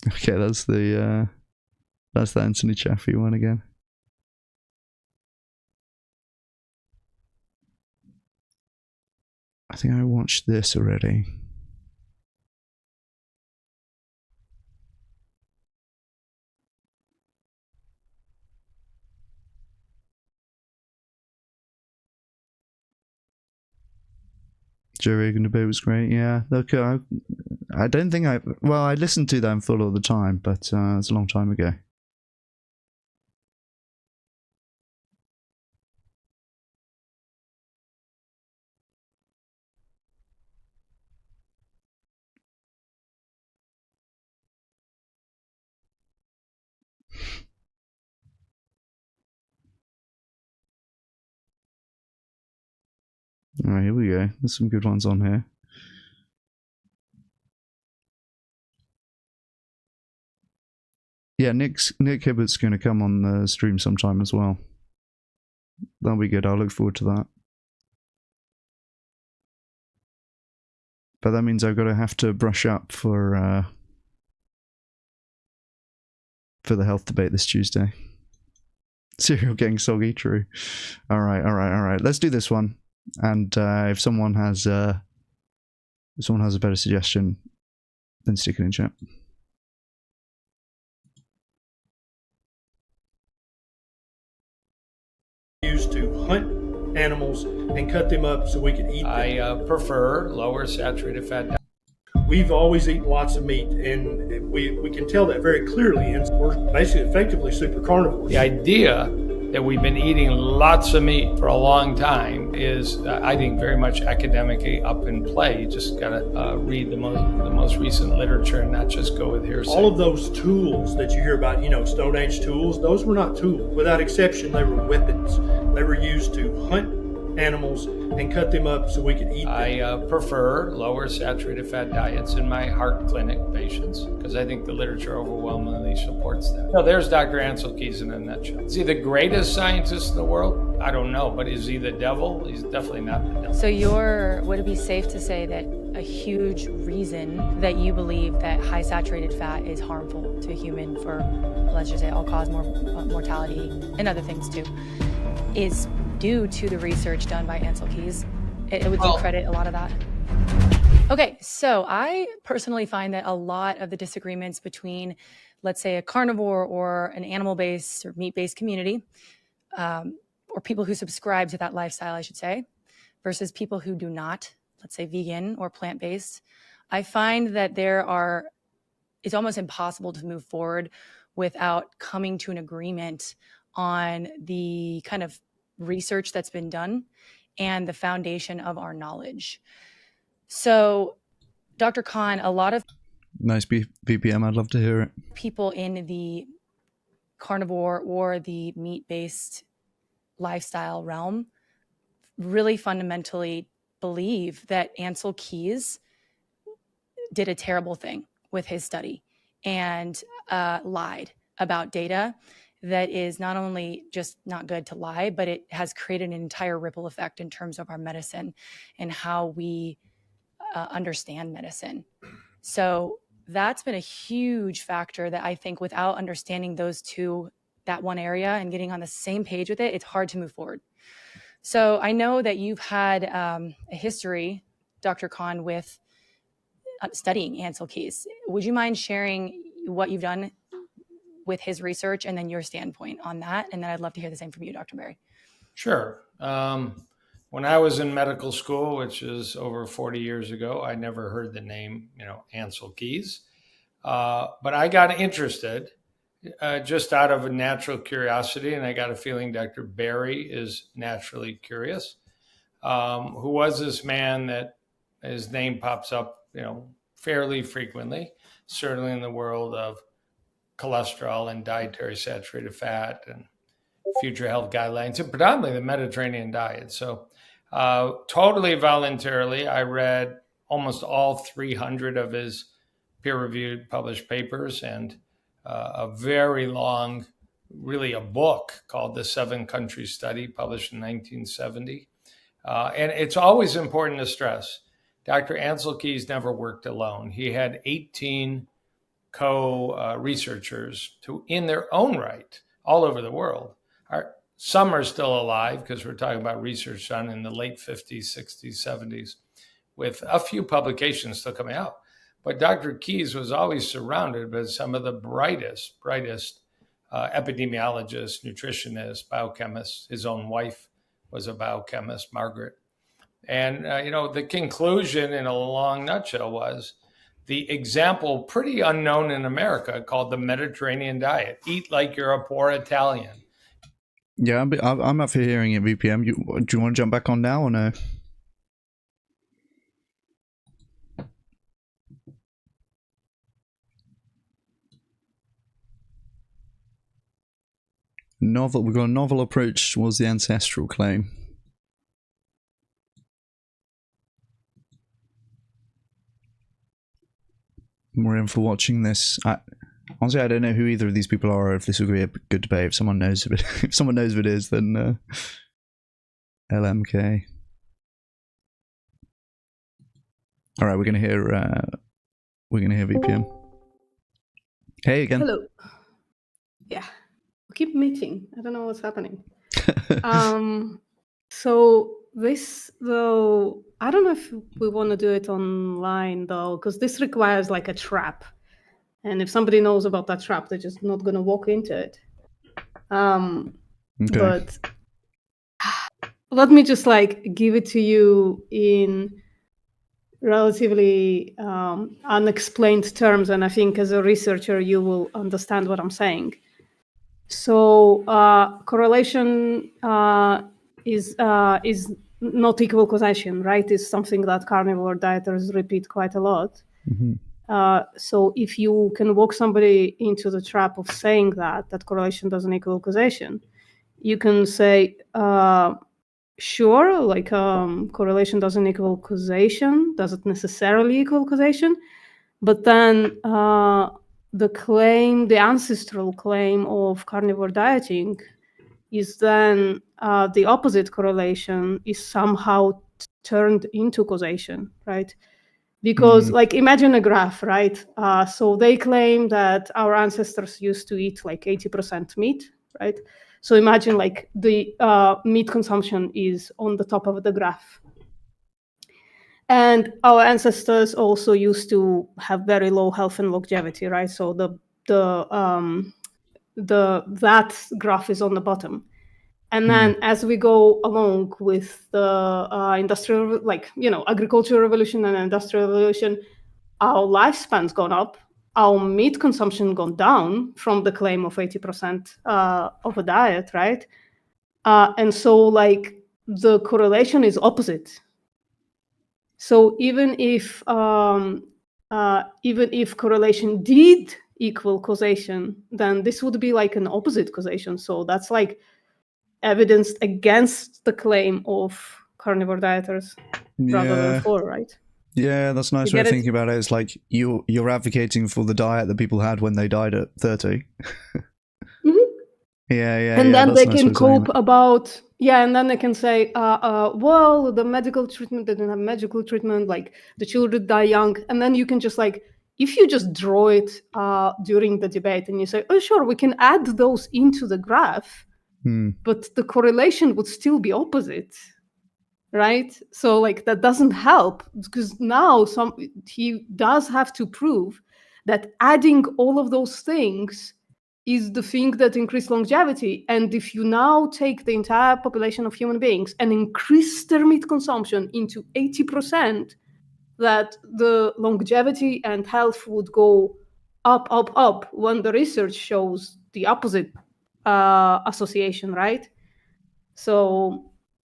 Okay, that's the Anthony Chaffee one again. I think I watched this already. Joe Rogan debate was great. Yeah, look, I don't think I listened to that in full all the time, but it's a long time ago. All right, here we go. There's some good ones on here. Yeah, Nick Hibbert's going to come on the stream sometime as well. That'll be good. I'll look forward to that. But that means I've got to have to brush up for the health debate this Tuesday. Cereal getting soggy, true. All right. Let's do this one. And if someone has a better suggestion, then stick it in chat. Used to hunt animals and cut them up so we could eat them. I prefer lower saturated fat diet. We've always eaten lots of meat, and we can tell that very clearly, and we're basically effectively super carnivores. The idea that we've been eating lots of meat for a long time is, I think, very much academically up in play. You just got to read the most recent literature and not just go with hearsay. All of those tools that you hear about, Stone Age tools, those were not tools. Without exception, they were weapons. They were used to hunt animals and cut them up so we could eat them. I prefer lower saturated fat diets in my heart clinic patients because I think the literature overwhelmingly supports that. So there's Dr. Ansel Keys in a nutshell. Is he the greatest scientist in the world? I don't know, but is he the devil? He's definitely not the devil. So would it be safe to say that a huge reason that you believe that high saturated fat is harmful to a human for, let's just say, all cause more mortality and other things too, is due to the research done by Ansel Keys? Would you credit a lot of that? Okay, so I personally find that a lot of the disagreements between, let's say, a carnivore or an animal-based or meat-based community, or people who subscribe to that lifestyle, I should say, versus people who do not, let's say vegan or plant-based, I find that it's almost impossible to move forward without coming to an agreement on the kind of research that's been done and the foundation of our knowledge. So, Dr. Kahn, a lot of Nice BPM. I'd love to hear it. people in the carnivore or the meat-based lifestyle realm really fundamentally believe that Ansel Keys did a terrible thing with his study and lied about data that is not only just not good to lie, but it has created an entire ripple effect in terms of our medicine and how we understand medicine. So that's been a huge factor that I think without understanding that one area and getting on the same page with it, it's hard to move forward. So I know that you've had a history, Dr. Kahn, with studying Ansel Keys. Would you mind sharing what you've done with his research and then your standpoint on that? And then I'd love to hear the same from you, Dr. Berry. Sure. When I was in medical school, which is over 40 years ago, I never heard the name, Ansel Keys. But I got interested just out of a natural curiosity, and I got a feeling Dr. Berry is naturally curious. Who was this man that his name pops up, fairly frequently, certainly in the world of cholesterol and dietary saturated fat and future health guidelines, and predominantly the Mediterranean diet. So totally voluntarily, I read almost all 300 of his peer-reviewed published papers and a very long, really a book called The 7-Country Study, published in 1970. And it's always important to stress, Dr. Ansel Keys never worked alone. He had 18 co-researchers who, in their own right, all over the world, some are still alive because we're talking about research done in the late 50s, 60s, 70s, with a few publications still coming out. But Dr. Keys was always surrounded by some of the brightest epidemiologists, nutritionists, biochemists. His own wife was a biochemist, Margaret. And, the conclusion in a long nutshell was the example, pretty unknown in America, called the Mediterranean diet. Eat like you're a poor Italian. Yeah, I'm up for hearing it, VPM. Do you want to jump back on now or no? We've got a novel approach towards the ancestral claim. More in for watching this. Honestly, I don't know who either of these people are, or if this will be a good debate. If someone knows if someone knows who it is, then LMK. All right, we're gonna hear VPN. Hey again. Hello. Yeah, we keep meeting. I don't know what's happening. So this, though, I don't know if we want to do it online though, because this requires like a trap, and if somebody knows about that trap, they're just not going to walk into it. Okay. But let me just like give it to you in relatively unexplained terms, and I think as a researcher you will understand what I'm saying. So correlation is not equal causation, right? Is something that carnivore dieters repeat quite a lot. Mm-hmm. So if you can walk somebody into the trap of saying that correlation doesn't equal causation, you can say, sure, like correlation doesn't equal causation, doesn't necessarily equal causation, but then the ancestral claim of carnivore dieting is then the opposite correlation is somehow turned into causation, right? Because like imagine a graph, right? So they claim that our ancestors used to eat like 80% meat, right? So imagine like the meat consumption is on the top of the graph. And our ancestors also used to have very low health and longevity, right? So that graph is on the bottom. And then as we go along with the industrial, agricultural revolution and industrial revolution, our lifespan's gone up, our meat consumption gone down from the claim of 80% of a diet, right? And so like the correlation is opposite. So even if correlation did equal causation, then this would be like an opposite causation. So that's like evidence against the claim of carnivore dieters rather than for, right? Yeah, that's a nice way of thinking about it. It's like you're advocating for the diet that people had when they died at 30. Yeah. And then they can cope about, and then they can say, well, the medical treatment, they didn't have medical treatment, like the children die young. And then you can just like, if you just draw it during the debate and you say, oh, sure, we can add those into the graph, but the correlation would still be opposite, right? So like that doesn't help because now he does have to prove that adding all of those things is the thing that increase longevity. And if you now take the entire population of human beings and increase their meat consumption into 80%, that the longevity and health would go up, when the research shows the opposite association, right? So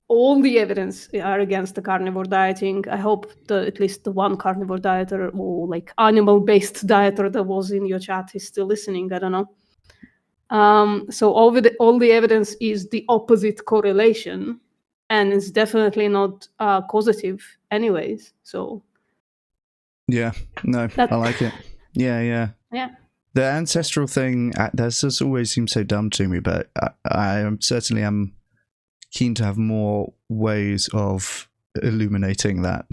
all the evidence are against the carnivore dieting. I hope at least the one carnivore dieter or like animal-based dieter that was in your chat is still listening. I don't know. So all the evidence is the opposite correlation, and it's definitely not causative anyways. So I like it. Yeah. The ancestral thing, that just always seems so dumb to me, but I certainly am keen to have more ways of illuminating that.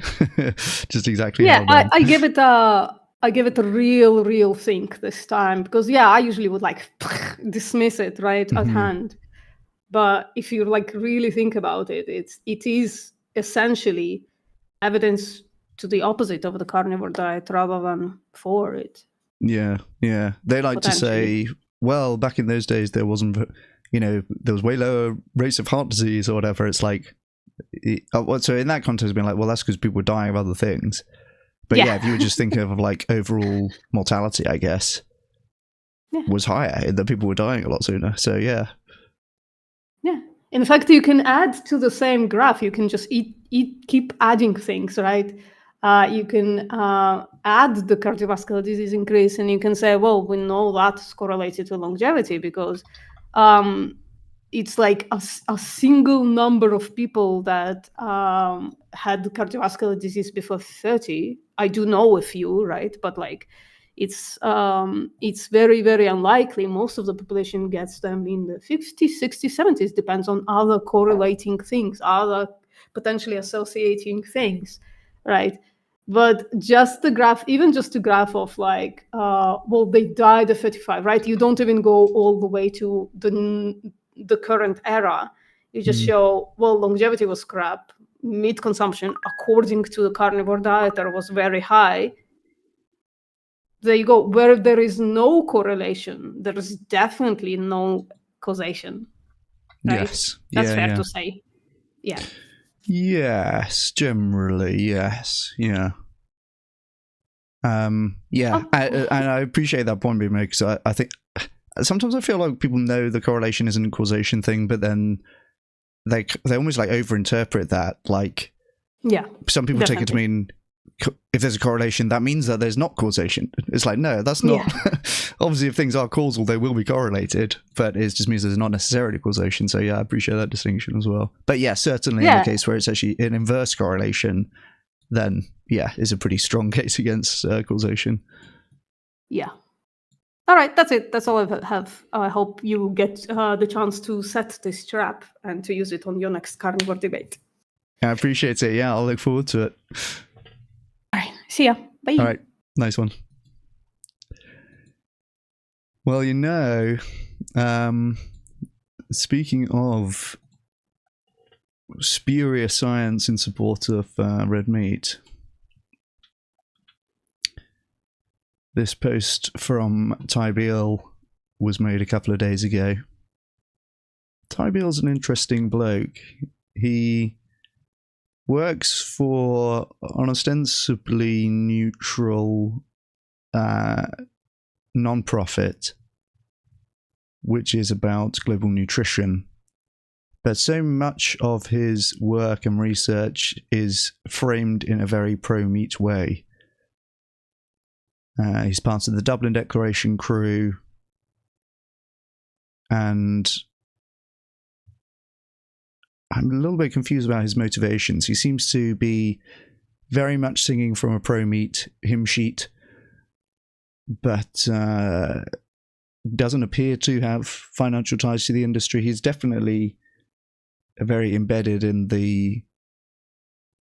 Just exactly Yeah, how I give it a real think this time, because I usually would like dismiss it right at hand. But if you like really think about it, it is essentially evidence to the opposite of the carnivore diet rather than for it. Yeah. They like to say, well, back in those days, there wasn't, there was way lower rates of heart disease or whatever. It's like, so in that context, being like, well, that's because people were dying of other things. But if you were just thinking of like overall mortality, I guess, was higher in that people were dying a lot sooner. So yeah. In fact, you can add to the same graph. You can just keep adding things, right? You can add the cardiovascular disease increase, and you can say, well, we know that's correlated to longevity because it's like a single number of people that had cardiovascular disease before 30. I do know a few, right? But like, it's very, very unlikely. Most of the population gets them in the 50s, 60s, 70s, depends on other correlating things, other potentially associating things, right? But just the graph, even just the graph of like, well, they died at 35, right? You don't even go all the way to the current era. You just show, well, longevity was crap. Meat consumption, according to the carnivore dieter, was very high. There you go. Where there is no correlation, there is definitely no causation. Right? Yes. That's fair to say. Yeah. Yes, generally, yes. Yeah. And I appreciate that point being made, because I think sometimes I feel like people know the correlation isn't a causation thing, but then they almost like overinterpret that. Like, some people take it to mean if there's a correlation, that means that there's not causation. It's like, no, that's not. Obviously, if things are causal, they will be correlated, but it just means there's not necessarily causation. So I appreciate that distinction as well. But certainly in the case where it's actually an inverse correlation, then is a pretty strong case against causation. Yeah. All right, that's it. That's all I have. I hope you get the chance to set this trap and to use it on your next carnivore debate. I appreciate it. Yeah, I'll look forward to it. All right, see ya. Bye. All right, nice one. Well, speaking of spurious science in support of red meat, this post from Ty Beale was made a couple of days ago. Ty Beale's an interesting bloke. He works for an ostensibly neutral non-profit, which is about global nutrition. But so much of his work and research is framed in a very pro-meat way. He's part of the Dublin Declaration crew, and I'm a little bit confused about his motivations. He seems to be very much singing from a pro-meat hymn sheet, but doesn't appear to have financial ties to the industry. He's definitely very embedded in the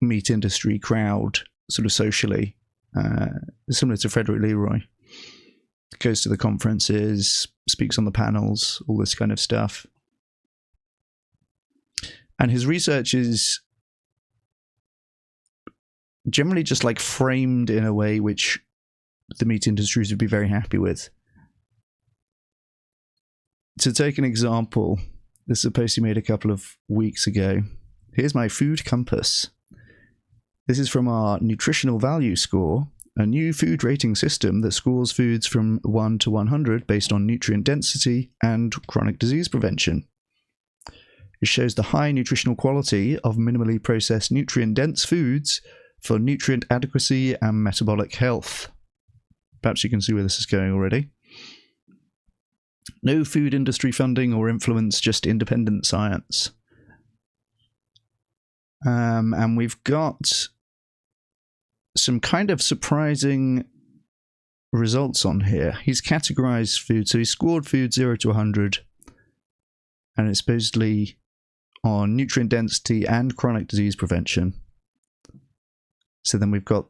meat industry crowd, sort of socially, similar to Frederick Leroy. Goes to the conferences, speaks on the panels, all this kind of stuff. And his research is generally just like framed in a way which the meat industries would be very happy with. To take an example, this is a post he made a couple of weeks ago. Here's my food compass. This is from our nutritional value score, a new food rating system that scores foods from 1 to 100 based on nutrient density and chronic disease prevention. It shows the high nutritional quality of minimally processed nutrient-dense foods for nutrient adequacy and metabolic health. Perhaps you can see where this is going already. No food industry funding or influence, just independent science. And we've got some kind of surprising results on here. He's categorized food, so he scored food 0 to 100, and it's supposedly on nutrient density and chronic disease prevention. So then we've got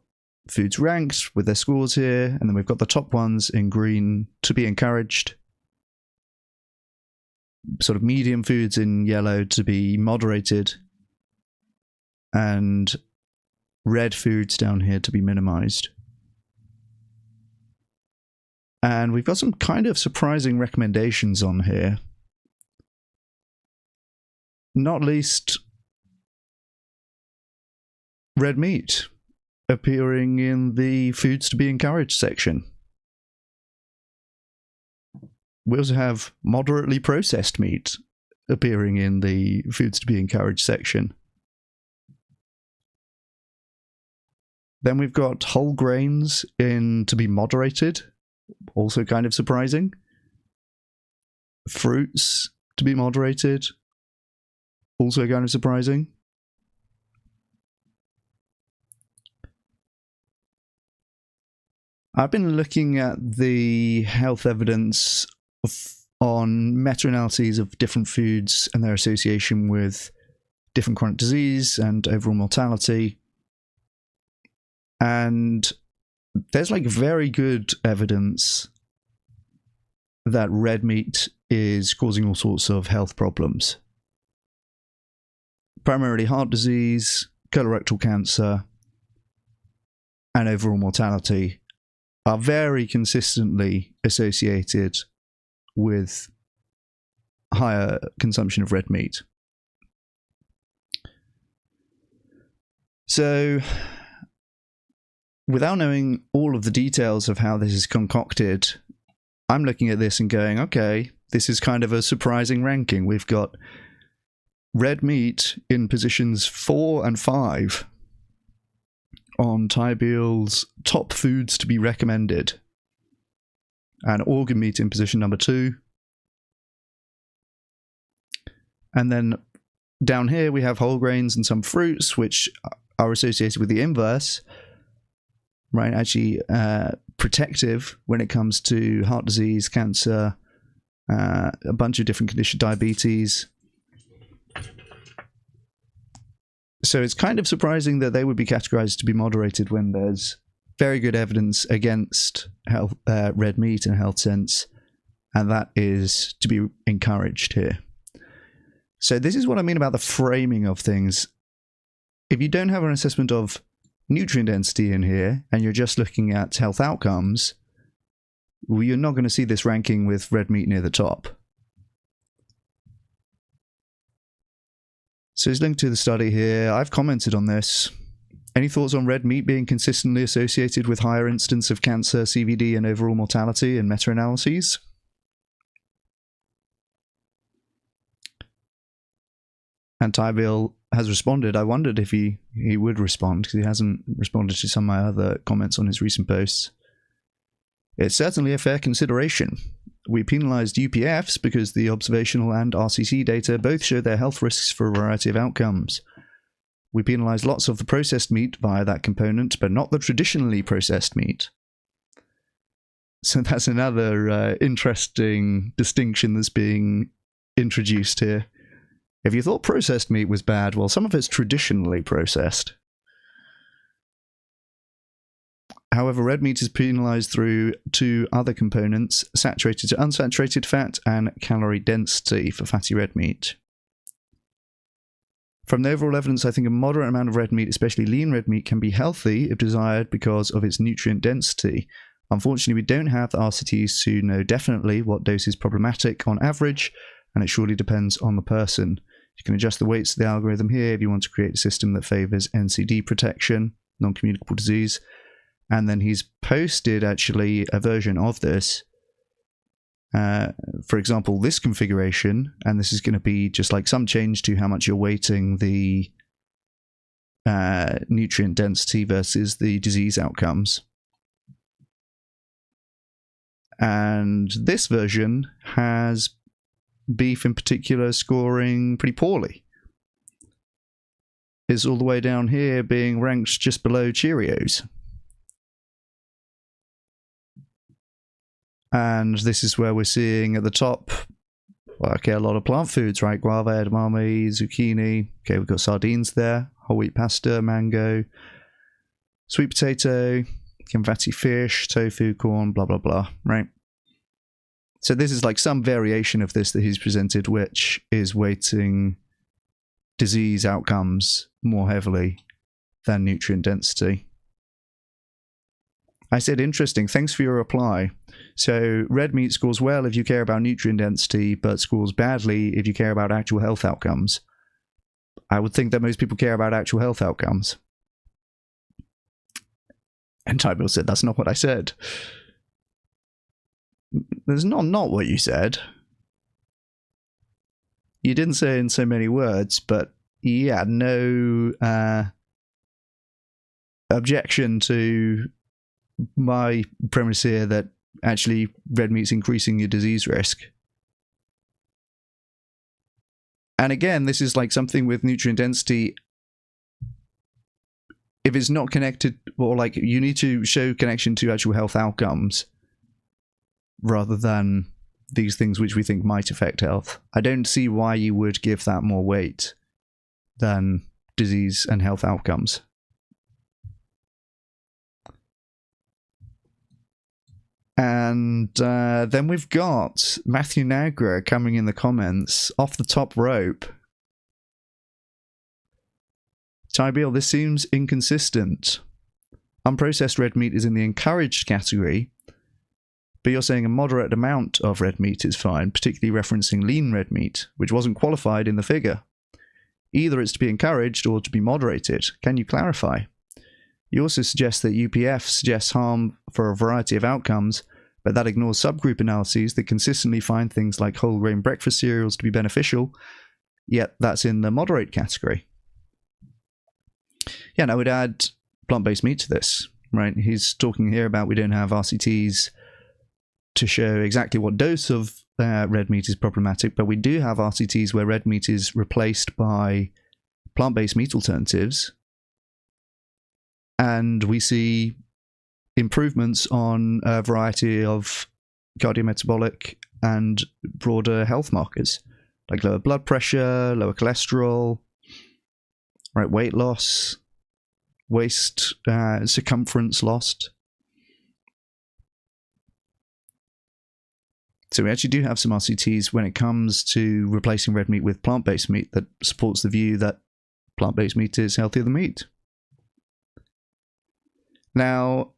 foods ranked with their scores here, and then we've got the top ones in green, to be encouraged. Sort of medium foods in yellow, to be moderated, and red foods down here to be minimized. And we've got some kind of surprising recommendations on here. Not least red meat appearing in the foods to be encouraged section. We also have moderately processed meat appearing in the foods to be encouraged section. Then we've got whole grains in to be moderated, also kind of surprising. Fruits to be moderated, also kind of surprising. I've been looking at the health evidence on meta-analyses of different foods and their association with different chronic disease and overall mortality. And there's like very good evidence that red meat is causing all sorts of health problems. Primarily heart disease, colorectal cancer, and overall mortality are very consistently associated with higher consumption of red meat. So, without knowing all of the details of how this is concocted, I'm looking at this and going, okay, this is kind of a surprising ranking. We've got red meat in positions 4 and 5 on Tybiel's top foods to be recommended, and organ meat in position number 2. And then down here we have whole grains and some fruits, which are associated with the inverse, right? Actually protective when it comes to heart disease, cancer, a bunch of different conditions, diabetes. So it's kind of surprising that they would be categorized to be moderated when there's very good evidence against health, red meat in a health sense, and that is to be encouraged here. So this is what I mean about the framing of things. If you don't have an assessment of nutrient density in here, and you're just looking at health outcomes, well, you're not going to see this ranking with red meat near the top. So it's linked to the study here. I've commented on this. Any thoughts on red meat being consistently associated with higher incidence of cancer, CVD, and overall mortality in meta-analyses? And Tybiel has responded. I wondered if he would respond, because he hasn't responded to some of my other comments on his recent posts. It's certainly a fair consideration. We penalised UPFs because the observational and RCT data both show their health risks for a variety of outcomes. We penalised lots of the processed meat via that component, but not the traditionally processed meat. So that's another interesting distinction that's being introduced here. If you thought processed meat was bad, well, some of it's traditionally processed. However, red meat is penalised through 2 other components, saturated to unsaturated fat and calorie density for fatty red meat. From the overall evidence, I think a moderate amount of red meat, especially lean red meat, can be healthy if desired because of its nutrient density. Unfortunately, we don't have the RCTs to know definitely what dose is problematic on average, and it surely depends on the person. You can adjust the weights of the algorithm here if you want to create a system that favours NCD protection, non-communicable disease. And then he's posted actually a version of this. For example, this configuration, and this is going to be just like some change to how much you're weighting the nutrient density versus the disease outcomes. And this version has beef in particular scoring pretty poorly. It's all the way down here being ranked just below Cheerios. And this is where we're seeing at the top, well, okay, a lot of plant foods, right? Guava, edamame, zucchini. Okay, we've got sardines there, whole wheat pasta, mango, sweet potato, fatty fish, tofu, corn, blah, blah, blah, right? So this is like some variation of this that he's presented, which is weighting disease outcomes more heavily than nutrient density. I said, interesting, thanks for your reply. So red meat scores well if you care about nutrient density, but scores badly if you care about actual health outcomes. I would think that most people care about actual health outcomes. And Tybill said, that's not what I said. That's not what you said. You didn't say it in so many words, but yeah, no objection to my premise here that actually red meat's increasing your disease risk. And again, this is like something with nutrient density. If it's not connected, or like you need to show connection to actual health outcomes rather than these things which we think might affect health. I don't see why you would give that more weight than disease and health outcomes. And then we've got Matthew Nagra coming in the comments off the top rope. Tybiel, this seems inconsistent. Unprocessed red meat is in the encouraged category, but you're saying a moderate amount of red meat is fine, particularly referencing lean red meat, which wasn't qualified in the figure. Either it's to be encouraged or to be moderated. Can you clarify? You also suggest that UPF suggests harm for a variety of outcomes, but that ignores subgroup analyses that consistently find things like whole grain breakfast cereals to be beneficial, yet that's in the moderate category. Yeah, and I would add plant-based meat to this, right? He's talking here about we don't have RCTs to show exactly what dose of red meat is problematic, but we do have RCTs where red meat is replaced by plant-based meat alternatives, and we see improvements on a variety of cardiometabolic and broader health markers, like lower blood pressure, lower cholesterol, right, weight loss, waist circumference lost. So we actually do have some RCTs when it comes to replacing red meat with plant-based meat that supports the view that plant-based meat is healthier than meat. Now,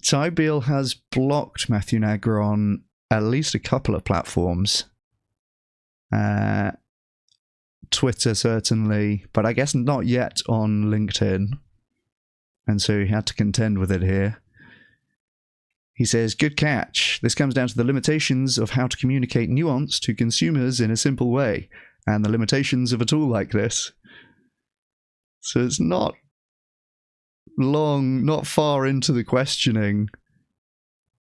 Tybiel has blocked Matthew Nagra on at least a couple of platforms. Twitter, certainly, but I guess not yet on LinkedIn. And so he had to contend with it here. He says, good catch. This comes down to the limitations of how to communicate nuance to consumers in a simple way, and the limitations of a tool like this. So it's not far into the questioning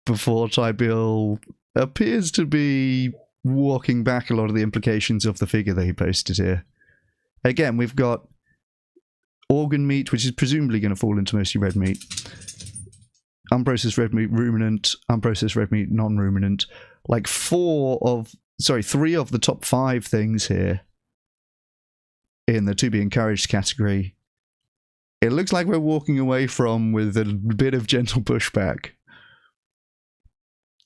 before Tybiel appears to be walking back a lot of the implications of the figure that he posted here. Again, we've got organ meat, which is presumably going to fall into mostly red meat. Unprocessed red meat ruminant, unprocessed red meat non-ruminant. Like 3 of the top 5 things here in the to be encouraged category, it looks like we're walking away from with a bit of gentle pushback.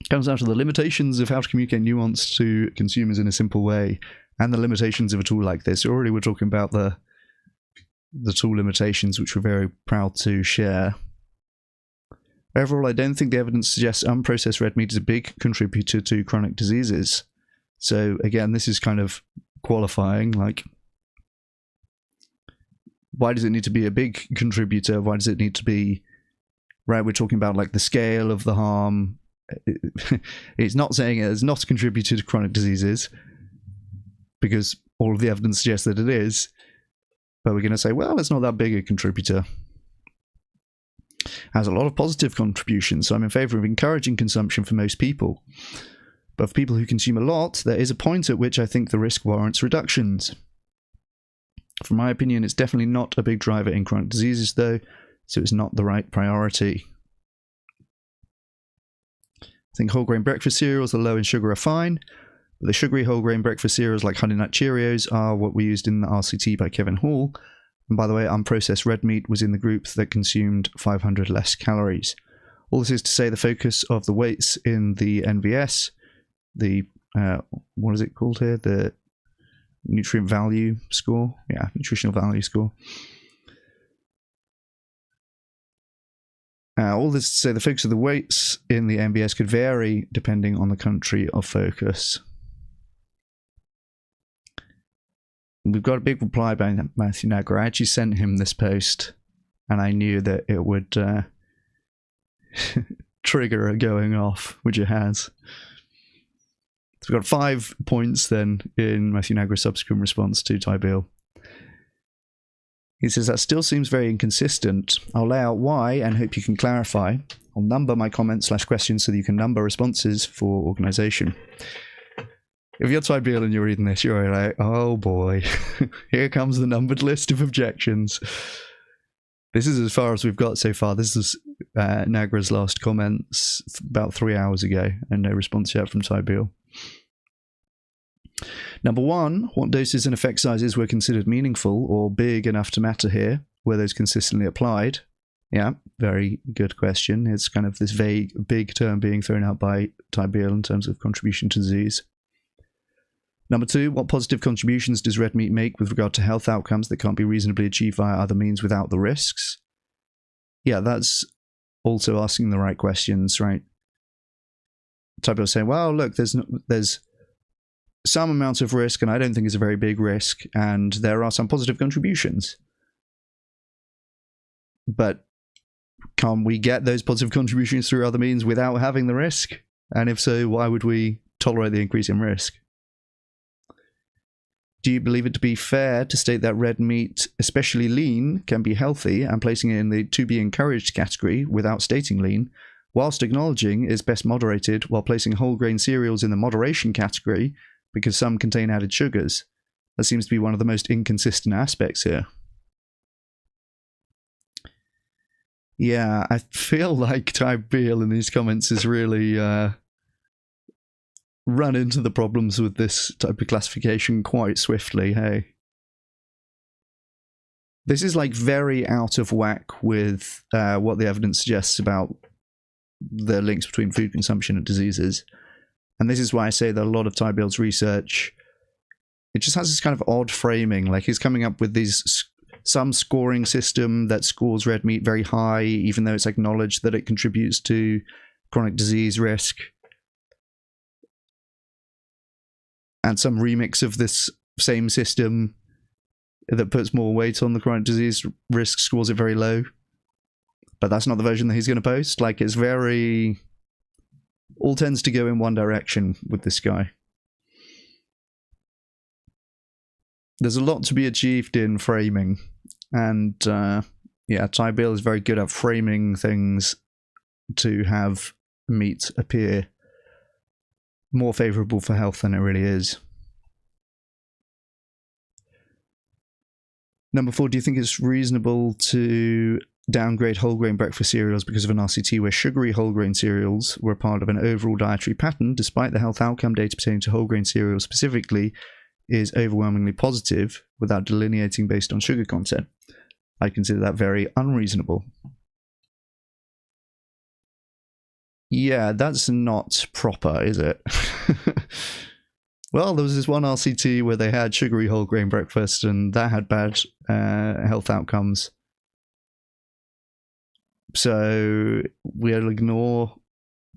It comes down to the limitations of how to communicate nuance to consumers in a simple way, and the limitations of a tool like this. Already we're talking about the tool limitations, which we're very proud to share. Overall, I don't think the evidence suggests unprocessed red meat is a big contributor to chronic diseases. So again, this is kind of qualifying, like, why does it need to be a big contributor? Why does it need to be, right, we're talking about like the scale of the harm. It's not saying it has not contributed to chronic diseases, because all of the evidence suggests that it is, but we're going to say, well, it's not that big a contributor. Has a lot of positive contributions, so I'm in favor of encouraging consumption for most people. But for people who consume a lot, there is a point at which I think the risk warrants reductions. From my opinion, it's definitely not a big driver in chronic diseases, though, so it's not the right priority. I think whole grain breakfast cereals that are low in sugar are fine. But the sugary whole grain breakfast cereals like Honey Nut Cheerios are what were used in the RCT by Kevin Hall. And by the way, unprocessed red meat was in the group that consumed 500 less calories. All this is to say the focus of the weights in the NVS, the, what is it called here? The nutrient value score? Yeah, nutritional value score. All this to say the focus of the weights in the NVS could vary depending on the country of focus. We've got a big reply by Matthew Nagra. I actually sent him this post, and I knew that it would trigger a going off, which it has. So we've got 5 points then in Matthew Nagra's subsequent response to Ty Beale. He says, that still seems very inconsistent. I'll lay out why and hope you can clarify. I'll number my comments/questions so that you can number responses for organization. If you're Ty Beale and you're reading this, you're like, oh boy, here comes the numbered list of objections. This is as far as we've got so far. This is Nagra's last comments about 3 hours ago, and no response yet from Ty Beale. Number 1, what doses and effect sizes were considered meaningful or big enough to matter here? Were those consistently applied? Yeah, very good question. It's kind of this vague, big term being thrown out by Ty Beale in terms of contribution to disease. Number 2, what positive contributions does red meat make with regard to health outcomes that can't be reasonably achieved via other means without the risks? Yeah, that's also asking the right questions, right? Ty Beale saying, well, look, there's some amount of risk, and I don't think it's a very big risk, and there are some positive contributions. But can we get those positive contributions through other means without having the risk? And if so, why would we tolerate the increase in risk? Do you believe it to be fair to state that red meat, especially lean, can be healthy, and placing it in the to be encouraged category without stating lean, whilst acknowledging is best moderated, while placing whole grain cereals in the moderation category because some contain added sugars? That seems to be one of the most inconsistent aspects here. Yeah, I feel like Ty Beale in these comments is really run into the problems with this type of classification quite swiftly, hey? This is like very out of whack with what the evidence suggests about the links between food consumption and diseases. And this is why I say that a lot of Ty Beale's research, it just has this kind of odd framing. Like he's coming up with some scoring system that scores red meat very high, even though it's acknowledged that it contributes to chronic disease risk. And some remix of this same system that puts more weight on the chronic disease risk scores it very low. But that's not the version that he's going to post. Like, it's very... all tends to go in one direction with this guy. There's a lot to be achieved in framing. And, yeah, Ty Beale is very good at framing things to have meat appear more favourable for health than it really is. Number 4, do you think it's reasonable to downgrade whole grain breakfast cereals because of an RCT where sugary whole grain cereals were part of an overall dietary pattern, despite the health outcome data pertaining to whole grain cereals specifically is overwhelmingly positive without delineating based on sugar content? I consider that very unreasonable. Yeah, that's not proper, is it? Well, there was this one RCT where they had sugary whole grain breakfast and that had bad health outcomes. So we'll ignore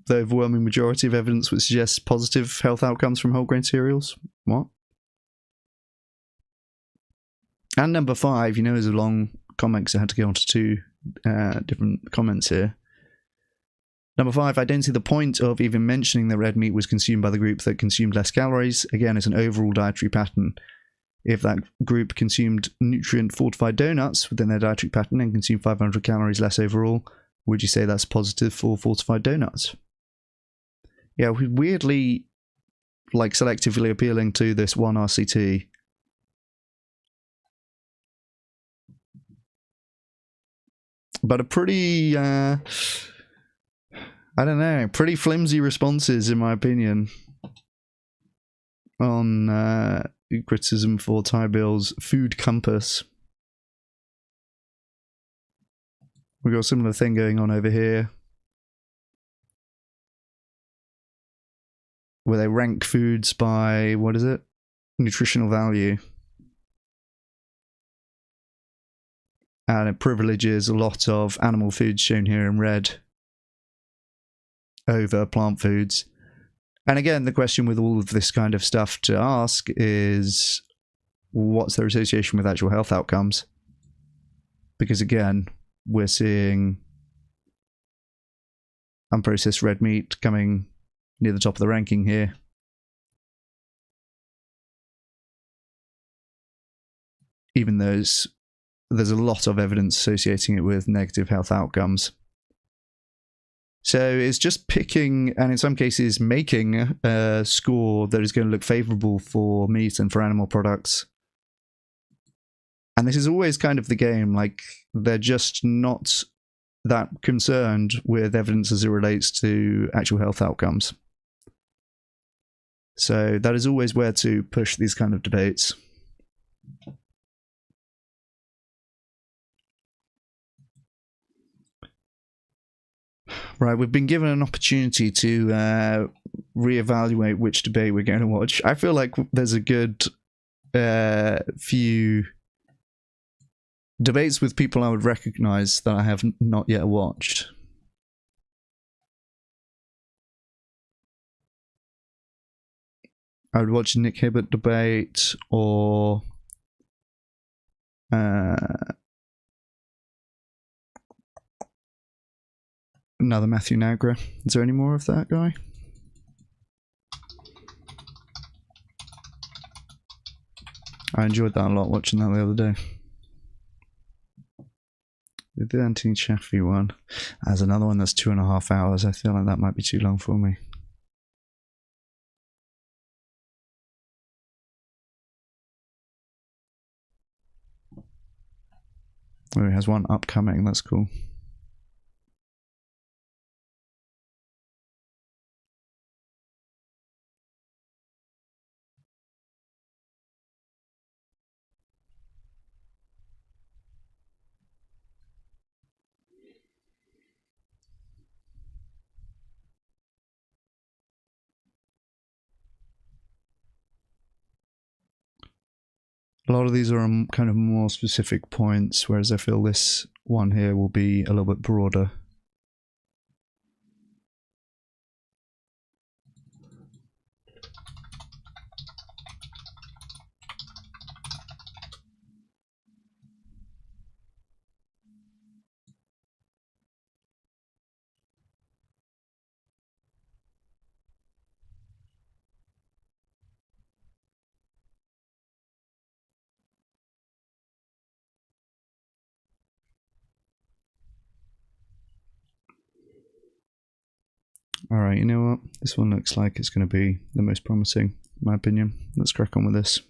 the overwhelming majority of evidence which suggests positive health outcomes from whole grain cereals? What? And number 5, you know, there's a long comment because I had to go on to 2 different comments here. Number 5, I don't see the point of even mentioning that red meat was consumed by the group that consumed less calories. Again, it's an overall dietary pattern. If that group consumed nutrient-fortified donuts within their dietary pattern and consumed 500 calories less overall, would you say that's positive for fortified donuts? Yeah, weirdly, like, selectively appealing to this one RCT. But a pretty... I don't know, pretty flimsy responses in my opinion on criticism for Thai Bill's food compass. We've got a similar thing going on over here, where they rank foods by, what is it? Nutritional value. And it privileges a lot of animal foods, shown here in red, over plant foods. And again, the question with all of this kind of stuff to ask is, what's their association with actual health outcomes? Because again, we're seeing unprocessed red meat coming near the top of the ranking here. Even though there's a lot of evidence associating it with negative health outcomes. So it's just picking, and in some cases making, a score that is going to look favourable for meat and for animal products. And this is always kind of the game, like, they're just not that concerned with evidence as it relates to actual health outcomes. So that is always where to push these kind of debates. Right, we've been given an opportunity to reevaluate which debate we're going to watch. I feel like there's a good few debates with people I would recognize that I have not yet watched. I would watch Nick Hibbert debate, or another Matthew Nagra. Is there any more of that guy? I enjoyed that a lot, watching that the other day. The Anthony Chaffee one. There's another one that's 2.5 hours. I feel like that might be too long for me. Oh, he has one upcoming. That's cool. A lot of these are on kind of more specific points, whereas I feel this one here will be a little bit broader. Alright, you know what? This one looks like it's going to be the most promising, in my opinion. Let's crack on with this.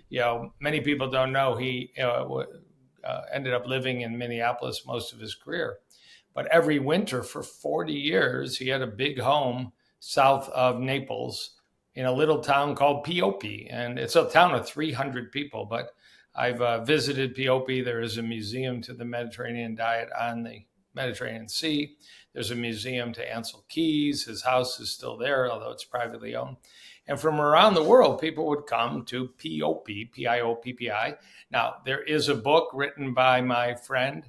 You know, many people don't know he ended up living in Minneapolis most of his career. But every winter for 40 years, he had a big home south of Naples in a little town called Piopi. And it's a town of 300 people, but I've visited Piopi. There is a museum to the Mediterranean diet on the Mediterranean Sea. There's a museum to Ansel Keys. His house is still there, although it's privately owned. And from around the world, people would come to Piopi, P-I-O-P-P-I. Now, there is a book written by my friend,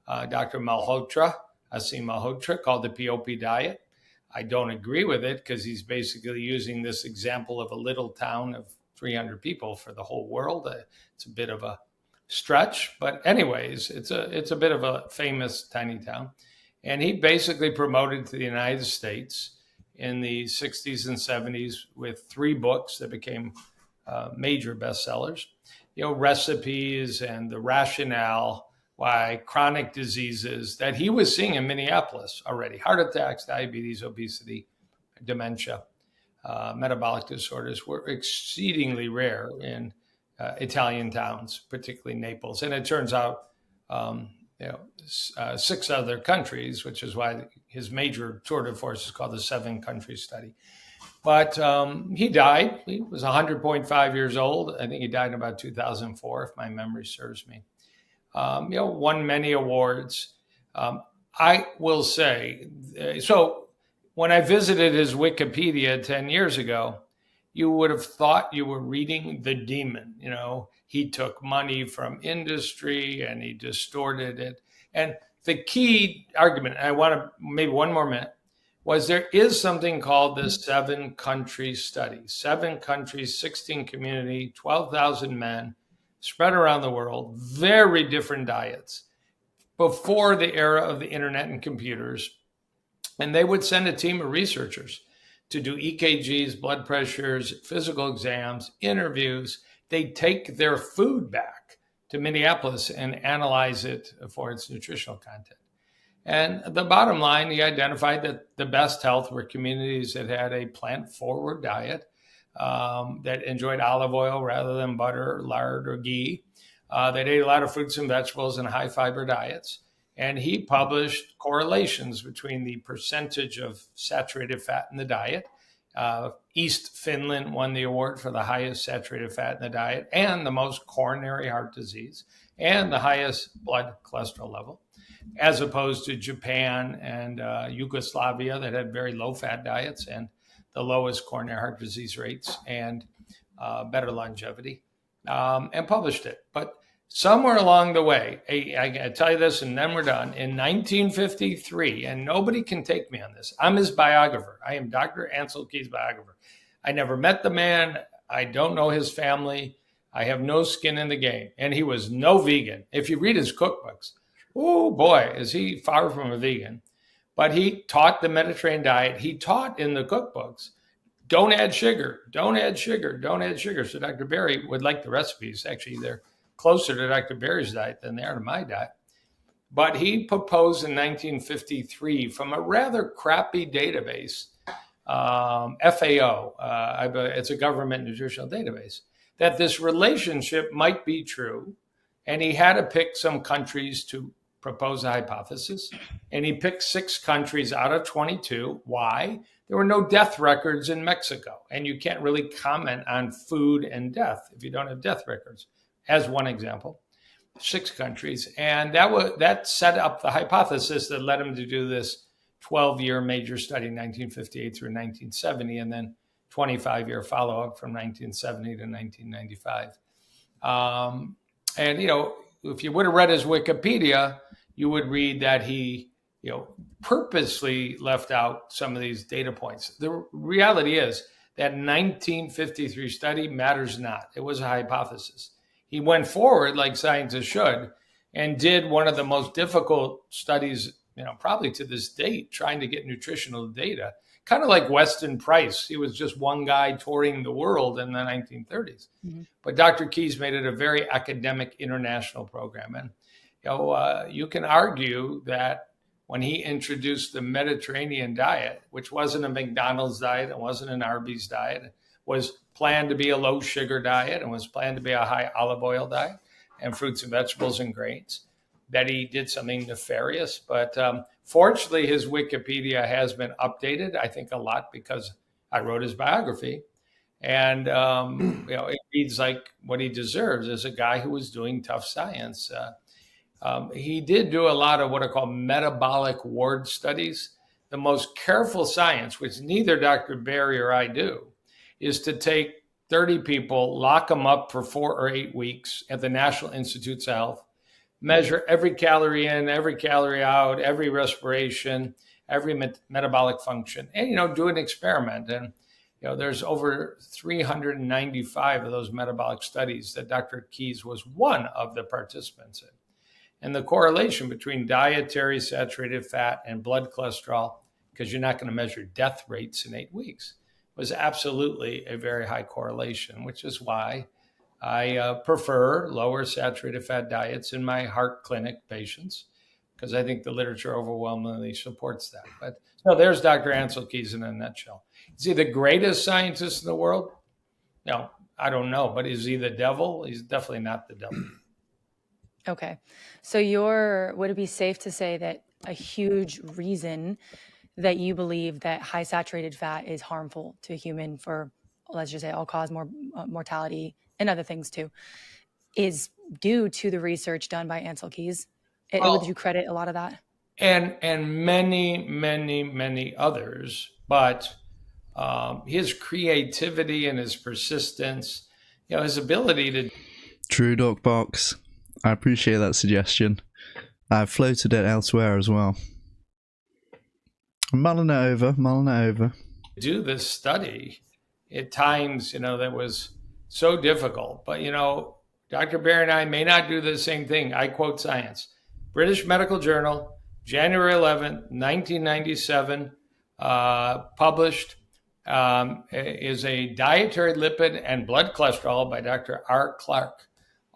Dr. Malhotra, Asim Malhotra, called The Piopi Diet. I don't agree with it because he's basically using this example of a little town of 300 people for the whole world. It's a bit of a stretch, but anyways, it's a bit of a famous tiny town. And he basically promoted to the United States in the 60s and 70s with 3 books that became major bestsellers, you know, recipes and the rationale why chronic diseases that he was seeing in Minneapolis already, heart attacks, diabetes, obesity, dementia, metabolic disorders, were exceedingly rare in Italian towns, particularly Naples. And it turns out 6 other countries, which is why his major tour de force is called the 7-country study. But he died. He was 100.5 years old. I think he died in about 2004, if my memory serves me. Won many awards. I will say, so when I visited his Wikipedia 10 years ago, you would have thought you were reading The Demon. He took money from industry and he distorted it. And the key argument, I want to maybe one more minute, was there is something called the 7-country study. 7 countries, 16 community, 12,000 men spread around the world, very different diets before the era of the internet and computers. And they would send a team of researchers to do EKGs, blood pressures, physical exams, interviews. They'd take their food back to Minneapolis and analyze it for its nutritional content. And the bottom line, he identified that the best health were communities that had a plant-forward diet, that enjoyed olive oil rather than butter, lard, or ghee. That ate a lot of fruits and vegetables and high-fiber diets. And he published correlations between the percentage of saturated fat in the diet. East Finland won the award for the highest saturated fat in the diet and the most coronary heart disease and the highest blood cholesterol level, as opposed to Japan and Yugoslavia that had very low-fat diets and the lowest coronary heart disease rates and better longevity, and published it. But somewhere along the way, I tell you this and then we're done, in 1953, and nobody can take me on this, I'm his biographer. I am Dr. Ansel Keys' biographer. I never met the man. I don't know his family. I have no skin in the game. And he was no vegan. If you read his cookbooks, oh boy, is he far from a vegan. But he taught the Mediterranean diet. He taught in the cookbooks, don't add sugar, don't add sugar, don't add sugar. So Dr. Berry would like the recipes. Actually, they're closer to Dr. Berry's diet than they are to my diet. But he proposed in 1953 from a rather crappy database, FAO, it's a government nutritional database, that this relationship might be true. And he had to pick some countries to propose a hypothesis. And he picked 6 countries out of 22. Why? There were no death records in Mexico. And you can't really comment on food and death if you don't have death records, as one example. 6 countries. And that set up the hypothesis that led him to do this 12-year major study, 1958 through 1970, and then 25-year follow-up from 1970 to 1995. And, if you would have read his Wikipedia, you would read that he, purposely left out some of these data points. The reality is that 1953 study matters not. It was a hypothesis. He went forward like scientists should and did one of the most difficult studies, probably to this date, trying to get nutritional data, kind of like Weston Price. He was just one guy touring the world in the 1930s. Mm-hmm. But Dr. Keys made it a very academic international program. And you can argue that when he introduced the Mediterranean diet, which wasn't a McDonald's diet, it wasn't an Arby's diet, it was planned to be a low sugar diet and was planned to be a high olive oil diet and fruits and vegetables and grains, that he did something nefarious. But fortunately, his Wikipedia has been updated, I think a lot because I wrote his biography. And, it reads like what he deserves as a guy who was doing tough science. He did do a lot of what are called metabolic ward studies. The most careful science, which neither Dr. Berry or I do, is to take 30 people, lock them up for 4 or 8 weeks at the National Institutes of Health, measure every calorie in, every calorie out, every respiration, every metabolic function, and, do an experiment. And, there's over 395 of those metabolic studies that Dr. Keys was one of the participants in. And the correlation between dietary saturated fat and blood cholesterol, because you're not going to measure death rates in 8 weeks, was absolutely a very high correlation, which is why I prefer lower saturated fat diets in my heart clinic patients, because I think the literature overwhelmingly supports that. But so there's Dr. Ansel Keys in a nutshell. Is he the greatest scientist in the world? No, I don't know. But is he the devil? He's definitely not the devil. Okay. So would it be safe to say that a huge reason that you believe that high saturated fat is harmful to a human for, let's just say, all cause more mortality and other things too, is due to the research done by Ansel Keys? Would you credit a lot of that? And many others, but his creativity and his persistence, his ability to. True, Doc Box. I appreciate that suggestion. I've floated it elsewhere as well. Mulling it over. Do this study at times, that was so difficult. But, Dr. Bear and I may not do the same thing. I quote science. British Medical Journal, January 11th, 1997, published is a dietary lipid and blood cholesterol by Dr. R. Clark.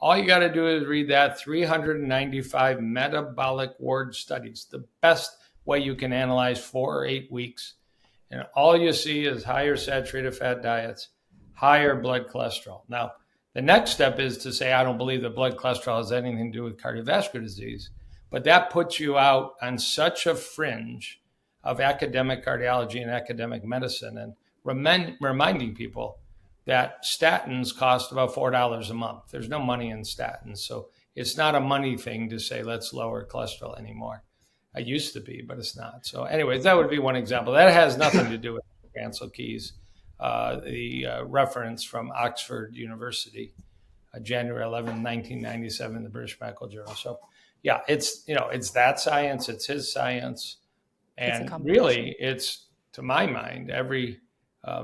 All you got to do is read that 395 metabolic ward studies, the best way you can analyze 4 or 8 weeks. And all you see is higher saturated fat diets, higher blood cholesterol. Now, the next step is to say, I don't believe that blood cholesterol has anything to do with cardiovascular disease, but that puts you out on such a fringe of academic cardiology and academic medicine, and reminding people that statins cost about $4 a month. There's no money in statins. So it's not a money thing to say, let's lower cholesterol anymore. I used to be, but it's not. So anyways, that would be one example. That has nothing to do with Ansel Keys. The reference from Oxford University, January 11, 1997, the British Medical Journal. So yeah, it's that science, it's his science. And really, it's, to my mind, every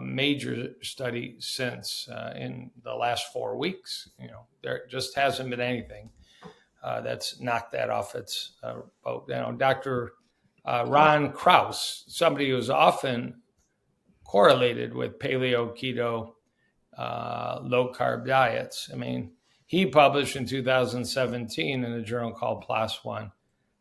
major study since in the last 4 weeks. There just hasn't been anything that's knocked that off its boat. Dr. Ron Krauss, somebody who's often correlated with paleo, keto, low carb diets. He published in 2017 in a journal called PLOS One,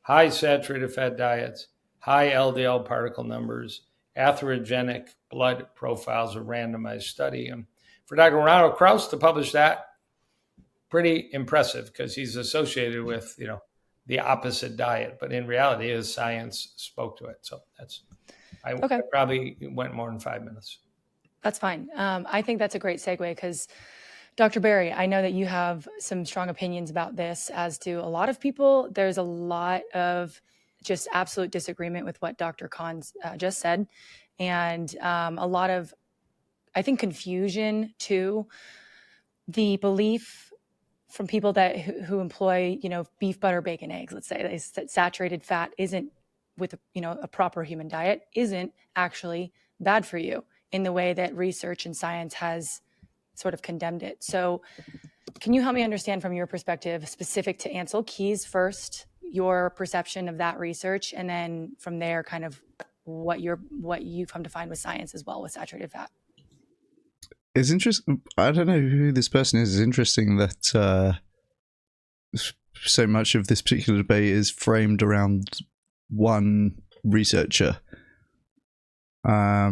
high saturated fat diets, high LDL particle numbers, atherogenic blood profiles, a randomized study. And for Dr. Ronald Krauss to publish that, pretty impressive, because he's associated with, the opposite diet. But in reality, his science spoke to it. So I probably went more than 5 minutes. That's fine. I think that's a great segue, because Dr. Berry, I know that you have some strong opinions about this, as do a lot of people. There's a lot of just absolute disagreement with what Dr. Kahn just said. And a lot of, I think, confusion too. The belief from people who employ, beef, butter, bacon, eggs, let's say, that saturated fat isn't, with a proper human diet, isn't actually bad for you in the way that research and science has sort of condemned it. So can you help me understand from your perspective, specific to Ansel Keys first, your perception of that research, and then from there kind of what you've come to find with science as well with saturated fat? It's interesting. I don't know who this person is. It's interesting that so much of this particular debate is framed around one researcher. I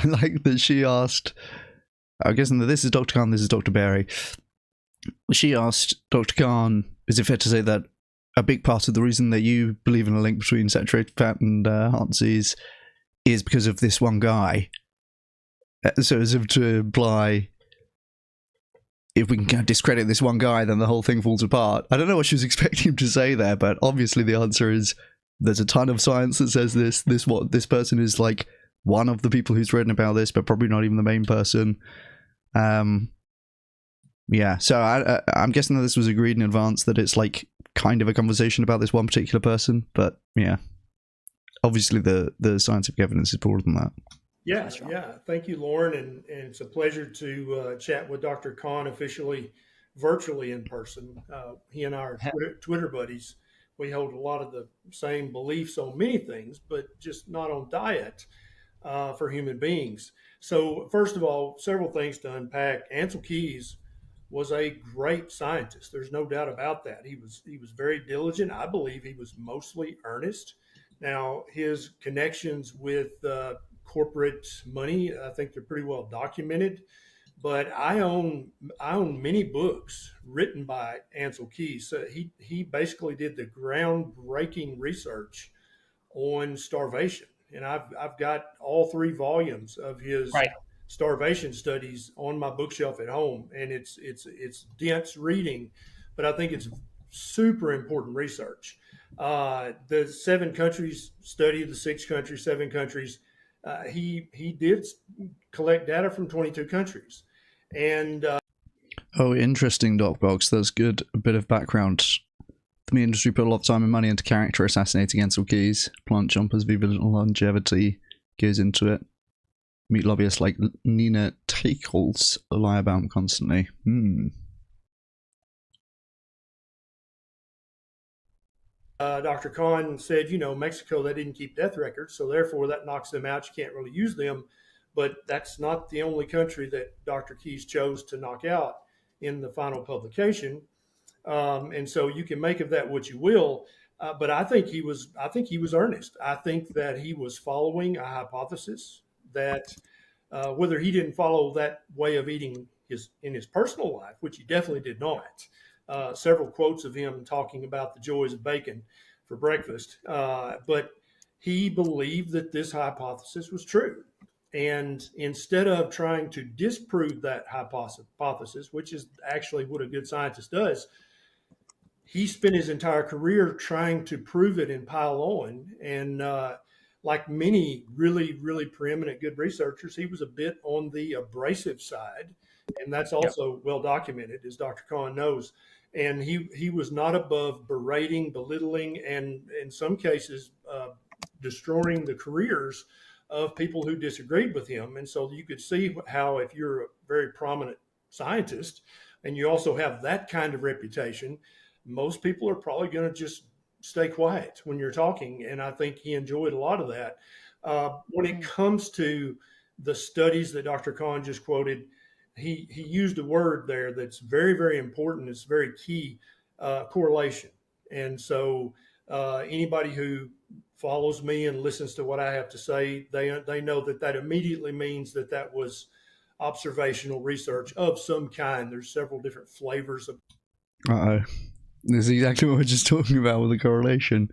like that she asked, I'm guessing that this is Dr. Kahn, this is Dr. Berry. She asked Dr. Kahn, is it fair to say that a big part of the reason that you believe in a link between saturated fat and heart disease is because of this one guy? So as if to imply, if we can discredit this one guy, then the whole thing falls apart. I don't know what she was expecting him to say there, but obviously the answer is there's a ton of science that says this person is like one of the people who's written about this, but probably not even the main person. Yeah, so I'm guessing that this was agreed in advance, that it's like kind of a conversation about this one particular person, but yeah, obviously the scientific evidence is broader than that. Yeah. Thank you, Lauren, and it's a pleasure to chat with Dr. Kahn officially, virtually in person. He and I are Twitter buddies. We hold a lot of the same beliefs on many things, but just not on diet for human beings. So first of all, several things to unpack. Ansel Keys was a great scientist. There's no doubt about that. He was very diligent. I believe he was mostly earnest. Now, his connections with corporate money, I think they're pretty well documented. but I own many books written by Ansel Keys. So he basically did the groundbreaking research on starvation, and I've got all 3 volumes of his Right. starvation studies on my bookshelf at home, and it's dense reading, but I think it's super important research. The 7 countries study, the 6 countries, 7 countries. He did collect data from 22 countries, and Oh, interesting, Doc Box. That's good. A bit of background. The meat industry put a lot of time and money into character assassinating Ansel Keys. Plant jumpers, Viva Longevity goes into it. Meat lobbyists like Nina Takels lie about him constantly. Dr. Kahn said, Mexico, they didn't keep death records, so therefore that knocks them out. You can't really use them. But that's not the only country that Dr. Keys chose to knock out in the final publication. And so you can make of that what you will. But I think he was earnest. I think that he was following a hypothesis that whether he didn't follow that way of eating in his personal life, which he definitely did not. Several quotes of him talking about the joys of bacon for breakfast. But he believed that this hypothesis was true. And instead of trying to disprove that hypothesis, which is actually what a good scientist does, he spent his entire career trying to prove it and pile on. And like many really, really preeminent good researchers, he was a bit on the abrasive side. And that's also well documented, as Dr. Kahn knows. And he was not above berating, belittling, and in some cases, destroying the careers of people who disagreed with him. And so you could see how, if you're a very prominent scientist and you also have that kind of reputation, most people are probably going to just stay quiet when you're talking. And I think he enjoyed a lot of that. When it comes to the studies that Dr. Kahn just quoted, he used a word there that's very, very important. It's very key, correlation. And so anybody who follows me and listens to what I have to say, they know that immediately means that was observational research of some kind. There's several different flavors of. Uh-oh. This is exactly what we're just talking about with the correlation.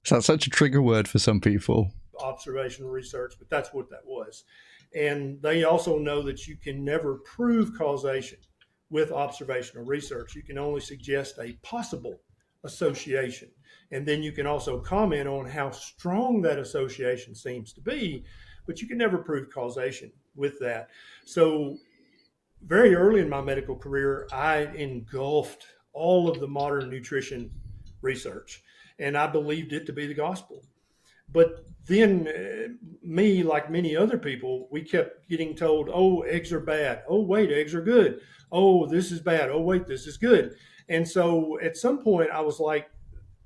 So that's such a trigger word for some people. Observational research, but that's what that was. And they also know that you can never prove causation with observational research. You can only suggest a possible association. And then you can also comment on how strong that association seems to be, but you can never prove causation with that. So very early in my medical career, I engulfed all of the modern nutrition research, and I believed it to be the gospel. But then me, like many other people, we kept getting told, oh, eggs are bad. Oh, wait, eggs are good. Oh, this is bad. Oh, wait, this is good. And so at some point I was like,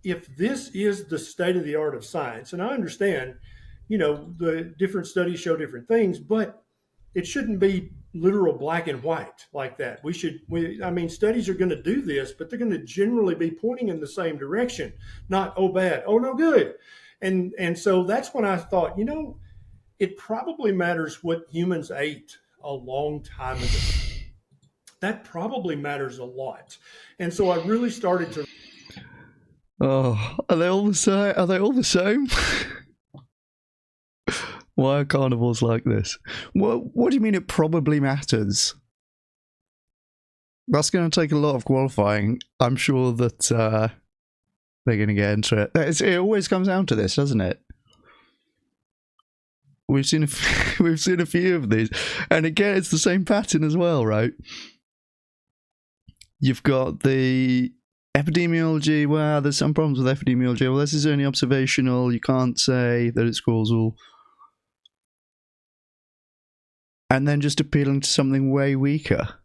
if this is the state of the art of science, and I understand, the different studies show different things, but it shouldn't be literal black and white like that. Studies are going to do this, but they're going to generally be pointing in the same direction, not, oh, bad, oh, no, good. And so that's when I thought, it probably matters what humans ate a long time ago. That probably matters a lot. And so I really started to. Oh, are they all the same? Are they all the same? Why are carnivores like this? What do you mean it probably matters? That's going to take a lot of qualifying. I'm sure that they're going to get into it. It always comes down to this, doesn't it? We've seen a few of these, and again, it's the same pattern as well, right? You've got the epidemiology. Well, there's some problems with epidemiology. Well, this is only observational. You can't say that it's causal. And then just appealing to something way weaker.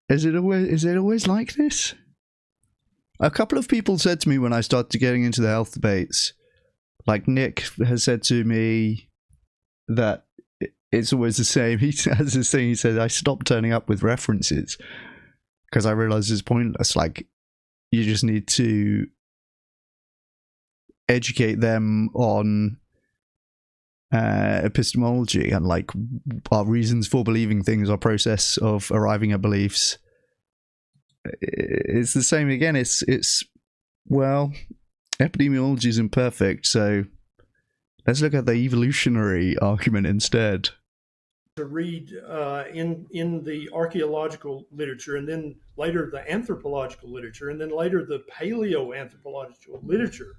Is it always like this? A couple of people said to me when I started getting into the health debates, like Nick has said to me that it's always the same. He has this thing, he says, I stopped turning up with references because I realized it's pointless. Like, you just need to educate them on epistemology and like our reasons for believing things, our process of arriving at beliefs. It's the same again. It's well, epidemiology is imperfect, so let's look at the evolutionary argument instead. To read in the archaeological literature, and then later the anthropological literature, and then later the paleoanthropological literature.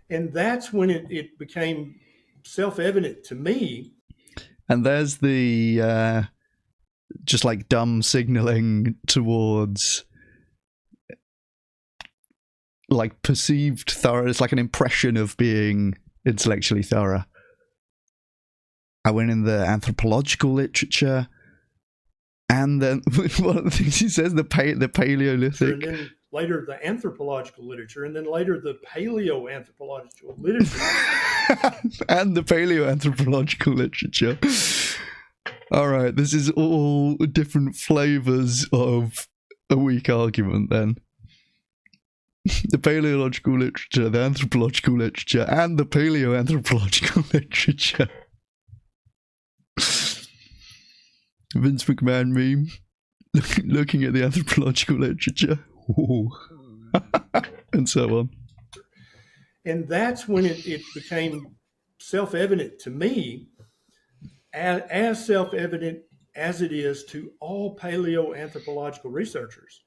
And that's when it became self-evident to me. And there's the just like dumb signaling towards like perceived thorough. It's like an impression of being intellectually thorough. I went in the anthropological literature, and then one of the things he says, the Paleolithic. And then later the anthropological literature, and then later the paleoanthropological literature. And the paleoanthropological literature. All right, this is all different flavors of a weak argument then. The paleological literature, the anthropological literature, and the paleoanthropological literature. Vince McMahon meme, looking at the anthropological literature, and so on. And that's when it became self-evident to me, as self-evident as it is to all paleoanthropological researchers,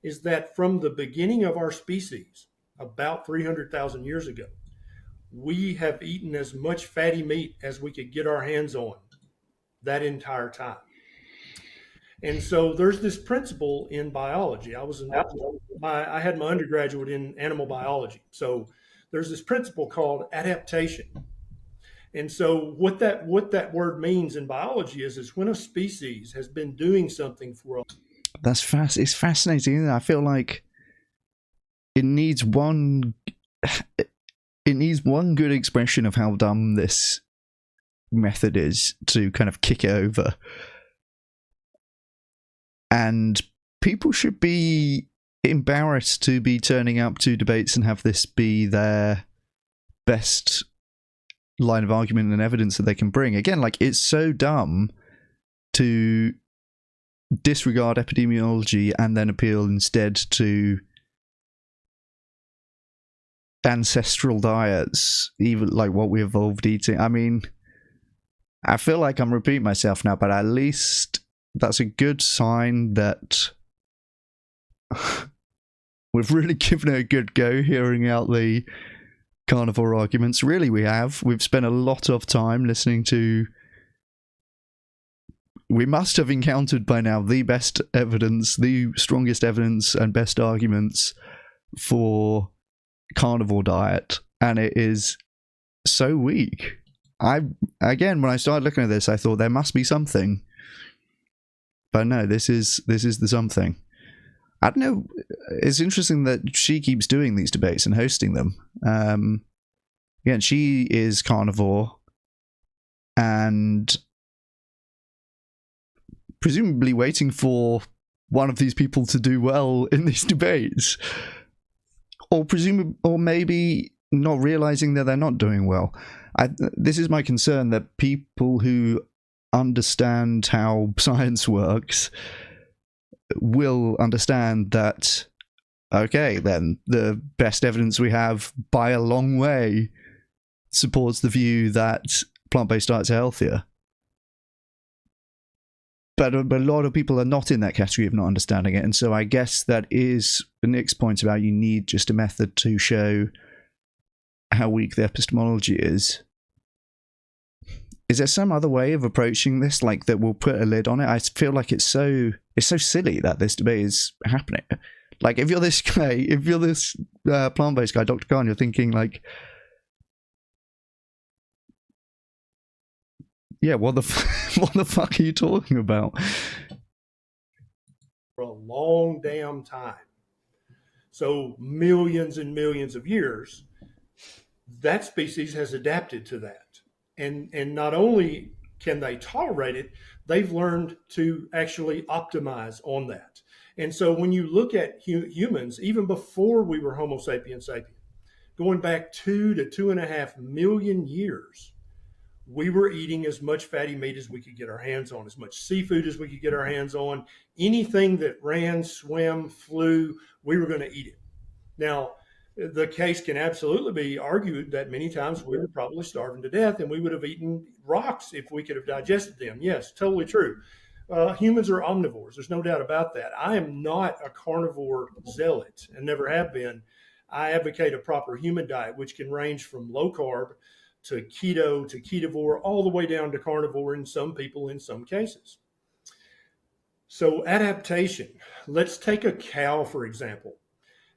is that from the beginning of our species, about 300,000 years ago, we have eaten as much fatty meat as we could get our hands on that entire time. And so there's this principle in biology. I had my undergraduate in animal biology. So there's this principle called adaptation. And so what that word means in biology is when a species has been doing something for a... That's it's fascinating, isn't it? I feel like it needs one good expression of how dumb this method is to kind of kick it over. And people should be embarrassed to be turning up to debates and have this be their best line of argument and evidence that they can bring. Again, like, it's so dumb to disregard epidemiology and then appeal instead to ancestral diets, even like what we evolved eating. I mean, I feel like I'm repeating myself now, but at least that's a good sign that we've really given it a good go hearing out the carnivore arguments. Really, we've spent a lot of time listening to... We must have encountered by now the best evidence, the strongest evidence and best arguments for carnivore diet, and it is so weak. When I started looking at this, I thought there must be something, but no, this is the something. I don't know. It's interesting that she keeps doing these debates and hosting them. Again, she is carnivore, and presumably waiting for one of these people to do well in these debates, or maybe not realizing that they're not doing well. This is my concern, that people who understand how science works will understand that, okay, then the best evidence we have by a long way supports the view that plant-based diets are healthier. But a lot of people are not in that category of not understanding it, and so I guess that is Nick's point about you need just a method to show how weak the epistemology is. Is there some other way of approaching this, like, that will put a lid on it? I feel like it's so silly that this debate is happening. Like, if you're this guy, if you're this plant-based guy, Dr. Kahn, you're thinking like, yeah, what the fuck are you talking about? For a long damn time. So millions and millions of years, that species has adapted to that. And not only can they tolerate it, they've learned to actually optimize on that. And so when you look at humans, even before we were Homo sapiens sapiens, going back 2 to 2.5 million years, we were eating as much fatty meat as we could get our hands on, as much seafood as we could get our hands on. Anything that ran, swam, flew, we were going to eat it. Now, the case can absolutely be argued that many times we were probably starving to death and we would have eaten rocks if we could have digested them. Yes, totally true. Humans are omnivores. There's no doubt about that. I am not a carnivore zealot and never have been. I advocate a proper human diet, which can range from low carb to keto to ketovore, all the way down to carnivore in some people in some cases. So adaptation, let's take a cow, for example.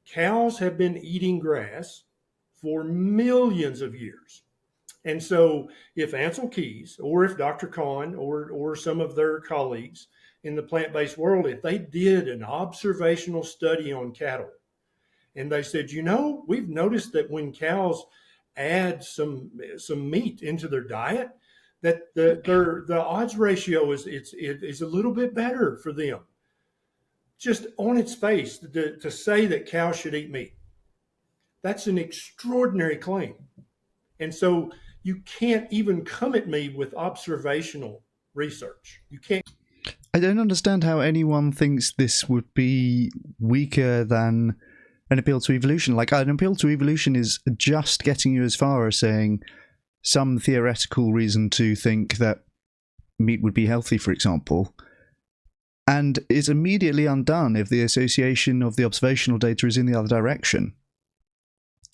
Cows have been eating grass for millions of years. And so if Ansel Keys or if Dr. Kahn or some of their colleagues in the plant-based world, if they did an observational study on cattle and they said, we've noticed that when cows add some meat into their diet, that the odds ratio is a little bit better for them. Just on its face, to say that cows should eat meat, that's an extraordinary claim. And so you can't even come at me with observational research. You can't. I don't understand how anyone thinks this would be weaker than an appeal to evolution. Like, an appeal to evolution is just getting you as far as saying some theoretical reason to think that meat would be healthy, for example, and is immediately undone if the association of the observational data is in the other direction.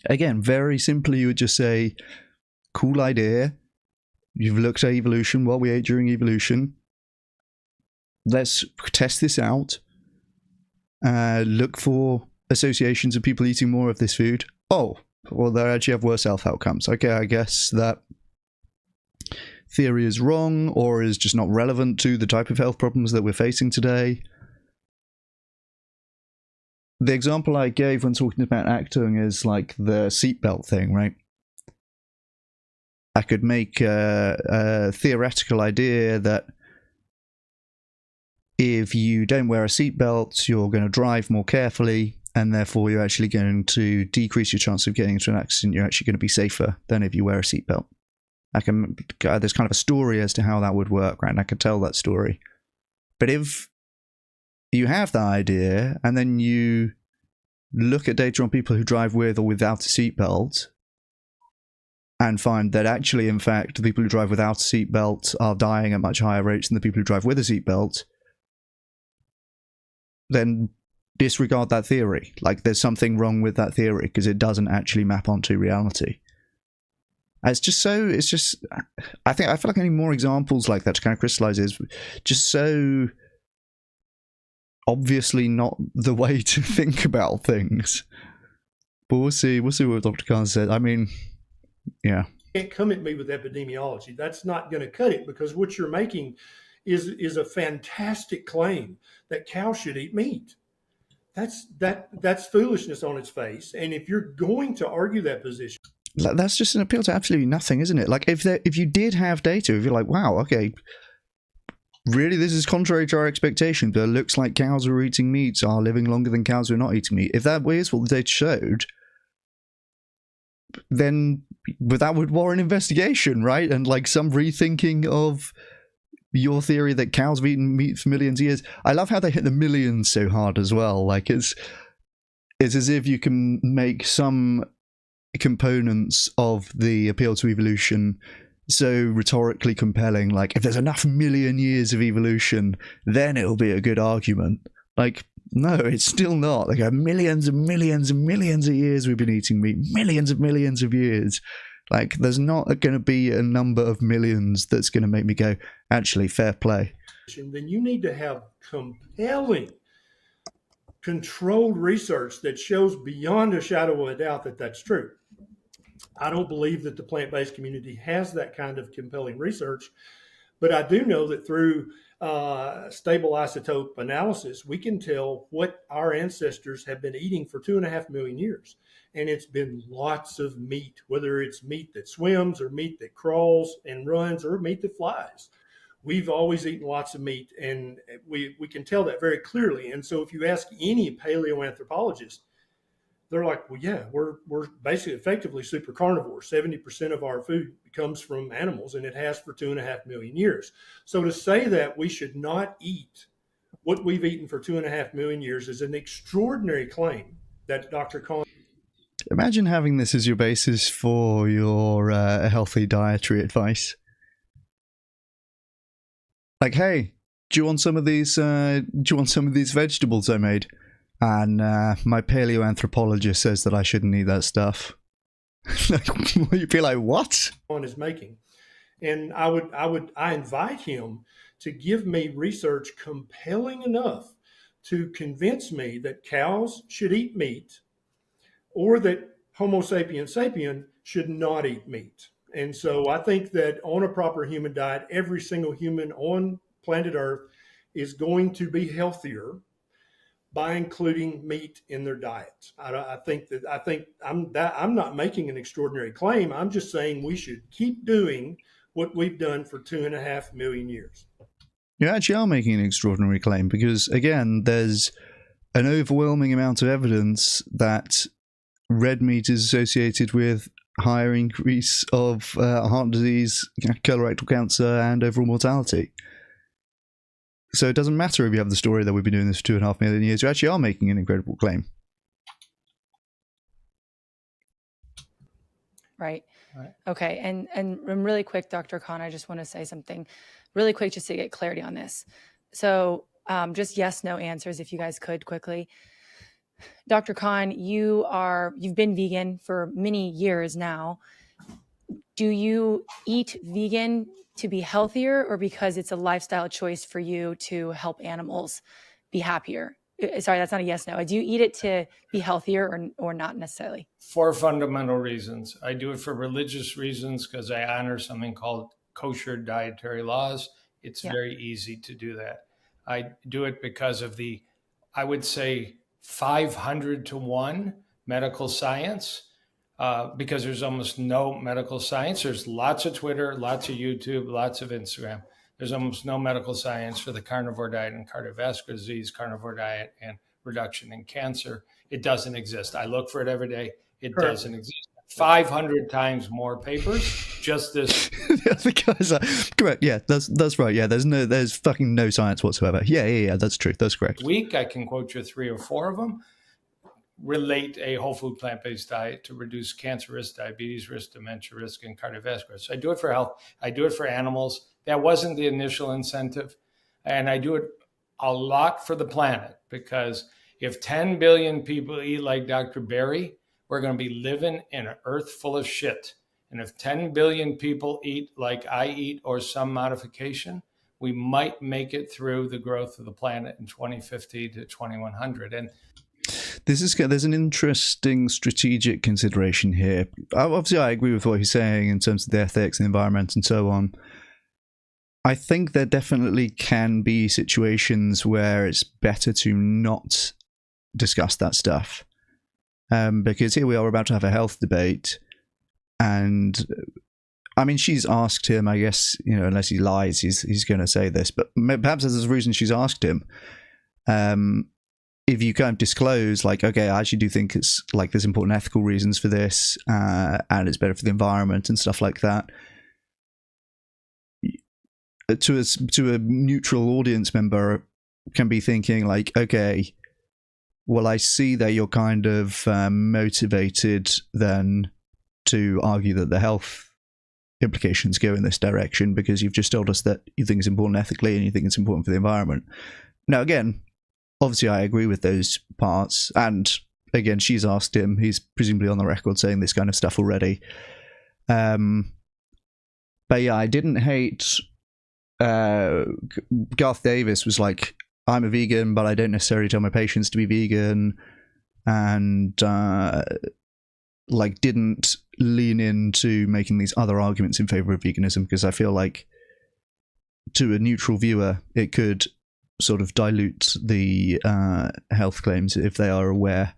Again, very simply, you would just say, cool idea, you've looked at evolution, what we ate during evolution, let's test this out, look for associations of people eating more of this food. Oh, well, they actually have worse health outcomes. Okay, I guess that theory is wrong or is just not relevant to the type of health problems that we're facing today. The example I gave when talking about acting is like the seatbelt thing, right? I could make a theoretical idea that if you don't wear a seatbelt, you're going to drive more carefully, and therefore you're actually going to decrease your chance of getting into an accident. You're actually going to be safer than if you wear a seatbelt. There's kind of a story as to how that would work, right? And I could tell that story. But if you have that idea, and then you look at data on people who drive with or without a seatbelt, and find that actually, in fact, the people who drive without a seatbelt are dying at much higher rates than the people who drive with a seatbelt, then disregard that theory. Like, there's something wrong with that theory because it doesn't actually map onto reality. I feel like any more examples like that to kind of crystallize is just so obviously not the way to think about things. But we'll see what Dr. Kahn said. I mean, yeah. You can't come at me with epidemiology. That's not going to cut it, because what you're making is a fantastic claim that cows should eat meat. That's foolishness on its face. And if you're going to argue that position, that's just an appeal to absolutely nothing, isn't it? Like, if you did have data, if you're like, wow, okay, really, this is contrary to our expectations, but it looks like cows who are eating meat are living longer than cows who are not eating meat. If that is what the data showed, then that would warrant investigation, right? And like some rethinking of your theory that cows have eaten meat for millions of years. I love how they hit the millions so hard as well. Like, it's as if you can make some components of the appeal to evolution so rhetorically compelling, like, if there's enough million years of evolution, then it'll be a good argument. Like, no, it's still not. Like, millions and millions and millions of years we've been eating meat, millions of years. Like, there's not going to be a number of millions that's going to make me go, actually, fair play. Then you need to have compelling, controlled research that shows beyond a shadow of a doubt that that's true. I don't believe that the plant-based community has that kind of compelling research, but I do know that through stable isotope analysis, we can tell what our ancestors have been eating for 2.5 million years. And it's been lots of meat, whether it's meat that swims or meat that crawls and runs or meat that flies. We've always eaten lots of meat, and we can tell that very clearly. And so if you ask any paleoanthropologist, they're like, well, yeah, we're basically effectively super carnivore. 70% of our food comes from animals, and it has for 2.5 million years. So to say that we should not eat what we've eaten for 2.5 million years is an extraordinary claim that Dr. Kahn. Imagine having this as your basis for your healthy dietary advice. Like, hey, do you want some of these? Do you want some of these vegetables I made? And my paleoanthropologist says that I shouldn't eat that stuff. You'd be like, what? Is making, and I invite him to give me research compelling enough to convince me that cows should eat meat, or that Homo sapiens sapien should not eat meat. And so I think that on a proper human diet, every single human on planet Earth is going to be healthier by including meat in their diet. I think I'm not making an extraordinary claim. I'm just saying we should keep doing what we've done for 2.5 million years. You actually are making an extraordinary claim because, again, there's an overwhelming amount of evidence that red meat is associated with higher increase of heart disease, colorectal cancer, and overall mortality. So it doesn't matter if you have the story that we've been doing this for 2.5 million years. You actually are making an incredible claim. Right. Okay. And really quick, Dr. Kahn, I just want to say something really quick just to get clarity on this. So just yes, no answers, if you guys could quickly. Dr. Kahn, you've been vegan for many years now. Do you eat vegan to be healthier, or because it's a lifestyle choice for you to help animals be happier? Sorry, that's not a yes, no. Do you eat it to be healthier or not necessarily? 4 fundamental reasons. I do it for religious reasons because I honor something called kosher dietary laws. It's very easy to do that. I do it because of the, I would say, 500 to 1 medical science, because there's almost no medical science. There's lots of Twitter, lots of YouTube, lots of Instagram. There's almost no medical science for the carnivore diet and cardiovascular disease, carnivore diet and reduction in cancer. It doesn't exist. I look for it every day. It doesn't exist. 500 times more papers. Just this. The guys are correct. Yeah, that's right. Yeah, there's fucking no science whatsoever. Yeah. That's true. That's correct. Week, I can quote you 3 or 4 of them. Relate a whole food plant-based diet to reduce cancer risk, diabetes risk, dementia risk, and cardiovascular. So I do it for health. I do it for animals. That wasn't the initial incentive. And I do it a lot for the planet, because if 10 billion people eat like Dr. Berry, we're going to be living in an earth full of shit. And if 10 billion people eat like I eat or some modification, we might make it through the growth of the planet in 2050 to 2100. And there's an interesting strategic consideration here. Obviously, I agree with what he's saying in terms of the ethics and environment and so on. I think there definitely can be situations where it's better to not discuss that stuff. Because here we are about to have a health debate, and I mean, she's asked him, I guess, unless he lies, he's going to say this, but perhaps there's a reason she's asked him. If you kind of disclose, like, okay, I actually do think it's like there's important ethical reasons for this, and it's better for the environment and stuff like that. To a neutral audience member can be thinking like, okay, well, I see that you're kind of motivated then to argue that the health implications go in this direction because you've just told us that you think it's important ethically and you think it's important for the environment. Now, again, obviously I agree with those parts. And again, she's asked him. He's presumably on the record saying this kind of stuff already. But yeah, I didn't hate... Garth Davis was like, I'm a vegan, but I don't necessarily tell my patients to be vegan, and like didn't lean into making these other arguments in favor of veganism, because I feel like to a neutral viewer it could sort of dilute the health claims if they are aware,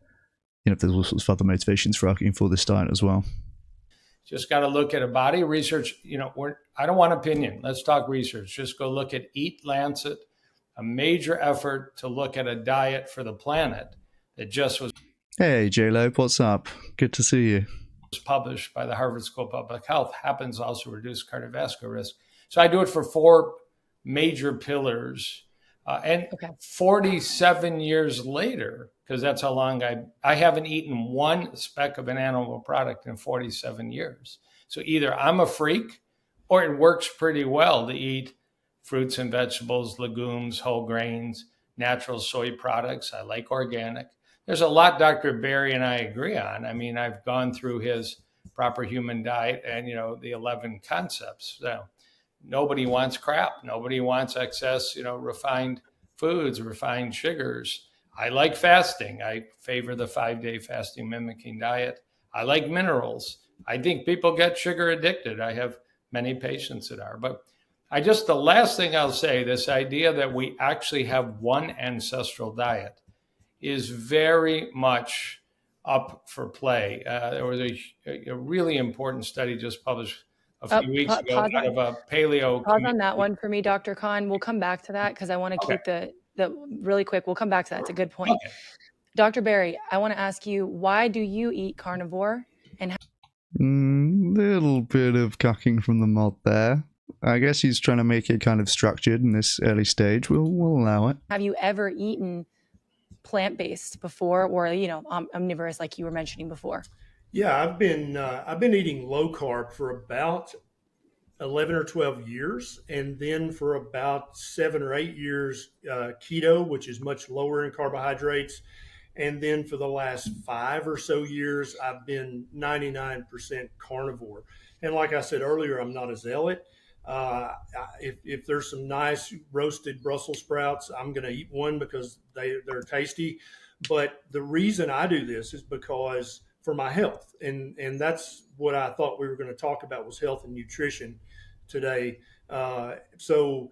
if there's all sorts of other motivations for arguing for this diet as well. Just got to look at a body of research. I don't want opinion. Let's talk research. Just go look at Eat Lancet, a major effort to look at a diet for the planet that just was. Hey, J-Lo, what's up? Good to see you. Was published by the Harvard School of Public Health happens to also reduce cardiovascular risk. So I do it for 4 major pillars. And 47 years later, because that's how long I haven't eaten one speck of an animal product in 47 years. So either I'm a freak or it works pretty well to eat fruits and vegetables, legumes, whole grains, natural soy products. I like organic. There's a lot Dr. Berry and I agree on. I mean, I've gone through his proper human diet and, the 11 concepts. So nobody wants crap. Nobody wants excess, refined foods, refined sugars. I like fasting. I favor the 5-day fasting mimicking diet. I like minerals. I think people get sugar addicted. I have many patients that are. But the last thing I'll say, this idea that we actually have one ancestral diet is very much up for play. There was a really important study just published a few weeks ago out of a paleo. Pause on that one for me, Dr. Kahn. We'll come back to that because I want to keep the really quick. We'll come back to that. It's a good point. Okay. Dr. Berry, I want to ask you, why do you eat carnivore? And little bit of cucking from the mod there. I guess he's trying to make it kind of structured in this early stage. We'll allow it. Have you ever eaten plant-based before, or omnivorous like you were mentioning before? Yeah, I've been eating low carb for about 11 or 12 years, and then for about 7 or 8 years keto, which is much lower in carbohydrates, and then for the last 5 or so years I've been 99% carnivore. And like I said earlier, I'm not a zealot. If there's some nice roasted Brussels sprouts, I'm going to eat one because they're tasty. But the reason I do this is because for my health, and that's what I thought we were going to talk about, was health and nutrition today. So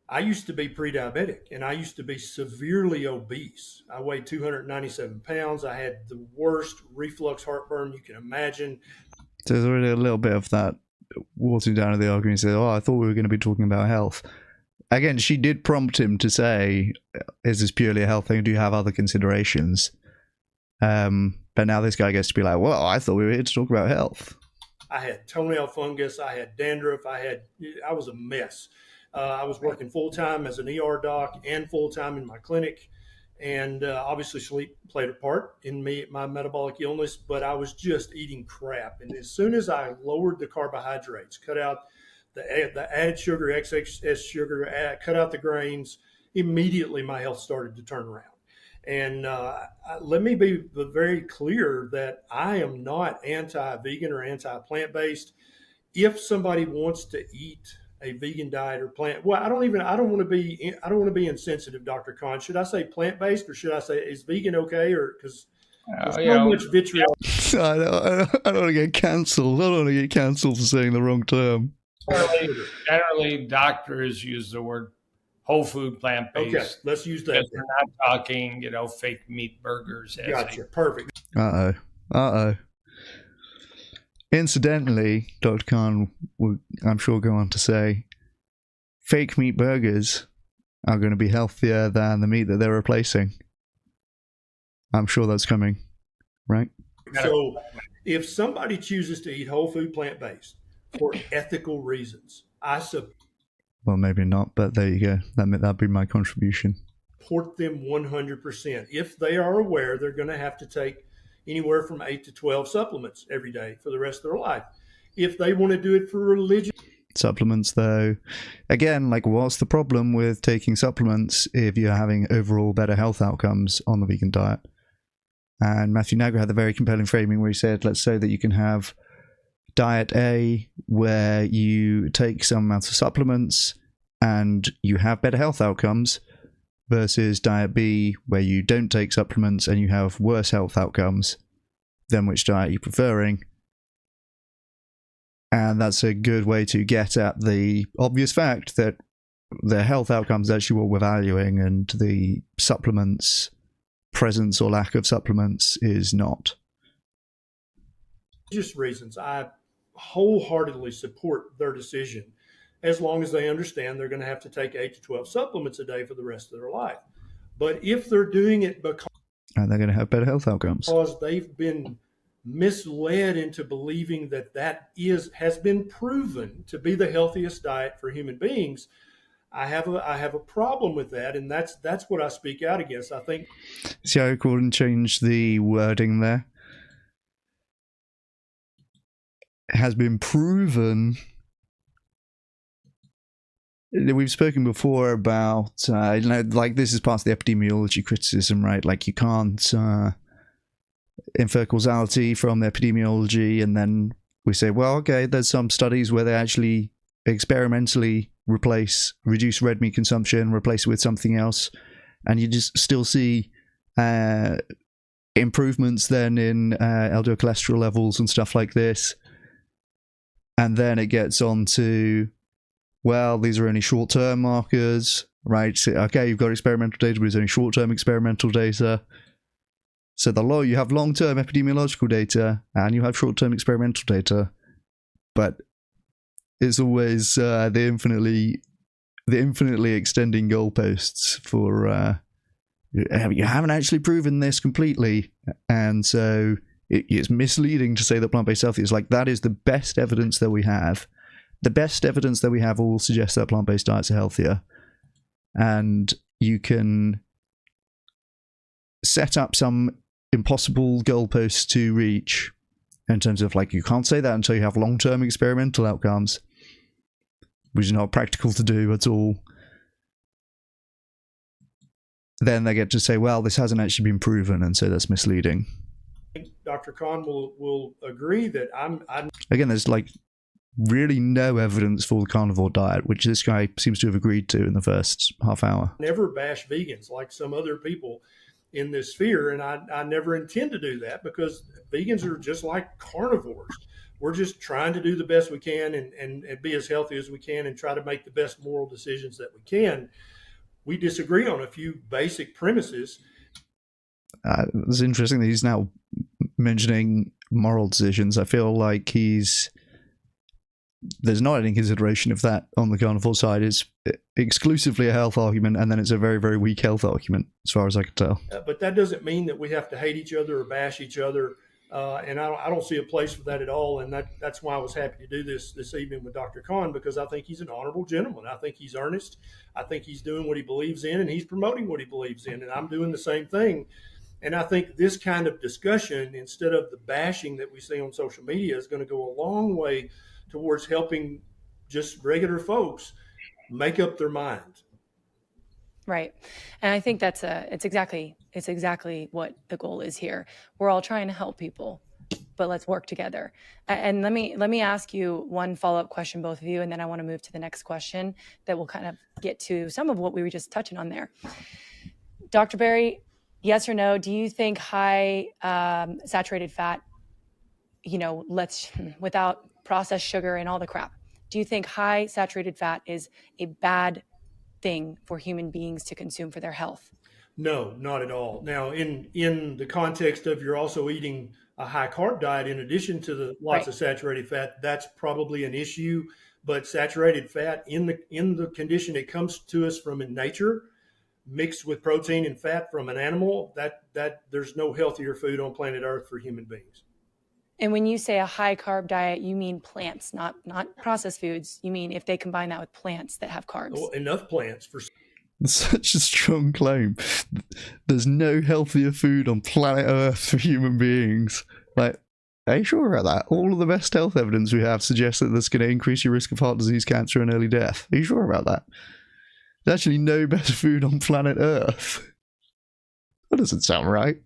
I used to be pre-diabetic and I used to be severely obese. I weighed 297 pounds. I had the worst reflux heartburn you can imagine. So there's already a little bit of that watering down of the argument. Said, "Oh, I thought we were going to be talking about health." Again, she did prompt him to say, "Is this purely a health thing? Do you have other considerations?" But now this guy gets to be like, "Well, I thought we were here to talk about health." I had toenail fungus. I had dandruff. I was a mess. I was working full-time as an ER doc and full-time in my clinic. And obviously sleep played a part in my metabolic illness, but I was just eating crap. And as soon as I lowered the carbohydrates, cut out the added sugar, excess sugar, cut out the grains, immediately my health started to turn around. And let me be very clear that I am not anti-vegan or anti-plant-based. If somebody wants to eat a vegan diet or plant, well, I don't want to be insensitive, Dr. Kahn. Should I say plant-based or should I say is vegan okay? Or because there's so much vitriol. I don't want to get cancelled. I don't want to get cancelled for saying the wrong term. Generally, doctors use the word whole food plant-based. Okay, let's use that. We're not talking, fake meat burgers. Gotcha. Perfect. Uh-oh. Incidentally, Dr. Kahn will, I'm sure, go on to say, fake meat burgers are going to be healthier than the meat that they're replacing. I'm sure that's coming, right? So if somebody chooses to eat whole food plant-based for ethical reasons, well, maybe not, but there you go. That'd be my contribution. Support them 100%. If they are aware they're going to have to take anywhere from 8 to 12 supplements every day for the rest of their life. If they want to do it for religion. Supplements, though, again, what's the problem with taking supplements if you're having overall better health outcomes on the vegan diet? And Matthew Nagra had the very compelling framing where he said, let's say that you can have diet A where you take some amounts of supplements and you have better health outcomes, versus diet B where you don't take supplements and you have worse health outcomes. Then which diet are you preferring? And that's a good way to get at the obvious fact that the health outcomes is actually what we're valuing, and the supplements presence or lack of supplements is not. Just reasons, I wholeheartedly support their decision, as long as they understand they're going to have to take 8 to 12 supplements a day for the rest of their life. But if they're doing it because... And they're going to have better health outcomes. Because they've been misled into believing that has been proven to be the healthiest diet for human beings. I have a problem with that, and that's what I speak out against. I think. See how Gordon changed the wording there? It has been proven. We've spoken before about, like this is part of the epidemiology criticism, right? Like you can't infer causality from the epidemiology, and then we say, well, okay, there's some studies where they actually experimentally reduce red meat consumption, replace it with something else, and you just still see improvements then in LDL cholesterol levels and stuff like this. And then it gets on to, well, these are only short-term markers, right? So, okay, you've got experimental data, but it's only short-term experimental data. So you have long-term epidemiological data, and you have short-term experimental data, but it's always the infinitely extending goalposts for you haven't actually proven this completely, and so it's misleading to say that plant-based healthy is like that is the best evidence that we have. The best evidence that we have all suggests that plant-based diets are healthier, and you can set up some impossible goalposts to reach in terms of like you can't say that until you have long-term experimental outcomes, which is not practical to do at all. Then they get to say, well, this hasn't actually been proven, and so that's misleading. Dr. Kahn will agree that I'm again, there's like really no evidence for the carnivore diet, which this guy seems to have agreed to in the first half hour. Never bash vegans like some other people in this sphere, and I never intend to do that, because vegans are just like carnivores. We're just trying to do the best we can and be as healthy as we can and try to make the best moral decisions that we can. We disagree on a few basic premises. It's interesting that he's now mentioning moral decisions. I feel like there's not any consideration of that on the carnivore side. It's exclusively a health argument, and then it's a very, very weak health argument, as far as I can tell. But that doesn't mean that we have to hate each other or bash each other. And I don't see a place for that at all. And that's why I was happy to do this evening with Dr. Kahn, because I think he's an honorable gentleman. I think he's earnest. I think he's doing what he believes in, and he's promoting what he believes in. And I'm doing the same thing. And I think this kind of discussion, instead of the bashing that we see on social media, is going to go a long way towards helping just regular folks make up their minds. Right. And I think it's exactly what the goal is here. We're all trying to help people, but let's work together. And let me ask you one follow-up question, both of you, and then I want to move to the next question that will kind of get to some of what we were just touching on there. Dr. Berry, yes or no, do you think high saturated fat, without processed sugar and all the crap, do you think high saturated fat is a bad thing for human beings to consume for their health? No, not at all. Now, in the context of you're also eating a high carb diet in addition to the lots of saturated fat, that's probably an issue. But saturated fat in the condition it comes to us from in nature, mixed with protein and fat from an animal, that there's no healthier food on planet Earth for human beings. And when you say a high carb diet, you mean plants, not processed foods. You mean if they combine that with plants that have carbs. Well, enough plants for such a strong claim. There's no healthier food on planet Earth for human beings. Like, are you sure about that? All of the best health evidence we have suggests that that's going to increase your risk of heart disease, cancer, and early death. Are you sure about that? There's actually no better food on planet Earth. That doesn't sound right.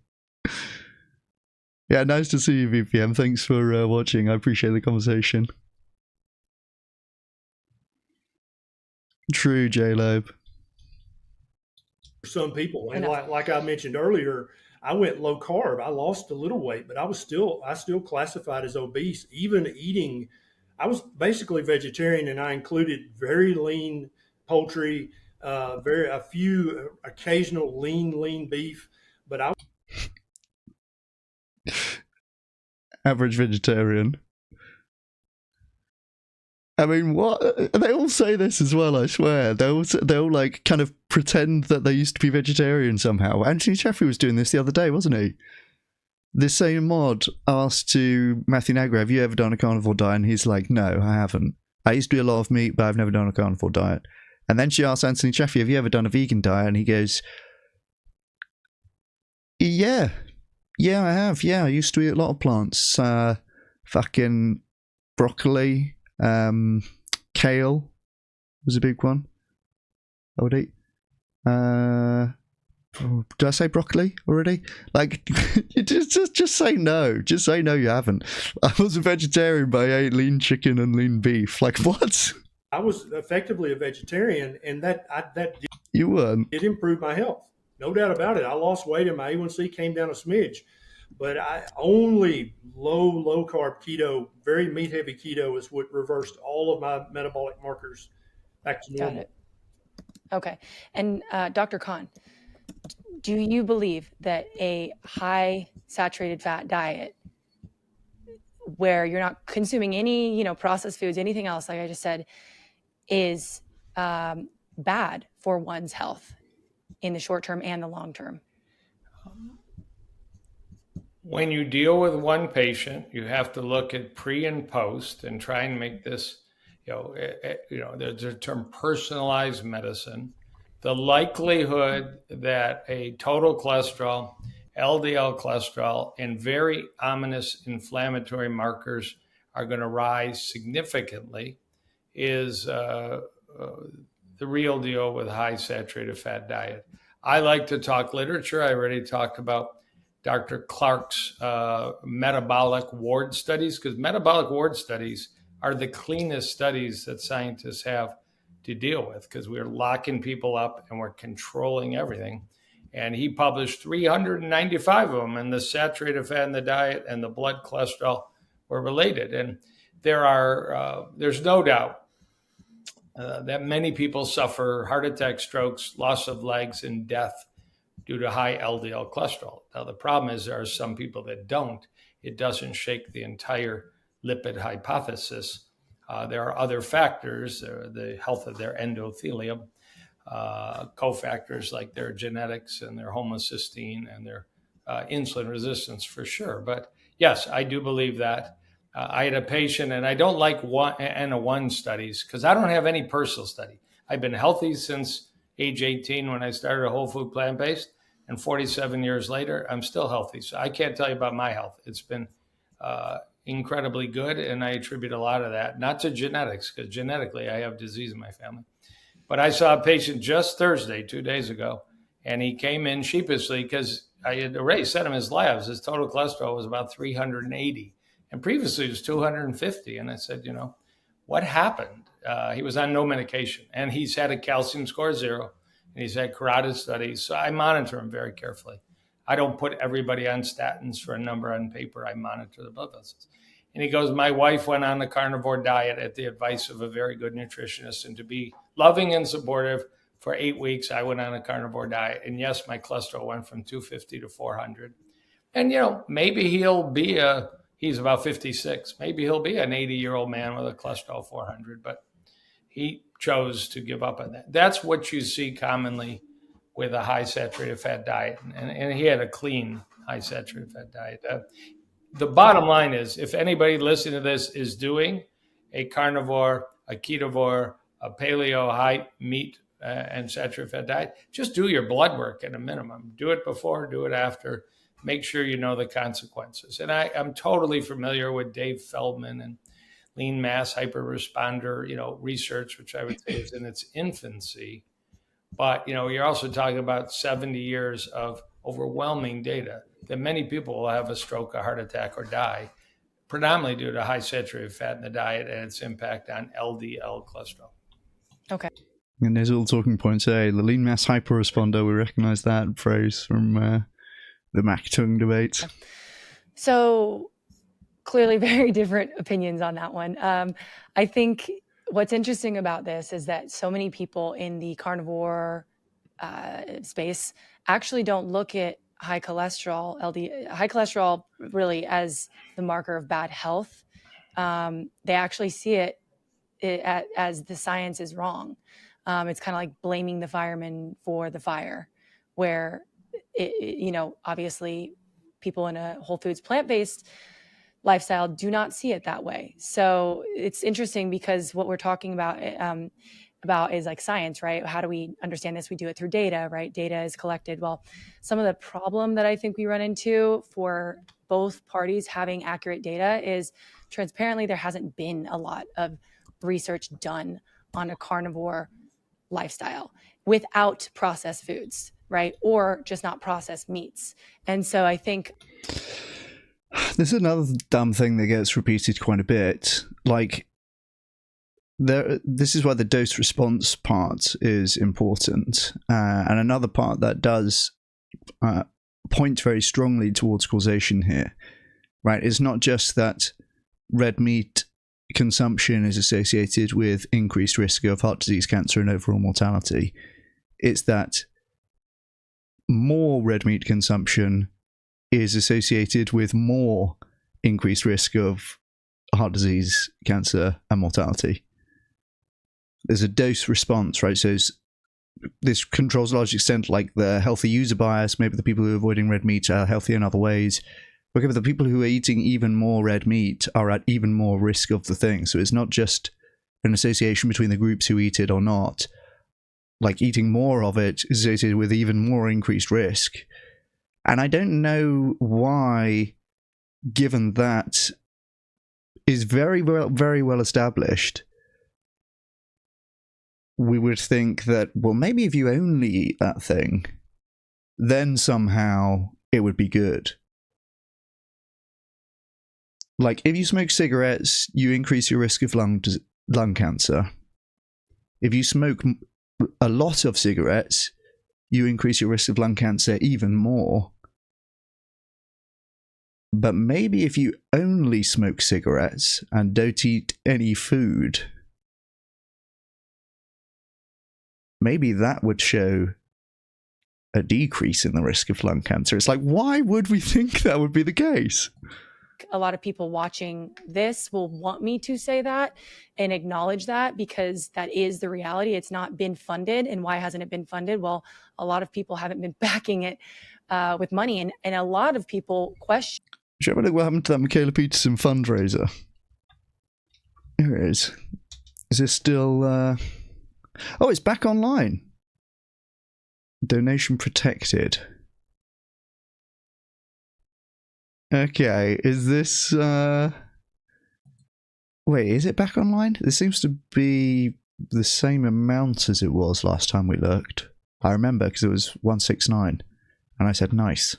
Yeah, nice to see you, VPM. Thanks for watching. I appreciate the conversation. True, J-Lobe. Some people, and like I mentioned earlier, I went low carb. I lost a little weight, but I still classified as obese. Even eating, I was basically vegetarian, and I included very lean poultry, a few occasional lean beef, but I average vegetarian. I mean, what? They all say this as well, I swear. They'll like kind of pretend that they used to be vegetarian somehow. Anthony Jeffrey was doing this the other day, wasn't he? This same mod asked to Matthew Nagra, have you ever done a carnivore diet? And he's like, no, I haven't. I used to do a lot of meat, but I've never done a carnivore diet. And then she asked Anthony Jeffrey, have you ever done a vegan diet? And he goes, yeah, I have. Yeah, I used to eat a lot of plants. Fucking broccoli, kale was a big one I would eat. Did I say broccoli already? Like, just say no. Just say no, you haven't. I was a vegetarian, but I ate lean chicken and lean beef. Like, what? I was effectively a vegetarian, and that You weren't. did improve my health. No doubt about it. I lost weight and my A1C came down a smidge, but I only low carb keto, very meat heavy keto is what reversed all of my metabolic markers back to normal. Got it. Okay. And Dr. Kahn, do you believe that a high saturated fat diet where you're not consuming any, processed foods, anything else, like I just said, is bad for one's health in the short term and the long term? When you deal with one patient, you have to look at pre and post and try and make this, there's a term personalized medicine. The likelihood that a total cholesterol, LDL cholesterol, and very ominous inflammatory markers are going to rise significantly is the real deal with high saturated fat diet. I like to talk literature. I already talked about Dr. Clark's metabolic ward studies, because metabolic ward studies are the cleanest studies that scientists have to deal with, because we're locking people up and we're controlling everything. And he published 395 of them, and the saturated fat in the diet and the blood cholesterol were related. And there's no doubt that many people suffer heart attacks, strokes, loss of legs, and death due to high LDL cholesterol. Now, the problem is there are some people that don't. It doesn't shake the entire lipid hypothesis. There are other factors, the health of their endothelium, cofactors like their genetics and their homocysteine and their insulin resistance for sure. But yes, I do believe that. I had a patient, and I don't like N-1 studies because I don't have any personal study. I've been healthy since age 18 when I started a whole food plant-based, and 47 years later, I'm still healthy. So I can't tell you about my health. It's been incredibly good, and I attribute a lot of that, not to genetics, because genetically I have disease in my family. But I saw a patient just Thursday, 2 days ago, and he came in sheepishly because I had already sent him his labs. His total cholesterol was about 380, and previously it was 250. And I said, what happened? He was on no medication, and he's had a calcium score 0, and he's had carotid studies. So I monitor him very carefully. I don't put everybody on statins for a number on paper. I monitor the blood vessels. And he goes, my wife went on a carnivore diet at the advice of a very good nutritionist, and to be loving and supportive for 8 weeks, I went on a carnivore diet. And yes, my cholesterol went from 250 to 400. And, maybe he's about 56. Maybe he'll be an 80-year-old man with a cholesterol 400, but he chose to give up on that. That's what you see commonly with a high saturated fat diet. And he had a clean high saturated fat diet. The bottom line is, if anybody listening to this is doing a carnivore, a ketovore, a paleo, high meat and saturated fat diet, just do your blood work at a minimum. Do it before, do it after. Make sure you know the consequences. And I'm totally familiar with Dave Feldman and lean mass hyperresponder, research, which I would say is in its infancy. But, you're also talking about 70 years of overwhelming data that many people will have a stroke, a heart attack, or die, predominantly due to high saturated fat in the diet and its impact on LDL cholesterol. Okay. And there's all talking points. Hey, the lean mass hyperresponder, we recognize that phrase from the Mac-Tung debate. So clearly very different opinions on that one. I think what's interesting about this is that so many people in the carnivore space actually don't look at high cholesterol really as the marker of bad health. They actually see it as the science is wrong. It's kind of like blaming the fireman for the fire, where obviously people in a whole foods plant-based lifestyle do not see it that way. So it's interesting because what we're talking about is like science, right? How do we understand this? We do it through data, right? Data is collected. Well, some of the problem that I think we run into for both parties having accurate data is transparently there hasn't been a lot of research done on a carnivore lifestyle without processed foods, right? Or just not processed meats. And so I think there's another dumb thing that gets repeated quite a bit. Like, this is why the dose response part is important. And another part that does point very strongly towards causation here, right? It's not just that red meat consumption is associated with increased risk of heart disease, cancer, and overall mortality. It's that more red meat consumption is associated with more increased risk of heart disease, cancer, and mortality. There's a dose response, right? So this controls to a large extent like the healthy user bias. Maybe the people who are avoiding red meat are healthy in other ways. Okay, but the people who are eating even more red meat are at even more risk of the thing. So it's not just an association between the groups who eat it or not. Like, eating more of it is associated with even more increased risk. And I don't know why, given that is very well established, we would think that, well, maybe if you only eat that thing, then somehow it would be good. Like, if you smoke cigarettes, you increase your risk of lung cancer. If you smoke a lot of cigarettes, you increase your risk of lung cancer even more. But maybe if you only smoke cigarettes and don't eat any food, maybe that would show a decrease in the risk of lung cancer. It's like, why would we think that would be the case? A lot of people watching this will want me to say that and acknowledge that, because that is the reality. It's not been funded. And why hasn't it been funded? Well, a lot of people haven't been backing it with money. And a lot of people question. Should I have a look what happened to that Michaela Peterson fundraiser? Here it is. Is this still... Oh, it's back online. Donation protected. Okay, is this... Wait, is it back online? This seems to be the same amount as it was last time we looked. I remember, because it was 169. And I said, nice.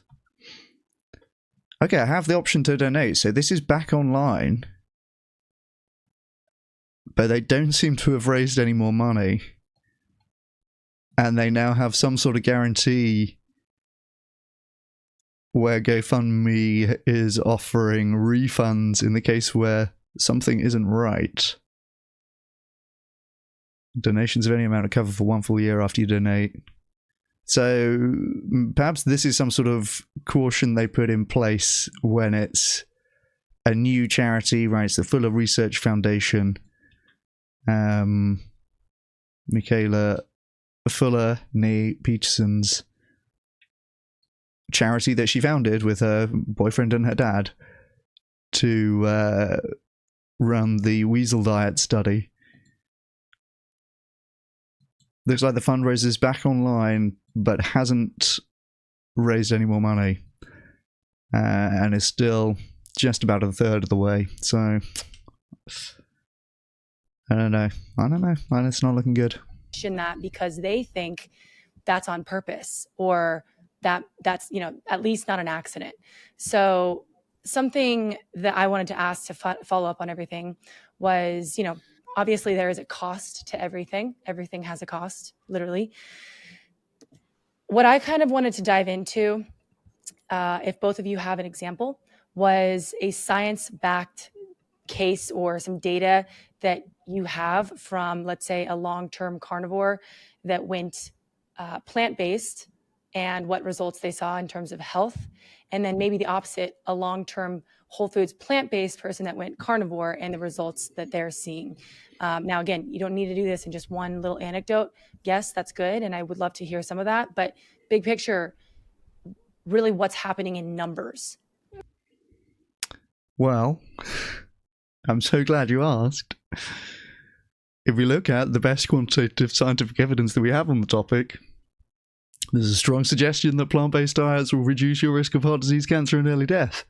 Okay, I have the option to donate, so this is back online. But they don't seem to have raised any more money. And they now have some sort of guarantee where GoFundMe is offering refunds in the case where something isn't right. Donations of any amount are covered for 1 full year after you donate. So perhaps this is some sort of caution they put in place when it's a new charity, right? It's the Fuller Research Foundation. Michaela Fuller Nee Peterson's charity that she founded with her boyfriend and her dad to run the weasel diet study. Looks like the fundraiser's back online, but hasn't raised any more money, and is still just about a third of the way. So I don't know. It's not looking good. That because they think that's on purpose, or that's at least not an accident. So something that I wanted to ask to follow up on everything was, obviously there is a cost to everything. Everything has a cost, literally. What I kind of wanted to dive into, if both of you have an example, was a science-backed case or some data that you have from, let's say, a long-term carnivore that went plant-based and what results they saw in terms of health. And then maybe the opposite, a long-term whole foods plant-based person that went carnivore and the results that they're seeing. Now, again, you don't need to do this in just one little anecdote. Yes, that's good. And I would love to hear some of that. But big picture, really what's happening in numbers. Well, I'm so glad you asked. If we look at the best quantitative scientific evidence that we have on the topic, there's a strong suggestion that plant-based diets will reduce your risk of heart disease, cancer, and early death.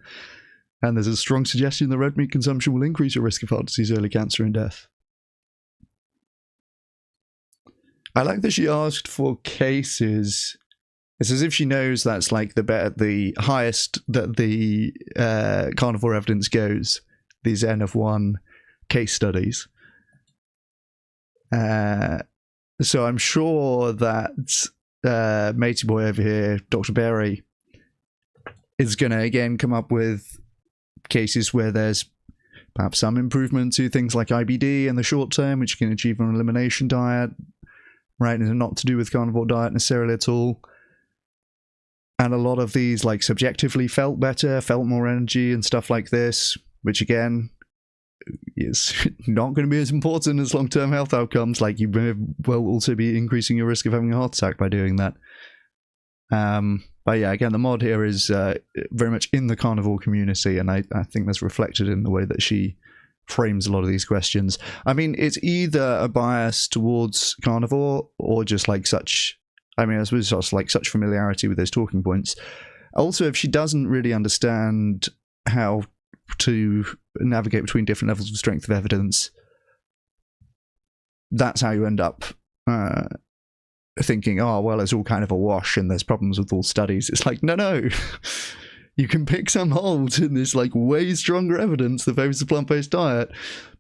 And there's a strong suggestion that red meat consumption will increase your risk of heart disease, early cancer, and death. I like that she asked for cases. It's as if she knows that's like the highest that the carnivore evidence goes, these N of 1 case studies. So I'm sure that matey boy over here, Dr. Berry, is going to again come up with cases where there's perhaps some improvement to things like IBD in the short term, which you can achieve on an elimination diet, right? And not to do with carnivore diet necessarily at all. And a lot of these, like, subjectively felt better, felt more energy and stuff like this, which again is not going to be as important as long-term health outcomes. Like, you may well also be increasing your risk of having a heart attack by doing that. But yeah, again, the mod here is very much in the carnivore community, and I think that's reflected in the way that she frames a lot of these questions. I mean, it's either a bias towards carnivore or just like such, I mean, I suppose just like such familiarity with those talking points. Also, if she doesn't really understand how to navigate between different levels of strength of evidence, that's how you end up thinking, oh, well, it's all kind of a wash and there's problems with all studies. It's like, no. You can pick some holes in this like way stronger evidence that favors a plant-based diet,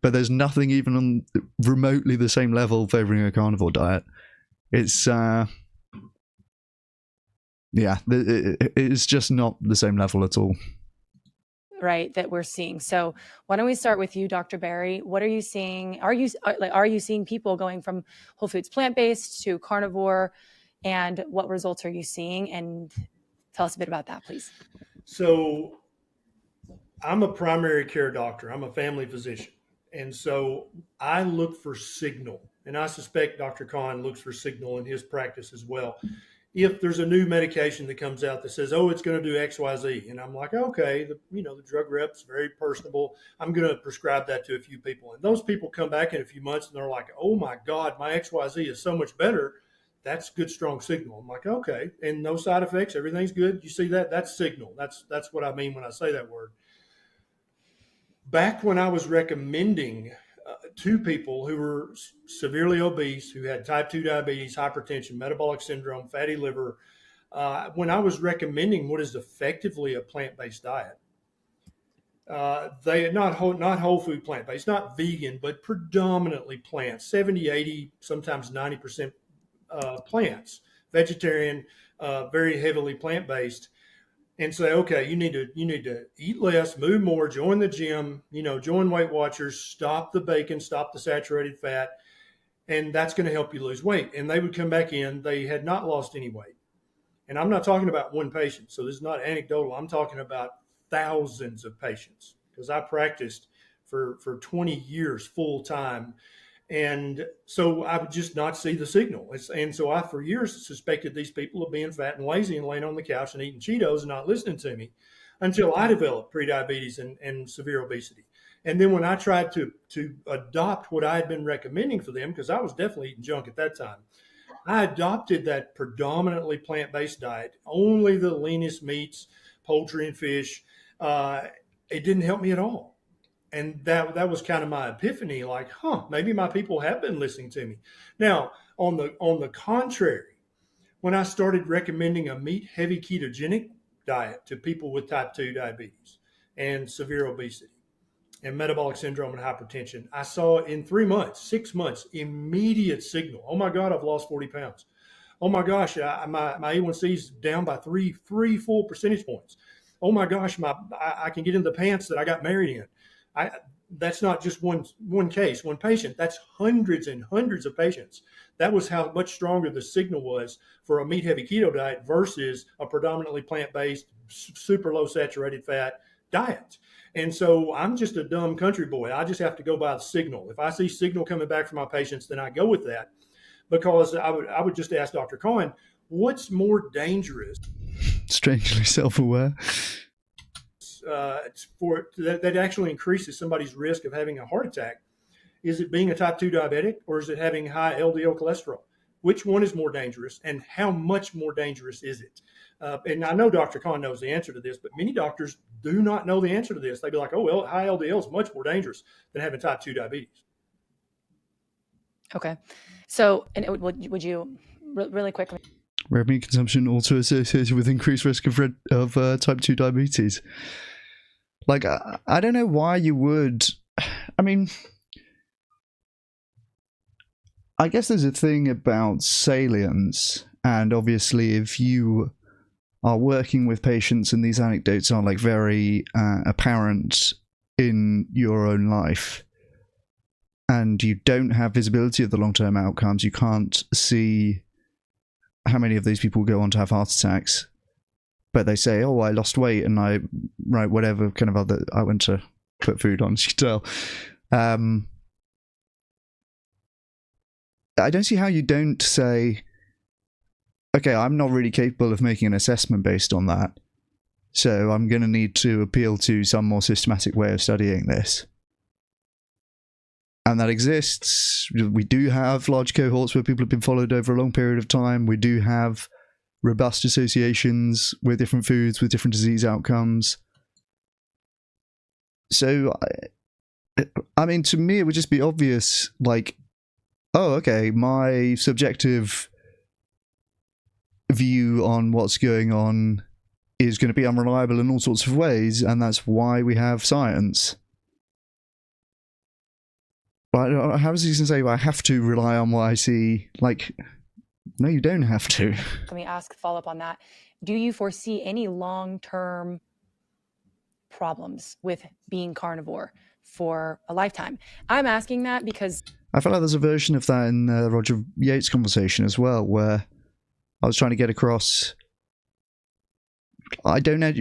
but there's nothing even on remotely the same level favoring a carnivore diet. It's it's just not the same level at all. Right, that we're seeing. So why don't we start with you, Dr. Berry? What are you seeing? Are you seeing people going from whole foods plant-based to carnivore, and what results are you seeing? And tell us a bit about that, please. So I'm a primary care doctor. I'm a family physician. And so I look for signal, and I suspect Dr. Kahn looks for signal in his practice as well. If there's a new medication that comes out that says, oh, it's going to do X, Y, Z, and I'm like, okay, the drug rep's very personable. I'm going to prescribe that to a few people. And those people come back in a few months and they're like, oh my God, my X, Y, Z is so much better. That's good, strong signal. I'm like, okay, and no side effects, everything's good. You see that? That's signal. That's what I mean when I say that word. Back when I was recommending to people who were severely obese, who had type 2 diabetes, hypertension, metabolic syndrome, fatty liver, when I was recommending what is effectively a plant-based diet, they not whole food plant-based, not vegan, but predominantly plants, 70, 80, sometimes 90% plants, vegetarian, very heavily plant-based, and say, okay, you need to eat less, move more, join the gym, join Weight Watchers, stop the bacon, stop the saturated fat, and that's going to help you lose weight. And they would come back in, they had not lost any weight. And I'm not talking about one patient, so this is not anecdotal. I'm talking about thousands of patients, because I practiced for 20 years full time. And so I would just not see the signal. And so I, for years, suspected these people of being fat and lazy and laying on the couch and eating Cheetos and not listening to me, until I developed prediabetes and severe obesity. And then when I tried to adopt what I had been recommending for them, because I was definitely eating junk at that time, I adopted that predominantly plant-based diet, only the leanest meats, poultry and fish. It didn't help me at all. And that was kind of my epiphany, like, maybe my people have been listening to me. Now, on the contrary, when I started recommending a meat-heavy ketogenic diet to people with type 2 diabetes and severe obesity and metabolic syndrome and hypertension, I saw in 3 months, 6 months, immediate signal. Oh my God, I've lost 40 pounds. Oh my gosh, my A1C is down by three full percentage points. Oh my gosh, I can get in the pants that I got married in. That's not just one case, one patient. That's hundreds and hundreds of patients. That was how much stronger the signal was for a meat-heavy keto diet versus a predominantly plant-based, super low saturated fat, diet. And so I'm just a dumb country boy. I just have to go by the signal. If I see signal coming back from my patients, then I go with that, because I would just ask Dr. Kahn, what's more dangerous? Strangely self-aware. That actually increases somebody's risk of having a heart attack. Is it being a type 2 diabetic, or is it having high LDL cholesterol? Which one is more dangerous, and how much more dangerous is it? And I know Dr. Kahn knows the answer to this, but many doctors do not know the answer to this. They'd be like, oh, well, high LDL is much more dangerous than having type 2 diabetes. Okay. So, and would you really quickly? Red meat consumption also associated with increased risk of type 2 diabetes. Like, I don't know why you would. I mean, I guess there's a thing about salience, and obviously if you are working with patients and these anecdotes are like very apparent in your own life, and you don't have visibility of the long-term outcomes, you can't see how many of these people go on to have heart attacks, but they say, oh, I lost weight and I whatever kind of other, I went to put food on, as you can tell. I don't see how you don't say, okay, I'm not really capable of making an assessment based on that, so I'm going to need to appeal to some more systematic way of studying this. And that exists. We do have large cohorts where people have been followed over a long period of time. We do have robust associations with different foods, with different disease outcomes. So, I mean, to me, it would just be obvious, like, oh, okay, my subjective view on what's going on is going to be unreliable in all sorts of ways, and that's why we have science. But how is he going to say, well, I have to rely on what I see? Like, no, you don't have to. Let me ask follow up on that. Do you foresee any long-term problems with being carnivore for a lifetime? I'm asking that because I feel like there's a version of that in the Roger Yates conversation as well, where I was trying to get across, I don't know,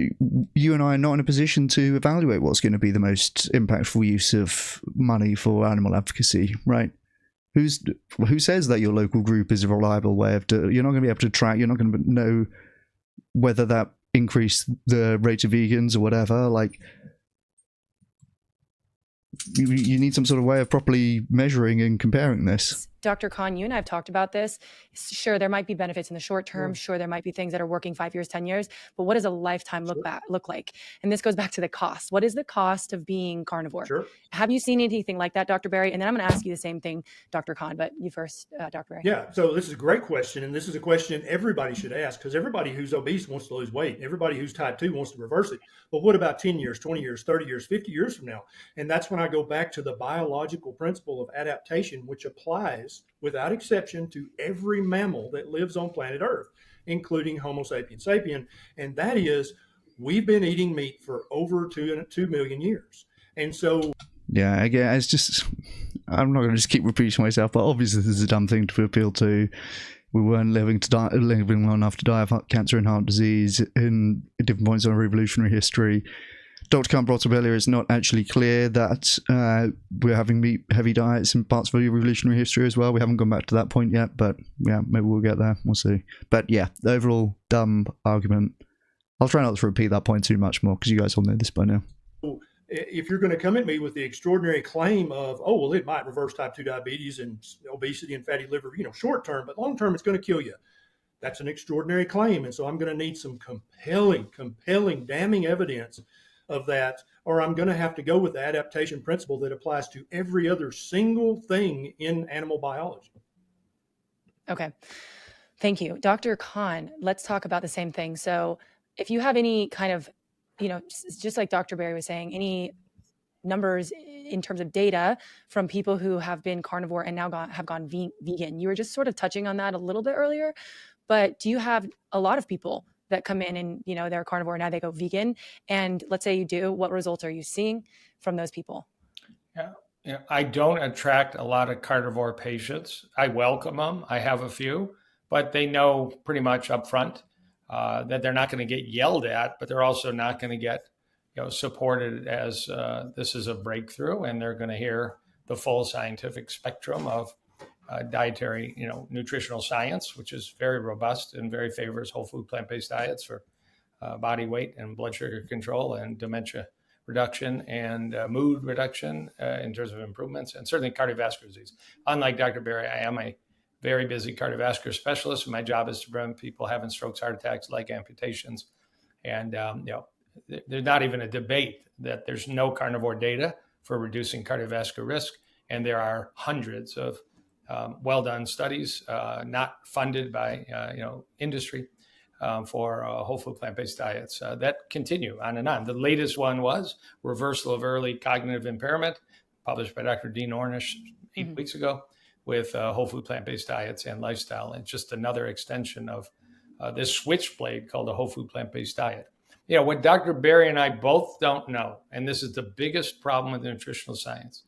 you and I are not in a position to evaluate what's going to be the most impactful use of money for animal advocacy, right? Who says that your local group is a reliable way of you're not going to be able to track, you're not going to know whether that increased the rate of vegans or whatever. Like, you need some sort of way of properly measuring and comparing this. Dr. Kahn, you and I have talked about this. Sure, there might be benefits in the short term. Sure, there might be things that are working 5 years, 10 years. But what does a lifetime look like? And this goes back to the cost. What is the cost of being carnivore? Sure. Have you seen anything like that, Dr. Berry? And then I'm going to ask you the same thing, Dr. Kahn, but you first, Dr. Berry. Yeah, so this is a great question, and this is a question everybody should ask, because everybody who's obese wants to lose weight. Everybody who's type 2 wants to reverse it. But what about 10 years, 20 years, 30 years, 50 years from now? And that's when I go back to the biological principle of adaptation, which applies without exception to every mammal that lives on planet Earth, including Homo sapiens sapien. And that is, we've been eating meat for over 2 million years. And so, yeah, again, it's just, I'm not going to just keep repeating myself, but obviously this is a dumb thing to appeal to. We weren't living long enough to die of cancer and heart disease in different points in our evolutionary history. Dr. Kahn brought up earlier, it's not actually clear that we're having meat-heavy diets in parts of evolutionary history as well. We haven't gone back to that point yet, but yeah, maybe we'll get there. We'll see. But yeah, the overall dumb argument. I'll try not to repeat that point too much more, because you guys all know this by now. If you're going to come at me with the extraordinary claim of, oh, well, it might reverse type 2 diabetes and obesity and fatty liver, short term, but long term, it's going to kill you. That's an extraordinary claim. And so I'm going to need some compelling, damning evidence of that, or I'm going to have to go with the adaptation principle that applies to every other single thing in animal biology. Okay. Thank you. Dr. Kahn, let's talk about the same thing. So if you have any kind of, just like Dr. Berry was saying, any numbers in terms of data from people who have been carnivore and now have gone vegan, you were just sort of touching on that a little bit earlier, but do you have a lot of people that come in and, they're carnivore, now they go vegan? And let's say you do, what results are you seeing from those people? Yeah, I don't attract a lot of carnivore patients. I welcome them. I have a few, but they know pretty much up front that they're not going to get yelled at, but they're also not going to get, supported as this is a breakthrough, and they're going to hear the full scientific spectrum of dietary, nutritional science, which is very robust and very favors whole food plant-based diets for body weight and blood sugar control and dementia reduction and mood reduction in terms of improvements, and certainly cardiovascular disease. Unlike Dr. Berry, I am a very busy cardiovascular specialist, and my job is to prevent people having strokes, heart attacks, leg amputations. And there's not even a debate that there's no carnivore data for reducing cardiovascular risk, and there are hundreds of well-done studies, not funded by industry, for whole food plant-based diets that continue on and on. The latest one was reversal of early cognitive impairment, published by Dr. Dean Ornish 8 weeks ago, with whole food plant-based diets and lifestyle, and just another extension of this switchblade called a whole food plant-based diet. What Dr. Berry and I both don't know, and this is the biggest problem with nutritional science,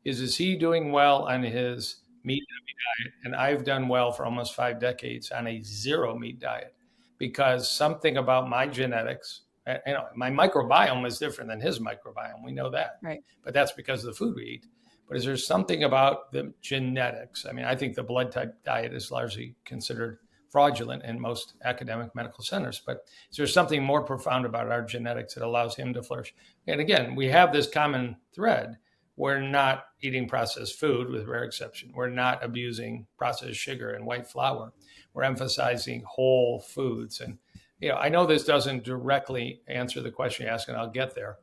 is he doing well on his meat diet? And I've done well for almost 5 decades on a zero meat diet, because something about my genetics, my microbiome is different than his microbiome. We know that, right? But that's because of the food we eat. But is there something about the genetics? I mean, I think the blood type diet is largely considered fraudulent in most academic medical centers, but is there something more profound about our genetics that allows him to flourish? And again, we have this common thread. We're not eating processed food, with rare exception. We're not abusing processed sugar and white flour. We're emphasizing whole foods. And, I know this doesn't directly answer the question you asked, and I'll get there.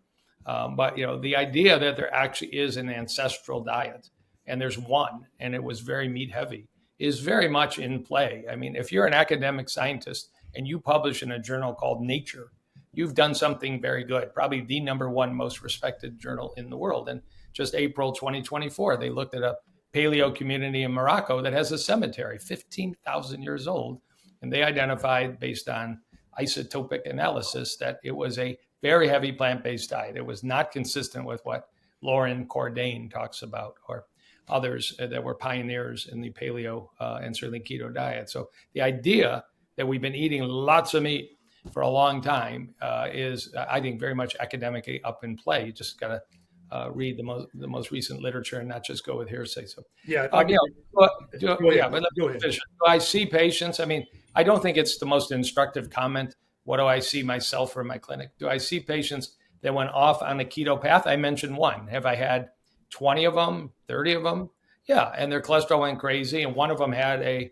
But, the idea that there actually is an ancestral diet, and there's one, and it was very meat heavy, is very much in play. I mean, if you're an academic scientist and you publish in a journal called Nature, you've done something very good, probably the #1 most respected journal in the world. And just April 2024, they looked at a paleo community in Morocco that has a cemetery 15,000 years old. And they identified, based on isotopic analysis, that it was a very heavy plant-based diet. It was not consistent with what Lauren Cordain talks about, or others that were pioneers in the paleo and certainly keto diet. So the idea that we've been eating lots of meat for a long time is, I think, very much academically up in play. You just got to read the most recent literature and not just go with hearsay. So yeah, but let me finish. Do I see patients? I mean, I don't think it's the most instructive comment. What do I see myself or in my clinic? Do I see patients that went off on a keto path? I mentioned one. Have I had 20 of them, 30 of them? Yeah, and their cholesterol went crazy, and one of them had a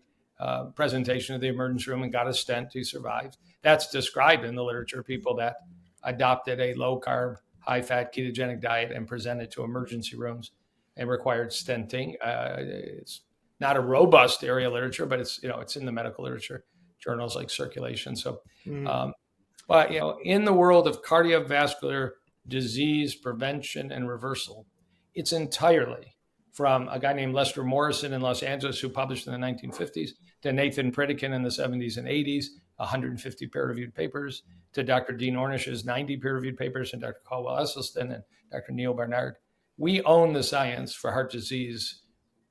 presentation at the emergency room and got a stent. He survived. That's described in the literature. People that adopted a low-carb, high-fat ketogenic diet and presented to emergency rooms and required stenting. It's not a robust area of literature, but it's in the medical literature, journals like Circulation. So, but in the world of cardiovascular disease prevention and reversal, it's entirely from a guy named Lester Morrison in Los Angeles, who published in the 1950s, to Nathan Pritikin in the 70s and 80s, 150 peer-reviewed papers, to Dr. Dean Ornish's 90 peer-reviewed papers, and Dr. Caldwell Esselstyn and Dr. Neil Barnard. We own the science for heart disease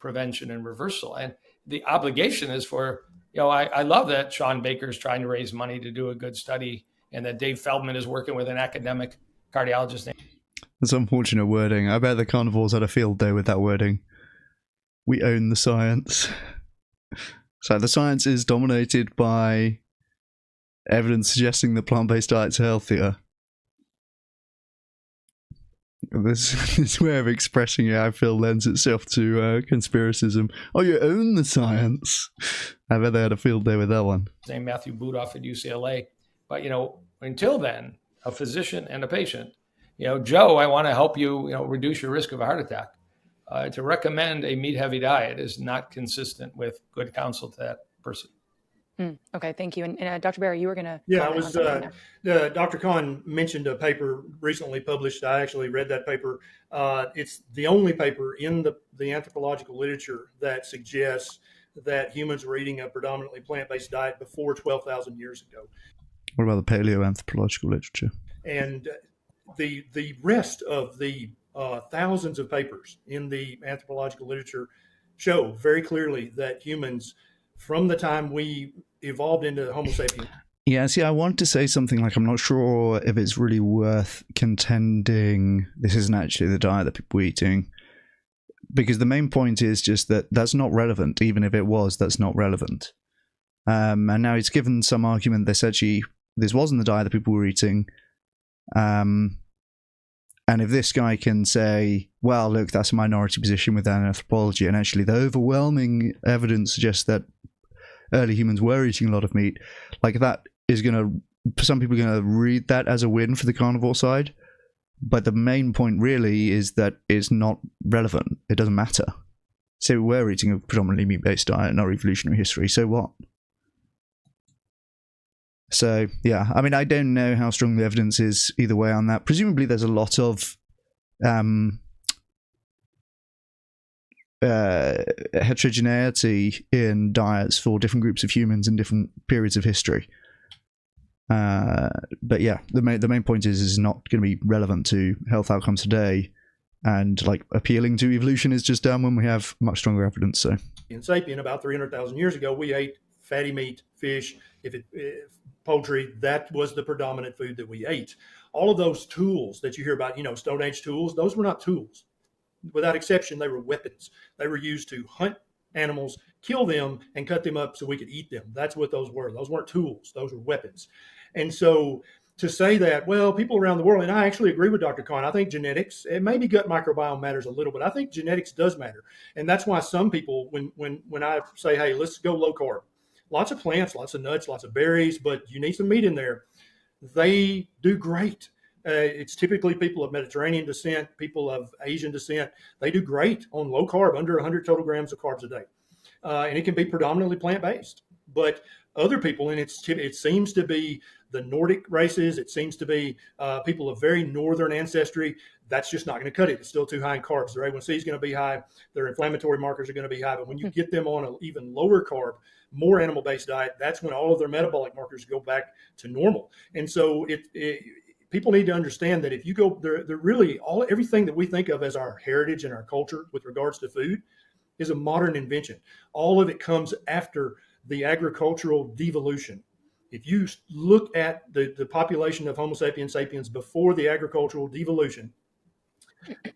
prevention and reversal. And the obligation is for, I love that Sean Baker is trying to raise money to do a good study, and that Dave Feldman is working with an academic cardiologist. That's unfortunate wording. I bet the carnivores had a field day with that wording. We own the science. So the science is dominated by evidence suggesting that plant-based diets are healthier. This way of expressing it, I feel, lends itself to conspiracism. Oh, you own the science. I bet they had a field day with that one. Named Matthew Budoff at UCLA. But, until then, a physician and a patient, Joe, I want to help you, reduce your risk of a heart attack. To recommend a meat-heavy diet is not consistent with good counsel to that person. Okay, thank you. And Dr. Berry, you were going to... Yeah, I was. Dr. Kahn mentioned a paper recently published. I actually read that paper. It's the only paper in the anthropological literature that suggests that humans were eating a predominantly plant-based diet before 12,000 years ago. What about the paleoanthropological literature? And the rest of the thousands of papers in the anthropological literature show very clearly that humans, from the time we evolved into Homo sapiens, Yeah, see, I want to say something like I'm not sure if it's really worth contending this isn't actually the diet that people are eating, because the main point is just that that's not relevant. Even if it was, that's not relevant. And now it's given some argument this wasn't the diet that people were eating. And if this guy can say, well, look, that's a minority position within anthropology, and actually the overwhelming evidence suggests that early humans were eating a lot of meat, like that is going to, some people are going to read that as a win for the carnivore side. But the main point really is that it's not relevant. It doesn't matter. So we're eating a predominantly meat-based diet in our evolutionary history, so what? So, yeah, I mean, I don't know how strong the evidence is either way on that. Presumably there's a lot of heterogeneity in diets for different groups of humans in different periods of history. But yeah, the main point is not going to be relevant to health outcomes today, and like appealing to evolution is just done when we have much stronger evidence. So, in sapien, about 300,000 years ago, we ate fatty meat, fish, poultry. That was the predominant food that we ate. All of those tools that you hear about, Stone Age tools, those were not tools. Without exception, they were weapons. They were used to hunt animals, kill them, and cut them up so we could eat them. That's what those were. Those weren't tools. Those were weapons. And so to say that, well, people around the world, and I actually agree with Dr. Kahn, I think genetics, and maybe gut microbiome matters a little, but I think genetics does matter. And that's why some people, when I say, hey, let's go low carb, lots of plants, lots of nuts, lots of berries, but you need some meat in there, they do great. It's typically people of Mediterranean descent, people of Asian descent. They do great on low carb, under 100 total grams of carbs a day. And it can be predominantly plant-based. But other people, and it seems to be the Nordic races, it seems to be people of very northern ancestry, that's just not going to cut it. It's still too high in carbs. Their A1C is going to be high. Their inflammatory markers are going to be high. But when you get them on an even lower carb, more animal-based diet, that's when all of their metabolic markers go back to normal. And so people need to understand that if you go, they're really everything that we think of as our heritage and our culture with regards to food is a modern invention. All of it comes after the agricultural devolution. If you look at the population of Homo sapiens sapiens before the agricultural devolution,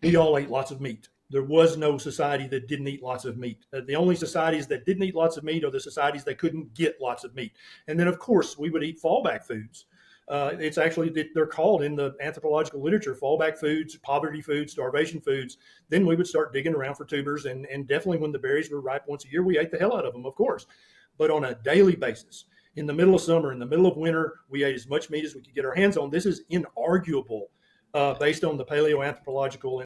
we all ate lots of meat. There was no society that didn't eat lots of meat. The only societies that didn't eat lots of meat are the societies that couldn't get lots of meat. And then, of course, we would eat fallback foods. It's actually, they're called in the anthropological literature, fallback foods, poverty foods, starvation foods. Then we would start digging around for tubers. And definitely when the berries were ripe once a year, we ate the hell out of them, of course. But on a daily basis, in the middle of summer, in the middle of winter, we ate as much meat as we could get our hands on. This is inarguable based on the paleoanthropological.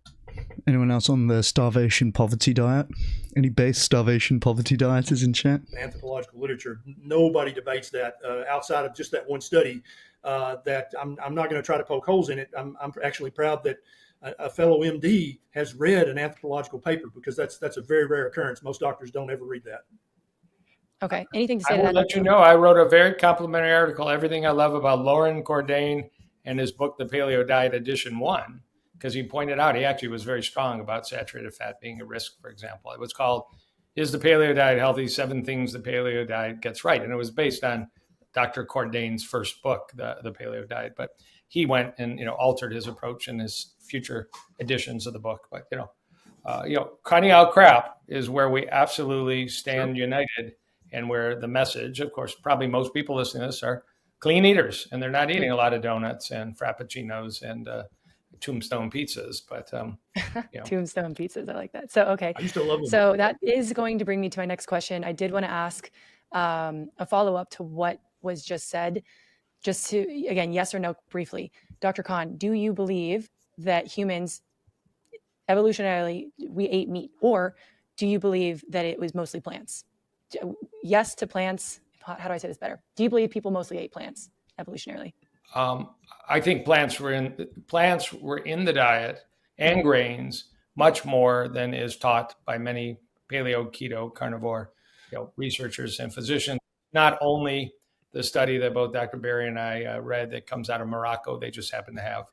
Anyone else on the starvation poverty diet? Any base starvation poverty dieters in chat? Anthropological literature, nobody debates that outside of just that one study. That I'm not going to try to poke holes in it. I'm actually proud that a fellow MD has read an anthropological paper, because that's a very rare occurrence. Most doctors don't ever read that. Okay. Anything to say I to will that? let you know, I wrote a very complimentary article, Everything I Love About Loren Cordain and his book, The Paleo Diet Edition 1, because he pointed out, he actually was very strong about saturated fat being a risk, for example. It was called, Is the Paleo Diet Healthy? 7 Things the Paleo Diet Gets Right. And it was based on Dr. Cordain's first book, the Paleo Diet. But he went and, altered his approach in his future editions of the book. But, cutting out crap is where we absolutely stand united, and where the message, of course, probably most people listening to this are clean eaters, and they're not eating a lot of donuts and frappuccinos and tombstone pizzas. But Tombstone pizzas, I like that. So okay, I used to love them. So that is going to bring me to my next question. I did want to ask a follow-up to what was just said, just to, again, yes or no, briefly. Dr. Kahn, do you believe that humans evolutionarily we ate meat, or do you believe that it was mostly plants? Yes to plants. How do I say this better? Do you believe people mostly ate plants evolutionarily? I think plants were in the diet, and grains, much more than is taught by many paleo, keto, carnivore researchers and physicians. Not only the study that both Dr. Berry and I read that comes out of Morocco, they just happen to have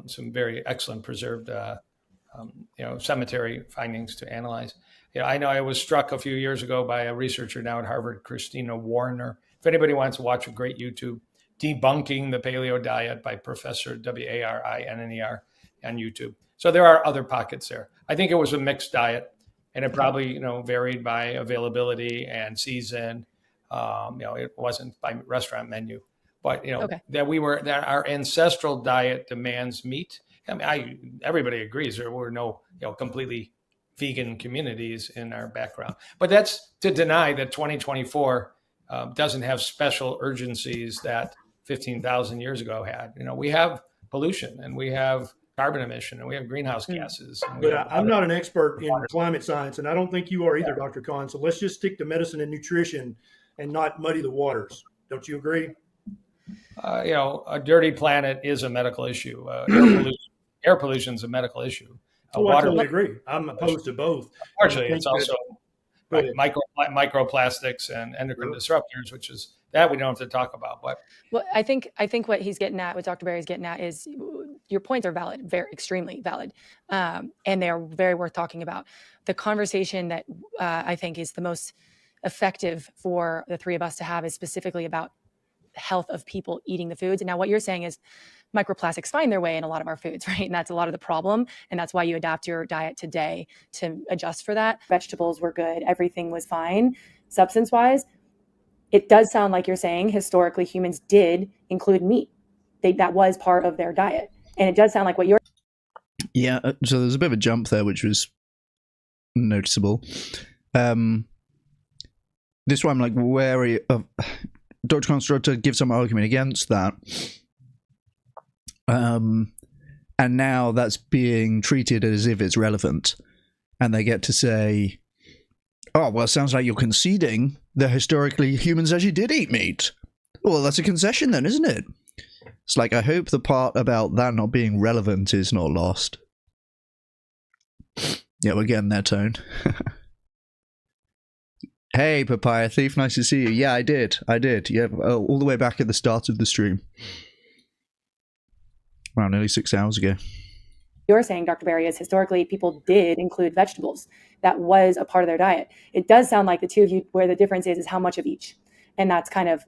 some very excellent preserved cemetery findings to analyze. I know I was struck a few years ago by a researcher now at Harvard, Christina Warner. If anybody wants to watch a great YouTube, Debunking the Paleo Diet by Professor Warinner on YouTube. So there are other pockets there. I think it was a mixed diet, and it probably varied by availability and season. It wasn't by restaurant menu, but that our ancestral diet demands meat. I mean, everybody agrees there were no completely vegan communities in our background, but that's to deny that 2024 doesn't have special urgencies that 15,000 years ago had. We have pollution, and we have carbon emission, and we have greenhouse gases. But I'm not an expert in climate science, and I don't think you are either, Dr. Kahn. So let's just stick to medicine and nutrition and not muddy the waters. Don't you agree? A dirty planet is a medical issue. Air pollution is a medical issue. I totally agree. I'm opposed to both. Partially, it's also microplastics and endocrine disruptors, which is that we don't have to talk about. But I think what he's getting at, what Dr. Berry's getting at, is your points are valid, very extremely valid, and they are very worth talking about. The conversation that I think is the most effective for the three of us to have is specifically about the health of people eating the foods. And now what you're saying is microplastics find their way in a lot of our foods, right? And that's a lot of the problem. And that's why you adapt your diet today to adjust for that. Vegetables were good. Everything was fine, substance-wise. It does sound like you're saying historically humans did include meat. That was part of their diet. And it does sound like what you're... Yeah, so there's a bit of a jump there, which was noticeable. This is why I'm like wary of... Dr. Constructor gives some argument against that. And now that's being treated as if it's relevant. And they get to say, oh, well, it sounds like you're conceding that historically humans actually did eat meat. Well, that's a concession then, isn't it? It's like, I hope the part about that not being relevant is not lost. Yeah, we're getting their tone. Hey, Papaya Thief, nice to see you. Yeah, I did. Yeah, all the way back at the start of the stream. Wow, nearly 6 hours ago. You're saying, Dr. Berry, is historically people did include vegetables. That was a part of their diet. It does sound like the two of you, where the difference is how much of each. And that's kind of,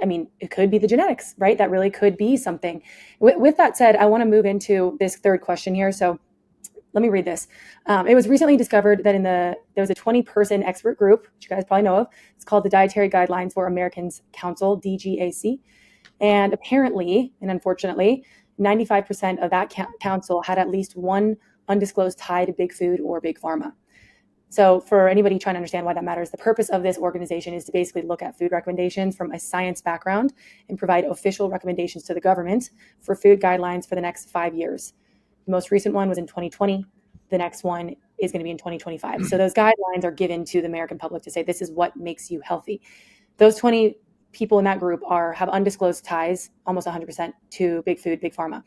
I mean, it could be the genetics, right? That really could be something. With that said, I want to move into this third question here. So let me read this. It was recently discovered that there was a 20-person expert group, which you guys probably know of. It's called the Dietary Guidelines for Americans Council, DGAC. And apparently, and unfortunately, 95% of that council had at least one undisclosed tie to big food or big pharma. So for anybody trying to understand why that matters, the purpose of this organization is to basically look at food recommendations from a science background and provide official recommendations to the government for food guidelines for the next 5 years. The most recent one was in 2020. The next one is going to be in 2025. So those guidelines are given to the American public to say, this is what makes you healthy. Those 20 people in that group have undisclosed ties, almost 100%, to big food, big pharma.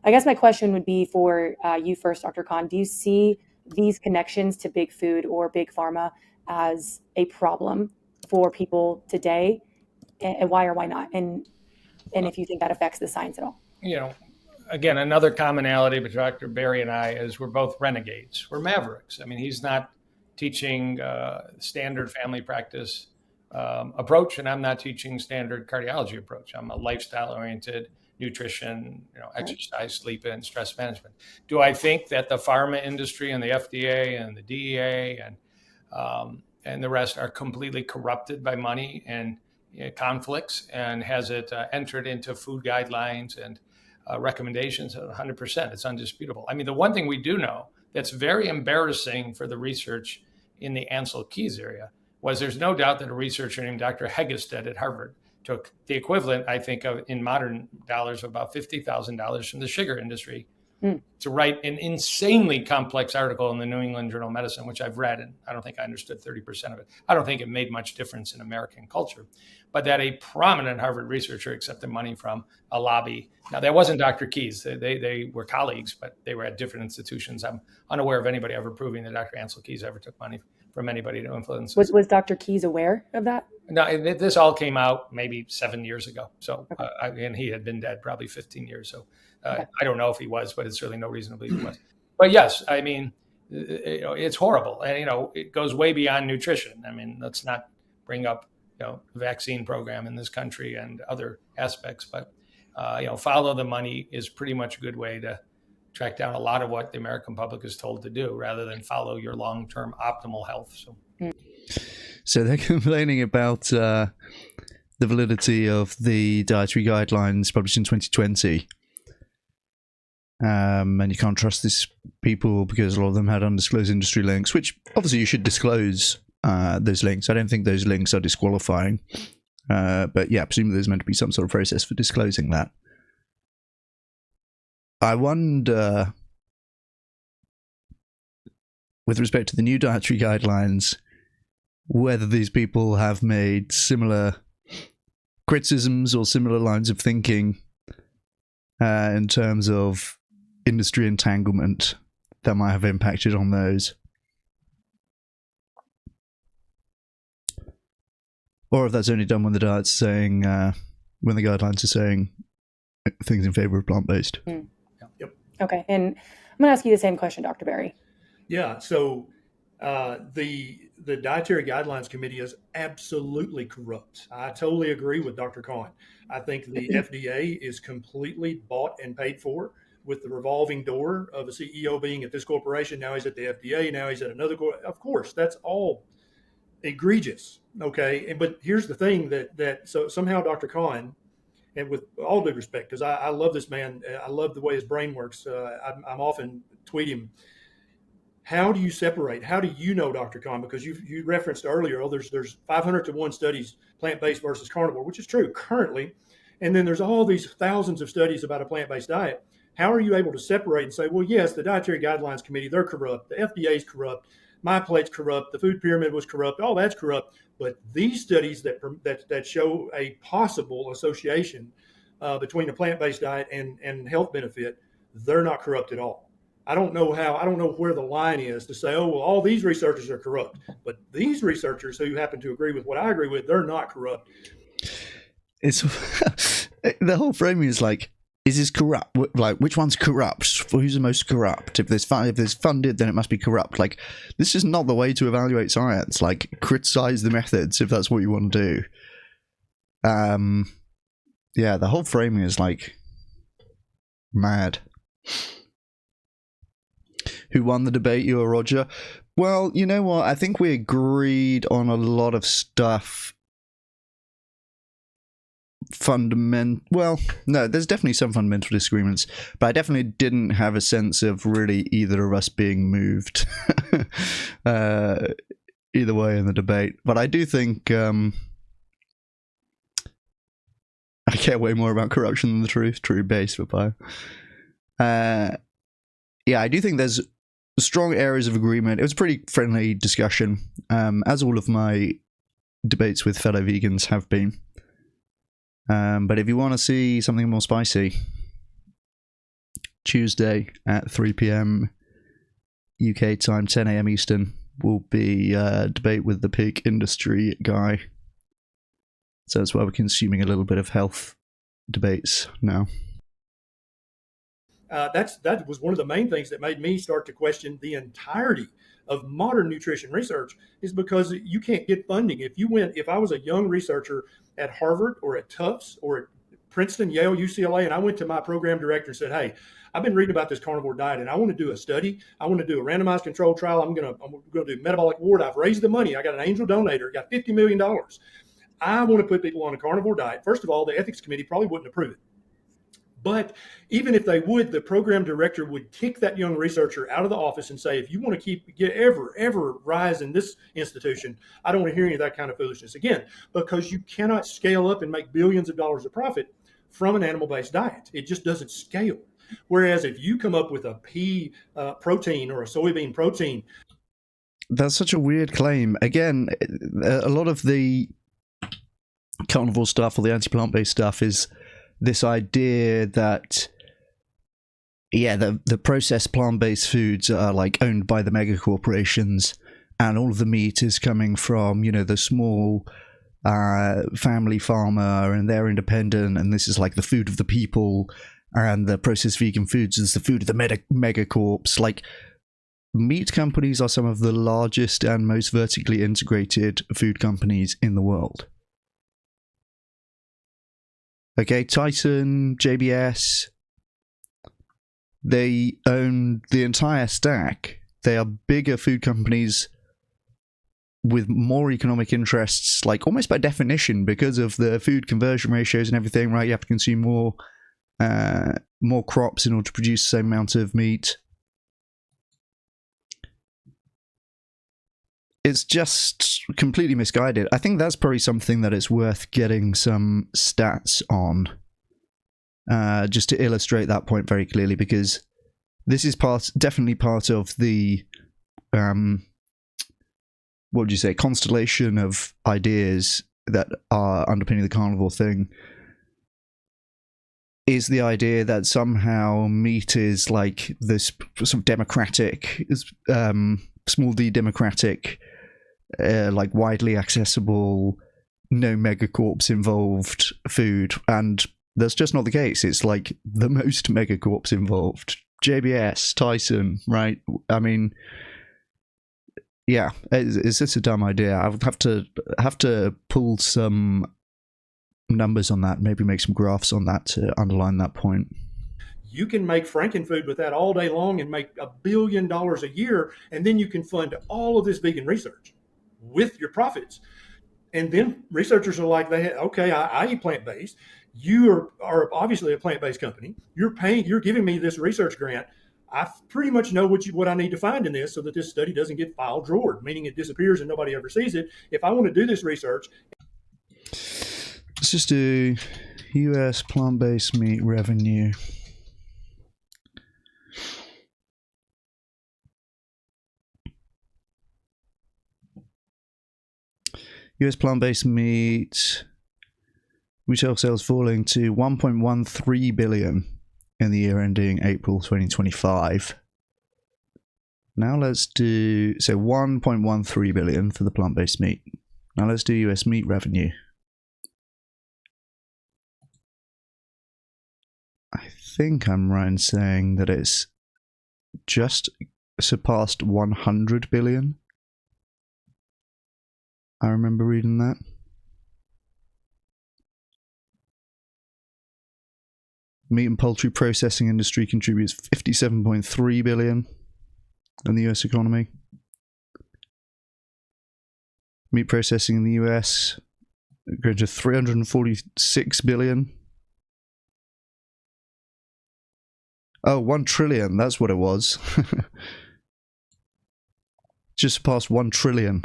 I guess my question would be for you first, Dr. Kahn. Do you see these connections to big food or big pharma as a problem for people today, and why or why not? And if you think that affects the science at all? Again, another commonality between Dr. Berry and I is we're both renegades. We're mavericks. I mean, he's not teaching standard family practice approach, and I'm not teaching standard cardiology approach. I'm a lifestyle-oriented nutrition, exercise, sleep, and stress management. Do I think that the pharma industry and the FDA and the DEA and the rest are completely corrupted by money and conflicts, and has it entered into food guidelines and recommendations? 100%. It's undisputable. I mean, the one thing we do know that's very embarrassing for the research in the Ansel Keys area was there's no doubt that a researcher named Dr. Hegestead at Harvard took the equivalent, I think, of in modern dollars of about $50,000 from the sugar industry to write an insanely complex article in the New England Journal of Medicine, which I've read, and I don't think I understood 30% of it. I don't think it made much difference in American culture, but that a prominent Harvard researcher accepted money from a lobby. Now, that wasn't Dr. Keys. They were colleagues, but they were at different institutions. I'm unaware of anybody ever proving that Dr. Ansel Keys ever took money from anybody to influence. Was Dr. Keys aware of that? No, this all came out maybe 7 years ago. So, and he had been dead probably 15 years. So I don't know if he was, but it's certainly no reason to believe he was. But yes, I mean, it's horrible. And, it goes way beyond nutrition. I mean, let's not bring up, the vaccine program in this country and other aspects, but, follow the money is pretty much a good way to track down a lot of what the American public is told to do rather than follow your long-term optimal health. So they're complaining about the validity of the dietary guidelines published in 2020. And you can't trust these people because a lot of them had undisclosed industry links, which obviously you should disclose those links. I don't think those links are disqualifying. But yeah, presumably there's meant to be some sort of process for disclosing that. I wonder, with respect to the new dietary guidelines, whether these people have made similar criticisms or similar lines of thinking in terms of industry entanglement that might have impacted on those. Or if that's only done when the diet's saying, when the guidelines are saying things in favor of plant-based. Yep. Okay, and I'm going to ask you the same question, Dr. Berry. Yeah, so the Dietary Guidelines Committee is absolutely corrupt. I totally agree with Dr. Kahn. I think the FDA is completely bought and paid for, with the revolving door of a CEO being at this corporation. Now he's at the FDA. Now he's at another corporation. Of course, that's all egregious. Okay, but here's the thing so somehow Dr. Kahn, and with all due respect, because I love this man, I love the way his brain works. I'm often tweet him. How do you separate? How do you know, Dr. Kahn? Because you referenced earlier, there's 500 to 1 studies, plant-based versus carnivore, which is true currently. And then there's all these thousands of studies about a plant-based diet. How are you able to separate and say, well, yes, the Dietary Guidelines Committee, they're corrupt. The FDA is corrupt. My Plate's corrupt. The food pyramid was corrupt. All that's corrupt. But these studies that show a possible association between a plant-based diet and health benefit, they're not corrupt at all. I don't know where the line is to say, oh, well, all these researchers are corrupt. But these researchers who happen to agree with what I agree with, they're not corrupt. It's the whole framing is like, is this corrupt? Like, which one's corrupt? Who's the most corrupt? If there's funded, then it must be corrupt. Like, this is not the way to evaluate science. Like, criticize the methods if that's what you want to do. Yeah, the whole framing is like mad. Who won the debate, you or Roger? Well, you know what? I think we agreed on a lot of stuff. Well, no, there's definitely some fundamental disagreements, but I definitely didn't have a sense of really either of us being moved either way in the debate. But I do think I care way more about corruption than the truth. True base for bio. Yeah, I do think there's strong areas of agreement. It was a pretty friendly discussion, as all of my debates with fellow vegans have been. But if you want to see something more spicy, Tuesday at 3 p.m. UK time, 10 a.m. Eastern, will be a debate with the pig industry guy. So that's why we're consuming a little bit of health debates now. That was one of the main things that made me start to question the entirety of modern nutrition research, is because you can't get funding. If I was a young researcher at Harvard or at Tufts or at Princeton, Yale, UCLA, and I went to my program director and said, hey, I've been reading about this carnivore diet and I want to do a study. I want to do a randomized controlled trial. I'm going to do metabolic ward. I've raised the money. I got an angel donator, got $50 million. I want to put people on a carnivore diet. First of all, the ethics committee probably wouldn't approve it. But even if they would, the program director would kick that young researcher out of the office and say, if you want to ever rise in this institution, I don't want to hear any of that kind of foolishness again, because you cannot scale up and make billions of dollars of profit from an animal-based diet. It just doesn't scale. Whereas if you come up with a pea protein or a soybean protein. That's such a weird claim. Again, a lot of the carnivore stuff or the anti-plant-based stuff is this idea that, yeah, the processed plant-based foods are like owned by the mega corporations, and all of the meat is coming from, you know, the small family farmer, and they're independent, and this is like the food of the people, and the processed vegan foods is the food of the mega corps. Like, meat companies are some of the largest and most vertically integrated food companies in the world. Okay, Tyson, JBS, they own the entire stack. They are bigger food companies with more economic interests, like almost by definition, because of the food conversion ratios and everything, right? You have to consume more crops in order to produce the same amount of meat. It's just completely misguided. I think that's probably something that it's worth getting some stats on, just to illustrate that point very clearly, because this is definitely part of the what would you say, constellation of ideas that are underpinning the carnivore thing, is the idea that somehow meat is like this sort of democratic, small d democratic, like widely accessible, no megacorps involved food, and that's just not the case. It's like the most megacorps involved. JBS, Tyson, right? I mean, yeah, is this a dumb idea? I would have to pull some numbers on that, maybe make some graphs on that to underline that point. You can make frankenfood with that all day long and make $1 billion a year, and then you can fund all of this vegan research with your profits. And then researchers are like, okay, I eat plant-based. You are obviously a plant-based company. You're giving me this research grant. I pretty much know what I need to find in this so that this study doesn't get file drawered, meaning it disappears and nobody ever sees it. If I want to do this research. Let's just do US plant-based meat revenue. US plant-based meat retail sales falling to 1.13 billion in the year ending April 2025. Now let's do, so 1.13 billion for the plant-based meat. Now let's do US meat revenue. I think I'm right in saying that it's just surpassed 100 billion. I remember reading that. Meat and poultry processing industry contributes 57.3 billion in the US economy. Meat processing in the US going to 346 billion. Oh, 1 trillion, that's what it was. Just past 1 trillion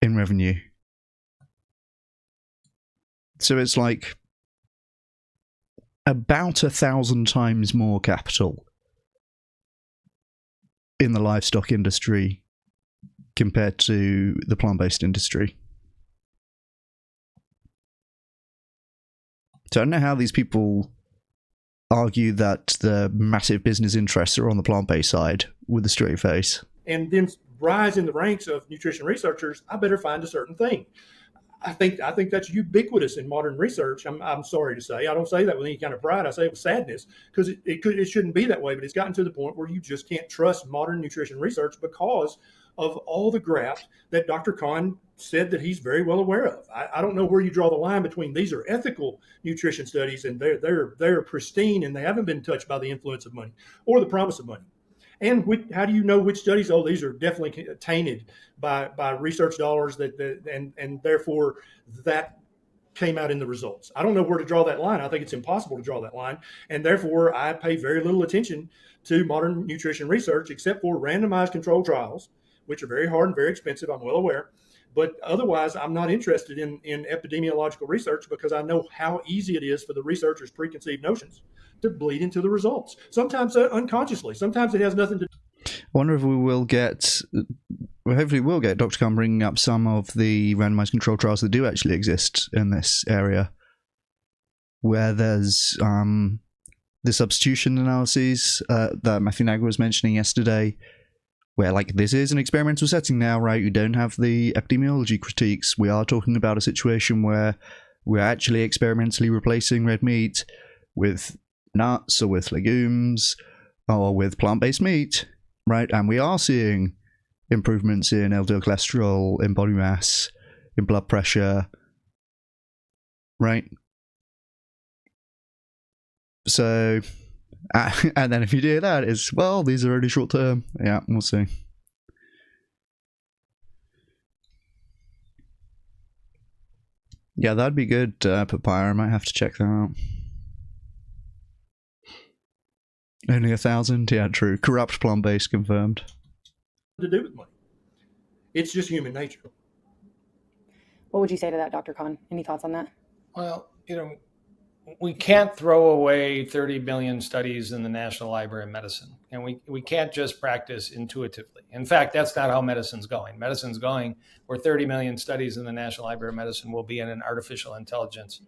in revenue. So it's like about 1,000 times more capital in the livestock industry compared to the plant-based industry. So I don't know how these people argue that the massive business interests are on the plant-based side with a straight face. And then rise in the ranks of nutrition researchers, I better find a certain thing. I think that's ubiquitous in modern research. I'm sorry to say. I don't say that with any kind of pride. I say it with sadness, because it shouldn't be that way, but it's gotten to the point where you just can't trust modern nutrition research because of all the graft that Dr. Kahn said that he's very well aware of. I don't know where you draw the line between these are ethical nutrition studies and they're pristine and they haven't been touched by the influence of money or the promise of money. And how do you know which studies? Oh, these are definitely tainted by research dollars and therefore that came out in the results. I don't know where to draw that line. I think it's impossible to draw that line. And therefore, I pay very little attention to modern nutrition research except for randomized controlled trials, which are very hard and very expensive. I'm well aware. But otherwise, I'm not interested in epidemiological research because I know how easy it is for the researchers' preconceived notions to bleed into the results. Sometimes unconsciously. Sometimes it has nothing to do. I wonder if we will get, hopefully we'll get Dr. Kahn bringing up some of the randomized control trials that do actually exist in this area, where there's the substitution analyses that Matthew Nagel was mentioning yesterday, where like this is an experimental setting now, right? You don't have the epidemiology critiques. We are talking about a situation where we're actually experimentally replacing red meat with nuts or with legumes or with plant-based meat, right? And we are seeing improvements in LDL cholesterol, in body mass, in blood pressure, right? So, and then if you do that, it's, well, these are only short term. Yeah, we'll see. Yeah, that'd be good, Papaya. I might have to check that out. Only 1,000? Yeah, true. Corrupt plant-based confirmed. To do with money. It's just human nature. What would you say to that, Dr. Kahn? Any thoughts on that? Well, we can't throw away 30 million studies in the National Library of Medicine. And we can't just practice intuitively. In fact, that's not how medicine's going. Medicine's going where 30 million studies in the National Library of Medicine will be in an artificial intelligence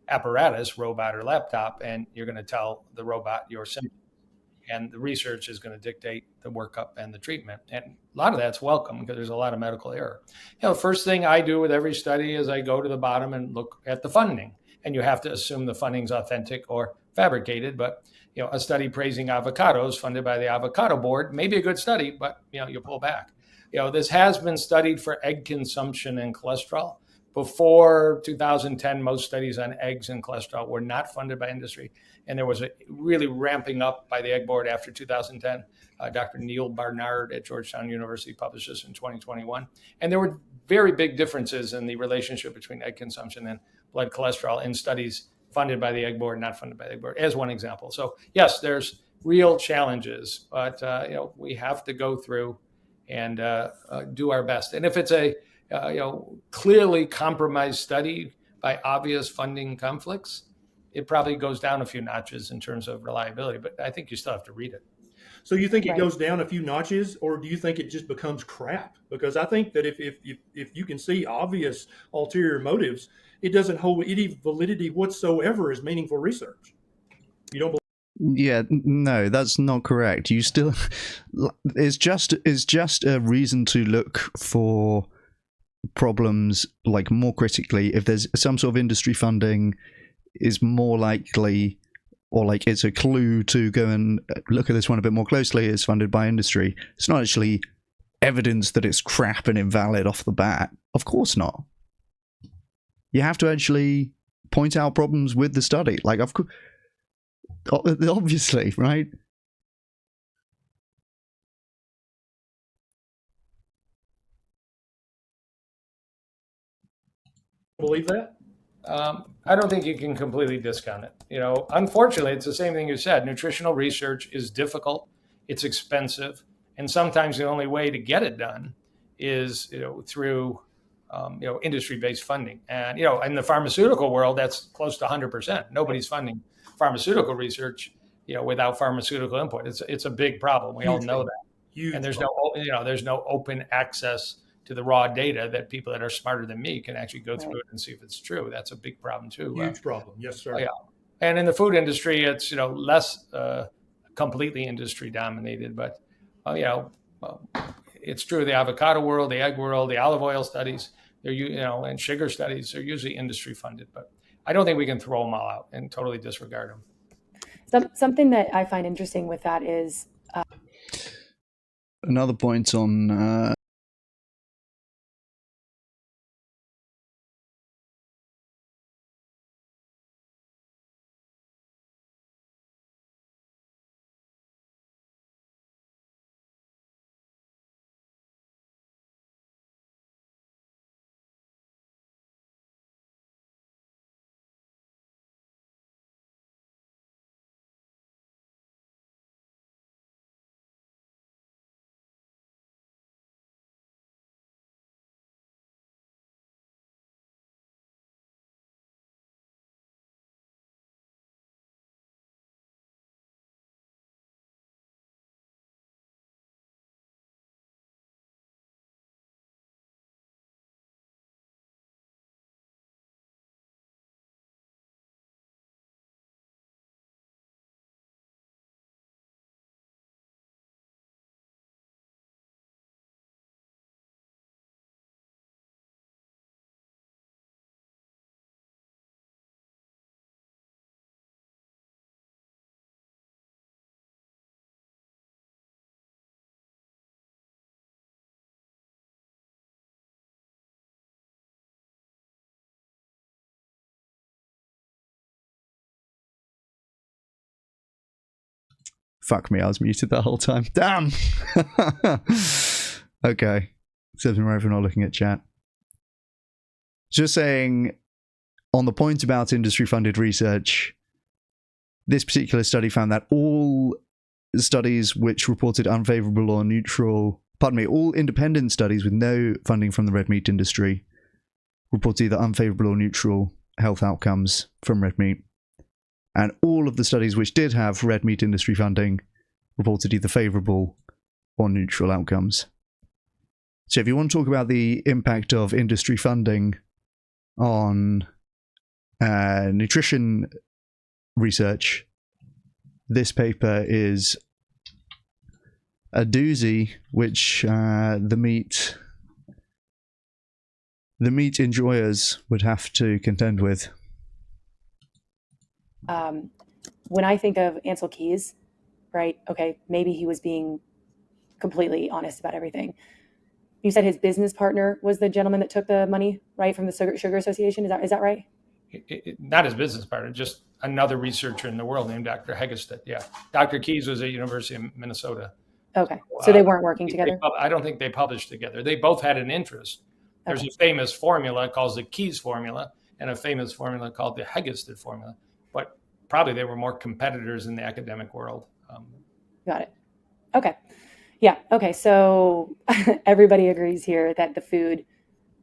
apparatus, robot or laptop, and you're going to tell the robot your symptoms. And the research is going to dictate the workup and the treatment. And a lot of that's welcome because there's a lot of medical error. First thing I do with every study is I go to the bottom and look at the funding. And you have to assume the funding's authentic or fabricated. But a study praising avocados funded by the Avocado Board may be a good study, but you pull back. This has been studied for egg consumption and cholesterol. Before 2010, most studies on eggs and cholesterol were not funded by industry. And there was a really ramping up by the Egg Board after 2010. Dr. Neil Barnard at Georgetown University published this in 2021. And there were very big differences in the relationship between egg consumption and blood cholesterol in studies funded by the Egg Board, not funded by the Egg Board, as one example. So yes, there's real challenges, but we have to go through and do our best. And if it's a clearly compromised study by obvious funding conflicts, it probably goes down a few notches in terms of reliability, but I think you still have to read it. So you think it goes down a few notches, or do you think it just becomes crap? Because I think that if you can see obvious ulterior motives, it doesn't hold any validity whatsoever as meaningful research. You don't believe? Yeah, no, that's not correct. You still, it's just a reason to look for problems like more critically. If there's some sort of industry funding, is more likely, or like it's a clue to go and look at this one a bit more closely, is funded by industry. It's not actually evidence that it's crap and invalid off the bat. Of course not. You have to actually point out problems with the study. Like, of course, obviously, right? Believe that? I don't think you can completely discount it. Unfortunately, it's the same thing you said. Nutritional research is difficult, it's expensive, and sometimes the only way to get it done is through industry-based funding. And in the pharmaceutical world, that's close to 100%. Nobody's funding pharmaceutical research without pharmaceutical input. It's a big problem. We all know that. Huge and there's problem. there's no open access to the raw data that people that are smarter than me can actually go through it and see if it's true. That's a big problem too. Huge problem. Yes, sir. Yeah. And in the food industry, it's, less completely industry dominated, but, it's true. The avocado world, the egg world, the olive oil studies, they're, and sugar studies are usually industry funded, but I don't think we can throw them all out and totally disregard them. Something that I find interesting with that is another point on Fuck me, I was muted that whole time. Damn! Okay. Serves me right for not looking at chat. Just saying, on the point about industry-funded research, this particular study found that all studies which reported unfavorable or neutral, all independent studies with no funding from the red meat industry reported either unfavorable or neutral health outcomes from red meat. And all of the studies which did have red meat industry funding reported either favorable or neutral outcomes. So if you want to talk about the impact of industry funding on nutrition research, this paper is a doozy, which the meat enjoyers would have to contend with. When I think of Ansel Keys, right? Okay, maybe he was being completely honest about everything. You said his business partner was the gentleman that took the money, right, from the Sugar Association. Is that right? Not his business partner, just another researcher in the world named Dr. Hegestead. Yeah, Dr. Keys was at University of Minnesota. Okay, so they weren't working together? I don't think they published together. They both had an interest. There's a famous formula called the Keys formula and a famous formula called the Hegestead formula. But probably they were more competitors in the academic world. Got it. Okay. Yeah. Okay. So everybody agrees here that the food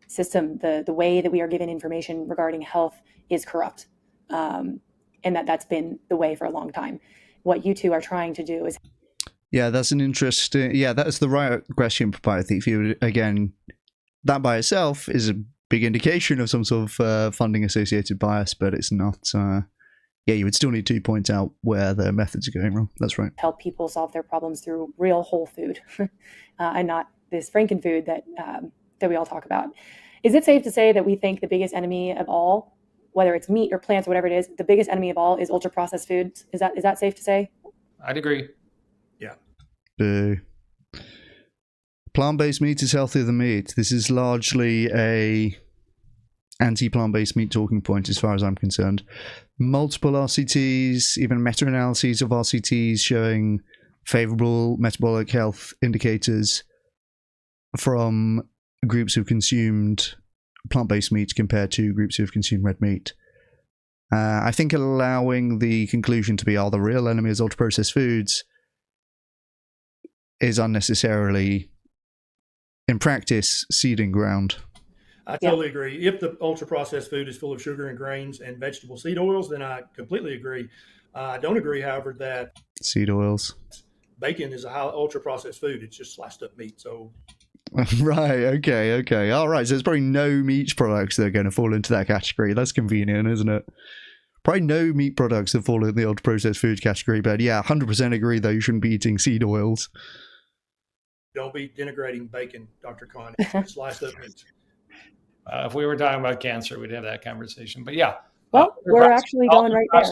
system, the way that we are given information regarding health is corrupt. And that's been the way for a long time. What you two are trying to do is... Yeah, that's an interesting... Yeah, that's the right question, propriety theory. Again, that by itself is a big indication of some sort of funding-associated bias, but it's not... yeah, you would still need to point out where the methods are going wrong. That's right. Help people solve their problems through real whole food and not this Frankenfood that we all talk about. Is it safe to say that we think the biggest enemy of all, whether it's meat or plants or whatever it is, the biggest enemy of all is ultra-processed foods? Is that safe to say? I'd agree. Yeah. Boo. Plant-based meat is healthier than meat. This is largely a anti-plant-based meat talking point as far as I'm concerned. Multiple RCTs, even meta-analyses of RCTs showing favorable metabolic health indicators from groups who've consumed plant-based meat compared to groups who've consumed red meat. I think allowing the conclusion to be, the real enemy is ultra-processed foods is unnecessarily, in practice, seeding ground. I totally agree. If the ultra-processed food is full of sugar and grains and vegetable seed oils, then I completely agree. I don't agree, however, that seed oils, bacon is a high ultra-processed food. It's just sliced up meat. So, right, okay. All right, so there's probably no meat products that are going to fall into that category. That's convenient, isn't it? Probably no meat products that fall in the ultra-processed food category. But yeah, 100% agree, though, you shouldn't be eating seed oils. Don't be denigrating bacon, Dr. Kahn. It's sliced up meat. If we were talking about cancer, we'd have that conversation. But yeah. Well, we're actually going right there.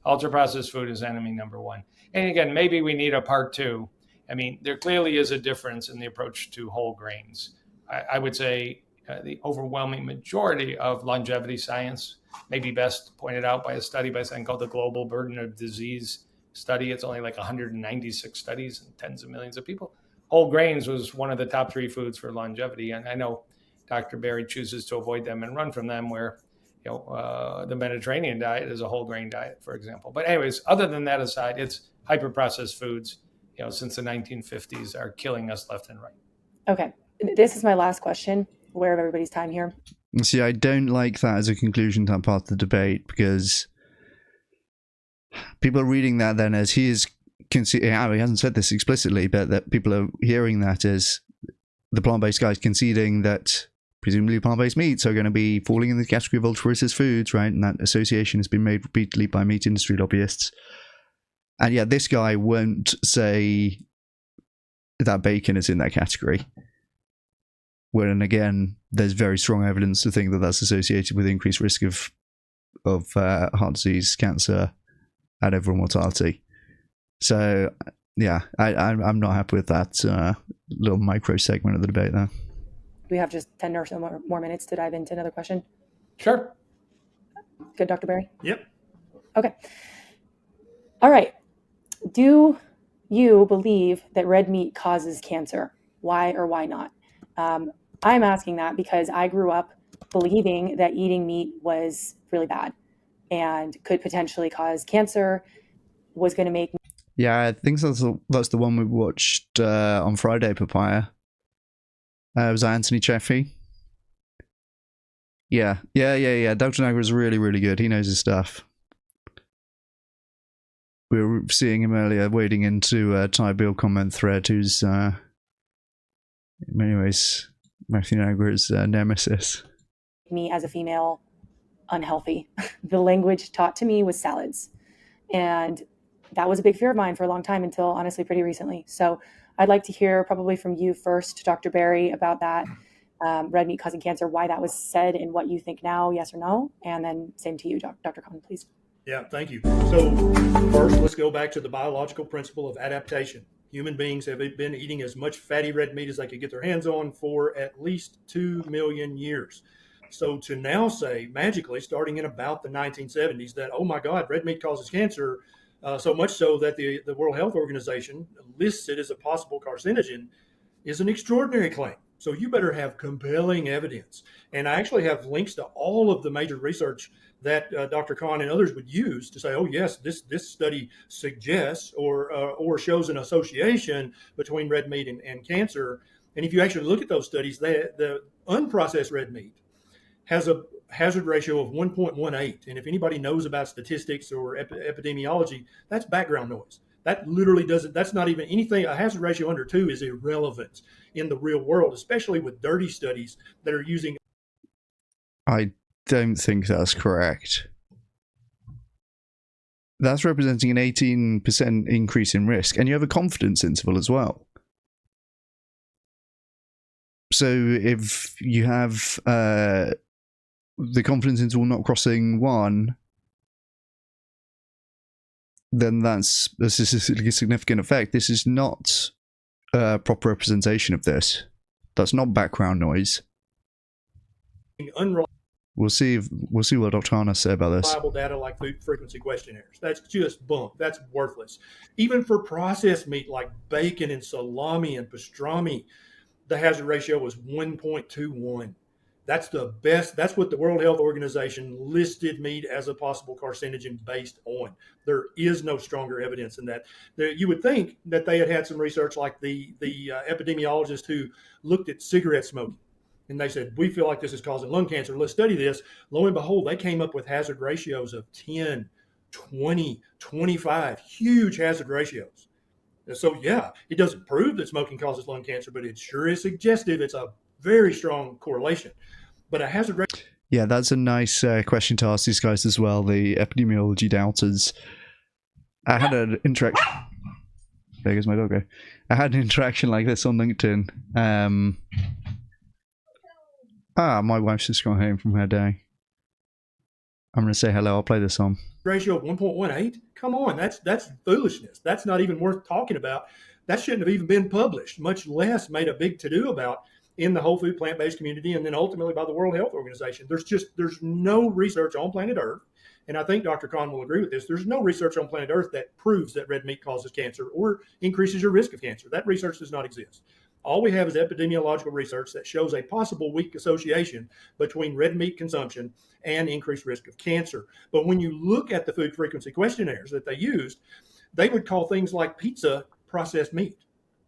Ultra-processed food is enemy number one. And again, maybe we need a part two. I mean, there clearly is a difference in the approach to whole grains. I would say the overwhelming majority of longevity science may be best pointed out by a study by something called the Global Burden of Disease study. It's only like 196 studies and tens of millions of people. Whole grains was one of the top 3 foods for longevity. And I know Dr. Berry chooses to avoid them and run from them, where the Mediterranean diet is a whole grain diet, for example. But anyways, other than that aside, it's hyper-processed foods, since the 1950s are killing us left and right. Okay. This is my last question. Aware of everybody's time here. See, I don't like that as a conclusion to that part of the debate, because people are reading that then as he hasn't said this explicitly, but that people are hearing that as the plant-based guys conceding that presumably plant-based meats are going to be falling in the category of ultra-processed foods, right? And that association has been made repeatedly by meat industry lobbyists. And yeah, this guy won't say that bacon is in that category. When again, there's very strong evidence to think that that's associated with increased risk of heart disease, cancer, and overall mortality. So yeah, I'm not happy with that little micro segment of the debate there. We have just 10 or so more minutes to dive into another question. Sure. Good, Dr. Berry? Yep. Okay. All right. Do you believe that red meat causes cancer. Why or why not? I'm asking that because I grew up believing that eating meat was really bad and could potentially cause cancer, was going to make. Yeah, I think that's the one we watched on Friday, Papaya. Was that Anthony Chaffee? Yeah. Dr. Nagra is really, really good. He knows his stuff. We were seeing him earlier wading into a Ty Beale comment thread, who's, in many ways, Matthew Nagra's nemesis. Me as a female unhealthy. The language taught to me was salads. And that was a big fear of mine for a long time until honestly pretty recently. So I'd like to hear probably from you first, Dr. Berry, about that red meat causing cancer, why that was said and what you think now, yes or no. And then same to you, Dr. Kahn, please. Yeah, thank you. So first, let's go back to the biological principle of adaptation. Human beings have been eating as much fatty red meat as they could get their hands on for at least 2 million years. So to now say magically, starting in about the 1970s, that, oh my God, red meat causes cancer, so much so that the World Health Organization lists it as a possible carcinogen, is an extraordinary claim. So you better have compelling evidence. And I actually have links to all of the major research that Dr. Kahn and others would use to say, oh yes, this study suggests or shows an association between red meat and cancer. And if you actually look at those studies, the unprocessed red meat has a hazard ratio of 1.18. And if anybody knows about statistics or epidemiology, that's background noise. That literally doesn't, that's not even anything. A hazard ratio under 2 is irrelevant in the real world, especially with dirty studies that are using. I don't think that's correct. That's representing an 18% increase in risk, and you have a confidence interval as well. So if you have the confidence interval not crossing 1, then that's a statistically significant effect. This is not a proper representation of this. That's not background noise. We'll see what Dr. Kahn has to say about this. Reliable data like food frequency questionnaires. That's just bunk. That's worthless. Even for processed meat like bacon and salami and pastrami, the hazard ratio was 1.21. That's the best. That's what the World Health Organization listed meat as a possible carcinogen based on. There is no stronger evidence than that. You would think that they had some research like the epidemiologist who looked at cigarette smoking. And they said, we feel like this is causing lung cancer. Let's study this. Lo and behold, they came up with hazard ratios of 10, 20, 25, huge hazard ratios. And so, yeah, it doesn't prove that smoking causes lung cancer, but it sure is suggestive. It's a very strong correlation. But a hazard ratio. Yeah, that's a nice question to ask these guys as well, the epidemiology doubters. I had an interaction. There goes my doggo. I had an interaction like this on LinkedIn. My wife's just gone home from her day. I'm going to say hello. I'll play this on. Ratio of 1.18? Come on, that's foolishness. That's not even worth talking about. That shouldn't have even been published, much less made a big to-do about in the whole food plant-based community and then ultimately by the World Health Organization. There's no research on planet Earth, and I think Dr. Kahn will agree with this. There's no research on planet Earth that proves that red meat causes cancer or increases your risk of cancer. That research does not exist. All we have is epidemiological research that shows a possible weak association between red meat consumption and increased risk of cancer. But when you look at the food frequency questionnaires that they used, they would call things like pizza processed meat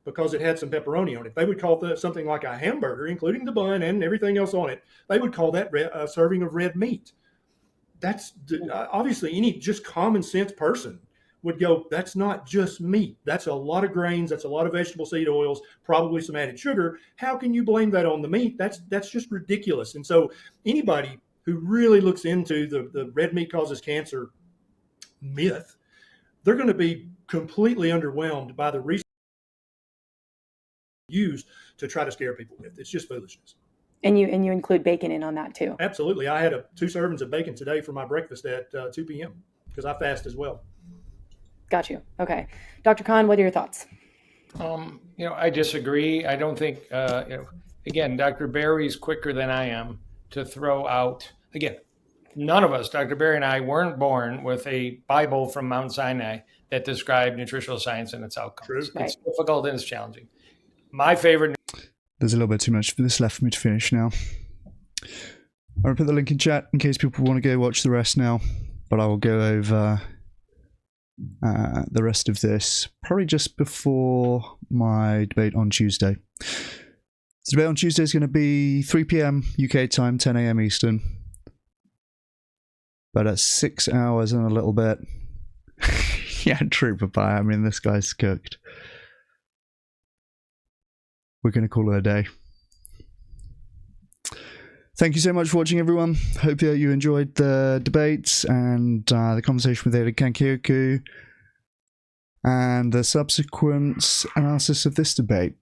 because it had some pepperoni on it. They would call something like a hamburger, including the bun and everything else on it, they would call that a serving of red meat. That's obviously any just common sense person would go, that's not just meat. That's a lot of grains. That's a lot of vegetable seed oils, probably some added sugar. How can you blame that on the meat? That's just ridiculous. And so anybody who really looks into the red meat causes cancer myth, they're going to be completely underwhelmed by the research used to try to scare people with. It's just foolishness. And you include bacon in on that too. Absolutely. I had 2 servings of bacon today for my breakfast at 2 p.m. because I fast as well. Got you. Okay. Dr. Kahn, what are your thoughts? I disagree. I don't think, again, Dr. Berry's quicker than I am to throw out, again, none of us, Dr. Berry and I, weren't born with a Bible from Mount Sinai that described nutritional science and its outcomes. True. It's Right. difficult and it's challenging. My favorite. There's a little bit too much for this left for me to finish now. I'm going to put the link in chat in case people want to go watch the rest now, but I will go over the rest of this probably just before my debate on Tuesday. The debate on Tuesday is going to be 3 p.m. UK time, 10 a.m. Eastern. But at 6 hours and a little bit. Yeah, true, Papa. I mean, this guy's cooked. We're going to call it a day. Thank you so much for watching, everyone. Hope that you enjoyed the debates and the conversation with Aidan Kankyoku and the subsequent analysis of this debate.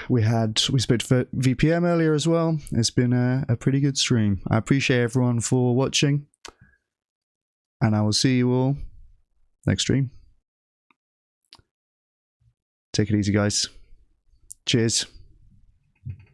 We spoke to VPM earlier as well. It's been a pretty good stream. I appreciate everyone for watching, and I will see you all next stream. Take it easy, guys. Cheers.